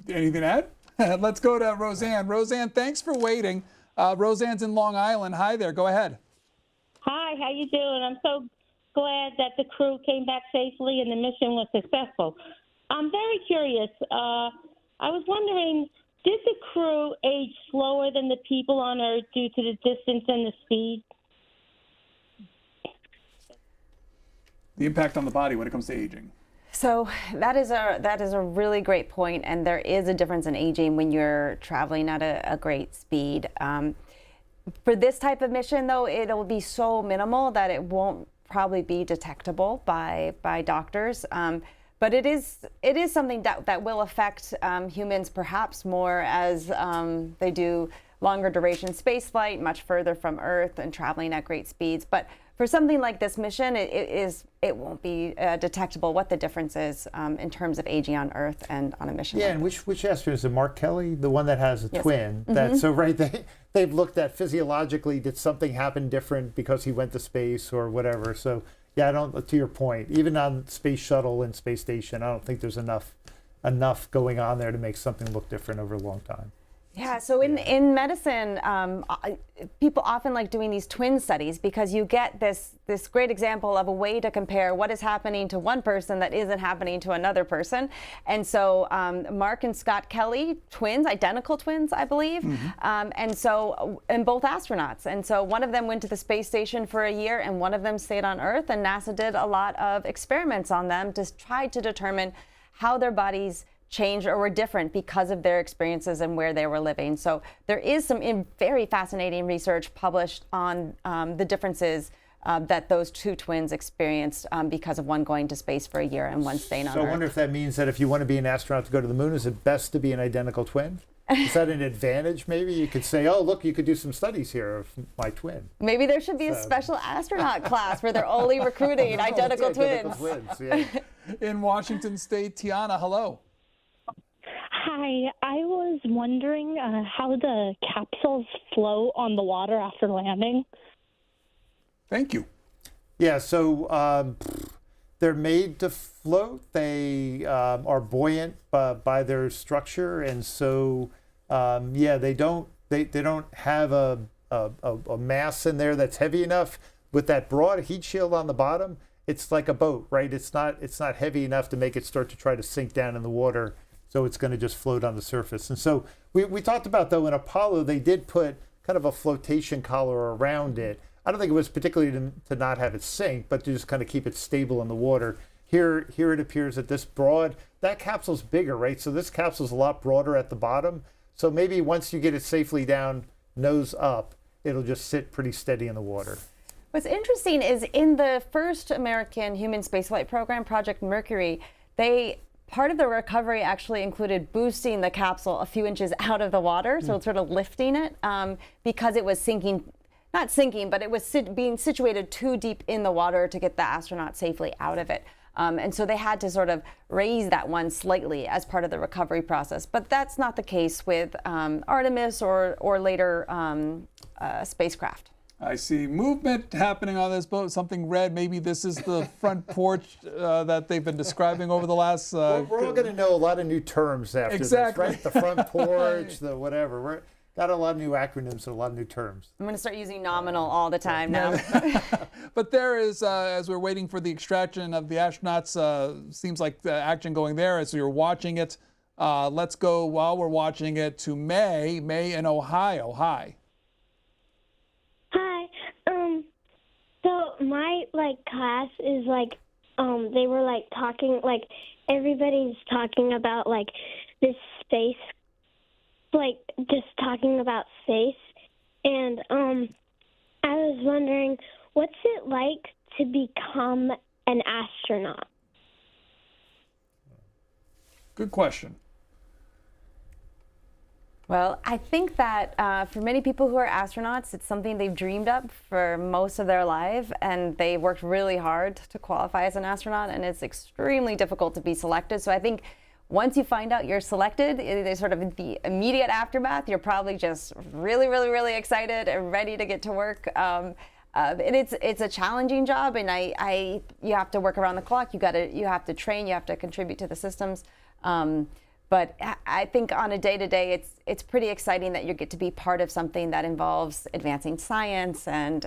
Anything to add? Let's go to Roseanne. Roseanne, thanks for waiting. Roseanne's in Long Island. Hi there. Go ahead. Hi, how you doing? I'm so glad that the crew came back safely and the mission was successful. I'm very curious. I was wondering, did the crew age slower than the people on Earth due to the distance and the speed? The impact on the body when it comes to aging. So that is a really great point, and there is a difference in aging when you're traveling at a great speed. For this type of mission, though, it'll be so minimal that it won't probably be detectable by doctors. But it is something that will affect humans perhaps more as they do longer duration space flight, much further from Earth and traveling at great speeds. But for something like this mission, it won't be detectable what the difference is in terms of aging on Earth and on a mission. Yeah, like and this. which astronaut is it? Mark Kelly, the one that has a Yes. twin. That so right they've looked at physiologically, did something happen different because he went to space or whatever. So yeah, I don't. To your point, even on space shuttle and space station, I don't think there's enough going on there to make something look different over a long time. Yeah, so in medicine, people often like doing these twin studies because you get this great example of a way to compare what is happening to one person that isn't happening to another person. And so Mark and Scott Kelly, twins, identical twins, I believe, and both astronauts. And so one of them went to the space station for a year and one of them stayed on Earth, and NASA did a lot of experiments on them to try to determine how their bodies changed or were different because of their experiences and where they were living. So there is some very fascinating research published on the differences that those two twins experienced because of one going to space for a year and one staying on Earth. So I wonder if that means that if you want to be an astronaut to go to the moon, is it best to be an identical twin? Is that an advantage? Maybe you could say, oh, look, you could do some studies here of my twin. Maybe there should be a special astronaut class where they're only recruiting identical twins. Yeah. In Washington State, Tiana, hello. Hi, I was wondering how the capsules float on the water after landing. Thank you. Yeah, so they're made to float. They are buoyant by their structure, and so they don't have a mass in there that's heavy enough. With that broad heat shield on the bottom, it's like a boat, right? It's not heavy enough to make it start to try to sink down in the water. So it's going to just float on the surface. And so we talked about, though, in Apollo, they did put kind of a flotation collar around it. I don't think it was particularly to not have it sink, but to just kind of keep it stable in the water. Here it appears that that capsule's bigger, right? So this capsule's a lot broader at the bottom. So maybe once you get it safely down, nose up, it'll just sit pretty steady in the water. What's interesting is in the first American human spaceflight program, Project Mercury, part of the recovery actually included boosting the capsule a few inches out of the water, so it's sort of lifting it because it was not sinking, but it was being situated too deep in the water to get the astronaut safely out of it. And so they had to sort of raise that one slightly as part of the recovery process. But that's not the case with Artemis or later spacecraft. I see movement happening on this boat, something red. Maybe this is the front porch that they've been describing over the last... we're all going to know a lot of new terms after this, right? The front porch, the whatever. We're got a lot of new acronyms and a lot of new terms. I'm going to start using nominal all the time now. But there is, as we're waiting for the extraction of the astronauts, seems like the action going there as you're watching it. Let's go, while we're watching it, to May in Ohio. Hi. Hi. So my class is they were talking, everybody's talking about this space, just talking about space, and I was wondering, what's it like to become an astronaut? Good question. Well, I think that for many people who are astronauts, it's something they've dreamed up for most of their life, and they worked really hard to qualify as an astronaut, and it's extremely difficult to be selected. So I think once you find out you're selected, it's sort of the immediate aftermath. You're probably just really, really, really excited and ready to get to work. And it's a challenging job, and you have to work around the clock. You have to train. You have to contribute to the systems. But I think on a day-to-day, it's pretty exciting that you get to be part of something that involves advancing science and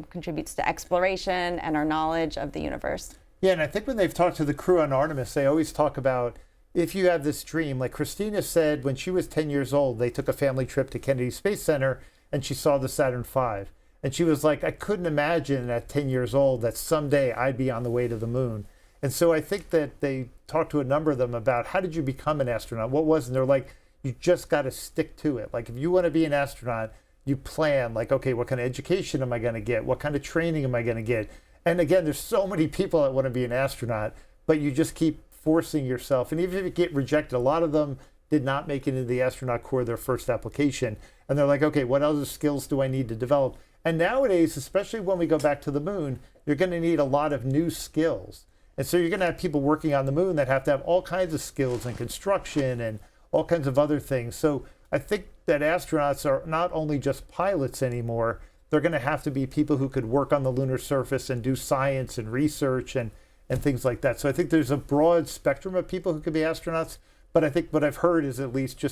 contributes to exploration and our knowledge of the universe. Yeah, and I think when they've talked to the crew on Artemis, they always talk about if you have this dream. Like Christina said, when she was 10 years old, they took a family trip to Kennedy Space Center, and she saw the Saturn V. And she was like, I couldn't imagine at 10 years old that someday I'd be on the way to the moon. And so I think that they talked to a number of them about how did you become an astronaut? What was it? And they're like, you just got to stick to it. Like if you want to be an astronaut, you plan like, okay, what kind of education am I going to get? What kind of training am I going to get? And again, there's so many people that want to be an astronaut, but you just keep forcing yourself. And even if you get rejected, a lot of them did not make it into the astronaut corps their first application. And they're like, okay, what other skills do I need to develop? And nowadays, especially when we go back to the moon, you're going to need a lot of new skills. And so you're going to have people working on the moon that have to have all kinds of skills in construction and all kinds of other things. So I think that astronauts are not only just pilots anymore, they're going to have to be people who could work on the lunar surface and do science and research and things like that. So I think there's a broad spectrum of people who could be astronauts. But I think what I've heard is at least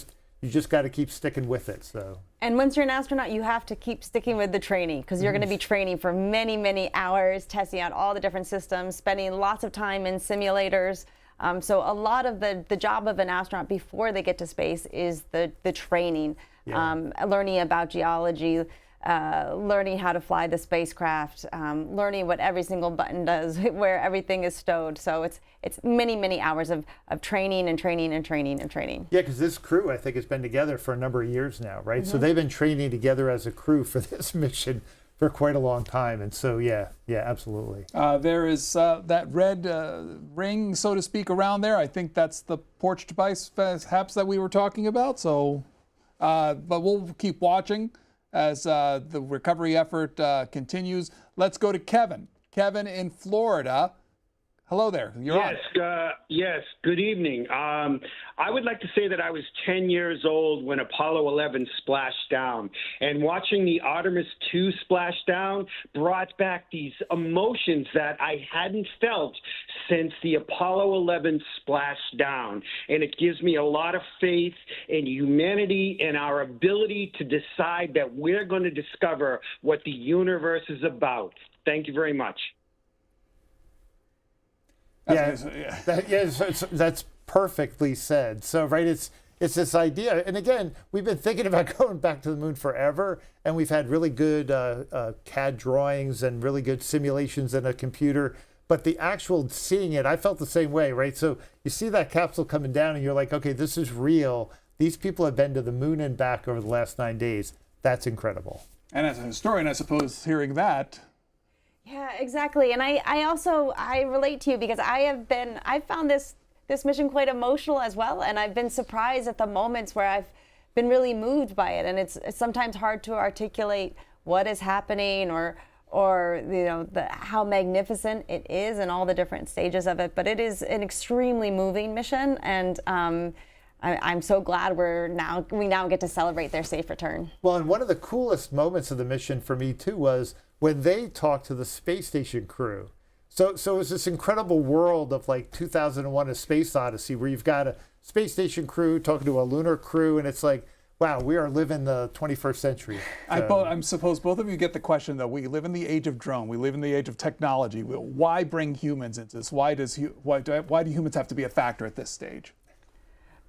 you just got to keep sticking with it. So. And once you're an astronaut, you have to keep sticking with the training because you're going to be training for many, many hours, testing out all the different systems, spending lots of time in simulators. So a lot of the job of an astronaut before they get to space is the training, learning about geology, learning how to fly the spacecraft, learning what every single button does, where everything is stowed. So it's many, many hours of training and training and training and training. Yeah, because this crew, I think, has been together for a number of years now, right? So they've been training together as a crew for this mission for quite a long time. And so, yeah, absolutely. There is that red ring, so to speak, around there. I think that's the porch device perhaps that we were talking about. So, but we'll keep watching as the recovery effort continues. Let's go to Kevin. Kevin in Florida. Hello there. You're on. Yes. Good evening. I would like to say that I was 10 years old when Apollo 11 splashed down, and watching the Artemis II splashdown brought back these emotions that I hadn't felt since the Apollo 11 splashdown. And it gives me a lot of faith in humanity and our ability to decide that we're going to discover what the universe is about. Thank you very much. That's perfectly said. So, right, it's this idea. And again, we've been thinking about going back to the moon forever, and we've had really good CAD drawings and really good simulations in a computer. But the actual seeing it, I felt the same way, right? So you see that capsule coming down, and you're like, okay, this is real. These people have been to the moon and back over the last 9 days. That's incredible. And as a historian, I suppose, hearing that. Yeah, exactly. And I relate to you because I've found this mission quite emotional as well. And I've been surprised at the moments where I've been really moved by it. And it's sometimes hard to articulate what is happening or how magnificent it is and all the different stages of it. But it is an extremely moving mission. And I'm so glad we now get to celebrate their safe return. Well, and one of the coolest moments of the mission for me too was when they talked to the space station crew. So it was this incredible world of like 2001: A Space Odyssey, where you've got a space station crew talking to a lunar crew, and it's like, wow, we are living the 21st century. So. I suppose both of you get the question, though. We live in the age of drone. We live in the age of technology. Why bring humans into this? Why do humans have to be a factor at this stage?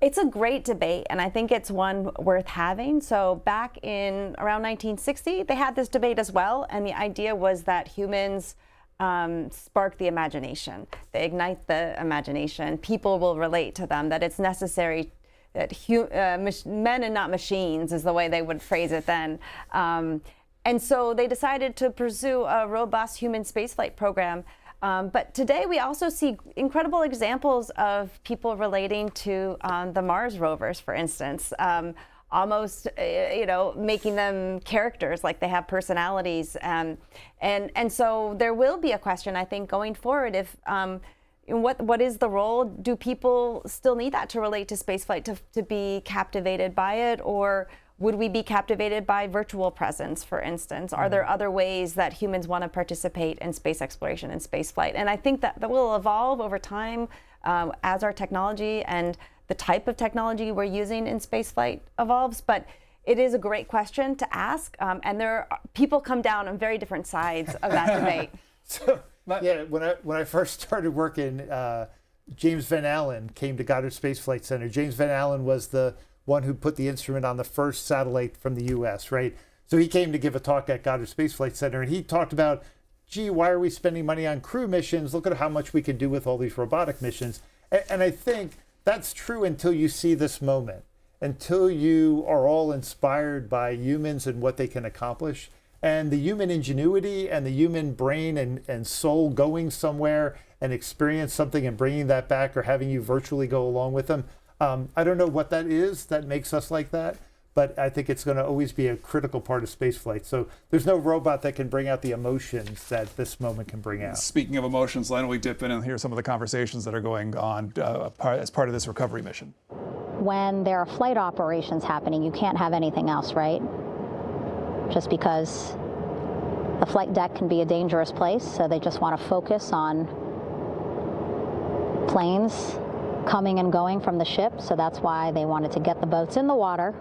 It's a great debate, and I think it's one worth having. So back in around 1960, they had this debate as well, and the idea was that humans spark the imagination. They ignite the imagination. People will relate to them, that it's necessary that men and not machines is the way they would phrase it then. And so they decided to pursue a robust human spaceflight program. But today we also see incredible examples of people relating to the Mars rovers, for instance. almost, making them characters, like they have personalities. And so there will be a question, I think, going forward, if what is the role? Do people still need that to relate to spaceflight, to be captivated by it? Or would we be captivated by virtual presence, for instance? Are there other ways that humans want to participate in space exploration and spaceflight? And I think that will evolve over time as our technology and the type of technology we're using in spaceflight evolves. But it is a great question to ask, and people come down on very different sides of that debate. So, yeah, when I first started working, James Van Allen came to Goddard Space Flight Center. James Van Allen was the one who put the instrument on the first satellite from the U.S., right? So he came to give a talk at Goddard Space Flight Center, and he talked about, gee, why are we spending money on crew missions? Look at how much we can do with all these robotic missions. And I think that's true until you see this moment, until you are all inspired by humans and what they can accomplish. And the human ingenuity and the human brain and soul going somewhere and experience something and bringing that back, or having you virtually go along with them. I don't know what that is that makes us like that, but I think it's going to always be a critical part of spaceflight. So there's no robot that can bring out the emotions that this moment can bring out. Speaking of emotions, why don't we dip in and hear some of the conversations that are going on as part of this recovery mission? When there are flight operations happening, you can't have anything else, right? Just because the flight deck can be a dangerous place, so they just want to focus on planes coming and going from the ship. So that's why they wanted to get the boats in the water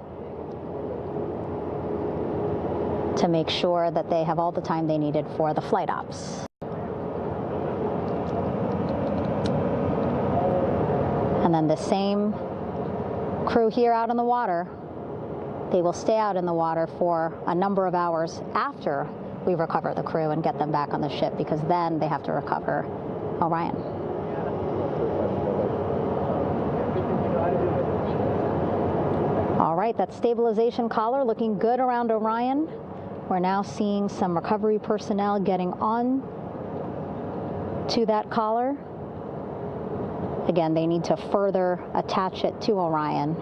to make sure that they have all the time they needed for the flight ops. And then the same crew here out in the water, they will stay out in the water for a number of hours after we recover the crew and get them back on the ship, because then they have to recover Orion. All right, that stabilization collar looking good around Orion. We're now seeing some recovery personnel getting on to that collar. Again, they need to further attach it to Orion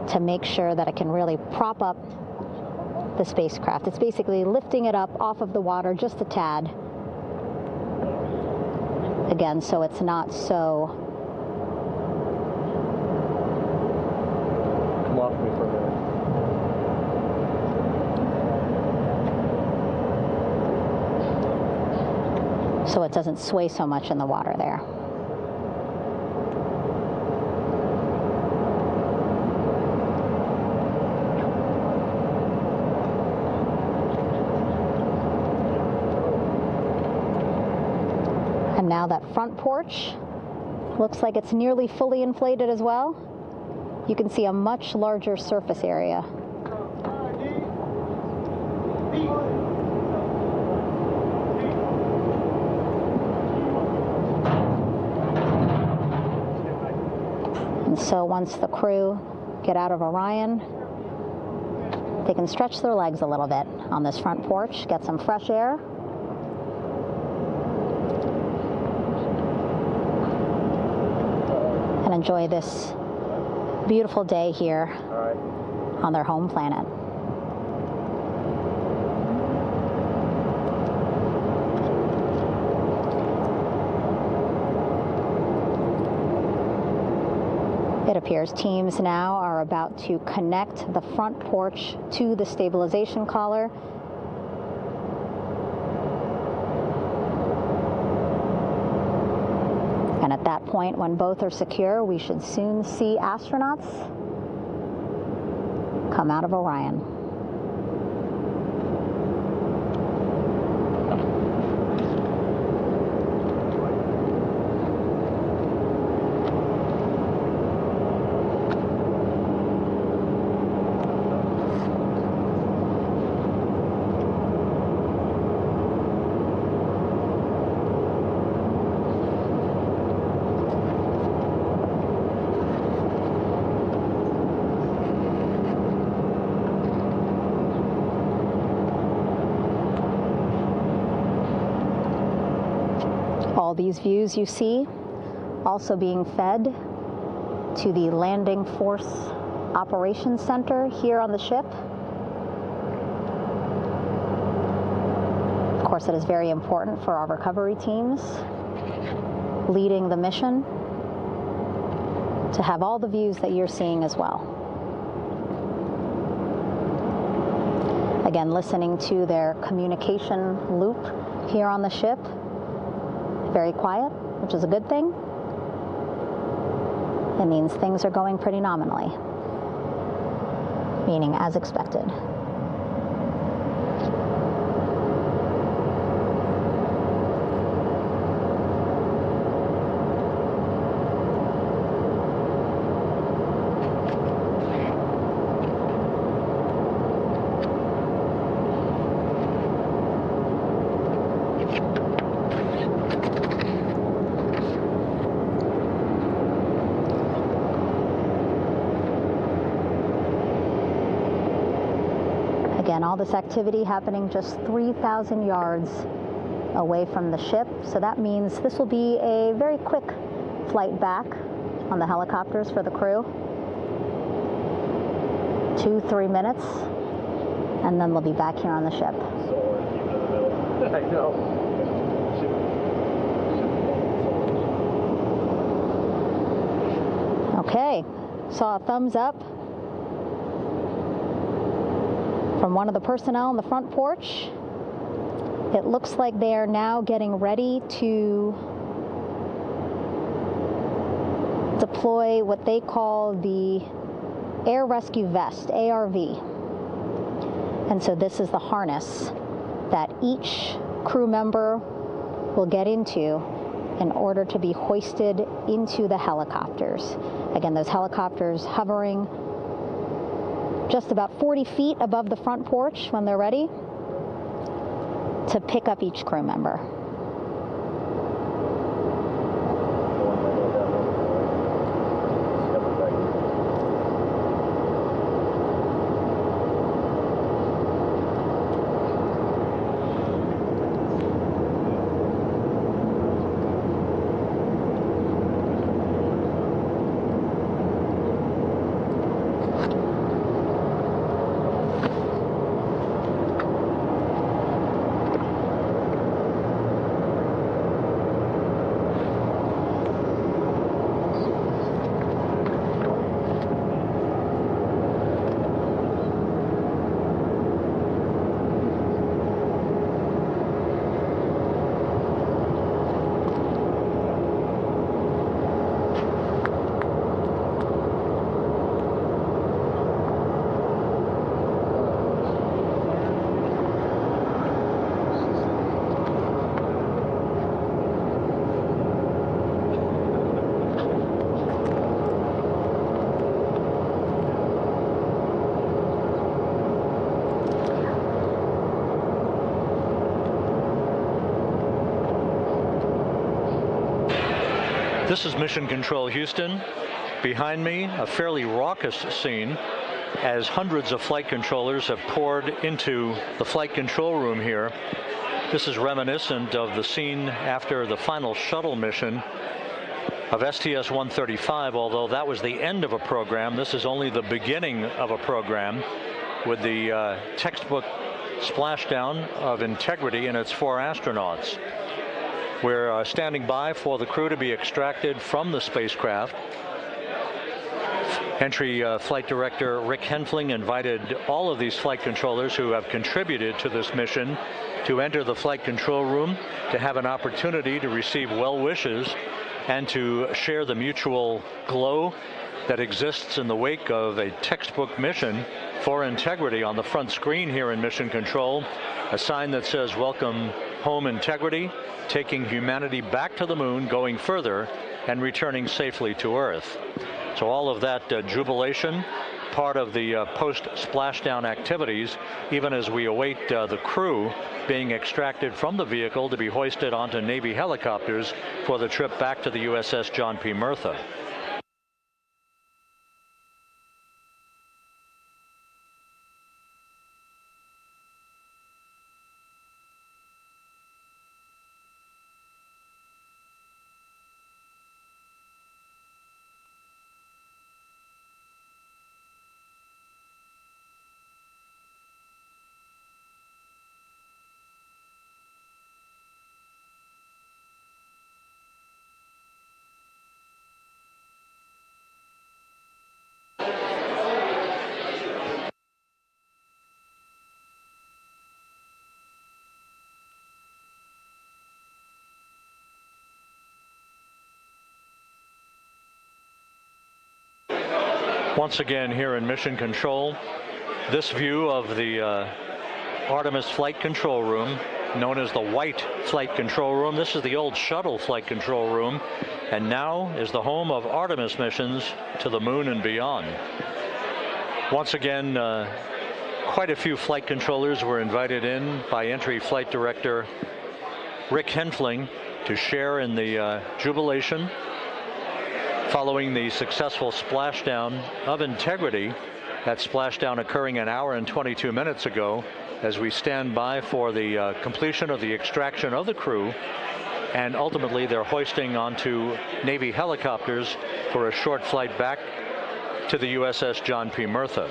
to make sure that it can really prop up the spacecraft. It's basically lifting it up off of the water just a tad. Again, so it's not so... Come off me for a minute. So it doesn't sway so much in the water there. And now that front porch looks like it's nearly fully inflated as well. You can see a much larger surface area. And so once the crew get out of Orion, they can stretch their legs a little bit on this front porch, get some fresh air. And enjoy this beautiful day here on their home planet. It appears teams now are about to connect the front porch to the stabilization collar. And at that point, when both are secure, we should soon see astronauts come out of Orion. All these views you see also being fed to the landing force operations center here on the ship. Of course, it is very important for our recovery teams leading the mission to have all the views that you're seeing as well. Again, listening to their communication loop here on the ship. Very quiet, which is a good thing. It means things are going pretty nominally, meaning as expected. Again, all this activity happening just 3,000 yards away from the ship. So that means this will be a very quick flight back on the helicopters for the crew. 2-3 minutes, and then they'll be back here on the ship. I know. Okay, saw a thumbs up from one of the personnel on the front porch. It looks like they are now getting ready to deploy what they call the Air Rescue Vest, ARV. And so this is the harness that each crew member will get into in order to be hoisted into the helicopters. Again, those helicopters hovering just about 40 feet above the front porch when they're ready to pick up each crew member. This is Mission Control Houston. Behind me, a fairly raucous scene as hundreds of flight controllers have poured into the flight control room here. This is reminiscent of the scene after the final shuttle mission of STS-135, although that was the end of a program. This is only the beginning of a program with the textbook splashdown of Integrity and its 4 astronauts. We're standing by for the crew to be extracted from the spacecraft. Entry Flight Director Rick Henfling invited all of these flight controllers who have contributed to this mission to enter the flight control room to have an opportunity to receive well wishes and to share the mutual glow that exists in the wake of a textbook mission for Integrity. On the front screen here in Mission Control, a sign that says "Welcome home, Integrity, taking humanity back to the moon, going further, and returning safely to Earth." So all of that jubilation, part of the post-splashdown activities, even as we await the crew being extracted from the vehicle to be hoisted onto Navy helicopters for the trip back to the USS John P. Murtha. Once again here in Mission Control, this view of the Artemis Flight Control Room, known as the White Flight Control Room. This is the old shuttle flight control room, and now is the home of Artemis missions to the moon and beyond. Once again, quite a few flight controllers were invited in by Entry Flight Director Rick Henfling to share in the jubilation following the successful splashdown of Integrity. That splashdown occurring an hour and 22 minutes ago, as we stand by for the completion of the extraction of the crew, and ultimately they're hoisting onto Navy helicopters for a short flight back to the USS John P. Murtha.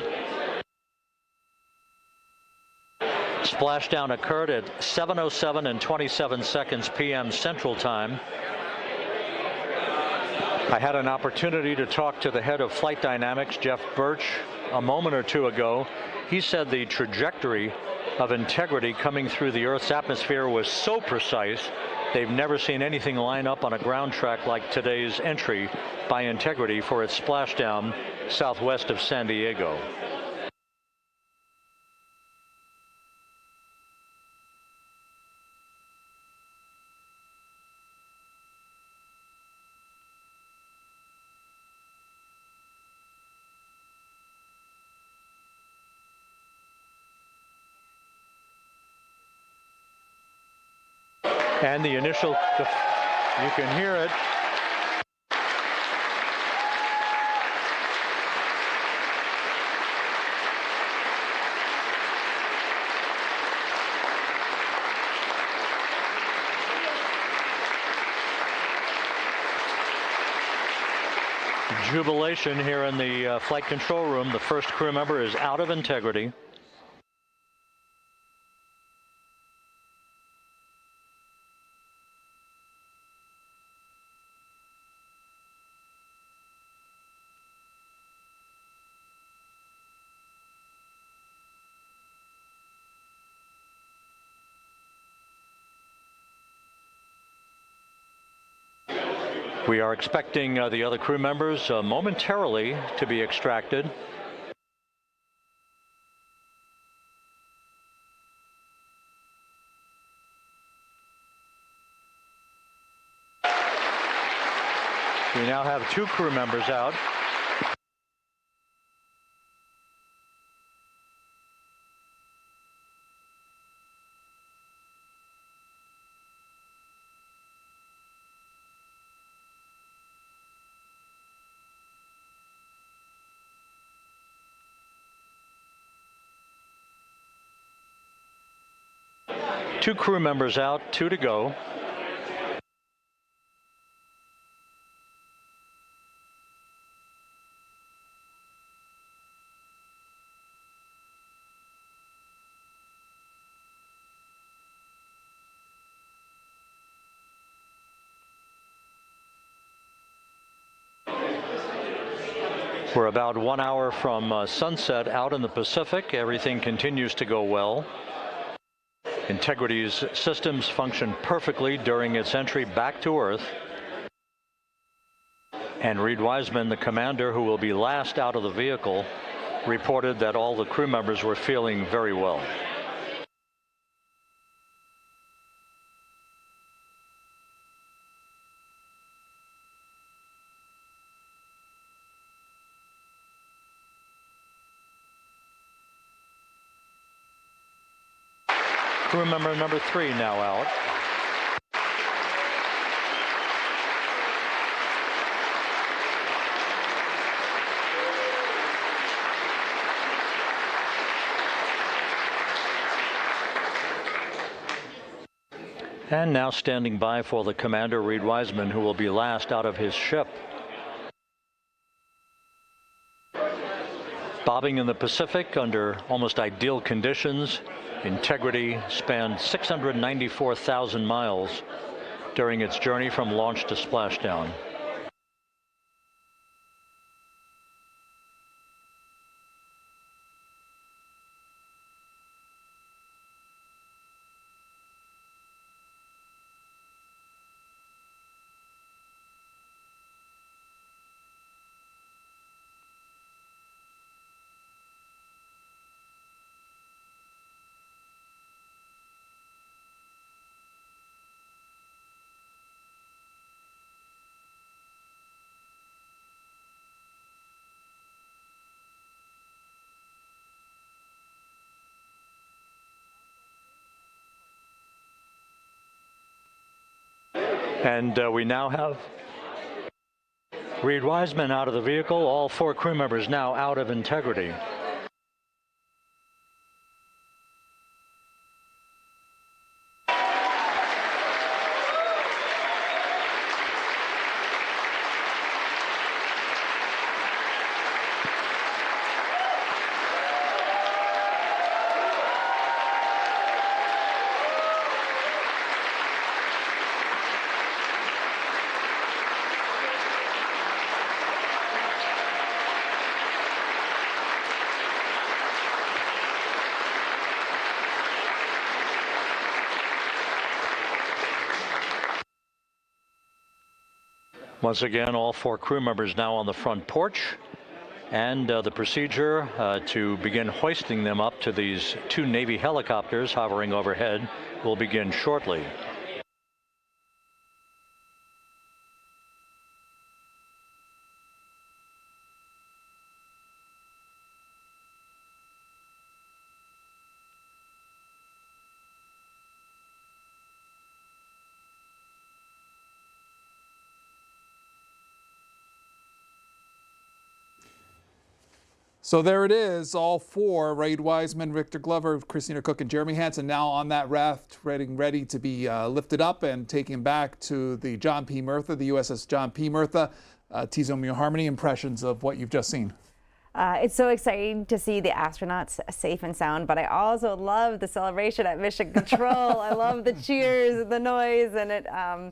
Splashdown occurred at 7:07 and 27 seconds p.m. Central Time. I had an opportunity to talk to the head of flight dynamics, Jeff Birch, a moment or two ago. He said the trajectory of Integrity coming through the Earth's atmosphere was so precise, they've never seen anything line up on a ground track like today's entry by Integrity for its splashdown southwest of San Diego. And the initial, you can hear it. Jubilation here in the flight control room. The first crew member is out of Integrity. We are expecting the other crew members momentarily to be extracted. We now have 2 crew members out. Two crew members out, 2 to go. We're about 1 hour from sunset out in the Pacific. Everything continues to go well. Integrity's systems function perfectly during its entry back to Earth. And Reed Wiseman, the commander who will be last out of the vehicle, reported that all the crew members were feeling very well. Crew member number 3 now out. And now standing by for the commander, Reed Wiseman, who will be last out of his ship. Bobbing in the Pacific under almost ideal conditions, Integrity spanned 694,000 miles during its journey from launch to splashdown. And we now have Reed Wiseman out of the vehicle, all 4 crew members now out of integrity. Once again, all 4 crew members now on the front porch, and the procedure to begin hoisting them up to these 2 Navy helicopters hovering overhead will begin shortly. So there it is, all 4, Reed Wiseman, Victor Glover, Christina Cook, and Jeremy Hansen now on that raft, ready to be lifted up and taken back to the John P. Murtha, the USS John P. Murtha. Tizomio Harmony, impressions of what you've just seen. It's so exciting to see the astronauts safe and sound, but I also love the celebration at Mission Control. I love the cheers, the noise, and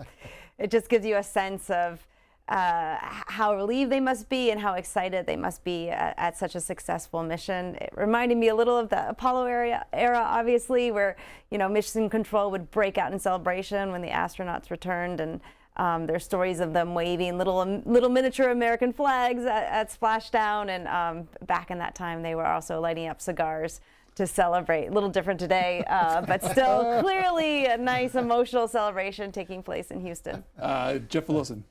it just gives you a sense of how relieved they must be and how excited they must be at such a successful mission. It reminded me a little of the Apollo era, obviously, where, you know, Mission Control would break out in celebration when the astronauts returned, and there's stories of them waving little miniature American flags at Splashdown, and back in that time they were also lighting up cigars to celebrate. A little different today, but still clearly a nice emotional celebration taking place in Houston. Jeff Wilson.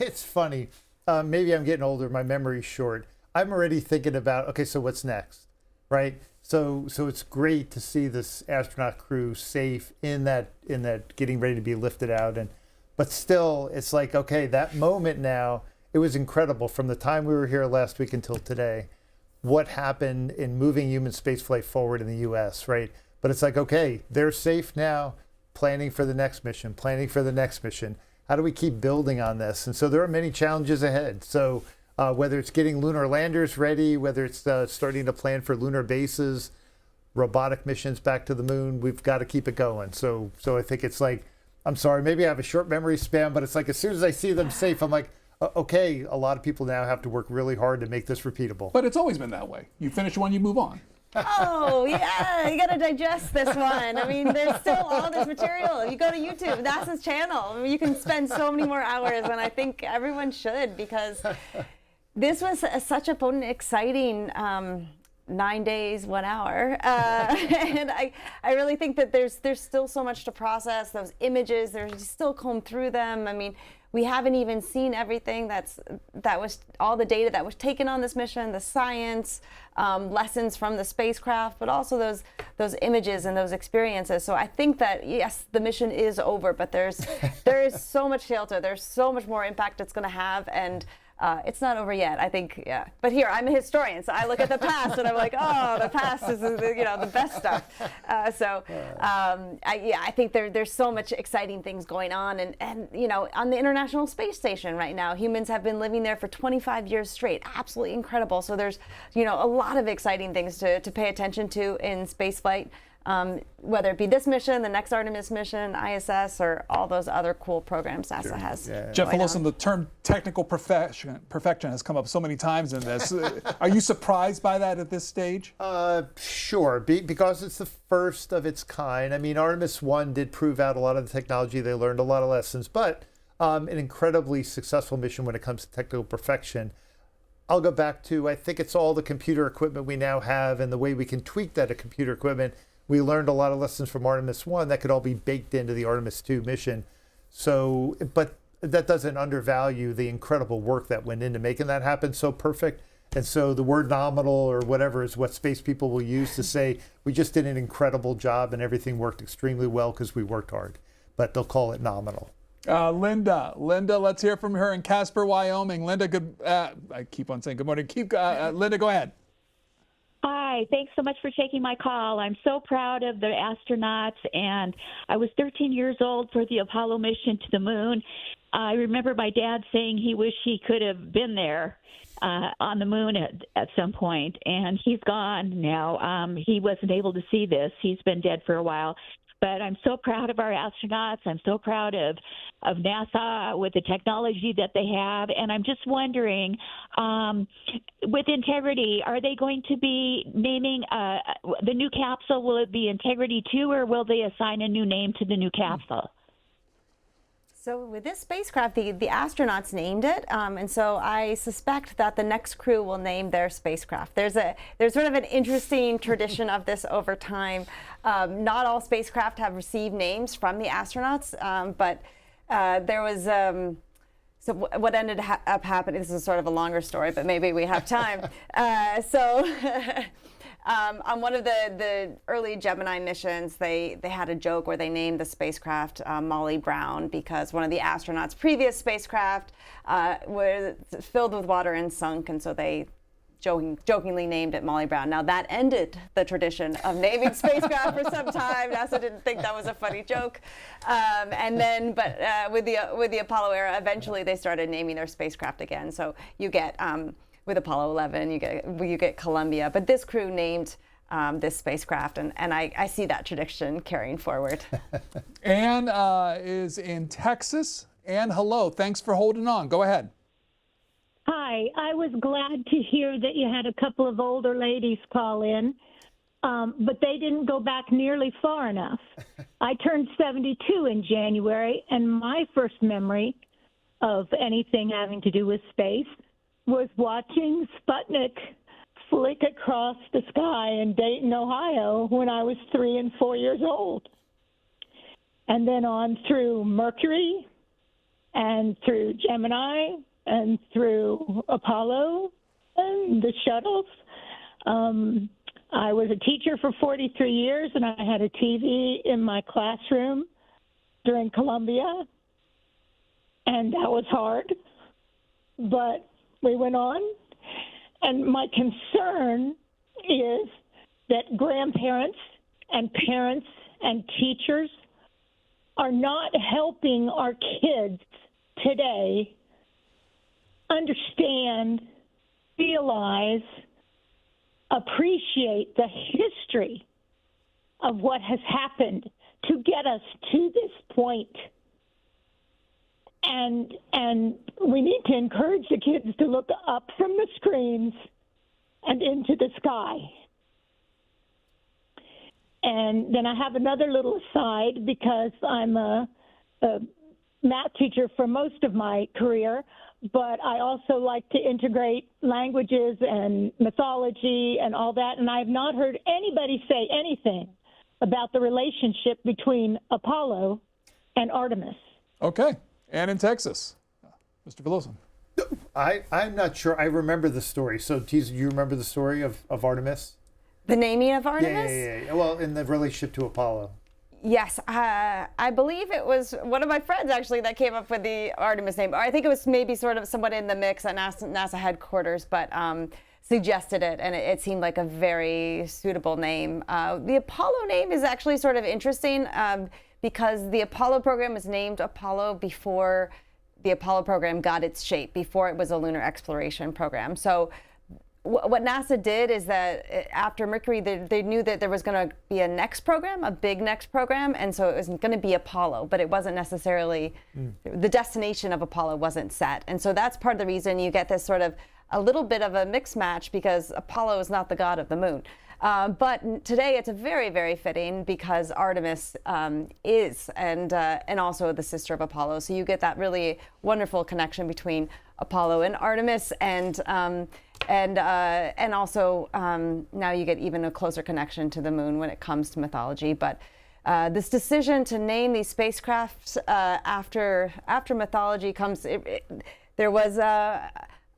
It's funny. Maybe I'm getting older. My memory's short. I'm already thinking about, okay, so what's next, right? So it's great to see this astronaut crew safe in that getting ready to be lifted out, but still, it's like, okay, that moment now, it was incredible from the time we were here last week until today. What happened in moving human spaceflight forward in the U.S., right? But it's like, okay, they're safe now. Planning for the next mission. Planning for the next mission. How do we keep building on this? And so there are many challenges ahead. So whether it's getting lunar landers ready, whether it's starting to plan for lunar bases, robotic missions back to the moon, we've got to keep it going. So I think it's like, I'm sorry, maybe I have a short memory span, but it's like as soon as I see them safe, I'm like, okay, a lot of people now have to work really hard to make this repeatable. But it's always been that way. You finish one, you move on. Oh, yeah, you got to digest this one. I mean, there's still all this material. You go to YouTube, NASA's channel. You can spend so many more hours, and I think everyone should, because this was such a potent, exciting 9 days, 1 hour. And I really think that there's still so much to process. Those images, there's still comb through them. I mean, we haven't even seen everything that was all the data that was taken on this mission, the science, lessons from the spacecraft, but also those images and those experiences. So I think that, yes, the mission is over, but there is so much shelter. There's so much more impact it's going to have, and it's not over yet, I think, yeah. But here, I'm a historian, so I look at the past and I'm like, oh, the past is, the best stuff. I think there's so much exciting things going on. And on the International Space Station right now, humans have been living there for 25 years straight. Absolutely incredible. So there's, a lot of exciting things to pay attention to in spaceflight. Whether it be this mission, the next Artemis mission, ISS, or all those other cool programs NASA has. Yeah. Jeff Wilson, the term technical perfection has come up so many times in this. Are you surprised by that at this stage? Sure, because it's the first of its kind. I mean, Artemis 1 did prove out a lot of the technology. They learned a lot of lessons, but an incredibly successful mission when it comes to technical perfection. I'll go back to, I think it's all the computer equipment we now have and the way we can tweak that computer equipment. We learned a lot of lessons from Artemis 1 that could all be baked into the Artemis 2 mission. So, but that doesn't undervalue the incredible work that went into making that happen so perfect. And so the word nominal or whatever is what space people will use to say, we just did an incredible job and everything worked extremely well because we worked hard. But they'll call it nominal. Linda, let's hear from her in Casper, Wyoming. Linda, good. I keep on saying good morning. Linda, go ahead. Hi, thanks so much for taking my call. I'm so proud of the astronauts, and I was 13 years old for the Apollo mission to the moon. I remember my dad saying he wished he could have been there on the moon at some point, and he's gone now. He wasn't able to see this. He's been dead for a while. But I'm so proud of our astronauts. I'm so proud of NASA with the technology that they have. And I'm just wondering, with Integrity, are they going to be naming the new capsule? Will it be Integrity 2, or will they assign a new name to the new capsule? So with this spacecraft, the astronauts named it, and so I suspect that the next crew will name their spacecraft. There's sort of an interesting tradition of this over time. Not all spacecraft have received names from the astronauts, but there was. So what ended up happening? This is sort of a longer story, but maybe we have time. On one of the early Gemini missions, they had a joke where they named the spacecraft Molly Brown because one of the astronauts' previous spacecraft was filled with water and sunk, and so they jokingly named it Molly Brown. Now that ended the tradition of naming spacecraft for some time. NASA didn't think that was a funny joke, with the Apollo era, eventually they started naming their spacecraft again. So you get. With Apollo 11, you get Columbia, but this crew named this spacecraft, and I see that tradition carrying forward. Anne is in Texas. Anne, hello. Thanks for holding on. Go ahead. Hi. I was glad to hear that you had a couple of older ladies call in, but they didn't go back nearly far enough. I turned 72 in January, and my first memory of anything having to do with space was watching Sputnik flick across the sky in Dayton, Ohio, when I was 3 and 4 years old. And then on through Mercury and through Gemini and through Apollo and the shuttles. I was a teacher for 43 years, and I had a TV in my classroom during Columbia, and that was hard. But we went on, and my concern is that grandparents and parents and teachers are not helping our kids today understand, realize, appreciate the history of what has happened to get us to this point. And we need to encourage the kids to look up from the screens and into the sky. And then I have another little aside, because I'm a math teacher for most of my career, but I also like to integrate languages and mythology and all that. And I've not heard anybody say anything about the relationship between Apollo and Artemis. Okay. And in Texas, Mr. Veloso. I'm not sure. I remember the story. So, Tease, you remember the story of Artemis? The naming of Artemis? Yeah. Well, in the relationship to Apollo. Yes, I believe it was one of my friends actually that came up with the Artemis name. Or I think it was maybe sort of somewhat in the mix at NASA headquarters, but suggested it, and it seemed like a very suitable name. The Apollo name is actually sort of interesting. Because the Apollo program was named Apollo before the Apollo program got its shape, before it was a lunar exploration program. So what NASA did is that after Mercury, they knew that there was going to be a next program, a big next program, and so it was going to be Apollo, but it wasn't necessarily, the destination of Apollo wasn't set. And so that's part of the reason you get this sort of a little bit of a mix match, because Apollo is not the god of the moon. But today it's a very, very fitting, because Artemis is, and also the sister of Apollo. So you get that really wonderful connection between Apollo and Artemis, and also now you get even a closer connection to the moon when it comes to mythology. But this decision to name these spacecraft after mythology comes. There was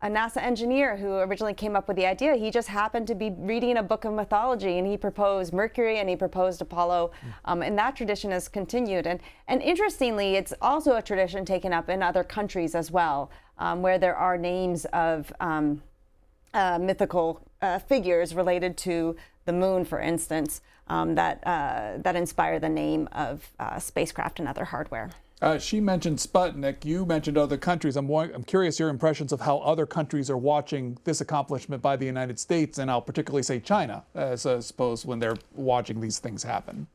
NASA engineer who originally came up with the idea. He just happened to be reading a book of mythology, and he proposed Mercury and he proposed Apollo, and that tradition has continued. And interestingly, it's also a tradition taken up in other countries as well, where there are names of mythical figures related to the moon, for instance, that inspire the name of spacecraft and other hardware. She mentioned Sputnik. You mentioned other countries. I'm curious your impressions of how other countries are watching this accomplishment by the United States, and I'll particularly say China, I suppose, when they're watching these things happen.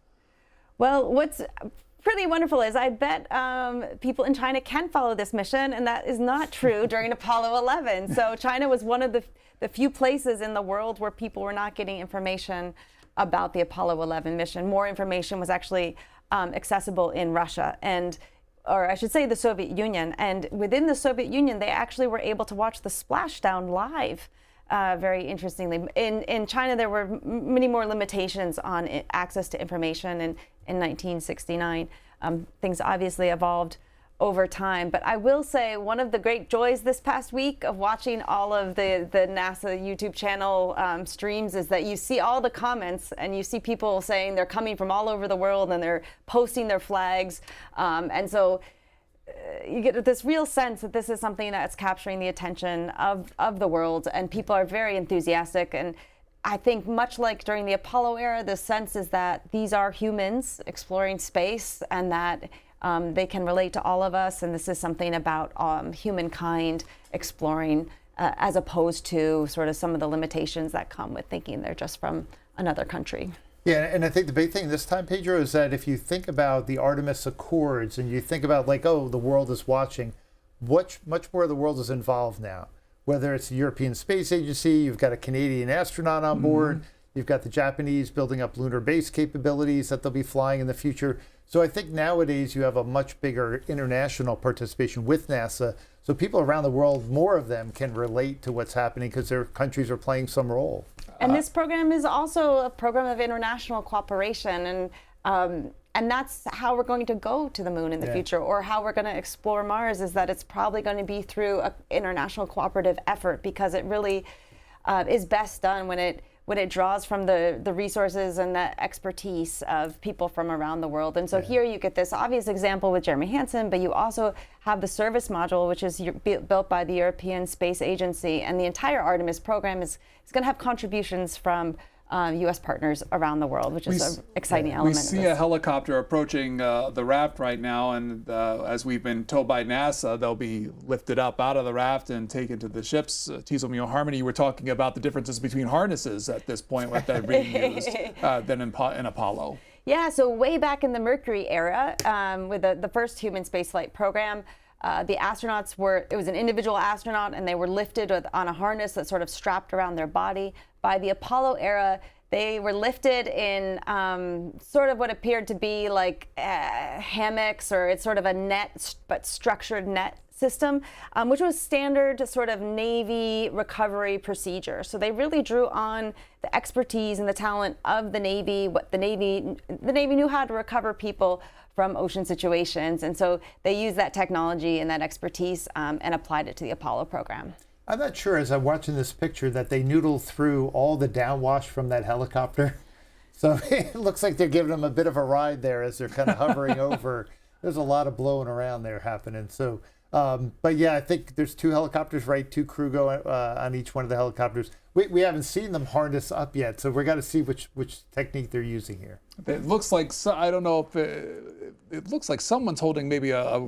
Well, what's pretty wonderful is I bet people in China can follow this mission, and that is not true during Apollo 11. So China was one of the few places in the world where people were not getting information about the Apollo 11 mission. More information was actually accessible in Russia, or I should say the Soviet Union. And within the Soviet Union, they actually were able to watch the splashdown live, very interestingly. In China, there were many more limitations on access to information in 1969. Things obviously evolved over time. But I will say one of the great joys this past week of watching all of the NASA YouTube channel streams is that you see all the comments and you see people saying they're coming from all over the world and they're posting their flags. And so you get this real sense that this is something that's capturing the attention of the world, and people are very enthusiastic. And I think much like during the Apollo era, the sense is that these are humans exploring space, and that they can relate to all of us, and this is something about humankind exploring as opposed to sort of some of the limitations that come with thinking they're just from another country. Yeah, and I think the big thing this time, Pedro, is that if you think about the Artemis Accords and you think about like, oh, the world is watching, much more of the world is involved now. Whether it's the European Space Agency, you've got a Canadian astronaut on board, you've got the Japanese building up lunar base capabilities that they'll be flying in the future. So I think nowadays you have a much bigger international participation with NASA. So people around the world, more of them can relate to what's happening because their countries are playing some role. And this program is also a program of international cooperation, and that's how we're going to go to the moon in the future, or how we're going to explore Mars, is that it's probably going to be through an international cooperative effort, because it really is best done when it draws from the resources and the expertise of people from around the world. And so here you get this obvious example with Jeremy Hansen, but you also have the service module, which is built by the European Space Agency, and the entire Artemis program is going to have contributions from U.S. partners around the world, which is an exciting element. We see a helicopter approaching the raft right now, and as we've been told by NASA, they'll be lifted up out of the raft and taken to the ships. Teasel Mule Harmony, you were talking about the differences between harnesses at this point that are being used than in Apollo. Yeah, so way back in the Mercury era, with the first human spaceflight program, the astronauts it was an individual astronaut, and they were lifted on a harness that sort of strapped around their body. By the Apollo era, they were lifted in sort of what appeared to be like hammocks, or it's sort of a net, but structured net system, which was standard sort of Navy recovery procedure. So they really drew on the expertise and the talent of the Navy, what the Navy knew how to recover people from ocean situations. And so they used that technology and that expertise and applied it to the Apollo program. I'm not sure, as I'm watching this picture, that they noodle through all the downwash from that helicopter. So it looks like they're giving them a bit of a ride there as they're kind of hovering over. There's a lot of blowing around there happening. So, but yeah, I think there's 2 helicopters, right? 2 crew go on each one of the helicopters. We haven't seen them harness up yet, so we're got to see which technique they're using here. It looks like, I don't know if it looks like someone's holding maybe a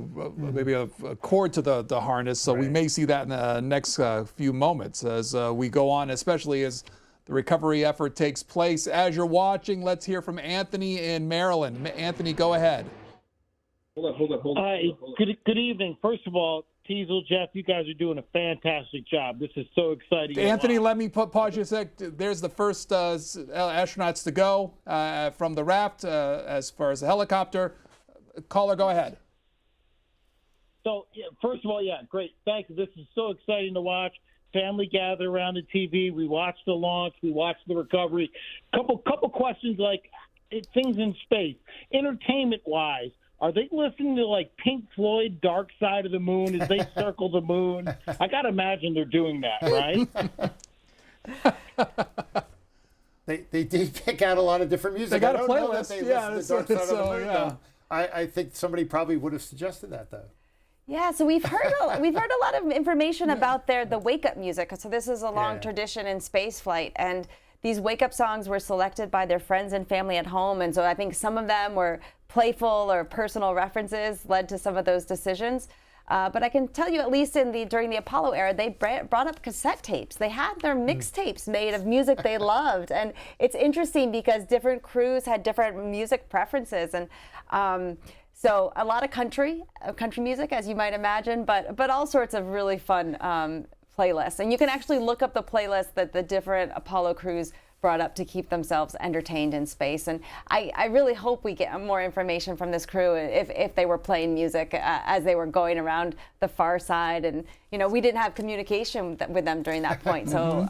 cord to the harness, so we may see that in the next few moments as we go on, especially as the recovery effort takes place. As you're watching, let's hear from Anthony in Maryland. Anthony, go ahead. Hold on. Hi, good evening. First of all, Teasel, Jeff, you guys are doing a fantastic job. This is so exciting. Anthony, let me pause you a sec. There's the first astronauts to go from the raft as far as the helicopter. Caller, go ahead. So, first of all, great. Thanks. This is so exciting to watch. Family gather around the TV. We watch the launch. We watch the recovery. Couple questions like things in space. Entertainment-wise, are they listening to like Pink Floyd, Dark Side of the Moon as they circle the moon? I got to imagine they're doing that, right? They did pick out a lot of different music. They got a I don't know playlist. that they Yeah, listened to Dark Side of the Moon, yeah. though. I think somebody probably would have suggested that, though. Yeah, so we've heard a lot of information about the wake-up music. So this is a long tradition in spaceflight, and these wake-up songs were selected by their friends and family at home, and so I think some of them were playful or personal references led to some of those decisions. But I can tell you, at least during the Apollo era, they brought up cassette tapes. They had their mixtapes made of music they loved, and it's interesting because different crews had different music preferences, and so a lot of country music, as you might imagine, but all sorts of really fun playlists. And you can actually look up the playlist that the different Apollo crews brought up to keep themselves entertained in space. And I really hope we get more information from this crew if they were playing music as they were going around the far side. And, you know, we didn't have communication with them during that point. So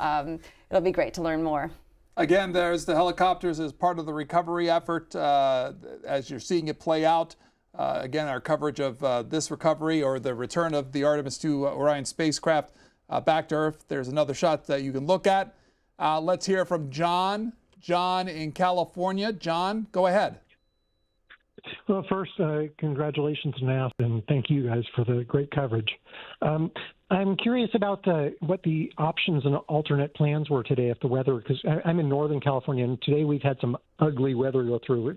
it'll be great to learn more. Again, there's the helicopters as part of the recovery effort as you're seeing it play out. Again, our coverage of this recovery or the return of the Artemis II Orion spacecraft back to Earth. There's another shot that you can look at. Let's hear from John. John in California. John, go ahead. Well, first, congratulations to NASA, and thank you guys for the great coverage. I'm curious about what the options and alternate plans were today if the weather, because I'm in Northern California, and today we've had some ugly weather go through,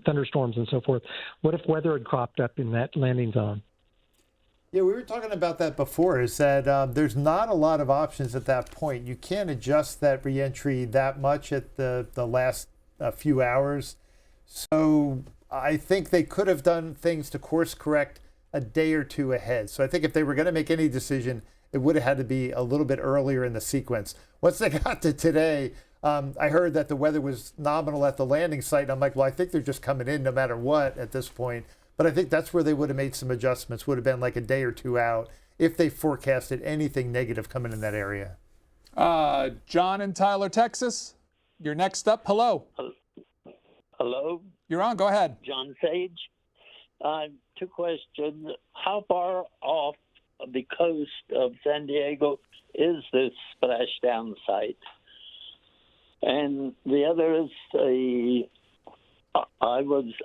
thunderstorms and so forth. What if weather had cropped up in that landing zone? Yeah, we were talking about that before, is that there's not a lot of options at that point. You can't adjust that reentry that much at the last few hours. So I think they could have done things to course correct a day or two ahead. So I think if they were going to make any decision, it would have had to be a little bit earlier in the sequence. Once they got to today, I heard that the weather was nominal at the landing site. And I'm like, well, I think they're just coming in no matter what at this point. But I think that's where they would have made some adjustments, would have been like a day or two out if they forecasted anything negative coming in that area. John in Tyler, Texas, you're next up. Hello. Hello. You're on. Go ahead. John Sage. Two questions. How far off the coast of San Diego is this splashdown site? And the other is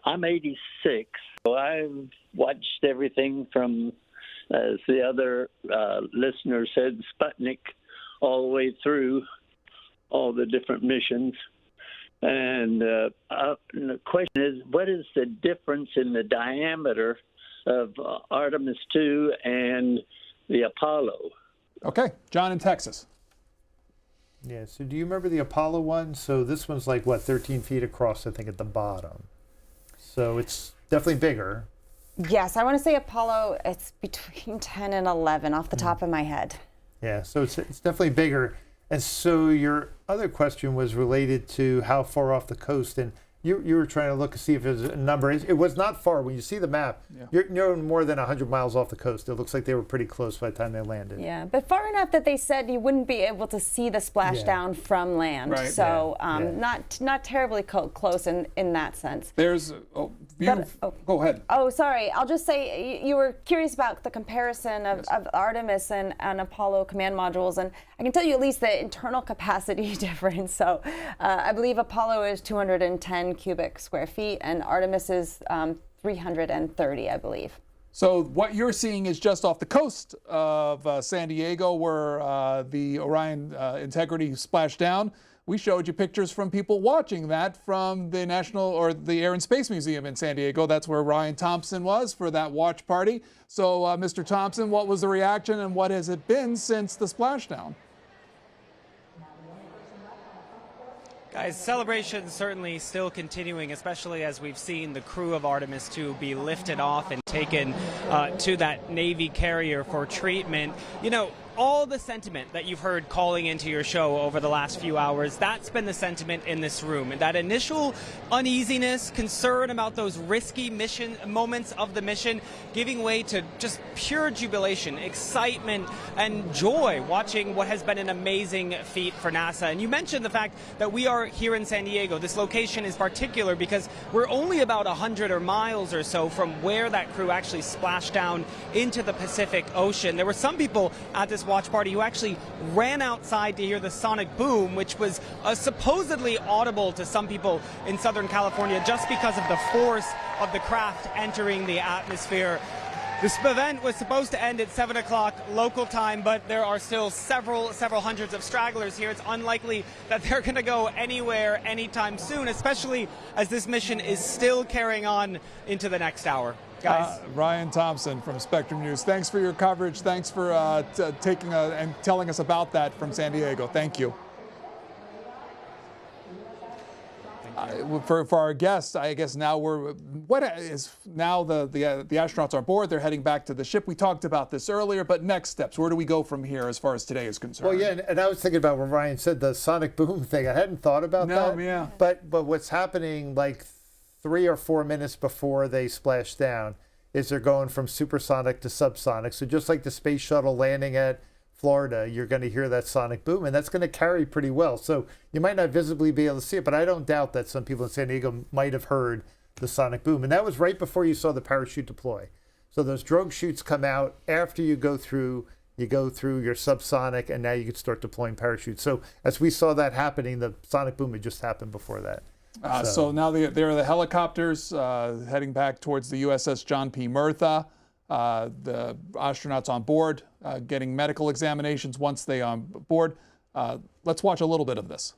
I'm 86, so I've watched everything from, as the other listener said, Sputnik, all the way through all the different missions. And the question is, what is the difference in the diameter of Artemis II and the Apollo? Okay, John in Texas. Yeah, so do you remember the Apollo one? So this one's like, what, 13 feet across, I think, at the bottom. So it's definitely bigger. Yes, I want to say Apollo, it's between 10 and 11 off the top of my head. Yeah, so it's definitely bigger. And so your other question was related to how far off the coast, and you were trying to look to see if there's a number. It was not far. When you see the map, you're more than 100 miles off the coast. It looks like they were pretty close by the time they landed. Yeah, but far enough that they said you wouldn't be able to see the splashdown from land. Right. So not terribly close in that sense. There's go ahead. Oh, sorry. I'll just say you were curious about the comparison of Artemis and Apollo command modules, and I can tell you at least the internal capacity difference. So I believe Apollo is 210 cubic square feet, and Artemis is 330, I believe. So what you're seeing is just off the coast of San Diego, where the Orion Integrity splashed down. We showed you pictures from people watching that from the the Air and Space Museum in San Diego. That's where Ryan Thompson was for that watch party. So, Mr. Thompson, what was the reaction, and what has it been since the splashdown? Guys, celebration certainly still continuing, especially as we've seen the crew of Artemis II be lifted off and taken to that Navy carrier for treatment. You know, all the sentiment that you've heard calling into your show over the last few hours, that's been the sentiment in this room. And that initial uneasiness, concern about those risky mission moments of the mission, giving way to just pure jubilation, excitement, and joy watching what has been an amazing feat for NASA. And you mentioned the fact that we are here in San Diego. This location is particular because we're only about 100 miles or so from where that crew actually splashed down into the Pacific Ocean. There were some people at this watch party who actually ran outside to hear the sonic boom, which was supposedly audible to some people in Southern California just because of the force of the craft entering the atmosphere. This event was supposed to end at 7 o'clock local time, but there are still several hundreds of stragglers here. It's unlikely that they're going to go anywhere anytime soon, especially as this mission is still carrying on into the next hour. Guys. Ryan Thompson from Spectrum News. Thanks for your coverage. Thanks for taking and telling us about that from San Diego. Thank you. For our guests, I guess now the astronauts are on board. They're heading back to the ship. We talked about this earlier, but next steps. Where do we go from here as far as today is concerned? Well, yeah, and I was thinking about when Ryan said the sonic boom thing. I hadn't thought about that. Yeah. But what's happening like 3 or 4 minutes before they splash down is they're going from supersonic to subsonic. So just like the space shuttle landing at Florida, you're going to hear that sonic boom, and that's going to carry pretty well. So you might not visibly be able to see it, but I don't doubt that some people in San Diego might have heard the sonic boom. And that was right before you saw the parachute deploy. So those drogue chutes come out after you go through your subsonic, and now you can start deploying parachutes. So as we saw that happening, the sonic boom had just happened before that. So now there are the helicopters heading back towards the USS John P. Murtha. The astronauts on board getting medical examinations once they are on board. Let's watch a little bit of this.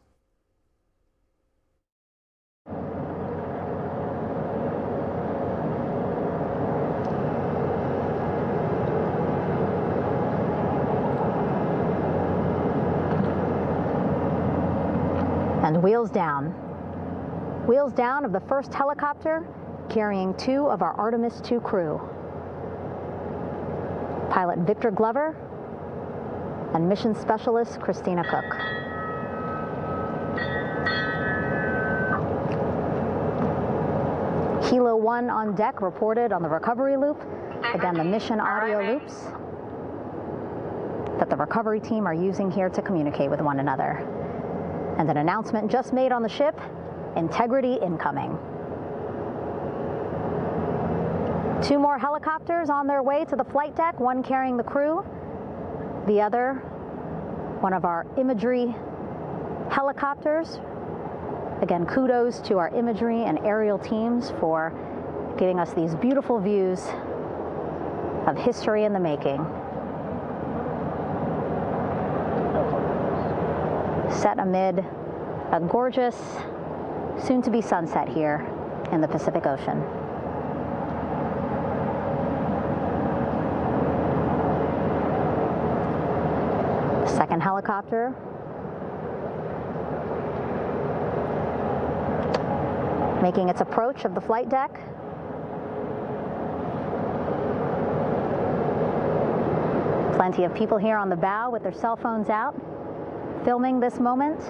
And wheels down. Wheels down of the first helicopter carrying 2 of our Artemis II crew. Pilot Victor Glover and mission specialist Christina Cook. Helo 1 on deck reported on the recovery loop. Again, the mission audio loops that the recovery team are using here to communicate with one another. And an announcement just made on the ship, integrity incoming. 2 more helicopters on their way to the flight deck, one carrying the crew, the other, one of our imagery helicopters. Again, kudos to our imagery and aerial teams for giving us these beautiful views of history in the making. Set amid a gorgeous, soon-to-be sunset here in the Pacific Ocean. Second helicopter. Making its approach of the flight deck. Plenty of people here on the bow with their cell phones out, filming this moment.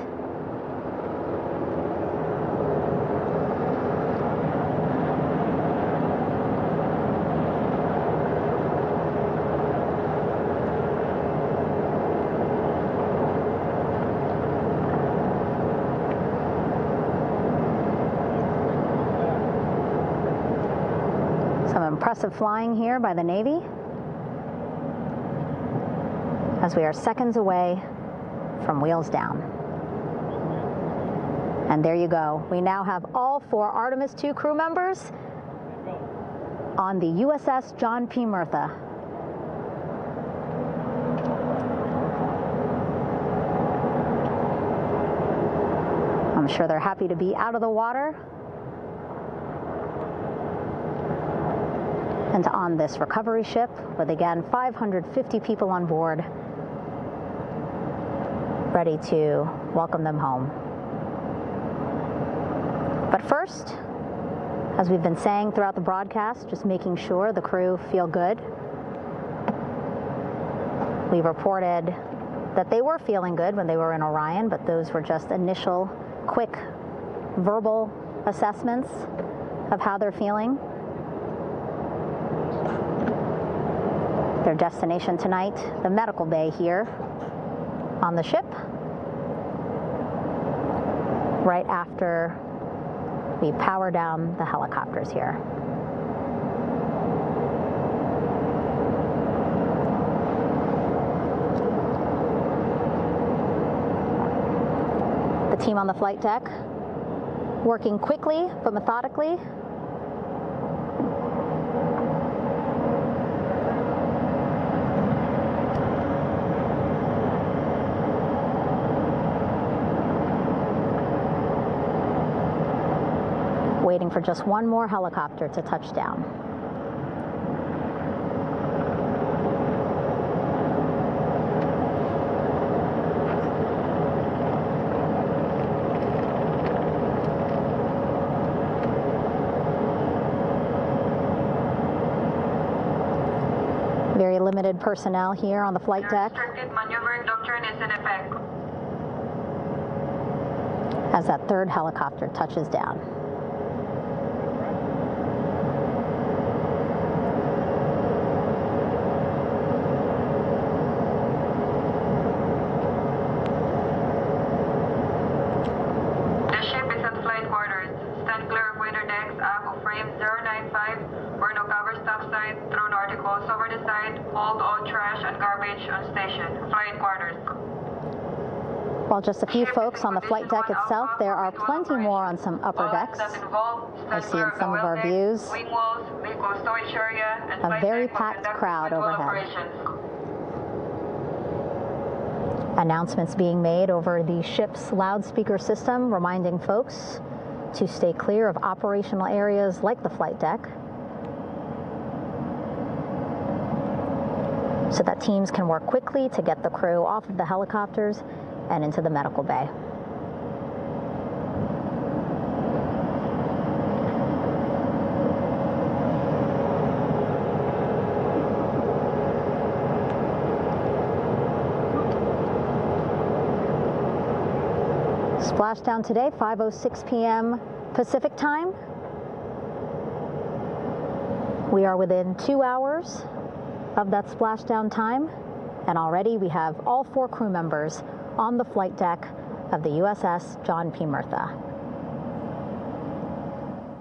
Impressive flying here by the Navy as we are seconds away from wheels down. And there you go. We now have all 4 Artemis II crew members on the USS John P. Murtha. I'm sure they're happy to be out of the water and on this recovery ship with, again, 550 people on board, ready to welcome them home. But first, as we've been saying throughout the broadcast, just making sure the crew feel good. We reported that they were feeling good when they were in Orion, but those were just initial, quick, verbal assessments of how they're feeling. Their destination tonight, the medical bay here on the ship, right after we power down the helicopters here. The team on the flight deck working quickly but methodically. Waiting for just one more helicopter to touch down. Very limited personnel here on the flight deck. Restricted maneuvering doctrine is in effect. As that third helicopter touches down. While just a few folks on the flight deck itself, there are plenty more on some upper decks. I see in some of our views a very packed crowd overhead. Announcements being made over the ship's loudspeaker system, reminding folks to stay clear of operational areas like the flight deck, so that teams can work quickly to get the crew off of the helicopters and into the medical bay. Splashdown today, 5:06 p.m. Pacific time. We are within 2 hours of that splashdown time, and already we have all 4 crew members on the flight deck of the USS John P. Murtha.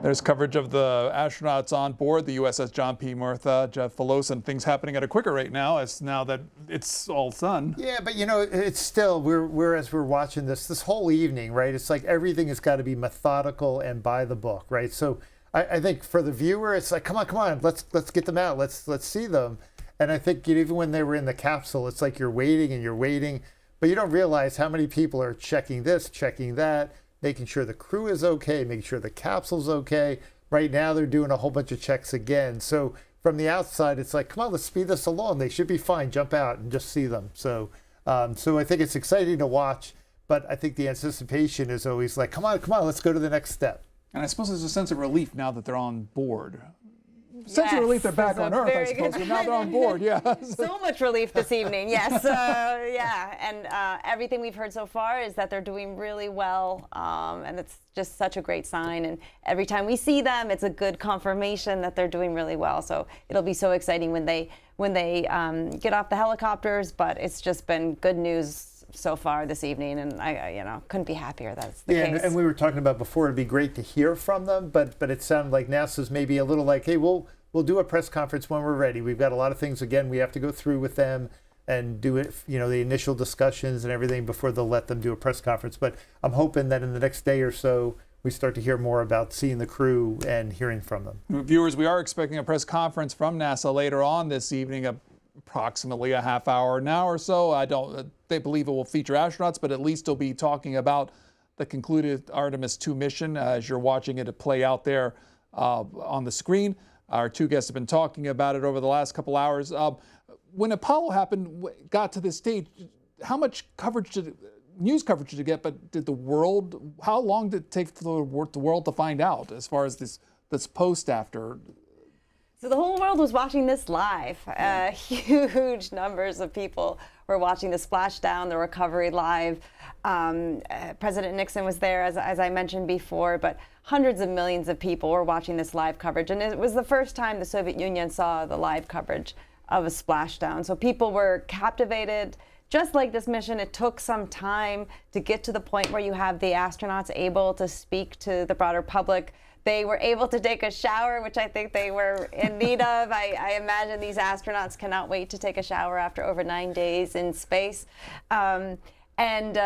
There's coverage of the astronauts on board the USS John P. Murtha, Jeff Velosa, things happening at a quicker rate now that it's all sun. Yeah, but you know, it's still, we're as we're watching this whole evening, right? It's like everything has got to be methodical and by the book, right? So I think for the viewer, it's like, come on, let's get them out, let's see them. And I think even when they were in the capsule, it's like you're waiting, but you don't realize how many people are checking this, checking that, making sure the crew is okay, making sure the capsule's okay. Right now, they're doing a whole bunch of checks again. So from the outside, it's like, come on, let's speed this along. They should be fine. Jump out and just see them. So I think it's exciting to watch, but I think the anticipation is always like, come on, let's go to the next step. And I suppose there's a sense of relief now that they're on board. Sense of relief they're back on Earth, I suppose, but now they're on board, yeah. So much relief this evening, yes. Yeah, and everything we've heard so far is that they're doing really well, and it's just such a great sign. And every time we see them, it's a good confirmation that they're doing really well. So it'll be so exciting when they get off the helicopters, but it's just been good news so far this evening, and I couldn't be happier that's the case. And we were talking about before, it'd be great to hear from them, but it sounded like NASA's maybe a little like, hey, we'll do a press conference when we're ready. We've got a lot of things, again, we have to go through with them and do it, the initial discussions and everything before they'll let them do a press conference. But I'm hoping that in the next day or so, we start to hear more about seeing the crew and hearing from them. Viewers, we are expecting a press conference from NASA later on this evening, approximately a half hour now or so. They believe it will feature astronauts, but at least they'll be talking about the concluded Artemis II mission as you're watching it play out there on the screen. Our 2 guests have been talking about it over the last couple hours. When Apollo got to this stage, how much news coverage did it get, but how long did it take for the world to find out as far as this post after? So the whole world was watching this live. Huge numbers of people were watching the splashdown, the recovery live. President Nixon was there, as I mentioned before, but hundreds of millions of people were watching this live coverage. And it was the first time the Soviet Union saw the live coverage of a splashdown. So people were captivated. Just like this mission, it took some time to get to the point where you have the astronauts able to speak to the broader public. They were able to take a shower, which I think they were in need of. I imagine these astronauts cannot wait to take a shower after over 9 days in space. And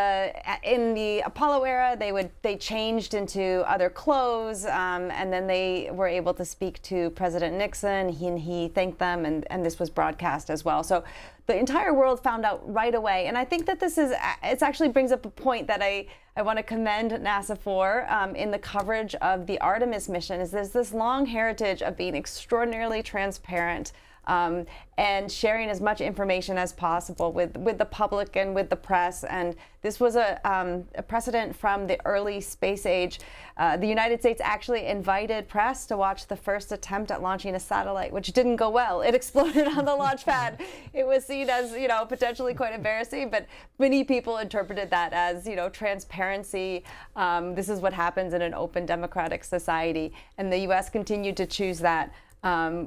in the Apollo era, they changed into other clothes, and then they were able to speak to President Nixon. He thanked them, and this was broadcast as well. So the entire world found out right away. And I think that it actually brings up a point that I want to commend NASA for in the coverage of the Artemis mission. Is there's this long heritage of being extraordinarily transparent and sharing as much information as possible with the public and with the press. And this was a precedent from the early space age. The United States actually invited press to watch the first attempt at launching a satellite, which didn't go well. It exploded on the launch pad. It was seen as, potentially quite embarrassing, but many people interpreted that as, transparency. This is what happens in an open democratic society. And the U.S. continued to choose that.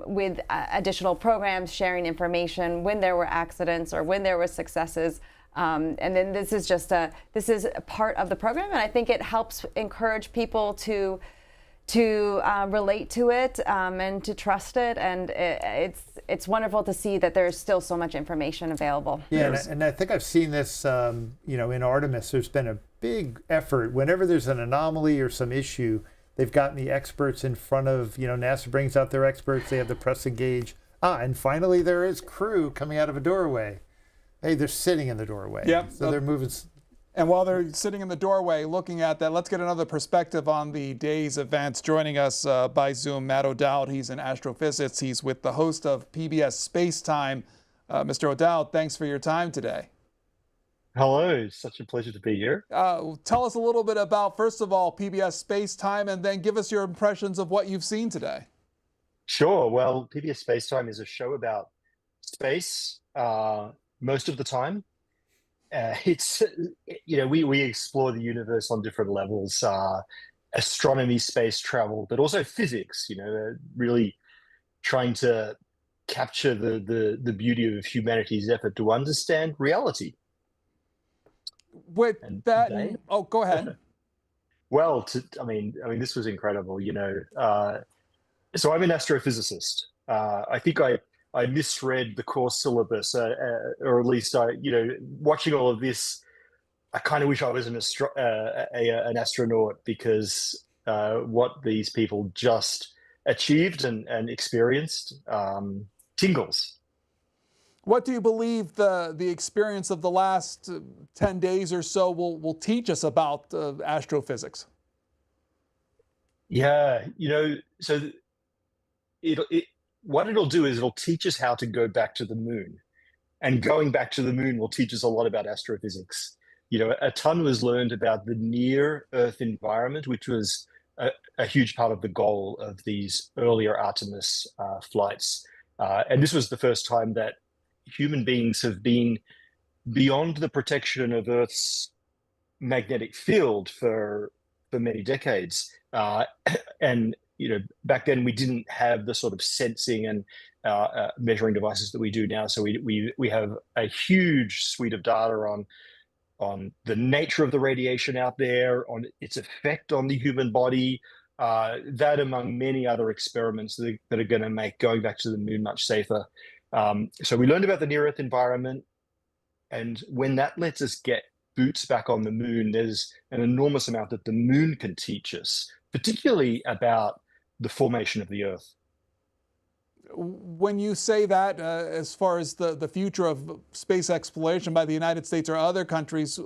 With additional programs, sharing information when there were accidents or when there were successes. And then this is a part of the program, and I think it helps encourage people to relate to it and to trust it. And it's wonderful to see that there's still so much information available. Yeah, and I think I've seen this, in Artemis. There's been a big effort whenever there's an anomaly or some issue. They've gotten the experts in front of, NASA brings out their experts. They have the press engage. And finally there is crew coming out of a doorway. Hey, they're sitting in the doorway. Yep. So they're moving. And while they're sitting in the doorway looking at that, let's get another perspective on the day's events. Joining us by Zoom, Matt O'Dowd. He's an astrophysicist. He's with the host of PBS Space Time. Mr. O'Dowd, thanks for your time today. Hello, such a pleasure to be here. Tell us a little bit about, first of all, PBS Space Time, and then give us your impressions of what you've seen today. Sure. Well, PBS Space Time is a show about space most of the time. We explore the universe on different levels, astronomy, space travel, but also physics, really trying to capture the beauty of humanity's effort to understand reality. With that, go ahead. Well, this was incredible. So I'm an astrophysicist. I think I misread the course syllabus, or at least watching all of this, I kind of wish I was an astronaut, because what these people just achieved and experienced tingles. What do you believe the experience of the last 10 days or so will teach us about astrophysics? Yeah, so what it'll do is it'll teach us how to go back to the moon. And going back to the moon will teach us a lot about astrophysics. A ton was learned about the near-Earth environment, which was a huge part of the goal of these earlier Artemis flights. And this was the first time that human beings have been beyond the protection of Earth's magnetic field for many decades. And back then we didn't have the sort of sensing and measuring devices that we do now. So we have a huge suite of data on the nature of the radiation out there, on its effect on the human body, that among many other experiments that are going to make going back to the moon much safer. So we learned about the near-Earth environment, and when that lets us get boots back on the moon, there's an enormous amount that the moon can teach us, particularly about the formation of the Earth. When you say that, as far as the future of space exploration by the United States or other countries,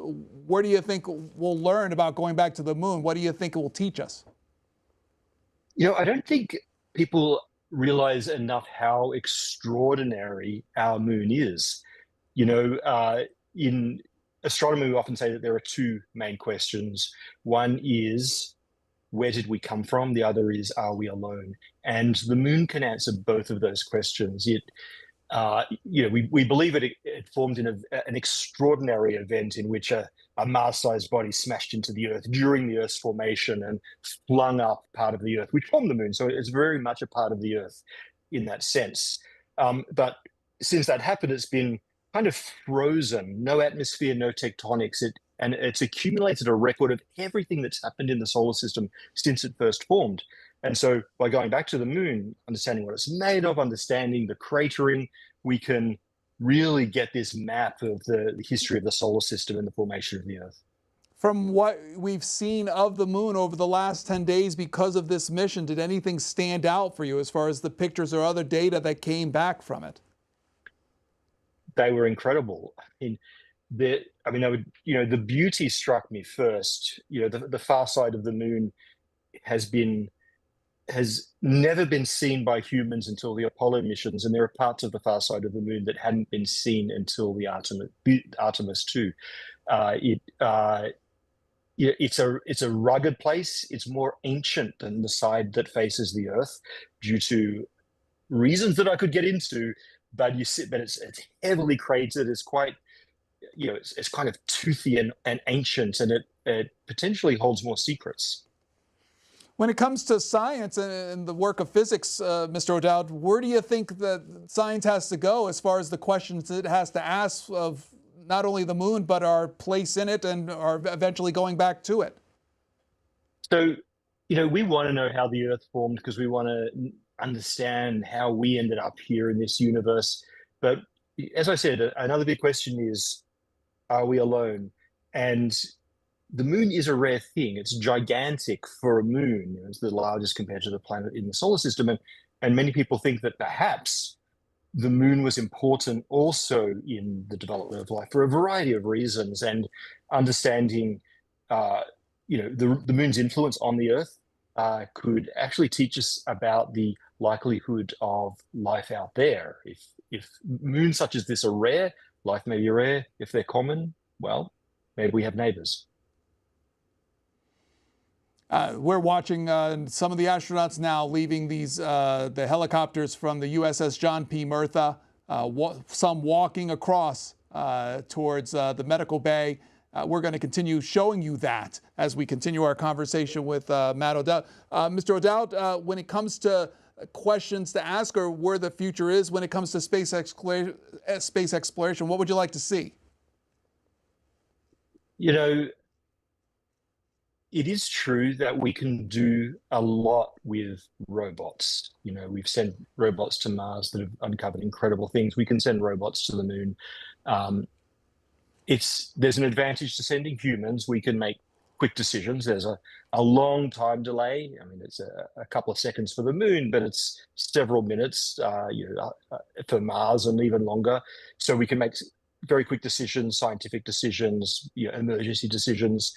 where do you think we'll learn about going back to the moon? What do you think it will teach us? I don't think people realize enough how extraordinary our moon is. In astronomy, we often say that there are two main questions. One is, where did we come from? The other is, are we alone? And the moon can answer both of those questions. We believe it formed in an extraordinary event in which a Mars-sized body smashed into the Earth during the Earth's formation and flung up part of the Earth, which formed the moon. So it's very much a part of the Earth in that sense. But since that happened, it's been kind of frozen, no atmosphere, no tectonics. It's accumulated a record of everything that's happened in the solar system since it first formed. And so by going back to the moon, understanding what it's made of, understanding the cratering, we can really get this map of the history of the solar system and the formation of the Earth. From what we've seen of the moon over the last 10 days because of this mission, did anything stand out for you as far as the pictures or other data that came back from it? They were incredible. The beauty struck me first. The far side of the moon has never been seen by humans until the Apollo missions, and there are parts of the far side of the moon that hadn't been seen until the Artemis II. It's a rugged place. It's more ancient than the side that faces the Earth, due to reasons that I could get into. But it's heavily cratered. It's quite, it's kind of toothy and ancient, and it potentially holds more secrets. When it comes to science and the work of physics, Mr. O'Dowd, where do you think that science has to go as far as the questions it has to ask of not only the moon, but our place in it and our eventually going back to it? So, we want to know how the Earth formed because we want to understand how we ended up here in this universe. But as I said, another big question is, are we alone? And the moon is a rare thing. It's gigantic for a moon. It's the largest compared to the planet in the solar system. And many people think that perhaps the moon was important also in the development of life for a variety of reasons. And understanding, the moon's influence on the Earth could actually teach us about the likelihood of life out there. If moons such as this are rare, life may be rare. If they're common, well, maybe we have neighbors. We're watching some of the astronauts now leaving the helicopters from the USS John P. Murtha, some walking across towards the medical bay. We're going to continue showing you that as we continue our conversation with Matt O'Dowd. Mr. O'Dowd, when it comes to questions to ask or where the future is when it comes to space exploration, what would you like to see? It is true that we can do a lot with robots. We've sent robots to Mars that have uncovered incredible things. We can send robots to the moon. There's an advantage to sending humans. We can make quick decisions. There's a long time delay. It's a couple of seconds for the moon, but it's several minutes for Mars, and even longer. So we can make very quick decisions, scientific decisions, emergency decisions.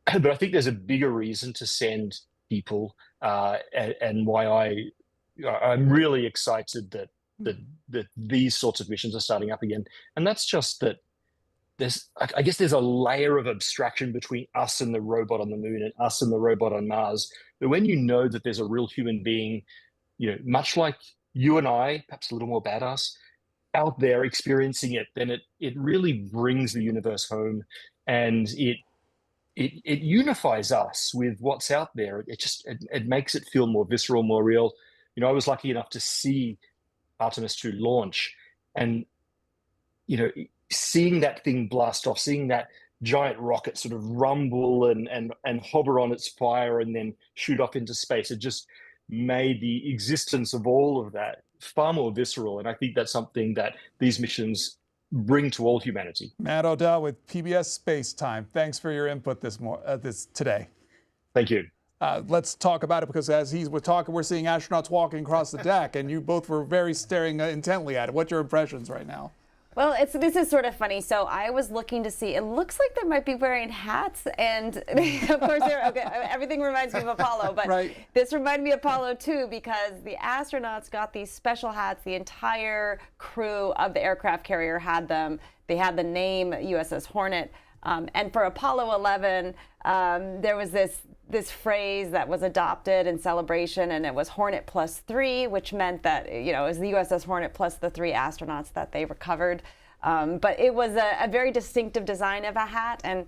But I think there's a bigger reason to send people, and why I'm really excited that these sorts of missions are starting up again. And that's just that I guess there's a layer of abstraction between us and the robot on the moon and us and the robot on Mars. But when you know that there's a real human being, much like you and I, perhaps a little more badass, out there experiencing it, then it really brings the universe home, and it unifies us with what's out there. It makes it feel more visceral, more real. I was lucky enough to see Artemis II launch, and seeing that thing blast off, seeing that giant rocket sort of rumble and hover on its fire and then shoot off into space, it just made the existence of all of that far more visceral. And I think that's something that these missions bring to all humanity. Matt O'Dowd with PBS Space Time. Thanks for your input this today. Thank you. Let's talk about it, because as we're talking, we're seeing astronauts walking across the deck, and you both were very staring intently at it. What's your impressions right now? Well, this is sort of funny. So I was looking to see, it looks like they might be wearing hats, and of course everything reminds me of Apollo, but right. This reminded me of Apollo too, because the astronauts got these special hats. The entire crew of the aircraft carrier had them. They had the name USS Hornet. And for Apollo 11, there was this this phrase that was adopted in celebration, and it was Hornet +3, which meant that, you know, it was the USS Hornet plus the 3 astronauts that they recovered. But it was a very distinctive design of a hat, and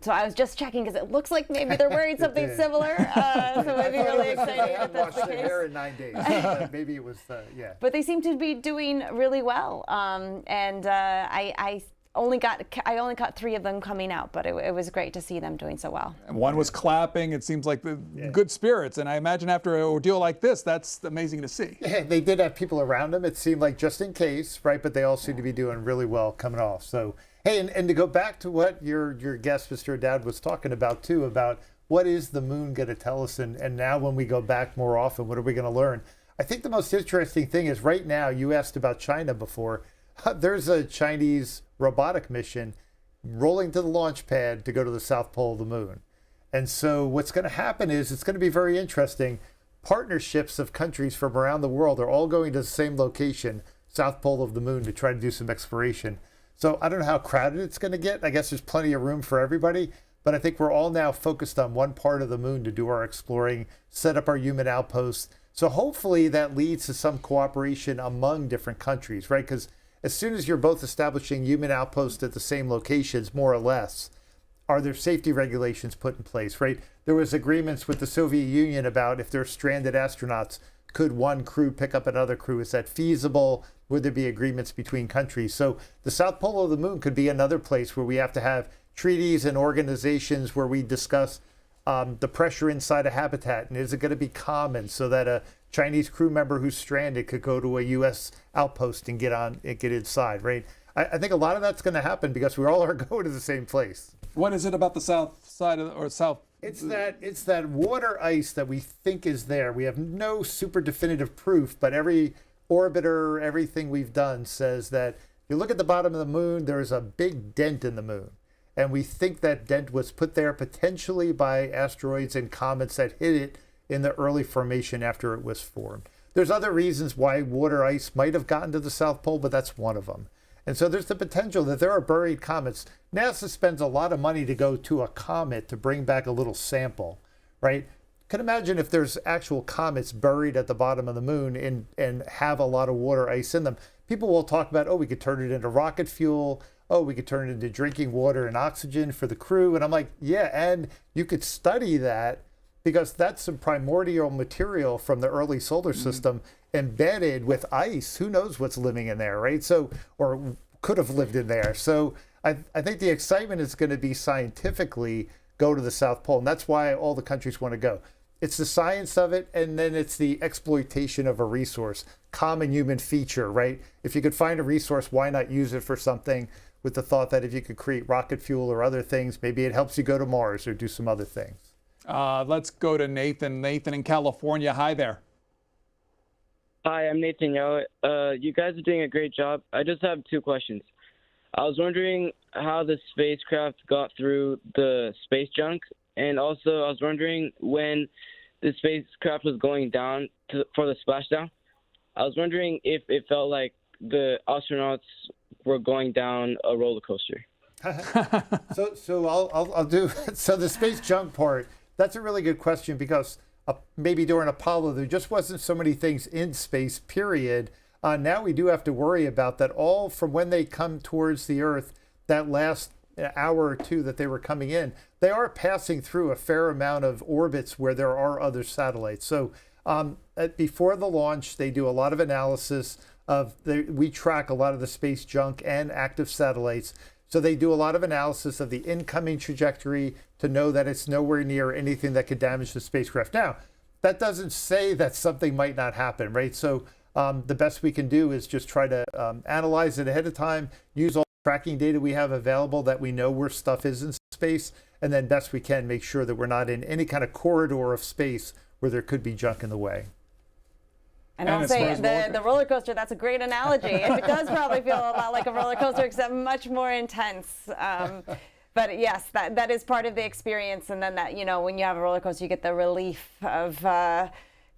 so I was just checking because it looks like maybe they're wearing something similar. So it'd be really exciting if that's the case. Hair in 9 days. Maybe it was, yeah. But they seem to be doing really well, and I only got 3 of them coming out, but it was great to see them doing so well. And one was clapping. It seems like the good spirits, and I imagine after an ordeal like this, that's amazing to see. Yeah, they did have people around them. It seemed like just in case, right? But they all seem to be doing really well coming off. So. Hey, and to go back to what your guest, Mr. Dowd, was talking about, too, about what is the moon going to tell us? And now when we go back more often, what are we going to learn? I think the most interesting thing is right now, you asked about China before, there's a Chinese robotic mission rolling to the launch pad to go to the South Pole of the moon. And so what's going to happen is it's going to be very interesting. Partnerships of countries from around the world are all going to the same location, South Pole of the moon, to try to do some exploration. So I don't know how crowded it's going to get. I guess there's plenty of room for everybody, but I think we're all now focused on one part of the moon to do our exploring, set up our human outposts. So hopefully that leads to some cooperation among different countries, right? Because as soon as you're both establishing human outposts at the same locations, more or less, are there safety regulations put in place, right? There was agreements with the Soviet Union about if there's stranded astronauts, could one crew pick up another crew? Is that feasible? Would there be agreements between countries? So the South Pole of the moon could be another place where we have to have treaties and organizations where we discuss the pressure inside a habitat, and is it going to be common so that a Chinese crew member who's stranded could go to a U.S. outpost and get inside, right? I think a lot of that's going to happen because we all are going to the same place. What is it about the south side of or south? It's that water ice that we think is there. We have no super definitive proof, but every orbiter, everything we've done says that you look at the bottom of the moon, there's a big dent in the moon. And we think that dent was put there potentially by asteroids and comets that hit it in the early formation after it was formed. There's other reasons why water ice might have gotten to the South Pole, but that's one of them. And so there's the potential that there are buried comets. NASA spends a lot of money to go to a comet to bring back a little sample, right? Can imagine if there's actual comets buried at the bottom of the moon and have a lot of water ice in them. People will talk about, oh, we could turn it into rocket fuel. Oh, we could turn it into drinking water and oxygen for the crew. And I'm like, yeah, and you could study that because that's some primordial material from the early solar system embedded with ice. Who knows what's living in there, right? So, or could have lived in there. So I think the excitement is going to be scientifically go to the South Pole. And that's why all the countries want to go. It's the science of it, and then it's the exploitation of a resource, common human feature, right? If you could find a resource, why not use it for something with the thought that if you could create rocket fuel or other things, maybe it helps you go to Mars or do some other things. Let's go to Nathan. Nathan in California. Hi there. Hi, I'm Nathan Yo. You guys are doing a great job. I just have 2 questions. I was wondering how the spacecraft got through the space junk, and also I was wondering when the spacecraft was going down for the splashdown. I was wondering if it felt like the astronauts were going down a roller coaster. So I'll do so the space junk part. That's a really good question because maybe during Apollo there just wasn't so many things in space. Period. Now we do have to worry about that all from when they come towards the Earth. That last hour or 2 that they were coming in, they are passing through a fair amount of orbits where there are other satellites. So before the launch, they do a lot of analysis we track a lot of the space junk and active satellites. So they do a lot of analysis of the incoming trajectory to know that it's nowhere near anything that could damage the spacecraft. Now, that doesn't say that something might not happen, right? So the best we can do is just try to analyze it ahead of time, use all the tracking data we have available that we know where stuff is in space, and then best we can make sure that we're not in any kind of corridor of space where there could be junk in the way. And I'll say the roller coaster, that's a great analogy. It does probably feel a lot like a roller coaster, except much more intense. But yes, that is part of the experience. And then that, when you have a roller coaster, you get the relief of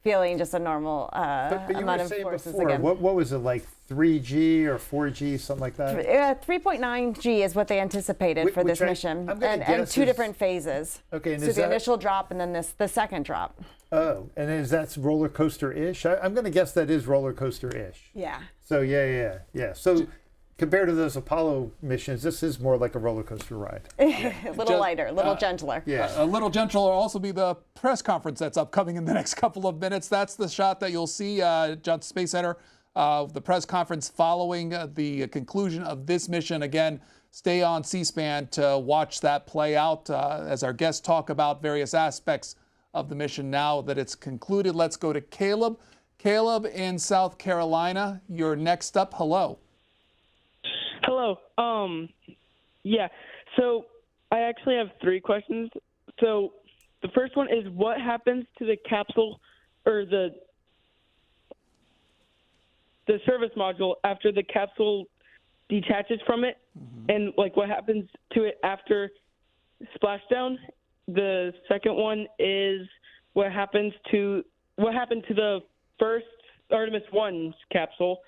feeling just a normal but you amount were of saying forces before, again. what was it, like 3G or 4G, something like that? 3.9 G is what they anticipated for this mission, and two different phases. Okay, and so the initial drop and then the second drop. Oh, and is that roller coaster-ish? I'm going to guess that is roller coaster-ish. Yeah. So yeah. So compared to those Apollo missions, this is more like a roller coaster ride. A little lighter, a little gentler. Yeah. A little gentler will also be the press conference that's upcoming in the next couple of minutes. That's the shot that you'll see, Johnson Space Center, the press conference following the conclusion of this mission. Again, stay on C-SPAN to watch that play out as our guests talk about various aspects of the mission. Now that it's concluded, let's go to Caleb. Caleb in South Carolina, you're next up. Hello. Hello. Yeah. So I actually have 3 questions. So the first one is, what happens to the capsule or the service module after the capsule detaches from it, and like what happens to it after splashdown? The second one is, what happened to the first Artemis 1's capsule?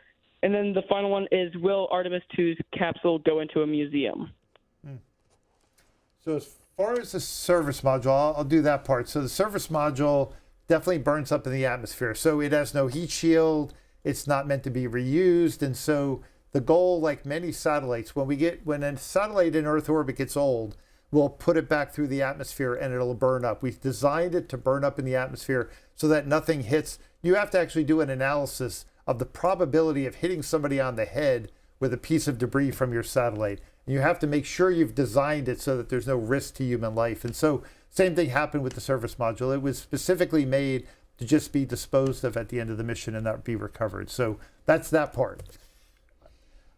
And then the final one is, will Artemis 2's capsule go into a museum? So as far as the service module, I'll do that part. So the service module definitely burns up in the atmosphere. So it has no heat shield. It's not meant to be reused. And so the goal, like many satellites, when a satellite in Earth orbit gets old, we'll put it back through the atmosphere and it'll burn up. We've designed it to burn up in the atmosphere so that nothing hits. You have to actually do an analysis of the probability of hitting somebody on the head with a piece of debris from your satellite. And you have to make sure you've designed it so that there's no risk to human life. And so same thing happened with the service module. It was specifically made to just be disposed of at the end of the mission and not be recovered. So that's that part.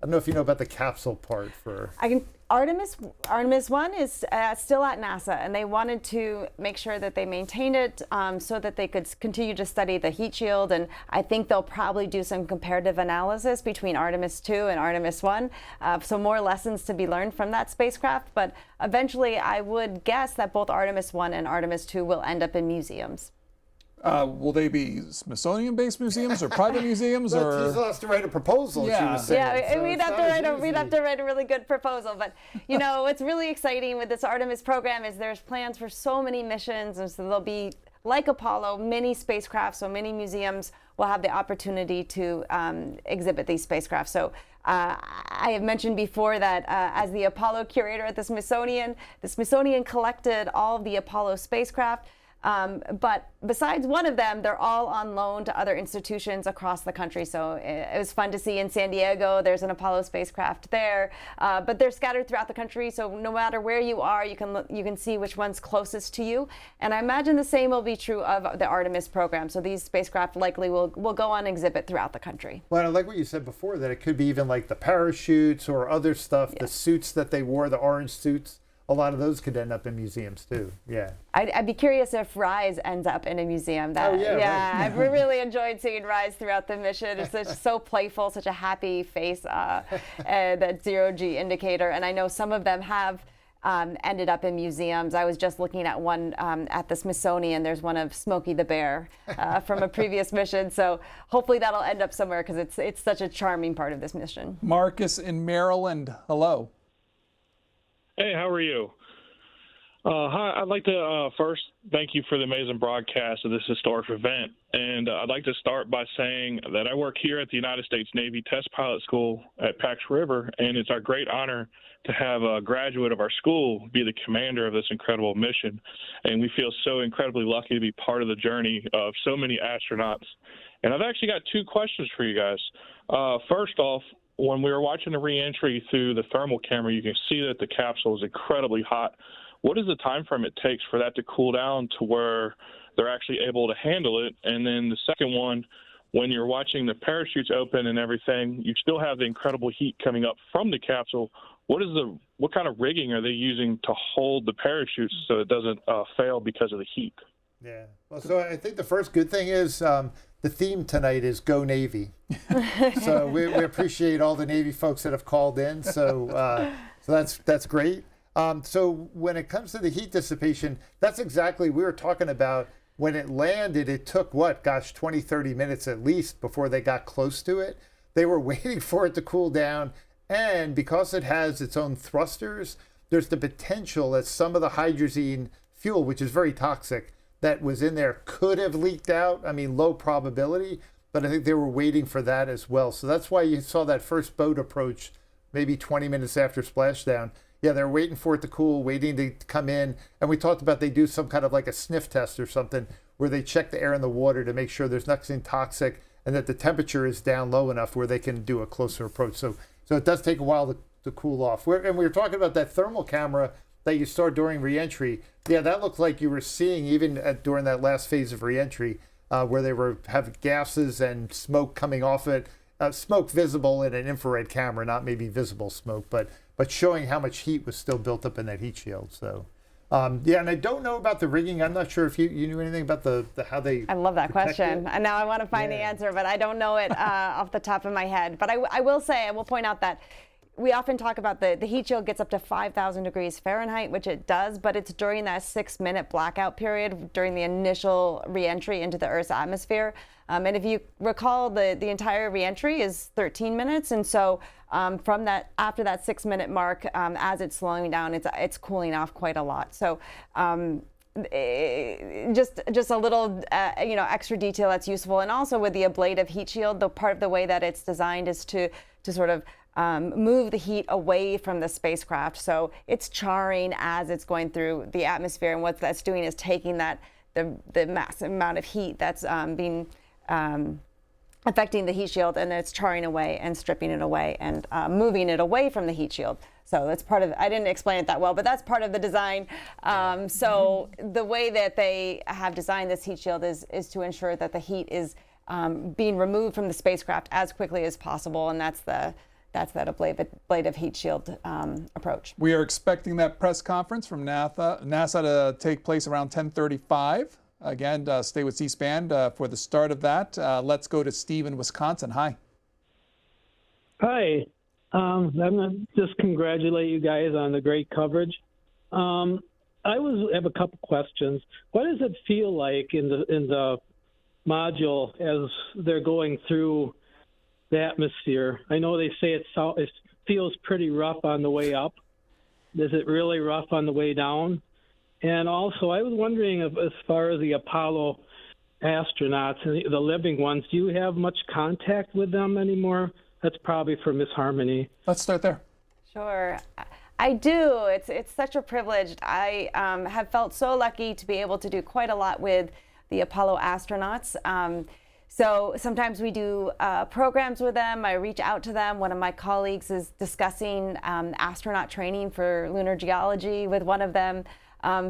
I don't know if you know about the capsule part for... Artemis 1 is still at NASA, and they wanted to make sure that they maintained it so that they could continue to study the heat shield. And I think they'll probably do some comparative analysis between Artemis 2 and Artemis 1. So more lessons to be learned from that spacecraft. But eventually, I would guess that both Artemis 1 and Artemis 2 will end up in museums. Will they be Smithsonian-based museums or private museums? Or He's lost to write a proposal. Yeah, we'd have to write a really good proposal. But you know, what's really exciting with this Artemis program is there's plans for so many missions, and so there'll be, like Apollo, many spacecraft. So many museums will have the opportunity to exhibit these spacecraft. So I have mentioned before that as the Apollo curator at the Smithsonian collected all of the Apollo spacecraft. But besides one of them, they're all on loan to other institutions across the country. So it was fun to see in San Diego, there's an Apollo spacecraft there, but they're scattered throughout the country. So no matter where you are, you can see which one's closest to you. And I imagine the same will be true of the Artemis program. So these spacecraft likely will go on exhibit throughout the country. Well, I like what you said before, that it could be even like the parachutes or other stuff, the suits that they wore, the orange suits. A lot of those could end up in museums too. Yeah. I'd be curious if Rise ends up in a museum. Right. I've really enjoyed seeing Rise throughout the mission. It's just so playful, such a happy face, that zero-G indicator. And I know some of them have ended up in museums. I was just looking at one at the Smithsonian. There's one of Smokey the Bear from a previous mission. So hopefully that'll end up somewhere because it's such a charming part of this mission. Marcus in Maryland, hello. Hey, how are you? Hi, I'd like to first thank you for the amazing broadcast of this historic event. And I'd like to start by saying that I work here at the United States Navy Test Pilot School at Pax River, and it's our great honor to have a graduate of our school be the commander of this incredible mission. And we feel so incredibly lucky to be part of the journey of so many astronauts. And I've actually got 2 questions for you guys. First off, when we were watching the re-entry through the thermal camera, you can see that the capsule is incredibly hot. What is the time frame it takes for that to cool down to where they're actually able to handle it? And then the second one, when you're watching the parachutes open and everything, you still have the incredible heat coming up from the capsule. What kind of rigging are they using to hold the parachutes so it doesn't fail because of the heat? Yeah. Well, so I think the first good thing is the theme tonight is Go Navy. So we appreciate all the Navy folks that have called in. So that's great. So when it comes to the heat dissipation, that's exactly, we were talking about when it landed, it took what, gosh, 20, 30 minutes at least before they got close to it. They were waiting for it to cool down. And because it has its own thrusters, there's the potential that some of the hydrazine fuel, which is very toxic, that was in there could have leaked out. I mean, low probability, but I think they were waiting for that as well. So that's why you saw that first boat approach maybe 20 minutes after splashdown. Yeah, they're waiting for it to cool, waiting to come in. And we talked about they do some kind of like a sniff test or something where they check the air in the water to make sure there's nothing toxic and that the temperature is down low enough where they can do a closer approach. So it does take a while to cool off. And we were talking about that thermal camera that you saw during reentry. Yeah, that looked like you were seeing even during that last phase of reentry where they were having gases and smoke coming off it. Smoke visible in an infrared camera, not maybe visible smoke, but showing how much heat was still built up in that heat shield. So, yeah, and I don't know about the rigging. I'm not sure if you knew anything about the how they. I love that question, and now I want to find the answer, but I don't know it off the top of my head. But I will point out that we often talk about the heat shield gets up to 5,000 degrees Fahrenheit, which it does, but it's during that 6-minute blackout period during the initial reentry into the Earth's atmosphere. And if you recall, the entire reentry is 13 minutes, and so from that after that 6-minute mark, as it's slowing down, it's cooling off quite a lot. So just a little extra detail that's useful, and also with the ablative heat shield, the part of the way that it's designed is to sort of move the heat away from the spacecraft. So it's charring as it's going through the atmosphere, and what that's doing is taking the massive amount of heat that's being affecting the heat shield, and it's charring away and stripping it away and moving it away from the heat shield. So that's part of, I didn't explain it that well, but that's part of the design. So the way that they have designed this heat shield is to ensure that the heat is being removed from the spacecraft as quickly as possible, and that's that ablative heat shield approach. We are expecting that press conference from NASA to take place around 10:35. Again, stay with C-SPAN for the start of that. Let's go to Steve in Wisconsin. Hi. Hi. I'm going to just congratulate you guys on the great coverage. I have a couple questions. What does it feel like in the module as they're going through the atmosphere? I know they say it feels pretty rough on the way up. Is it really rough on the way down? And also, I was wondering as far as the Apollo astronauts, the living ones, do you have much contact with them anymore? That's probably for Miss Harmony. Let's start there. Sure. I do. It's such a privilege. I have felt so lucky to be able to do quite a lot with the Apollo astronauts. So sometimes we do programs with them. I reach out to them. One of my colleagues is discussing astronaut training for lunar geology with one of them.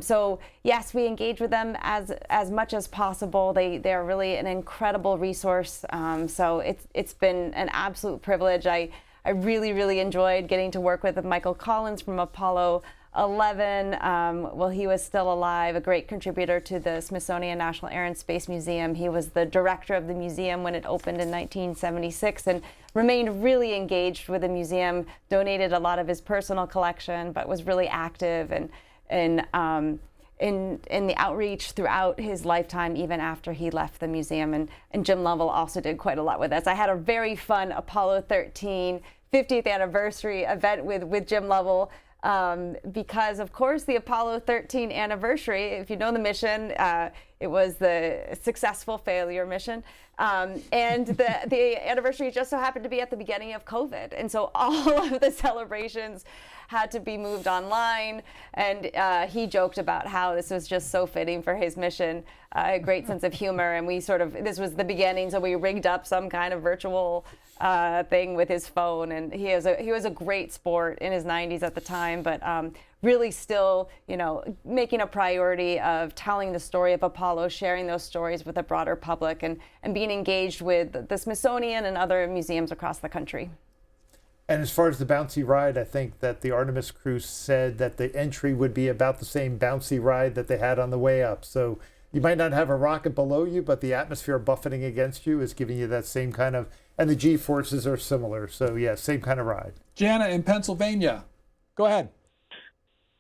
So yes, we engage with them as much as possible. They're really an incredible resource. So it's been an absolute privilege. I really, really enjoyed getting to work with Michael Collins from Apollo 11. While he was still alive, a great contributor to the Smithsonian National Air and Space Museum. He was the director of the museum when it opened in 1976 and remained really engaged with the museum, donated a lot of his personal collection, but was really active and in the outreach throughout his lifetime, even after he left the museum. And Jim Lovell also did quite a lot with us. I had a very fun Apollo 13 50th anniversary event with Jim Lovell because, of course, the Apollo 13 anniversary, if you know the mission, it was the successful failure mission. And the anniversary just so happened to be at the beginning of COVID. And so all of the celebrations had to be moved online. And he joked about how this was just so fitting for his mission, a great sense of humor. And this was the beginning, so we rigged up some kind of virtual thing with his phone. And he was a great sport in his 90s at the time, but really still, making a priority of telling the story of Apollo, sharing those stories with the broader public, and being engaged with the Smithsonian and other museums across the country. And as far as the bouncy ride, I think that the Artemis crew said that the entry would be about the same bouncy ride that they had on the way up. So you might not have a rocket below you, but the atmosphere buffeting against you is giving you that same kind of, and the G-forces are similar. So yeah, same kind of ride. Jana in Pennsylvania, go ahead.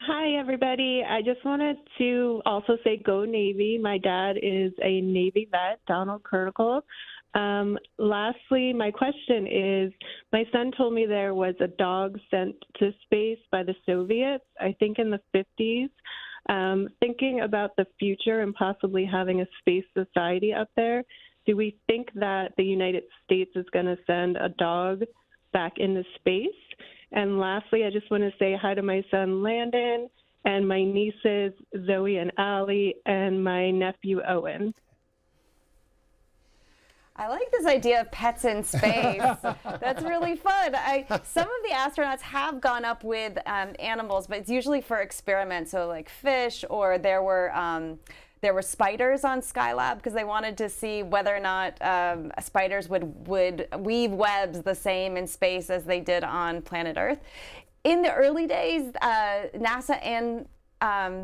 Hi, everybody. I just wanted to also say go Navy. My dad is a Navy vet, Donald Kirkle. Lastly, my question is, my son told me there was a dog sent to space by the Soviets, I think in the 50s. Thinking about the future and possibly having a space society up there, do we think that the United States is going to send a dog back into space? And lastly, I just want to say hi to my son Landon and my nieces Zoe and Allie and my nephew Owen. I like this idea of pets in space. That's really fun. Some of the astronauts have gone up with animals, but it's usually for experiments, so like fish, or there were spiders on Skylab because they wanted to see whether or not spiders would weave webs the same in space as they did on planet Earth. In the early days, NASA and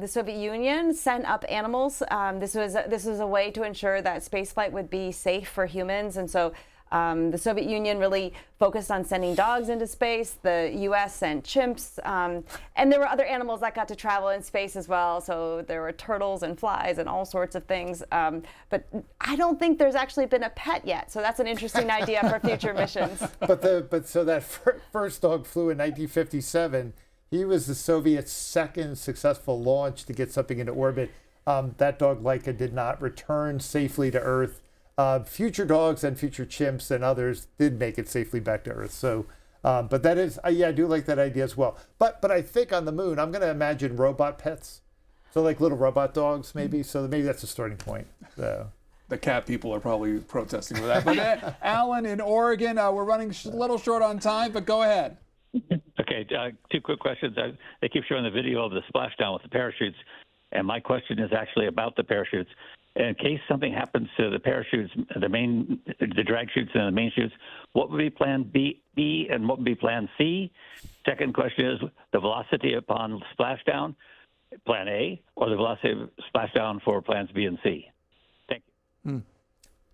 the Soviet Union sent up animals. This was a way to ensure that spaceflight would be safe for humans, and so the Soviet Union really focused on sending dogs into space. The U.S. sent chimps, and there were other animals that got to travel in space as well. So there were turtles and flies and all sorts of things. But I don't think there's actually been a pet yet. So that's an interesting idea for future missions. So that first dog flew in 1957. He was the Soviets' second successful launch to get something into orbit. That dog, Laika, did not return safely to Earth. Future dogs and future chimps and others did make it safely back to Earth. So, but that is, I do like that idea as well. But I think on the moon, I'm going to imagine robot pets. So like little robot dogs, maybe. So maybe that's a starting point. So. The cat people are probably protesting for that. But Alan in Oregon, we're running a little short on time, but go ahead. Okay, two quick questions. They keep showing the video of the splashdown with the parachutes, and my question is actually about the parachutes. In case something happens to the parachutes, the drag chutes and the main chutes, what would be plan B and what would be plan C? Second question is the velocity upon splashdown, plan A, or the velocity of splashdown for plans B and C? Thank you.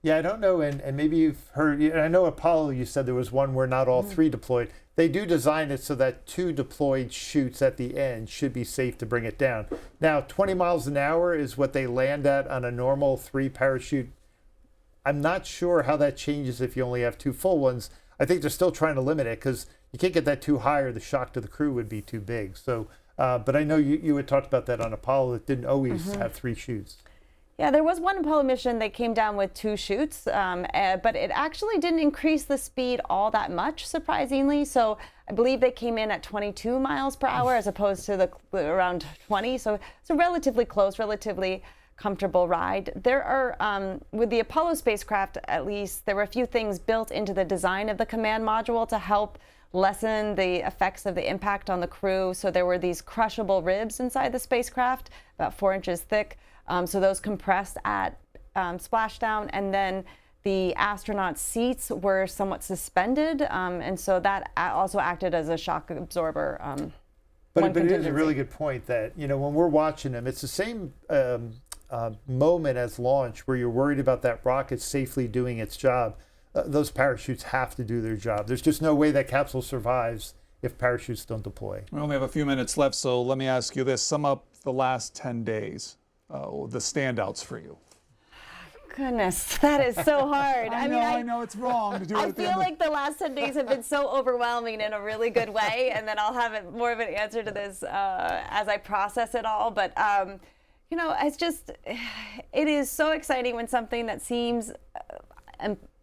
Yeah, I don't know, and maybe you've heard, I know Apollo, you said there was one where not all three deployed. They do design it so that 2 deployed chutes at the end should be safe to bring it down. Now, 20 miles an hour is what they land at on a normal 3 parachute. I'm not sure how that changes if you only have 2 full ones. I think they're still trying to limit it because you can't get that too high or the shock to the crew would be too big. So, but I know you had talked about that on Apollo. It didn't always have 3 chutes. Yeah, there was one Apollo mission that came down with 2 chutes, but it actually didn't increase the speed all that much, surprisingly. So I believe they came in at 22 miles per hour as opposed to around 20. So it's a relatively close, relatively comfortable ride. There are, with the Apollo spacecraft at least, there were a few things built into the design of the command module to help lessen the effects of the impact on the crew. So there were these crushable ribs inside the spacecraft, about 4 inches thick. So those compressed at splashdown, and then the astronaut seats were somewhat suspended, and so that also acted as a shock absorber. But it is a really good point that, when we're watching them, it's the same moment as launch where you're worried about that rocket safely doing its job. Those parachutes have to do their job. There's just no way that capsule survives if parachutes don't deploy. We only have a few minutes left, so let me ask you this. Sum up the last 10 days. The standouts for you. Goodness, that is so hard. I know it's wrong to do it. I feel like the last 10 days have been so overwhelming in a really good way, and then I'll have more of an answer to this as I process it all. But it's just, it is so exciting when something that seems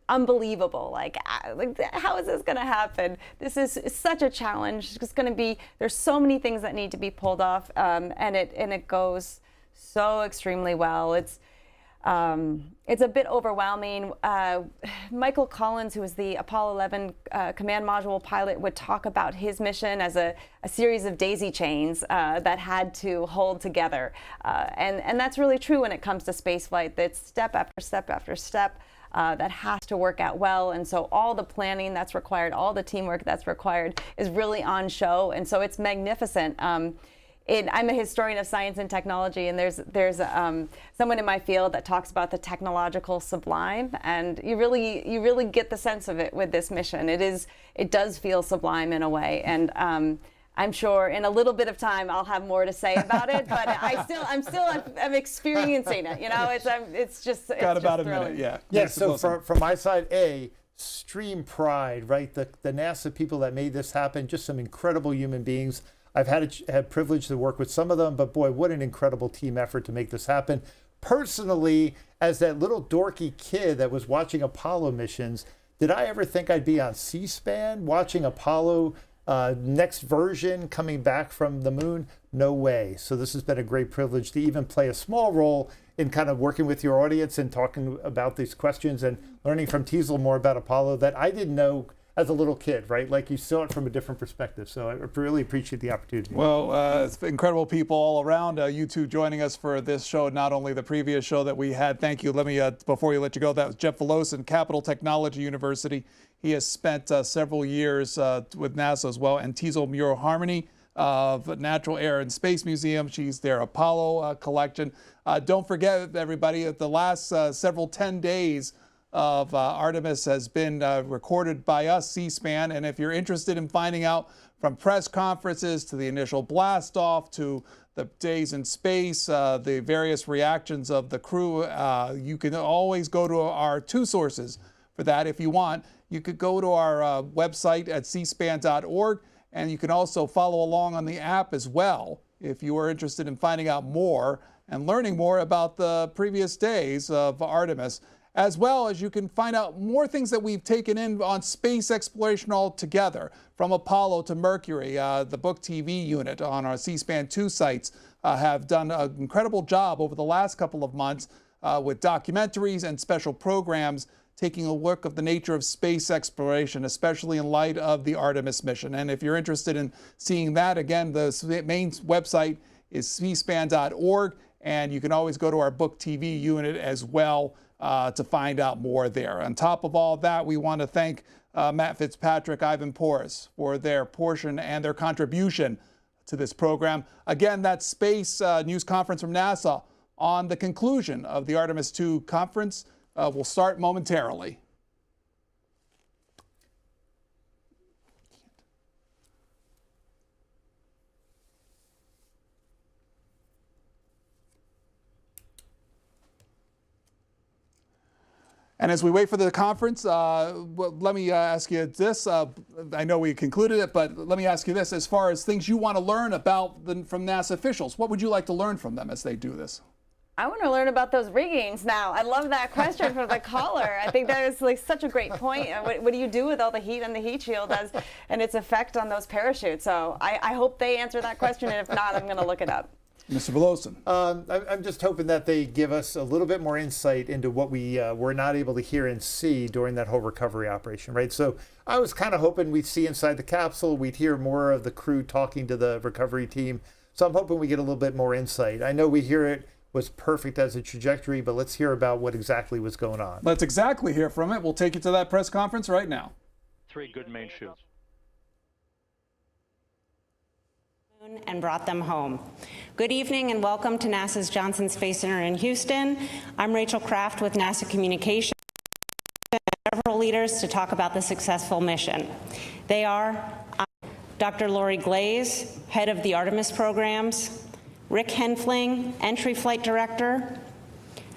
unbelievable, like how is this going to happen? This is such a challenge. It's going to be, there's so many things that need to be pulled off, and it goes so extremely well. It's a bit overwhelming. Michael Collins, who was the Apollo 11 command module pilot, would talk about his mission as a series of daisy chains that had to hold together. And that's really true when it comes to spaceflight. That's step after step after step that has to work out well. And so all the planning that's required, all the teamwork that's required is really on show. And so it's magnificent. I'm a historian of science and technology, and there's someone in my field that talks about the technological sublime, and you really get the sense of it with this mission. It does feel sublime in a way, and I'm sure in a little bit of time I'll have more to say about it, but I'm experiencing it. You know, it's just about a thrilling. minute, yeah. Yeah. So from my side, extreme pride, right? The NASA people that made this happen, just some incredible human beings. I've had privilege to work with some of them, but boy, what an incredible team effort to make this happen. Personally, as that little dorky kid that was watching Apollo missions, did I ever think I'd be on C-SPAN watching Apollo next version coming back from the moon? No way. So this has been a great privilege to even play a small role in kind of working with your audience and talking about these questions and learning from Teasel more about Apollo that I didn't know as a little kid, right? Like you saw it from a different perspective. So I really appreciate the opportunity. Well, it's incredible people all around. You two joining us for this show, not only the previous show that we had. Thank you. Let me, before you let you go, that was Jeff Velosin, Capital Technology University. He has spent several years with NASA as well. And Teasel Muir-Harmony of Natural Air and Space Museum. She's their Apollo collection. Don't forget, everybody, the last several 10 days of Artemis has been recorded by us, C-SPAN. And if you're interested in finding out from press conferences to the initial blast off to the days in space, the various reactions of the crew, you can always go to our two sources for that if you want. You could go to our website at cspan.org, and you can also follow along on the app as well if you are interested in finding out more and learning more about the previous days of Artemis, as well as you can find out more things that we've taken in on space exploration altogether, from Apollo to Mercury. The Book TV unit on our C-SPAN 2 sites have done an incredible job over the last couple of months with documentaries and special programs taking a look at the nature of space exploration, especially in light of the Artemis mission. And if you're interested in seeing that, again, the main website is cspan.org, and you can always go to our Book TV unit as well to find out more there. On top of all that, we want to thank Matt Fitzpatrick, Ivan Porras for their portion and their contribution to this program. Again, that space news conference from NASA on the conclusion of the Artemis II conference will start momentarily. And as we wait for the conference, let me ask you this. I know we concluded it, but let me ask you this. As far as things you want to learn about from NASA officials, what would you like to learn from them as they do this? I want to learn about those riggings now. I love that question from the caller. I think that is like such a great point. What do you do with all the heat and the heat shield and its effect on those parachutes? So I hope they answer that question, and if not, I'm going to look it up. Mr. Velosin. I'm just hoping that they give us a little bit more insight into what we were not able to hear and see during that whole recovery operation, right? So I was kind of hoping we'd see inside the capsule. We'd hear more of the crew talking to the recovery team. So I'm hoping we get a little bit more insight. I know we hear it was perfect as a trajectory, but let's hear about what exactly was going on. Let's exactly hear from it. We'll take you to that press conference right now. 3 good main shoots. And brought them home. Good evening and welcome to NASA's Johnson Space Center in Houston. I'm Rachel Kraft with NASA Communications. Several leaders to talk about the successful mission. They are Dr. Lori Glaze, head of the Artemis programs, Rick Henfling, entry flight director,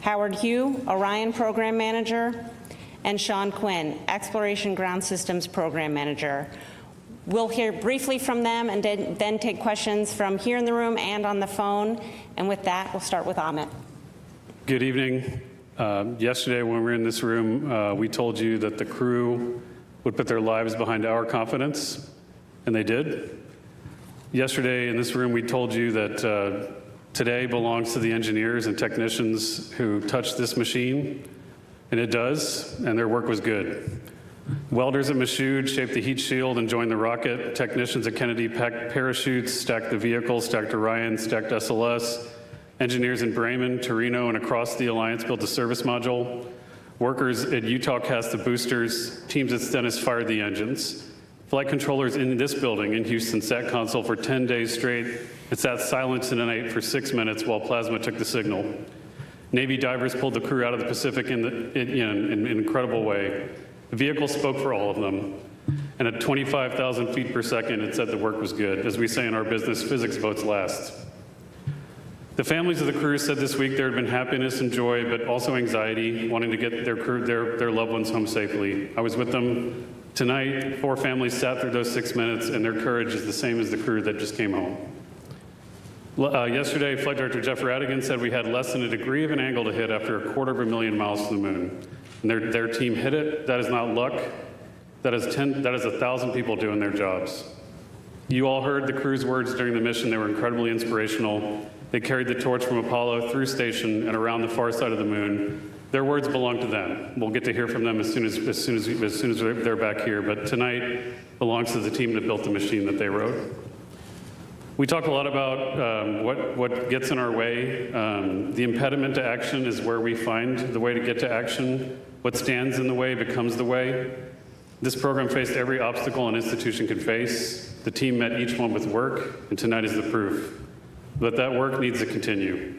Howard Hugh, Orion program manager, and Sean Quinn, exploration ground systems program manager. We'll hear briefly from them and then take questions from here in the room and on the phone. And with that, we'll start with Amit. Good evening. Yesterday when we were in this room, we told you that the crew would put their lives behind our confidence, and they did. Yesterday in this room, we told you that today belongs to the engineers and technicians who touched this machine, and it does, and their work was good. Welders at Michoud shaped the heat shield and joined the rocket. Technicians at Kennedy packed parachutes, stacked the vehicle, stacked Orion, stacked SLS. Engineers in Bremen, Torino, and across the Alliance built a service module. Workers at Utah cast the boosters. Teams at Stennis fired the engines. Flight controllers in this building in Houston sat console for 10 days straight and sat silent in the night for 6 minutes while plasma took the signal. Navy divers pulled the crew out of the Pacific in an incredible way. The vehicle spoke for all of them. And at 25,000 feet per second, it said the work was good. As we say in our business, physics votes last. The families of the crew said this week there had been happiness and joy, but also anxiety, wanting to get their loved ones home safely. I was with them tonight. 4 families sat through those 6 minutes, and their courage is the same as the crew that just came home. Yesterday, Flight Director Jeff Radigan said we had less than a degree of an angle to hit after 250,000 miles to the moon. And their team hit it. That is not luck. That is 1,000 people doing their jobs. You all heard the crew's words during the mission. They were incredibly inspirational. They carried the torch from Apollo through station and around the far side of the moon. Their words belong to them. We'll get to hear from them as soon as they're back here. But tonight belongs to the team that built the machine that they wrote. We talk a lot about what gets in our way. The impediment to action is where we find the way to get to action. What stands in the way becomes the way. This program faced every obstacle an institution could face. The team met each one with work, and tonight is the proof. But that work needs to continue.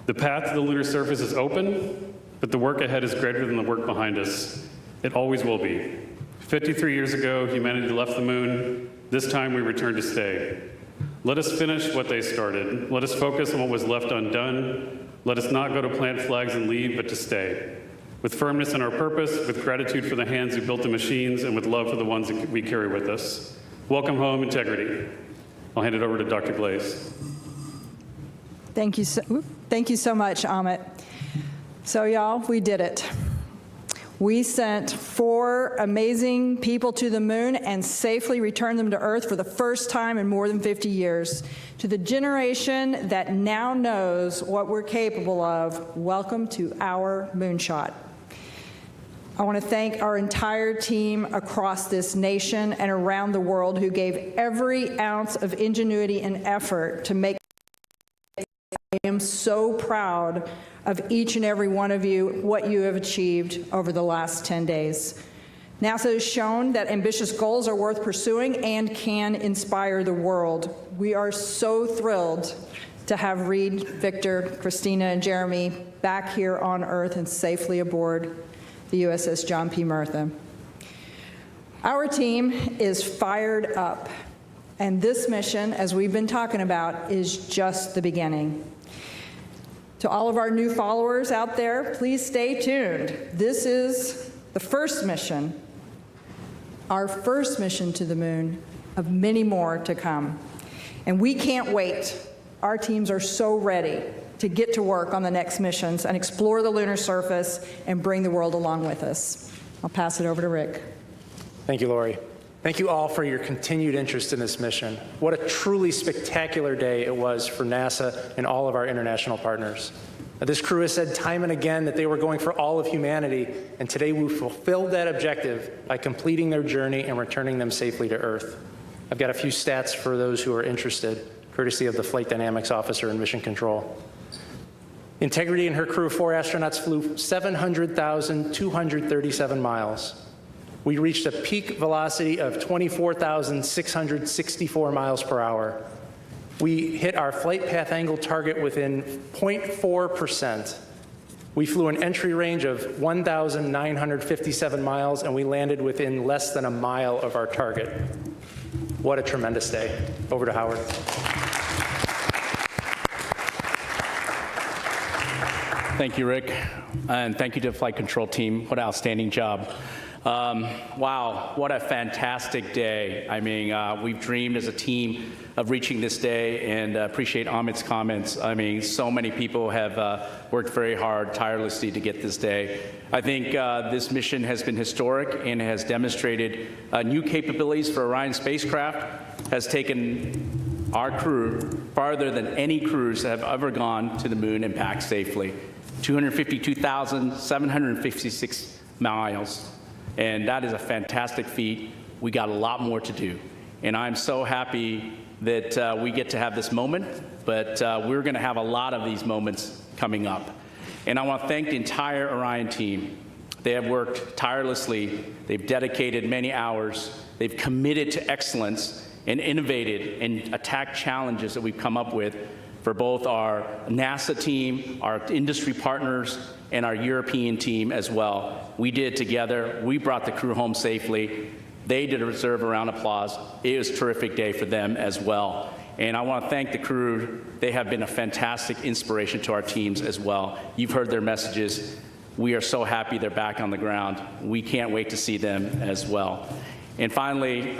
The path to the lunar surface is open, but the work ahead is greater than the work behind us. It always will be. 53 years ago, humanity left the moon. This time we return to stay. Let us finish what they started. Let us focus on what was left undone. Let us not go to plant flags and leave, but to stay. With firmness in our purpose, with gratitude for the hands who built the machines, and with love for the ones that we carry with us. Welcome home, integrity. I'll hand it over to Dr. Glaze. Thank you so much, Amit. So y'all, we did it. We sent 4 amazing people to the moon and safely returned them to Earth for the first time in more than 50 years. To the generation that now knows what we're capable of, welcome to our moonshot. I want to thank our entire team across this nation and around the world who gave every ounce of ingenuity and effort to make. I am so proud of each and every one of you, what you have achieved over the last 10 days. NASA has shown that ambitious goals are worth pursuing and can inspire the world. We are so thrilled to have Reed, Victor, Christina, and Jeremy back here on Earth and safely aboard the USS John P. Murtha. Our team is fired up, and this mission, as we've been talking about, is just the beginning. To all of our new followers out there, please stay tuned. This is the first mission, our first mission to the moon, of many more to come. And we can't wait. Our teams are so ready to get to work on the next missions and explore the lunar surface and bring the world along with us. I'll pass it over to Rick. Thank you, Lori. Thank you all for your continued interest in this mission. What a truly spectacular day it was for NASA and all of our international partners. This crew has said time and again that they were going for all of humanity, and today we fulfilled that objective by completing their journey and returning them safely to Earth. I've got a few stats for those who are interested, courtesy of the Flight Dynamics Officer in Mission Control. Integrity and her crew of 4 astronauts flew 700,237 miles. We reached a peak velocity of 24,664 miles per hour. We hit our flight path angle target within 0.4%. We flew an entry range of 1,957 miles, and we landed within less than a mile of our target. What a tremendous day. Over to Howard. Thank you, Rick, and thank you to the flight control team. What an outstanding job. Wow, what a fantastic day. I mean, we've dreamed as a team of reaching this day, and appreciate Amit's comments. I mean, so many people have worked very hard, tirelessly to get this day. I think this mission has been historic and has demonstrated new capabilities for Orion spacecraft, has taken our crew farther than any crews that have ever gone to the moon and back safely. 252,756 miles. And that is a fantastic feat. We got a lot more to do. And I'm so happy that we get to have this moment, but we're going to have a lot of these moments coming up. And I want to thank the entire Orion team. They have worked tirelessly. They've dedicated many hours. They've committed to excellence and innovated and attacked challenges that we've come up with for both our NASA team, our industry partners, and our European team as well. We did it together. We brought the crew home safely. They deserve a round of applause. It was a terrific day for them as well. And I want to thank the crew. They have been a fantastic inspiration to our teams as well. You've heard their messages. We are so happy they're back on the ground. We can't wait to see them as well. And finally,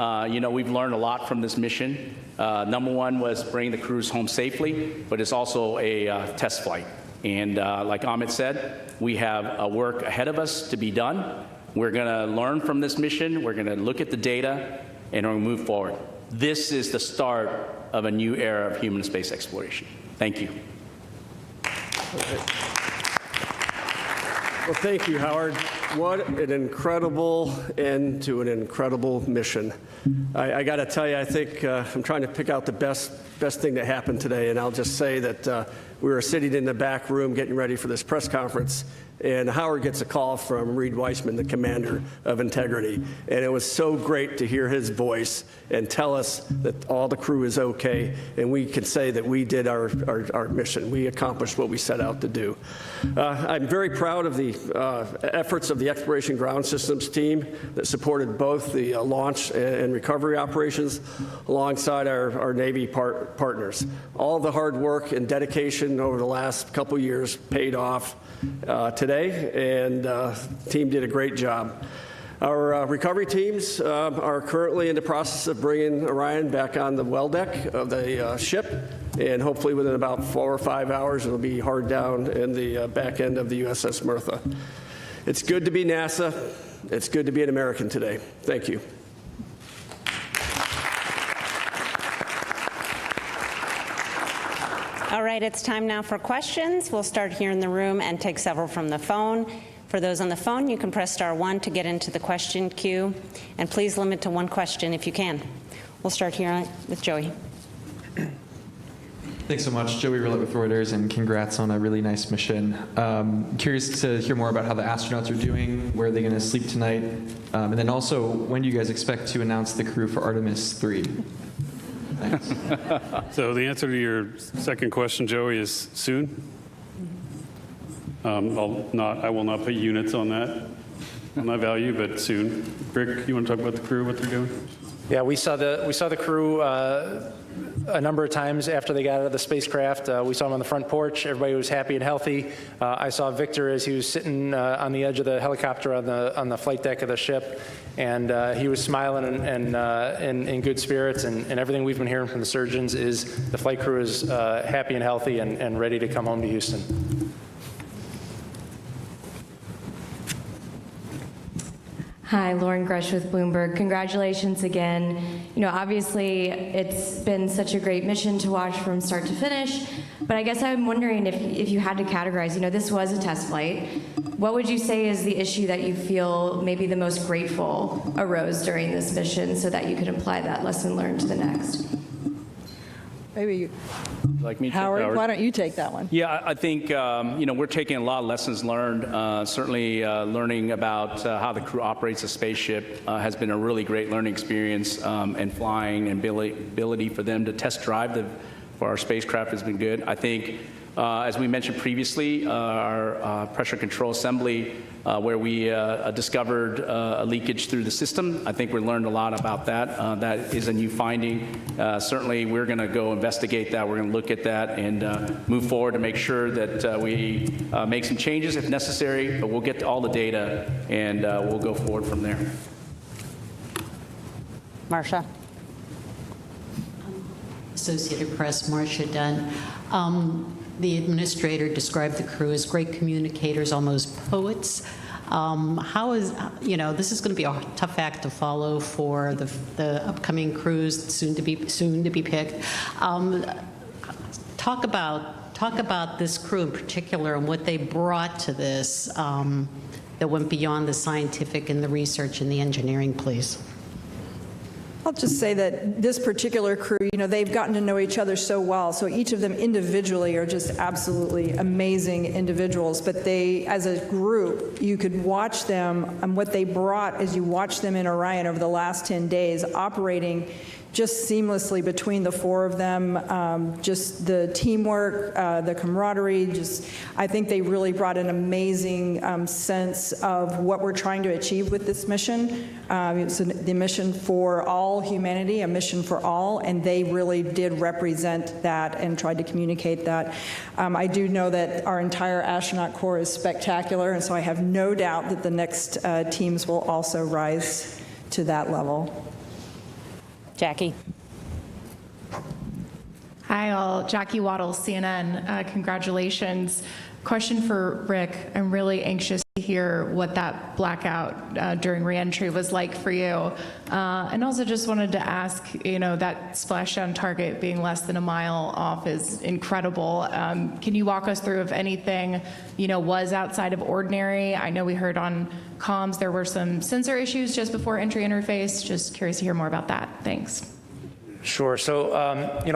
we've learned a lot from this mission. Number one was bringing the crews home safely, but it's also a test flight. And like Amit said, we have a work ahead of us to be done. We're going to learn from this mission. We're going to look at the data, and we're going to move forward. This is the start of a new era of human space exploration. Thank you. Well, thank you, Howard. What an incredible end to an incredible mission. I got to tell you, I think I'm trying to pick out the best thing that happened today, and I'll just say that we were sitting in the back room getting ready for this press conference, and Howard gets a call from Reed Weissman, the commander of Integrity, and it was so great to hear his voice and tell us that all the crew is okay, and we can say that we did our mission. We accomplished what we set out to do. I'm very proud of the efforts of the Exploration Ground Systems team that supported both the launch and recovery operations alongside our Navy partners. All the hard work and dedication over the last couple years paid off today, and the team did a great job. Our recovery teams are currently in the process of bringing Orion back on the well deck of the ship, and hopefully within about 4 or 5 hours it'll be hard down in the back end of the USS Mirtha. It's good to be NASA. It's good to be an American today. Thank you. All right, it's time now for questions. We'll start here in the room and take several from the phone. For those on the phone, you can press *1 to get into the question queue, and please limit to one question if you can. We'll start here with Joey. Thanks so much, Joey Roulette with Reuters, and congrats on a really nice mission. Curious to hear more about how the astronauts are doing, where are they going to sleep tonight, and then also, when do you guys expect to announce the crew for Artemis III? Thanks. So the answer to your second question, Joey, is soon. I will not put units on that value, but soon. Rick, you want to talk about the crew, what they're doing? Yeah, we saw the crew a number of times after they got out of the spacecraft. We saw them on the front porch. Everybody was happy and healthy. I saw Victor as he was sitting on the edge of the helicopter on the flight deck of the ship, and he was smiling and in good spirits. And everything we've been hearing from the surgeons is the flight crew is happy and healthy and ready to come home to Houston. Hi, Lauren Grush with Bloomberg. Congratulations again. Obviously, it's been such a great mission to watch from start to finish, but I guess I'm wondering if you had to categorize, this was a test flight. What would you say is the issue that you feel maybe the most grateful arose during this mission so that you could apply that lesson learned to the next? Maybe you. Like me, Howard, why don't you take that one? Yeah, I think we're taking a lot of lessons learned. Certainly, learning about how the crew operates a spaceship has been a really great learning experience, and flying and ability for them to test drive for our spacecraft has been good. I think, as we mentioned previously, our pressure control assembly, where we discovered a leakage through the system. I think we learned a lot about that. That is a new finding. Certainly, we're going to go investigate that. We're going to look at that and move forward to make sure that we make some changes if necessary, but we'll get to all the data and we'll go forward from there. Marcia. Associated Press, Marcia Dunn. The administrator described the crew as great communicators, almost poets. This is going to be a tough act to follow for the upcoming crews soon to be picked. Talk about this crew in particular and what they brought to this that went beyond the scientific and the research and the engineering, please. I'll just say that this particular crew, they've gotten to know each other so well. So each of them individually are just absolutely amazing individuals. But they, as a group, you could watch them and what they brought as you watch them in Orion over the last 10 days operating just seamlessly between the four of them. Just the teamwork, the camaraderie, I think they really brought an amazing sense of what we're trying to achieve with this mission. It's the mission for all humanity, a mission for all, and they really did represent that and tried to communicate that. I do know that our entire astronaut corps is spectacular, and so I have no doubt that the next teams will also rise to that level. Jackie. Hi all, Jackie Waddles, CNN. Congratulations. Question for Rick. I'm really anxious to hear what that blackout during reentry was like for you. And also just wanted to ask, that splashdown target being less than a mile off is incredible. Can you walk us through if anything, was outside of ordinary? I know we heard on comms there were some sensor issues just before entry interface. Just curious to hear more about that. Thanks. Sure. So,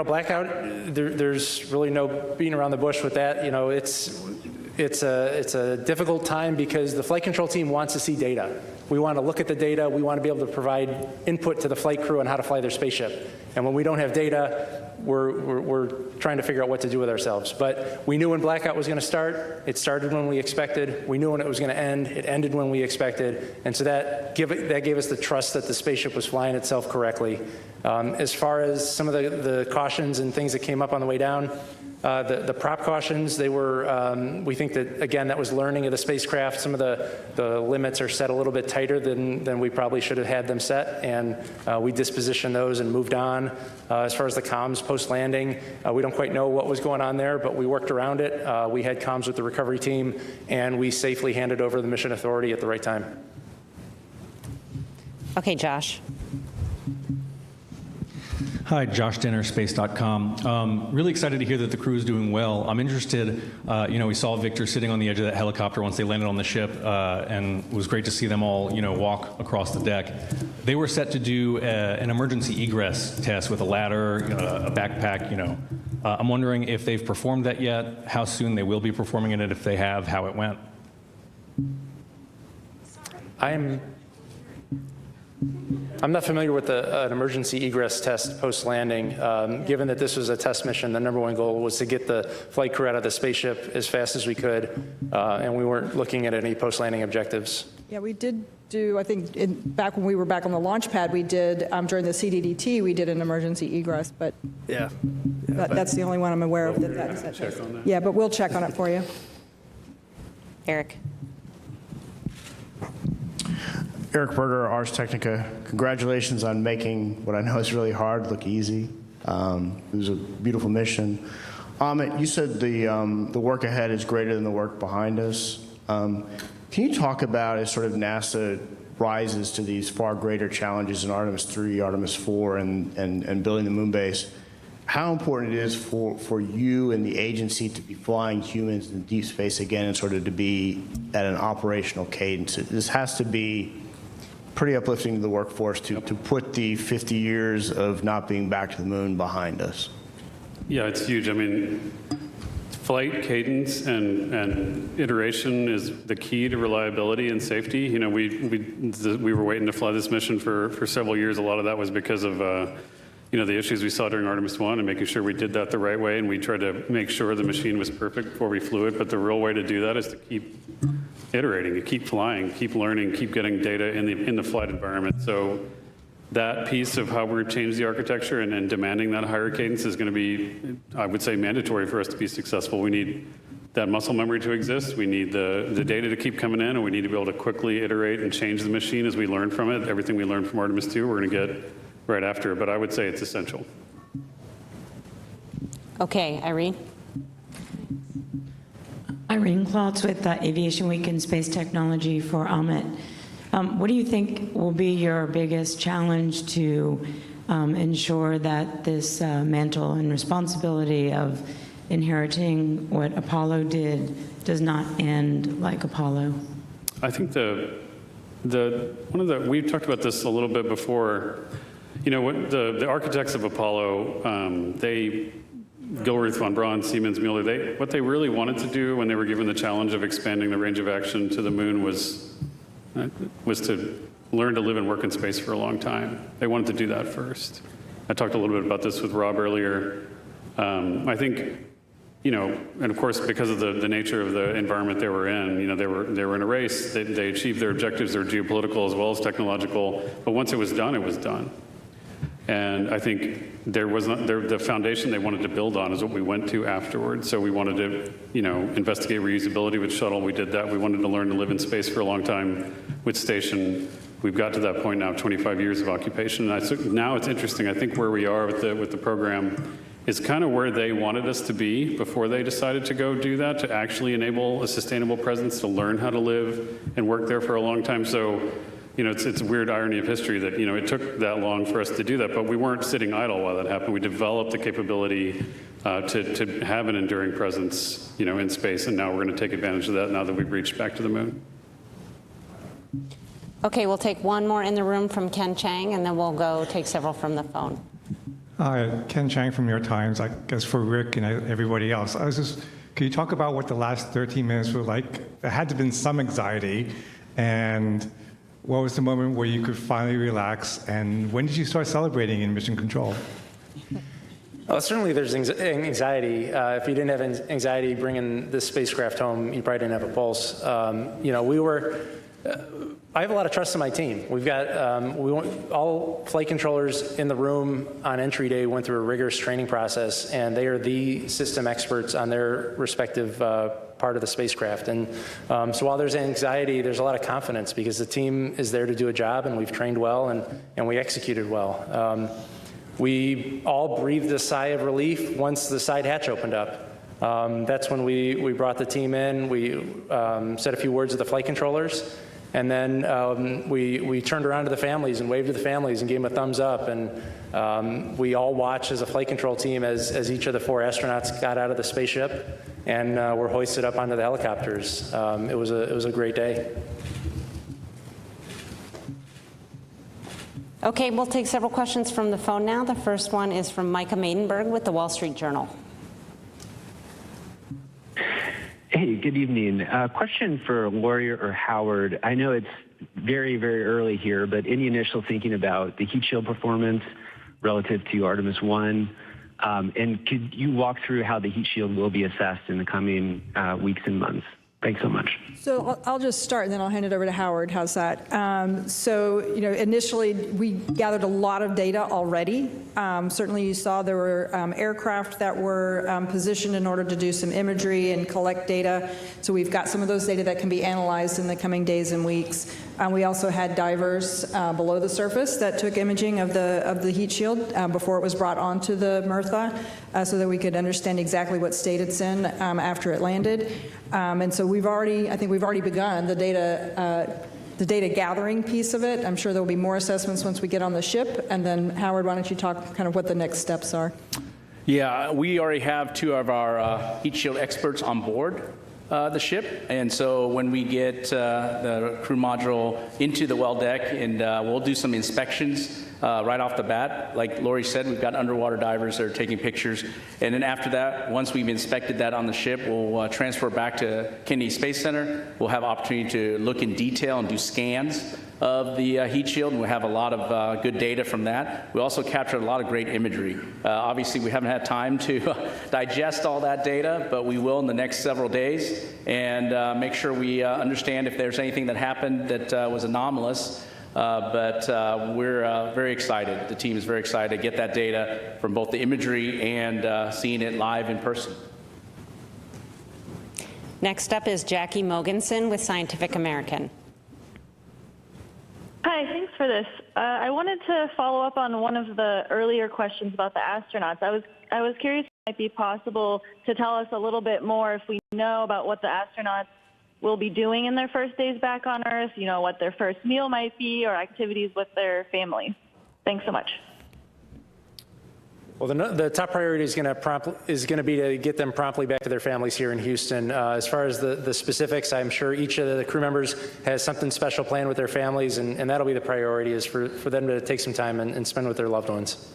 blackout, there's really no beating around the bush with that. It's a difficult time because the flight control team wants to see data. We want to look at the data. We want to be able to provide input to the flight crew on how to fly their spaceship. And when we don't have data, we're trying to figure out what to do with ourselves. But we knew when blackout was going to start. It started when we expected. We knew when it was going to end. It ended when we expected. And so that gave us the trust that the spaceship was flying itself correctly. As far as some of the cautions and things that came up on the way down, the prop cautions, they were, we think that, again, that was learning of the spacecraft. Some of the limits are set a little bit tighter than we probably should have had them set, and we dispositioned those and moved on. As far as the comms post-landing, we don't quite know what was going on there, but we worked around it. We had comms with the recovery team, and we safely handed over the mission authority at the right time. Okay, Josh. Hi, Josh Denner, space.com. Really excited to hear that the crew is doing well. I'm interested, we saw Victor sitting on the edge of that helicopter once they landed on the ship, and it was great to see them all, walk across the deck. They were set to do an emergency egress test with a ladder, a backpack, I'm wondering if they've performed that yet, how soon they will be performing it, if they have, how it went. I'm not familiar with an emergency egress test post-landing. Given that this was a test mission, the number one goal was to get the flight crew out of the spaceship as fast as we could, and we weren't looking at any post-landing objectives. Yeah, we did do, I think, back when we were back on the launch pad, we did, during the CDDT, we did an emergency egress, but yeah, that's the only one I'm aware of that. Yeah, but we'll check on it for you. Eric. Eric Berger, Ars Technica. Congratulations on making what I know is really hard look easy. It was a beautiful mission. Amit, you said the work ahead is greater than the work behind us. Can you talk about, as sort of NASA rises to these far greater challenges in Artemis 3, Artemis 4, and building the moon base, how important it is for you and the agency to be flying humans in deep space again and sort of to be at an operational cadence? This has to be pretty uplifting to the workforce to put the 50 years of not being back to the moon behind us. Yeah, it's huge. I mean, flight cadence and iteration is the key to reliability and safety. We were waiting to fly this mission for several years. A lot of that was because of the issues we saw during Artemis 1 and making sure we did that the right way, and we tried to make sure the machine was perfect before we flew it. But the real way to do that is to keep iterating, to keep flying, keep learning, keep getting data in the flight environment. So that piece of how we've changed the architecture and demanding that higher cadence is going to be, I would say, mandatory for us to be successful. We need that muscle memory to exist. We need the data to keep coming in, and we need to be able to quickly iterate and change the machine as we learn from it. Everything we learned from Artemis 2, we're going to get right after it, but I would say it's essential. Okay, Irene. Irene Klotz with Aviation Week and Space Technology for Amit. What do you think will be your biggest challenge to ensure that this mantle and responsibility of inheriting what Apollo did does not end like Apollo? I think we've talked about this a little bit before. What the architects of Apollo, Gilruth, von Braun, Siemens, Mueller, what they really wanted to do when they were given the challenge of expanding the range of action to the moon was to learn to live and work in space for a long time. They wanted to do that first. I talked a little bit about this with Rob earlier. I think, you know, and of course, because of the nature of the environment they were in, you know, they were in a race. They achieved their objectives. They were geopolitical as well as technological. But once it was done, it was done. And I think the foundation they wanted to build on is what we went to afterwards. So we wanted to, you know, investigate reusability with shuttle. We did that. We wanted to learn to live in space for a long time with station. We've got to that point now, 25 years of occupation. And now it's interesting. I think where we are with the program is kind of where they wanted us to be before they decided to go do that, to actually enable a sustainable presence, to learn how to live and work there for a long time. So, you know, it's a weird irony of history that, you know, it took that long for us to do that, but we weren't sitting idle while that happened. We developed the capability to have an enduring presence, you know, in space, and now we're going to take advantage of that now that we've reached back to the moon. Okay, we'll take one more in the room from Ken Chang, and then we'll go take several from the phone. Hi, Ken Chang from New York Times. I guess for Rick and everybody else, can you talk about what the last 13 minutes were like? There had to have been some anxiety, and what was the moment where you could finally relax, and when did you start celebrating in Mission Control? Well, certainly there's anxiety. If you didn't have anxiety bringing the spacecraft home, you probably didn't have a pulse. You know, I have a lot of trust in my team. We've got all flight controllers in the room on entry day went through a rigorous training process, and they are the system experts on their respective part of the spacecraft. And so while there's anxiety, there's a lot of confidence because the team is there to do a job, and we've trained well, and we executed well. We all breathed a sigh of relief once the side hatch opened up. That's when we brought the team in. We said a few words to the flight controllers. And then we turned around to the families and waved to the families and gave them a thumbs up. And we all watched as a flight control team as each of the 4 astronauts got out of the spaceship and were hoisted up onto the helicopters. It was a great day. Okay, we'll take several questions from the phone now. The first one is from Micah Maidenberg with the Wall Street Journal. Hey, good evening. Question for Lori or Howard. I know it's very, very early here, but any initial thinking about the heat shield performance relative to Artemis 1? And could you walk through how the heat shield will be assessed in the coming weeks and months? Thanks so much. So I'll just start, and then I'll hand it over to Howard. How's that? So, you know, initially we gathered a lot of data already. Certainly you saw there were aircraft that were positioned in order to do some imagery and collect data. So we've got some of those data that can be analyzed in the coming days and weeks. We also had divers below the surface that took imaging of the heat shield before it was brought onto the Mertha, so that we could understand exactly what state it's in after it landed. And so I think we've already begun the data gathering piece of it. I'm sure there'll be more assessments once we get on the ship. And then Howard, why don't you talk kind of what the next steps are? Yeah, we already have 2 of our heat shield experts on board the ship, and so when we get the crew module into the well deck, and we'll do some inspections right off the bat. Like Lori said, we've got underwater divers that are taking pictures, and then after that, once we've inspected that on the ship, we'll transfer back to Kennedy Space Center. We'll have opportunity to look in detail and do scans of the heat shield, and we have a lot of good data from that. We also captured a lot of great imagery. Obviously, we haven't had time to digest all that data, but we will in the next several days, and make sure we understand if there's anything that happened that was anomalous. But we're very excited. The team is very excited to get that data from both the imagery and seeing it live in person. Next up is Jackie Mogensen with Scientific American. Hi, thanks for this. I wanted to follow up on one of the earlier questions about the astronauts. I was curious if it might be possible to tell us a little bit more if we know about what the astronauts will be doing in their first days back on Earth, you know, what their first meal might be or activities with their families. Thanks so much. Well, the top priority is going to be to get them promptly back to their families here in Houston. As far as the specifics, I'm sure each of the crew members has something special planned with their families, and that'll be the priority, is for them to take some time and spend with their loved ones.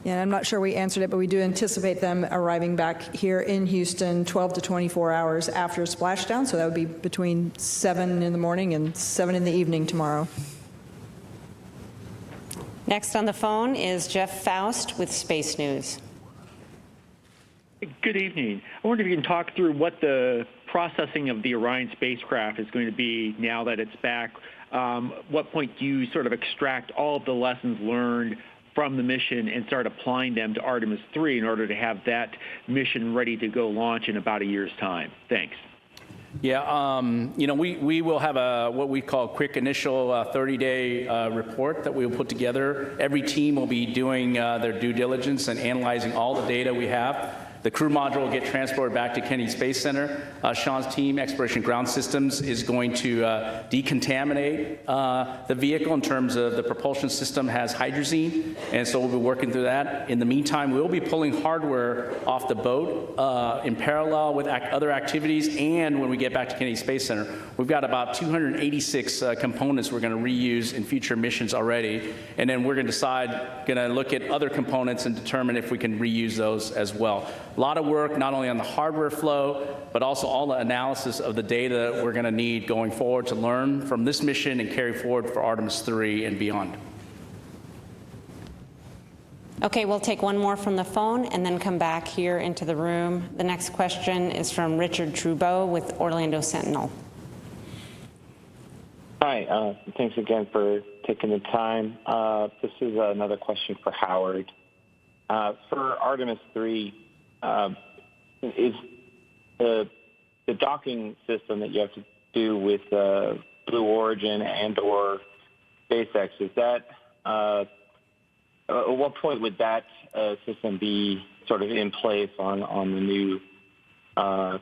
Yeah, I'm not sure we answered it, but we do anticipate them arriving back here in Houston 12 to 24 hours after splashdown, so that would be between 7 in the morning and 7 in the evening tomorrow. Next on the phone is Jeff Faust with Space News. Good evening. I wonder if you can talk through what the processing of the Orion spacecraft is going to be now that it's back. What point do you sort of extract all of the lessons learned from the mission and start applying them to Artemis III in order to have that mission ready to go launch in about a year's time? Thanks. Yeah, we will have what we call a quick initial 30-day report that we will put together. Every team will be doing their due diligence and analyzing all the data we have. The crew module will get transported back to Kennedy Space Center. Sean's team, Exploration Ground Systems, is going to decontaminate the vehicle in terms of the propulsion system has hydrazine, and so we'll be working through that. In the meantime, we'll be pulling hardware off the boat in parallel with other activities, and when we get back to Kennedy Space Center, we've got about 286 components we're going to reuse in future missions already, and then we're going to look at other components and determine if we can reuse those as well. A lot of work, not only on the hardware flow, but also all the analysis of the data that we're going to need going forward to learn from this mission and carry forward for Artemis III and beyond. Okay, we'll take one more from the phone and then come back here into the room. The next question is from Richard Trudeau with Orlando Sentinel. Hi, thanks again for taking the time. This is another question for Howard. For Artemis III, is the docking system that you have to do with Blue Origin and/or SpaceX, is that at what point would that system be sort of in place on the new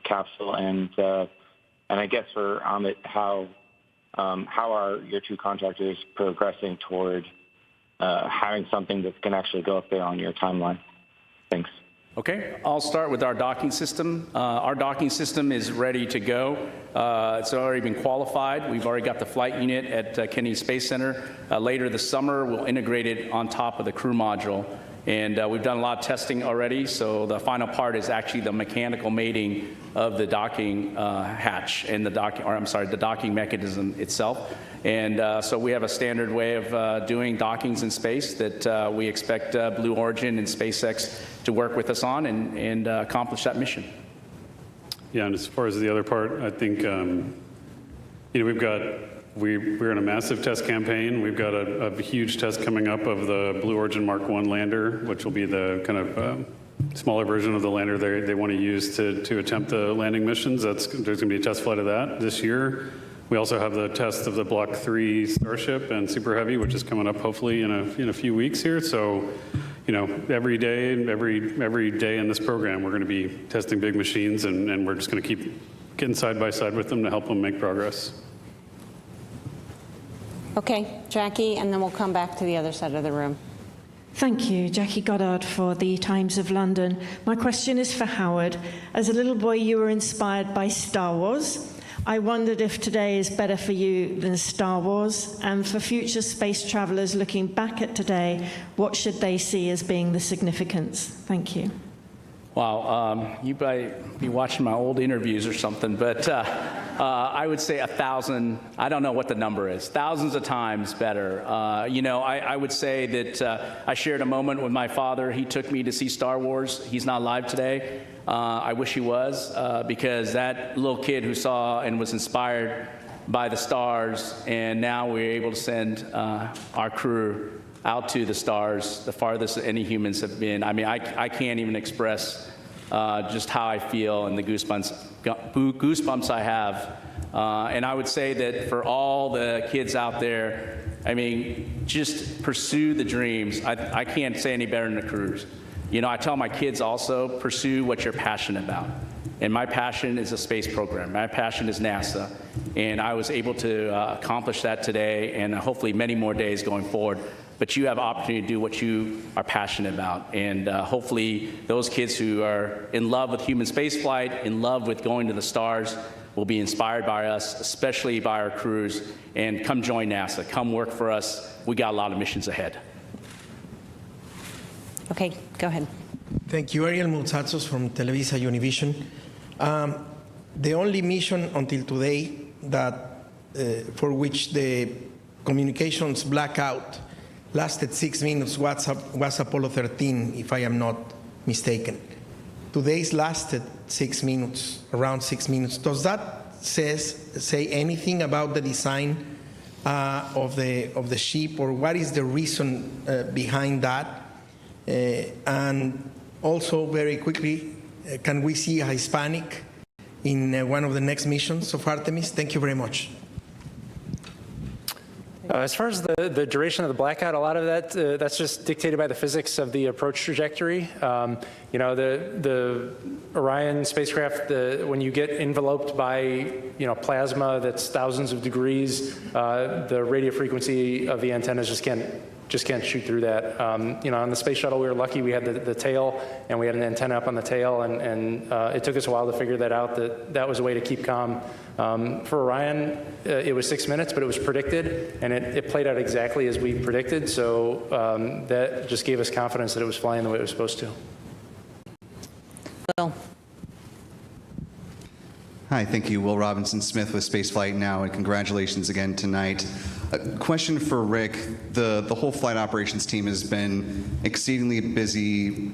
capsule? And I guess for Amit, how are your two contractors progressing toward having something that can actually go up there on your timeline? Thanks. Okay, I'll start with our docking system. Our docking system is ready to go. It's already been qualified. We've already got the flight unit at Kennedy Space Center. Later this summer, we'll integrate it on top of the crew module. And we've done a lot of testing already, so the final part is actually the mechanical mating of the docking hatch and the docking mechanism itself. And so we have a standard way of doing dockings in space that we expect Blue Origin and SpaceX to work with us on and accomplish that mission. Yeah, and as far as the other part, I think we're in a massive test campaign. We've got a huge test coming up of the Blue Origin Mark I lander, which will be the kind of smaller version of the lander they want to use to attempt the landing missions. There's going to be a test flight of that this year. We also have the test of the Block 3 Starship and Super Heavy, which is coming up hopefully in a few weeks here. So, every day in this program, we're going to be testing big machines, and we're just going to keep getting side by side with them to help them make progress. Okay, Jackie, and then we'll come back to the other side of the room. Thank you, Jackie Goddard for the Times of London. My question is for Howard. As a little boy, you were inspired by Star Wars. I wondered if today is better for you than Star Wars, and for future space travelers looking back at today, what should they see as being the significance? Thank you. Wow, you might be watching my old interviews or something, but I would say 1,000, I don't know what the number is, thousands of times better. I would say that I shared a moment with my father. He took me to see Star Wars. He's not alive today. I wish he was, because that little kid who saw and was inspired by the stars, and now we're able to send our crew out to the stars, the farthest any humans have been. I mean, I can't even express just how I feel and the goosebumps I have. And I would say that for all the kids out there, I mean, just pursue the dreams. I can't say any better than the crews. I tell my kids also, pursue what you're passionate about. And my passion is a space program. My passion is NASA. And I was able to accomplish that today, and hopefully many more days going forward. But you have opportunity to do what you are passionate about. And hopefully those kids who are in love with human spaceflight, in love with going to the stars, will be inspired by us, especially by our crews. And come join NASA. Come work for us. We got a lot of missions ahead. Okay, go ahead. Thank you. Ariel Moutsatsos from Televisa Univision. The only mission until today that for which the communications blackout lasted 6 minutes was Apollo 13, if I am not mistaken. Today's lasted 6 minutes, around 6 minutes. Does that say anything about the design of the ship, or what is the reason behind that? And also, very quickly, can we see a Hispanic in one of the next missions of Artemis? Thank you very much. As far as the duration of the blackout, a lot of that, that's just dictated by the physics of the approach trajectory. You know, the Orion spacecraft, when you get enveloped by, you know, plasma that's thousands of degrees, the radio frequency of the antennas just can't shoot through that. You know, on the space shuttle, we were lucky we had the tail, and we had an antenna up on the tail, and it took us a while to figure that out, that was a way to keep calm. For Orion, it was 6 minutes, but it was predicted, and it played out exactly as we predicted, so that just gave us confidence that it was flying the way it was supposed to. Will. Hi, thank you. Will Robinson Smith with Spaceflight Now, and congratulations again tonight. A question for Rick. The whole flight operations team has been exceedingly busy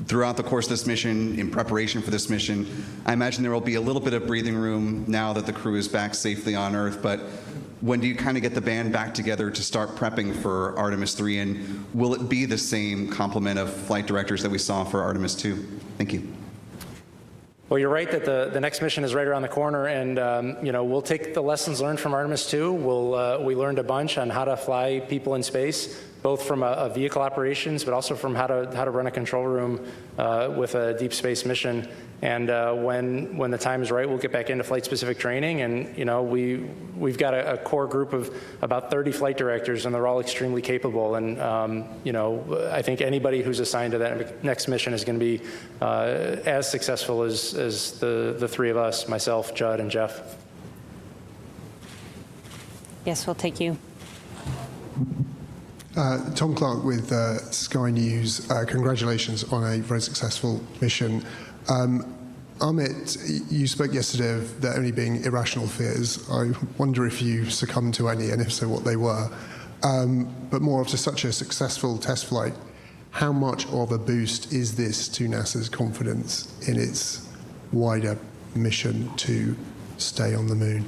throughout the course of this mission, in preparation for this mission. I imagine there will be a little bit of breathing room now that the crew is back safely on Earth, but when do you kind of get the band back together to start prepping for Artemis II, and will it be the same complement of flight directors that we saw for Artemis II? Thank you. Well, you're right that the next mission is right around the corner, and you know, we'll take the lessons learned from Artemis II. We learned a bunch on how to fly people in space, both from a vehicle operations, but also from how to run a control room with a deep space mission. And when the time is right, we'll get back into flight-specific training. And you know, we've got a core group of about 30 flight directors, and they're all extremely capable. And you know, I think anybody who's assigned to that next mission is going to be as successful as the three of us, myself, Judd, and Jeff. Yes, we'll take you. Tom Clark with Sky News. Congratulations on a very successful mission. Amit, you spoke yesterday of there only being irrational fears. I wonder if you succumbed to any, and if so, what they were. But more after such a successful test flight, how much of a boost is this to NASA's confidence in its wider mission to stay on the moon?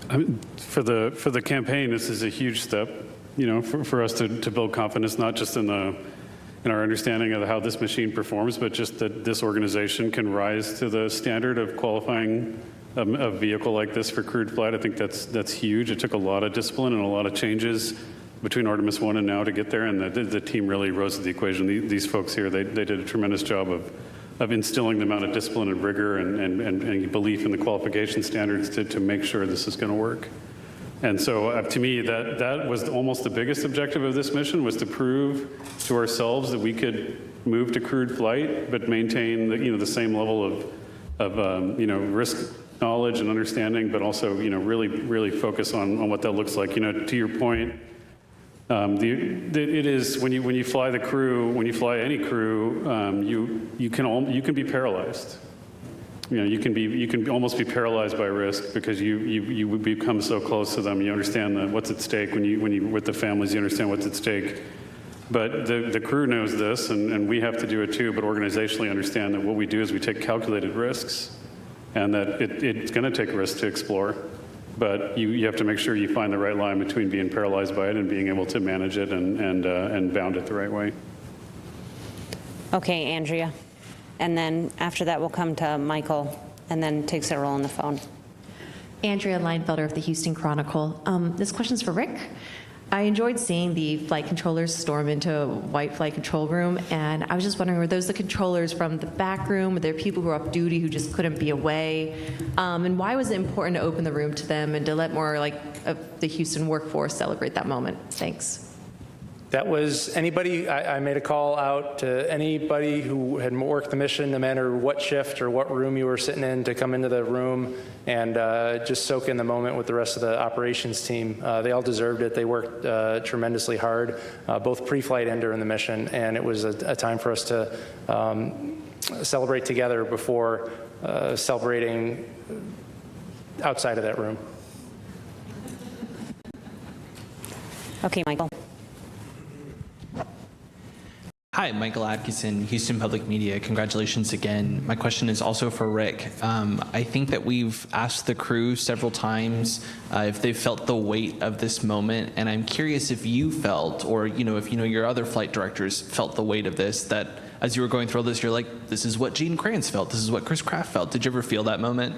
I mean, for the campaign, this is a huge step. You know, for us to build confidence, not just in our understanding of how this machine performs, but just that this organization can rise to the standard of qualifying a vehicle like this for crewed flight. I think that's huge. It took a lot of discipline and a lot of changes between Artemis I and now to get there, and the team really rose to the equation. These folks here, they did a tremendous job of instilling the amount of discipline and rigor and belief in the qualification standards to make sure this is going to work. And so to me, that was almost the biggest objective of this mission, was to prove to ourselves that we could move to crewed flight, but maintain the same level of risk knowledge and understanding, but also really focus on what that looks like. To your point, it is when you fly the crew, when you fly any crew, you can be paralyzed. You can almost be paralyzed by risk, because you become so close to them. You understand what's at stake. When you with the families, you understand what's at stake. But the crew knows this, and we have to do it too. But organizationally, understand that what we do is we take calculated risks, and that it's going to take risks to explore. But you have to make sure you find the right line between being paralyzed by it and being able to manage it and bound it the right way. Okay, Andrea. And then after that, we'll come to Michael, and then take Cyril on the phone. Andrea Leinfelder of the Houston Chronicle. This question's for Rick. I enjoyed seeing the flight controllers storm into a white flight control room, and I was just wondering, were those the controllers from the back room? Were there people who were off duty who just couldn't be away? And why was it important to open the room to them and to let more of the Houston workforce celebrate that moment? Thanks. That was anybody. I made a call out to anybody who had worked the mission, no matter what shift or what room you were sitting in, to come into the room and just soak in the moment with the rest of the operations team. They all deserved it. They worked tremendously hard, both pre-flight and during the mission, and it was a time for us to celebrate together before celebrating outside of that room. Okay, Michael. Hi, Michael Atkinson, Houston Public Media. Congratulations again. My question is also for Rick. I think that we've asked the crew several times if they felt the weight of this moment, and I'm curious if you felt, or if your other flight directors felt the weight of this, that as you were going through all this, you're like, this is what Gene Kranz felt, this is what Chris Kraft felt. Did you ever feel that moment?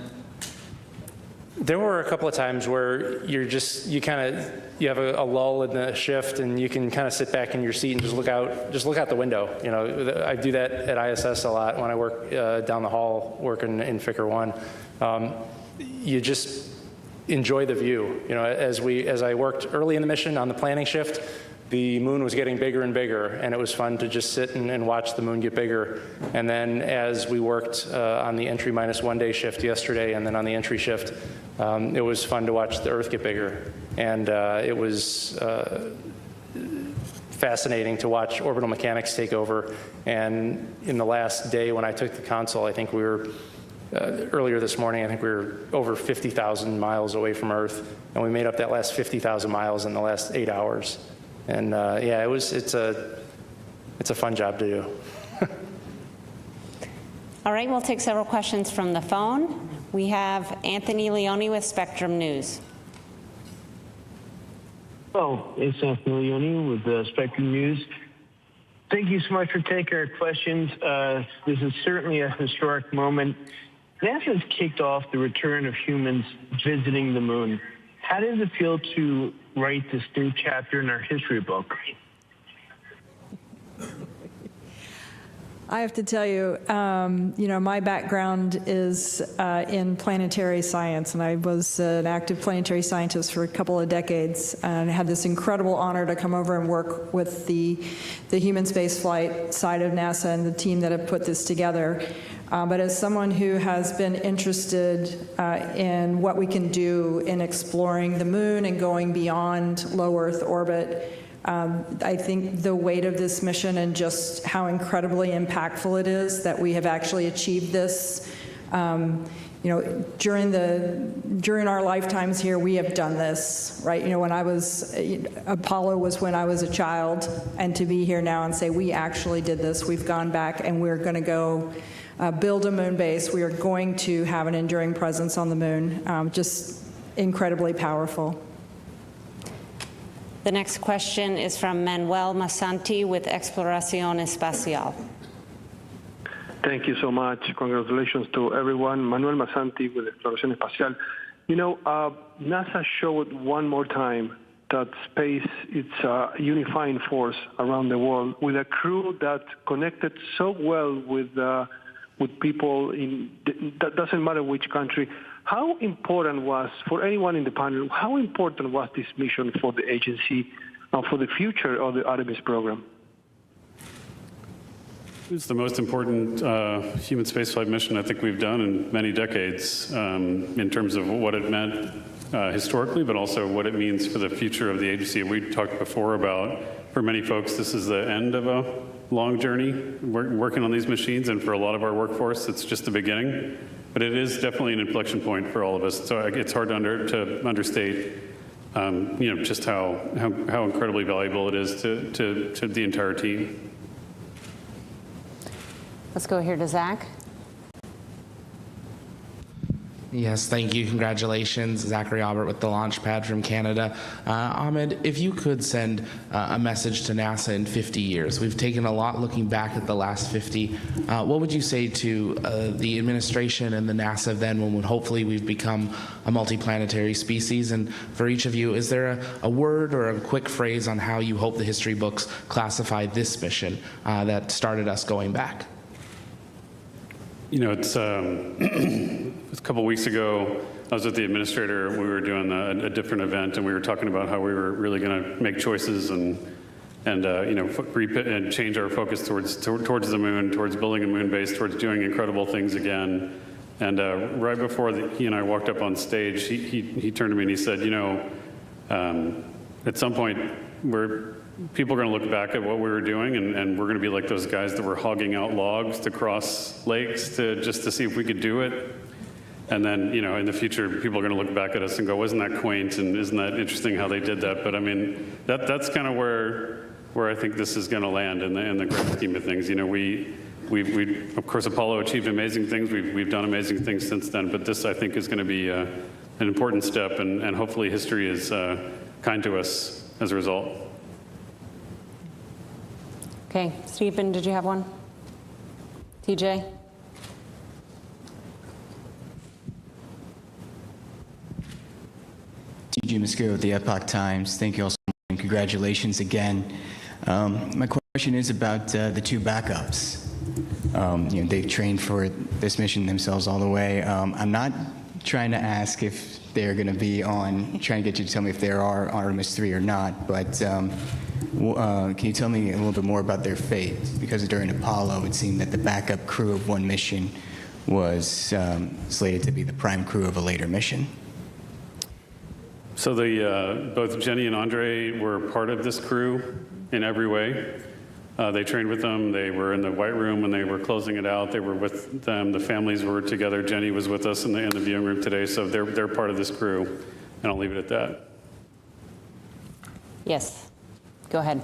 There were a couple of times where you have a lull in the shift, and you can kind of sit back in your seat and just look out the window. I do that at ISS a lot when I work down the hall working in Ficker 1. You just enjoy the view. As I worked early in the mission on the planning shift, the moon was getting bigger and bigger, and it was fun to just sit and watch the moon get bigger. And then as we worked on the entry -1 day shift yesterday, and then on the entry shift, it was fun to watch the Earth get bigger. And it was fascinating to watch orbital mechanics take over. And in the last day when I took the console, I think we were, earlier this morning, I think we were over 50,000 miles away from Earth, and we made up that last 50,000 miles in the last 8 hours. And it's a fun job to do. All right, we'll take several questions from the phone. We have Anthony Leone with Spectrum News. Hello, it's Anthony Leone with Spectrum News. Thank you so much for taking our questions. This is certainly a historic moment. NASA has kicked off the return of humans visiting the moon. How does it feel to write this new chapter in our history book? I have to tell you, my background is in planetary science, and I was an active planetary scientist for a couple of decades, and I had this incredible honor to come over and work with the human spaceflight side of NASA and the team that have put this together. But as someone who has been interested in what we can do in exploring the moon and going beyond low Earth orbit, I think the weight of this mission and just how incredibly impactful it is that we have actually achieved this. During our lifetimes here, we have done this, right? When I was, Apollo was when I was a child, and to be here now and say, we actually did this, we've gone back and we're going to go build a moon base. We are going to have an enduring presence on the moon. Just incredibly powerful. The next question is from Manuel Masanti with Exploración Espacial. Thank you so much. Congratulations to everyone. Manuel Masanti with Exploración Espacial. NASA showed one more time that space is a unifying force around the world, with a crew that connected so well with people that doesn't matter which country. How important was, for anyone in the panel, how important was this mission for the agency and for the future of the Artemis program? It's the most important human spaceflight mission I think we've done in many decades, in terms of what it meant historically, but also what it means for the future of the agency. We talked before about, for many folks, this is the end of a long journey working on these machines, and for a lot of our workforce, it's just the beginning. But it is definitely an inflection point for all of us. So it's hard to understate, just how incredibly valuable it is to the entire team. Let's go here to Zach. Yes, thank you. Congratulations. Zachary Albert with the Launchpad from Canada. Ahmed, if you could send a message to NASA in 50 years. We've taken a lot looking back at the last 50. What would you say to the administration and the NASA then, when hopefully we've become a multiplanetary species? And for each of you, is there a word or a quick phrase on how you hope the history books classify this mission that started us going back? It's a couple weeks ago, I was with the administrator. We were doing a different event, and we were talking about how we were really going to make choices and change our focus towards the moon, towards building a moon base, towards doing incredible things again. And right before he and I walked up on stage, he turned to me and he said, at some point, people are going to look back at what we were doing, and we're going to be like those guys that were hogging out logs to cross lakes just to see if we could do it. And then, in the future, people are going to look back at us and go, wasn't that quaint, and isn't that interesting how they did that? But I mean, that's kind of where where I think this is going to land in the grand scheme of things. You know, we of course, Apollo achieved amazing things. We've done amazing things since then, but this, I think, is going to be an important step, and hopefully history is kind to us as a result. Okay, Stephen, did you have one? TJ? TJ Musco with the Epoch Times. Thank you all so much, and congratulations again. My question is about the two backups. You know, they've trained for this mission themselves all the way. I'm not trying to ask if they're going to be on, trying to get you to tell me if there are Artemis 3 or not, but can you tell me a little bit more about their fate? Because during Apollo, it seemed that the backup crew of one mission was slated to be the prime crew of a later mission. So both Jenny and Andre were part of this crew in every way. They trained with them. They were in the White Room when they were closing it out. They were with them. The families were together. Jenny was with us in the viewing room today. So they're part of this crew, and I'll leave it at that. Yes, go ahead.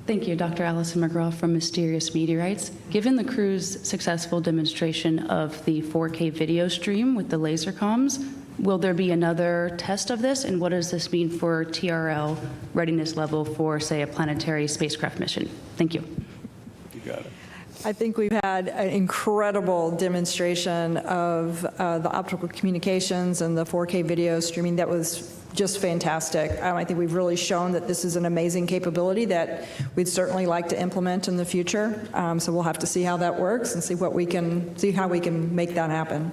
Thank you, Dr. Allison McGraw from Mysterious Meteorites. Given the crew's successful demonstration of the 4K video stream with the laser comms, will there be another test of this, and what does this mean for TRL readiness level for, say, a planetary spacecraft mission? Thank you. You got it. I think we've had an incredible demonstration of the optical communications and the 4K video streaming. That was just fantastic. I think we've really shown that this is an amazing capability that we'd certainly like to implement in the future. So we'll have to see how that works and see how we can make that happen.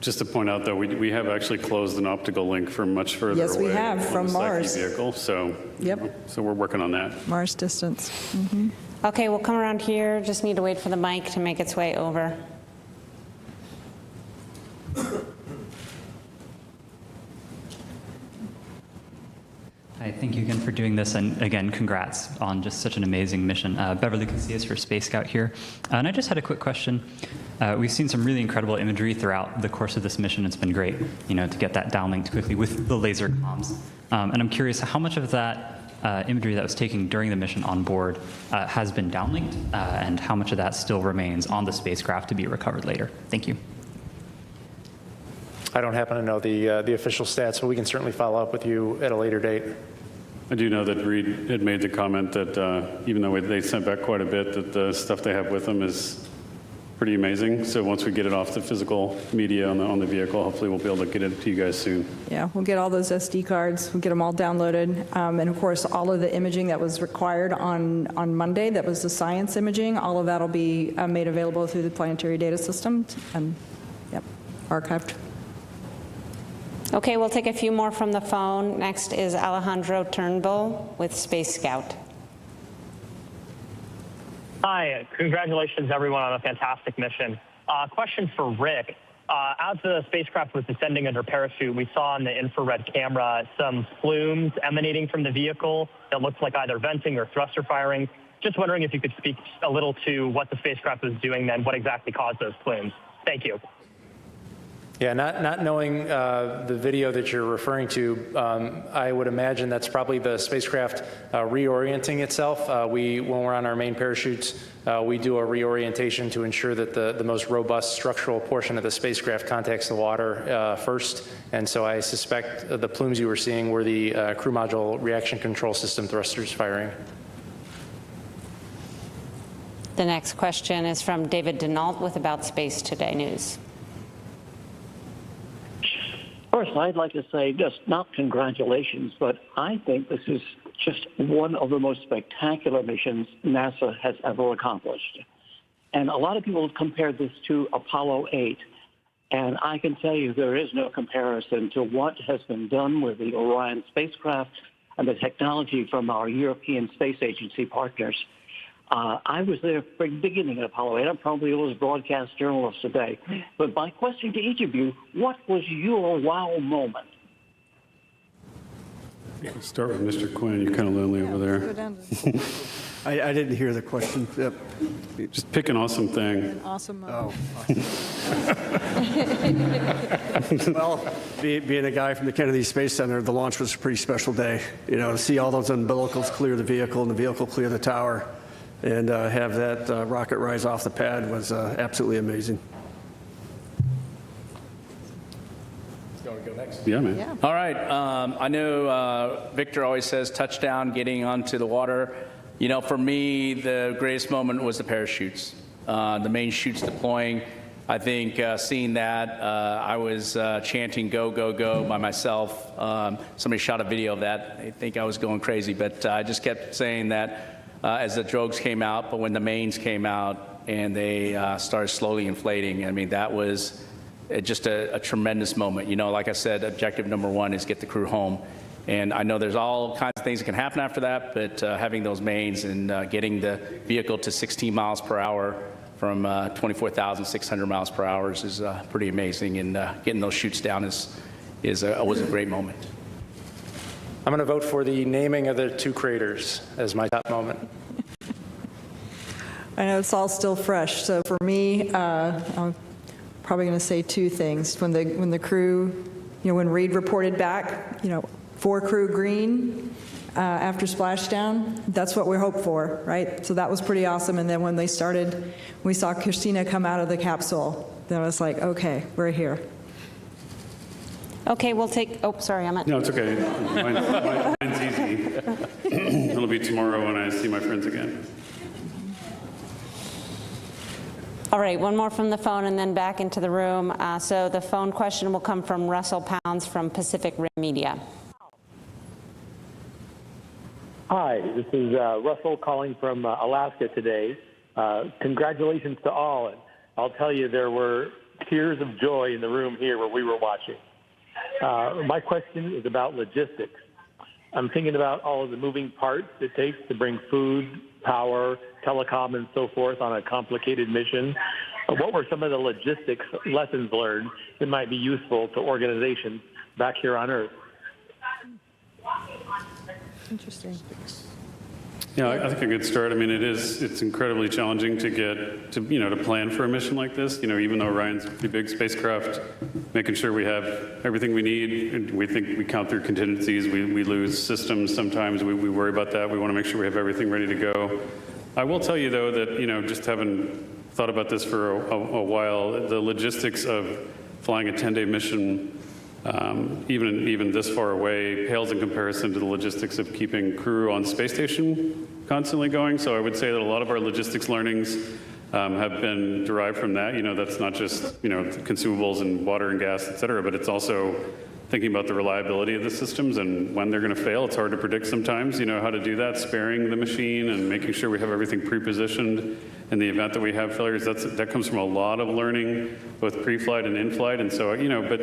Just to point out, though, we have actually closed an optical link from much further away. Yes, we have, from Mars. Vehicle, so, yep. So we're working on that. Mars distance. Mm-hmm. Okay, we'll come around here. Just need to wait for the mic to make its way over. Hi, thank you again for doing this, and again, congrats on just such an amazing mission. Beverly Casillas for Space Scout here, and I just had a quick question. We've seen some really incredible imagery throughout the course of this mission. It's been great, you know, to get that downlinked quickly with the laser comms. And I'm curious how much of that imagery that was taken during the mission on board has been downlinked, and how much of that still remains on the spacecraft to be recovered later. Thank you. I don't happen to know the official stats, but we can certainly follow up with you at a later date. I do know that Reed had made the comment that even though they sent back quite a bit, that the stuff they have with them is pretty amazing. So once we get it off the physical media on the vehicle, hopefully we'll be able to get it to you guys soon. Yeah, we'll get all those SD cards. We'll get them all downloaded. And of course, all of the imaging that was required on Monday, that was the science imaging, all of that will be made available through the planetary data system and, yep, archived. Okay, we'll take a few more from the phone. Next is Alejandro Turnbull with Space Scout. Hi, congratulations everyone on a fantastic mission. Question for Rick. As the spacecraft was descending under parachute, we saw on the infrared camera some plumes emanating from the vehicle that looked like either venting or thruster firing. Just wondering if you could speak a little to what the spacecraft was doing then, what exactly caused those plumes. Thank you. Yeah, not knowing the video that you're referring to, I would imagine that's probably the spacecraft reorienting itself. When we're on our main parachutes, we do a reorientation to ensure that the most robust structural portion of the spacecraft contacts the water first. And so I suspect the plumes you were seeing were the crew module reaction control system thrusters firing. The next question is from David Denault with About Space Today News. First, I'd like to say just not congratulations, but I think this is just one of the most spectacular missions NASA has ever accomplished. And a lot of people have compared this to Apollo 8. And I can tell you there is no comparison to what has been done with the Orion spacecraft and the technology from our European Space Agency partners. I was there from the beginning of Apollo 8. I'm probably the oldest broadcast journalist today. But my question to each of you, what was your wow moment? Let's start with Mr. Quinn. You're kind of lonely over there. I didn't hear the question. Yep. Just pick an awesome thing. Awesome moment. Oh. Well, being a guy from the Kennedy Space Center, the launch was a pretty special day. You know, to see all those umbilicals clear the vehicle and the vehicle clear the tower and have that rocket rise off the pad was absolutely amazing. Go next. Yeah, man. All right. I know Victor always says touchdown, getting onto the water. You know, for me, the greatest moment was the parachutes, the main chutes deploying. I think seeing that, I was chanting "Go, go, go" by myself. Somebody shot a video of that. I think I was going crazy, but I just kept saying that as the drogues came out. But when the mains came out and they started slowly inflating, I mean, that was just a tremendous moment. You know, like I said, objective number one is get the crew home. And I know there's all kinds of things that can happen after that, but having those mains and getting the vehicle to 16 miles per hour from 24,600 miles per hour is pretty amazing. And getting those chutes down was a great moment. I'm going to vote for the naming of the two craters as my top moment. I know it's all still fresh, so for me, I'm probably going to say two things. When the crew, you know, when Reed reported back, you know, 4 crew green after splashdown, that's what we hoped for, right? So that was pretty awesome. And then when they started, we saw Christina come out of the capsule. Then I was like, okay, we're here. Okay, we'll take, oh, sorry, Amit. No, it's okay. Mine's easy. It'll be tomorrow when I see my friends again. All right, one more from the phone and then back into the room. So the phone question will come from Russell Pounds from Pacific Rim Media. Hi, this is Russell calling from Alaska today. Congratulations to all. And I'll tell you, there were tears of joy in the room here where we were watching. My question is about logistics. I'm thinking about all of the moving parts it takes to bring food, power, telecom, and so forth on a complicated mission. What were some of the logistics lessons learned that might be useful to organizations back here on Earth? Interesting. Yeah, I think a good start. I mean, it's incredibly challenging to get to, you know, to plan for a mission like this. You know, even though Orion's a pretty big spacecraft, making sure we have everything we need. And we think we count through contingencies. We lose systems sometimes. We worry about that. We want to make sure we have everything ready to go. I will tell you, though, that, you know, just having thought about this for a while, the logistics of flying a 10-day mission, even this far away, pales in comparison to the logistics of keeping crew on space station constantly going. So I would say that a lot of our logistics learnings have been derived from that. You know, that's not just, you know, consumables and water and gas, et cetera, but it's also thinking about the reliability of the systems and when they're going to fail. It's hard to predict sometimes, you know, how to do that, sparing the machine and making sure we have everything pre-positioned in the event that we have failures. That comes from a lot of learning, both pre-flight and in-flight. And so, you know, but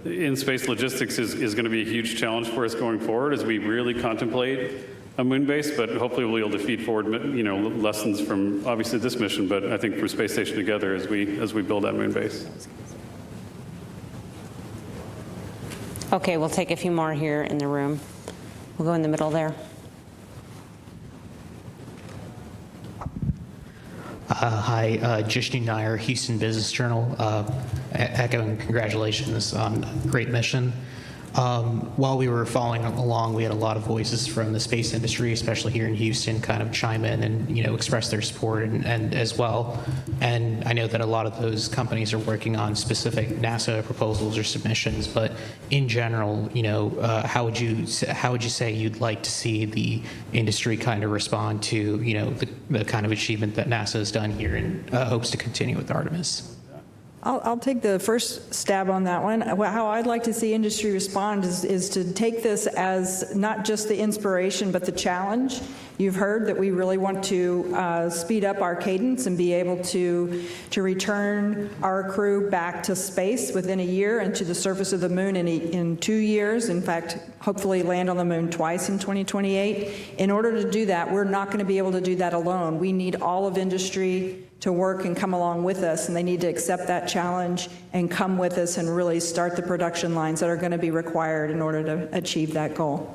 in-space logistics is going to be a huge challenge for us going forward as we really contemplate a moon base, but hopefully we'll be able to feed forward, you know, lessons from obviously this mission, but I think from Space Station Together as we build that moon base. Okay, we'll take a few more here in the room. We'll go in the middle there. Hi, Jishnu Nair, Houston Business Journal, echoing congratulations on a great mission. While we were following along, we had a lot of voices from the space industry, especially here in Houston, kind of chime in and, you know, express their support and as well. And I know that a lot of those companies are working on specific NASA proposals or submissions, but in general, you know, how would you say you'd like to see the industry kind of respond to, you know, the kind of achievement that NASA has done here and hopes to continue with Artemis? I'll take the first stab on that one. How I'd like to see industry respond is to take this as not just the inspiration, but the challenge. You've heard that we really want to speed up our cadence and be able to return our crew back to space within a year and to the surface of the moon in 2 years. In fact, hopefully land on the moon twice in 2028. In order to do that, we're not going to be able to do that alone. We need all of industry to work and come along with us, and they need to accept that challenge and come with us and really start the production lines that are going to be required in order to achieve that goal.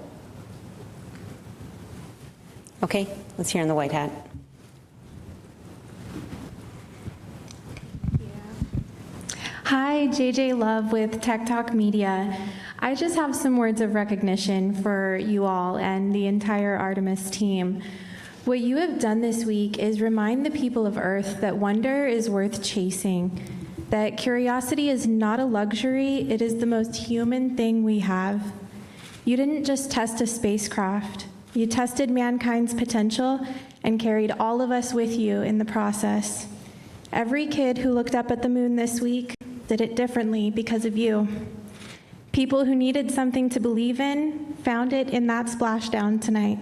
Okay, let's hear in the white hat. Hi, JJ Love with Tech Talk Media. I just have some words of recognition for you all and the entire Artemis team. What you have done this week is remind the people of Earth that wonder is worth chasing, that curiosity is not a luxury, it is the most human thing we have. You didn't just test a spacecraft, you tested mankind's potential and carried all of us with you in the process. Every kid who looked up at the moon this week did it differently because of you. People who needed something to believe in found it in that splashdown tonight.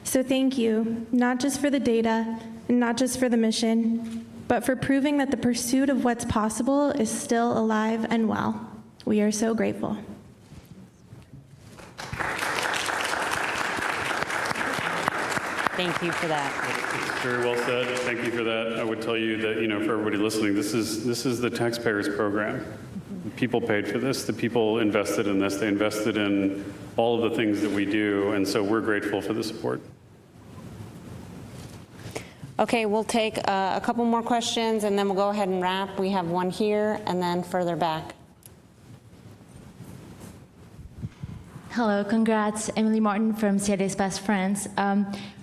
So thank you, not just for the data, and not just for the mission, but for proving that the pursuit of what's possible is still alive and well. We are so grateful. Thank you for that. It's very well said. Thank you for that. I would tell you that, for everybody listening, this is the taxpayers' program. People paid for this. The people invested in this. They invested in all of the things that we do, and so we're grateful for the support. Okay, we'll take a couple more questions, and then we'll go ahead and wrap. We have one here, and then further back. Hello, congrats. Emily Martin from CID's Best Friends.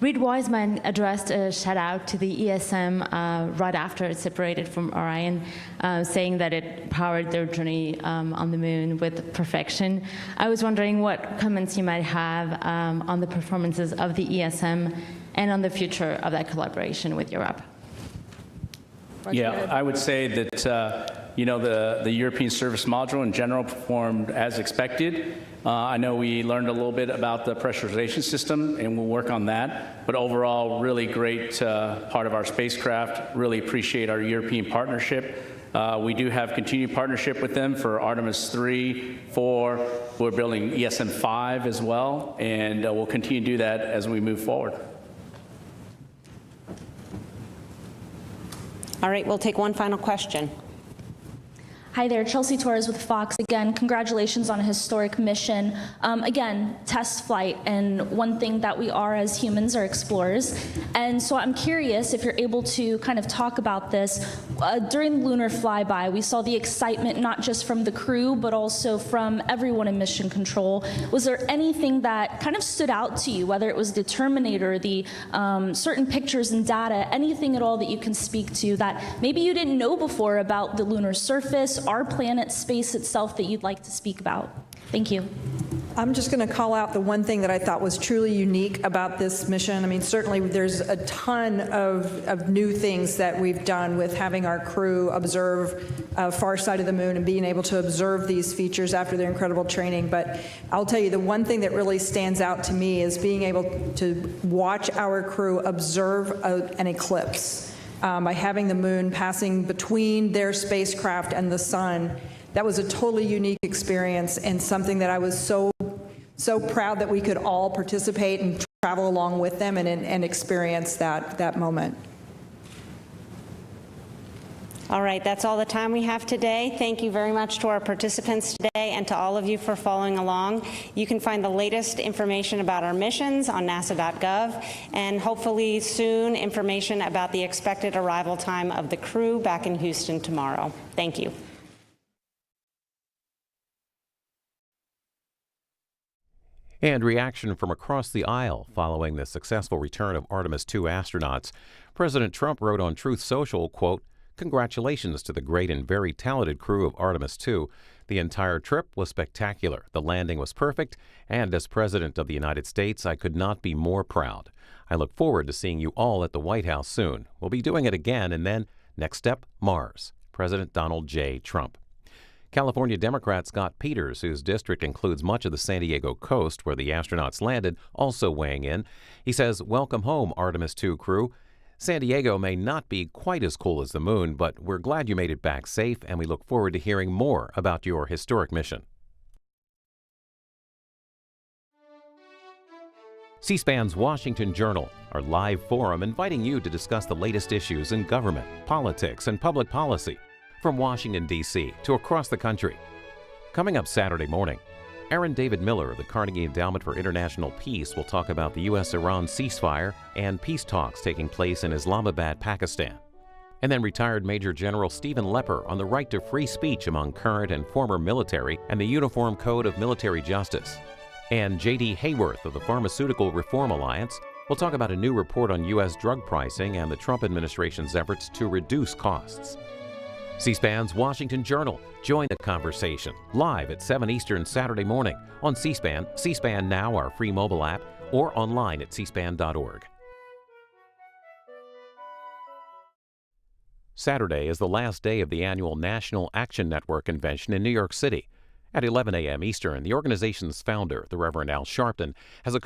Reed Wiseman addressed a shout out to the ESM right after it separated from Orion, saying that it powered their journey on the moon with perfection. I was wondering what comments you might have on the performances of the ESM and on the future of that collaboration with Europe. Yeah, I would say that the European Service Module in general performed as expected. I know we learned a little bit about the pressurization system, and we'll work on that. But overall, really great part of our spacecraft. Really appreciate our European partnership. We do have continued partnership with them for Artemis 3, 4. We're building ESM 5 as well, and we'll continue to do that as we move forward. All right, we'll take one final question. Hi there, Chelsea Torres with Fox. Again, congratulations on a historic mission. Again, test flight, and one thing that we are as humans are explorers. And so I'm curious if you're able to kind of talk about this. During the lunar flyby, we saw the excitement not just from the crew, but also from everyone in mission control. Was there anything that kind of stood out to you, whether it was the Terminator, the certain pictures and data, anything at all that you can speak to that maybe you didn't know before about the lunar surface, our planet, space itself, that you'd like to speak about? Thank you. I'm just going to call out the one thing that I thought was truly unique about this mission. I mean, certainly there's a ton of new things that we've done with having our crew observe far side of the moon and being able to observe these features after their incredible training. But I'll tell you, the one thing that really stands out to me is being able to watch our crew observe an eclipse. By having the moon passing between their spacecraft and the sun. That was a totally unique experience and something that I was so proud that we could all participate and travel along with them and experience that moment. All right, that's all the time we have today. Thank you very much to our participants today and to all of you for following along. You can find the latest information about our missions on nasa.gov, and hopefully soon information about the expected arrival time of the crew back in Houston tomorrow. Thank you. And reaction from across the aisle following the successful return of Artemis II astronauts. President Trump wrote on Truth Social, quote, "Congratulations to the great and very talented crew of Artemis II. The entire trip was spectacular. The landing was perfect, and as President of the United States, I could not be more proud. I look forward to seeing you all at the White House soon. We'll be doing it again, and then, next step, Mars." President Donald J. Trump. California Democrat Scott Peters, whose district includes much of the San Diego coast where the astronauts landed, also weighing in. He says, "Welcome home, Artemis II crew. San Diego may not be quite as cool as the moon, but we're glad you made it back safe, and we look forward to hearing more about your historic mission." C-SPAN's Washington Journal, our live forum inviting you to discuss the latest issues in government, politics, and public policy, from Washington, D.C. to across the country. Coming up Saturday morning, Aaron David Miller of the Carnegie Endowment for International Peace will talk about the U.S.-Iran ceasefire and peace talks taking place in Islamabad, Pakistan. And then retired Major General Stephen Lepper on the right to free speech among current and former military and the Uniform Code of Military Justice. And J.D. Hayworth of the Pharmaceutical Reform Alliance will talk about a new report on U.S. drug pricing and the Trump administration's efforts to reduce costs. C-SPAN's Washington Journal. Join the conversation live at 7 Eastern Saturday morning on C-SPAN, C-SPAN Now, our free mobile app, or online at cspan.org. Saturday is the last day of the annual National Action Network convention in New York City. At 11 a.m. Eastern, the organization's founder, the Reverend Al Sharpton, has a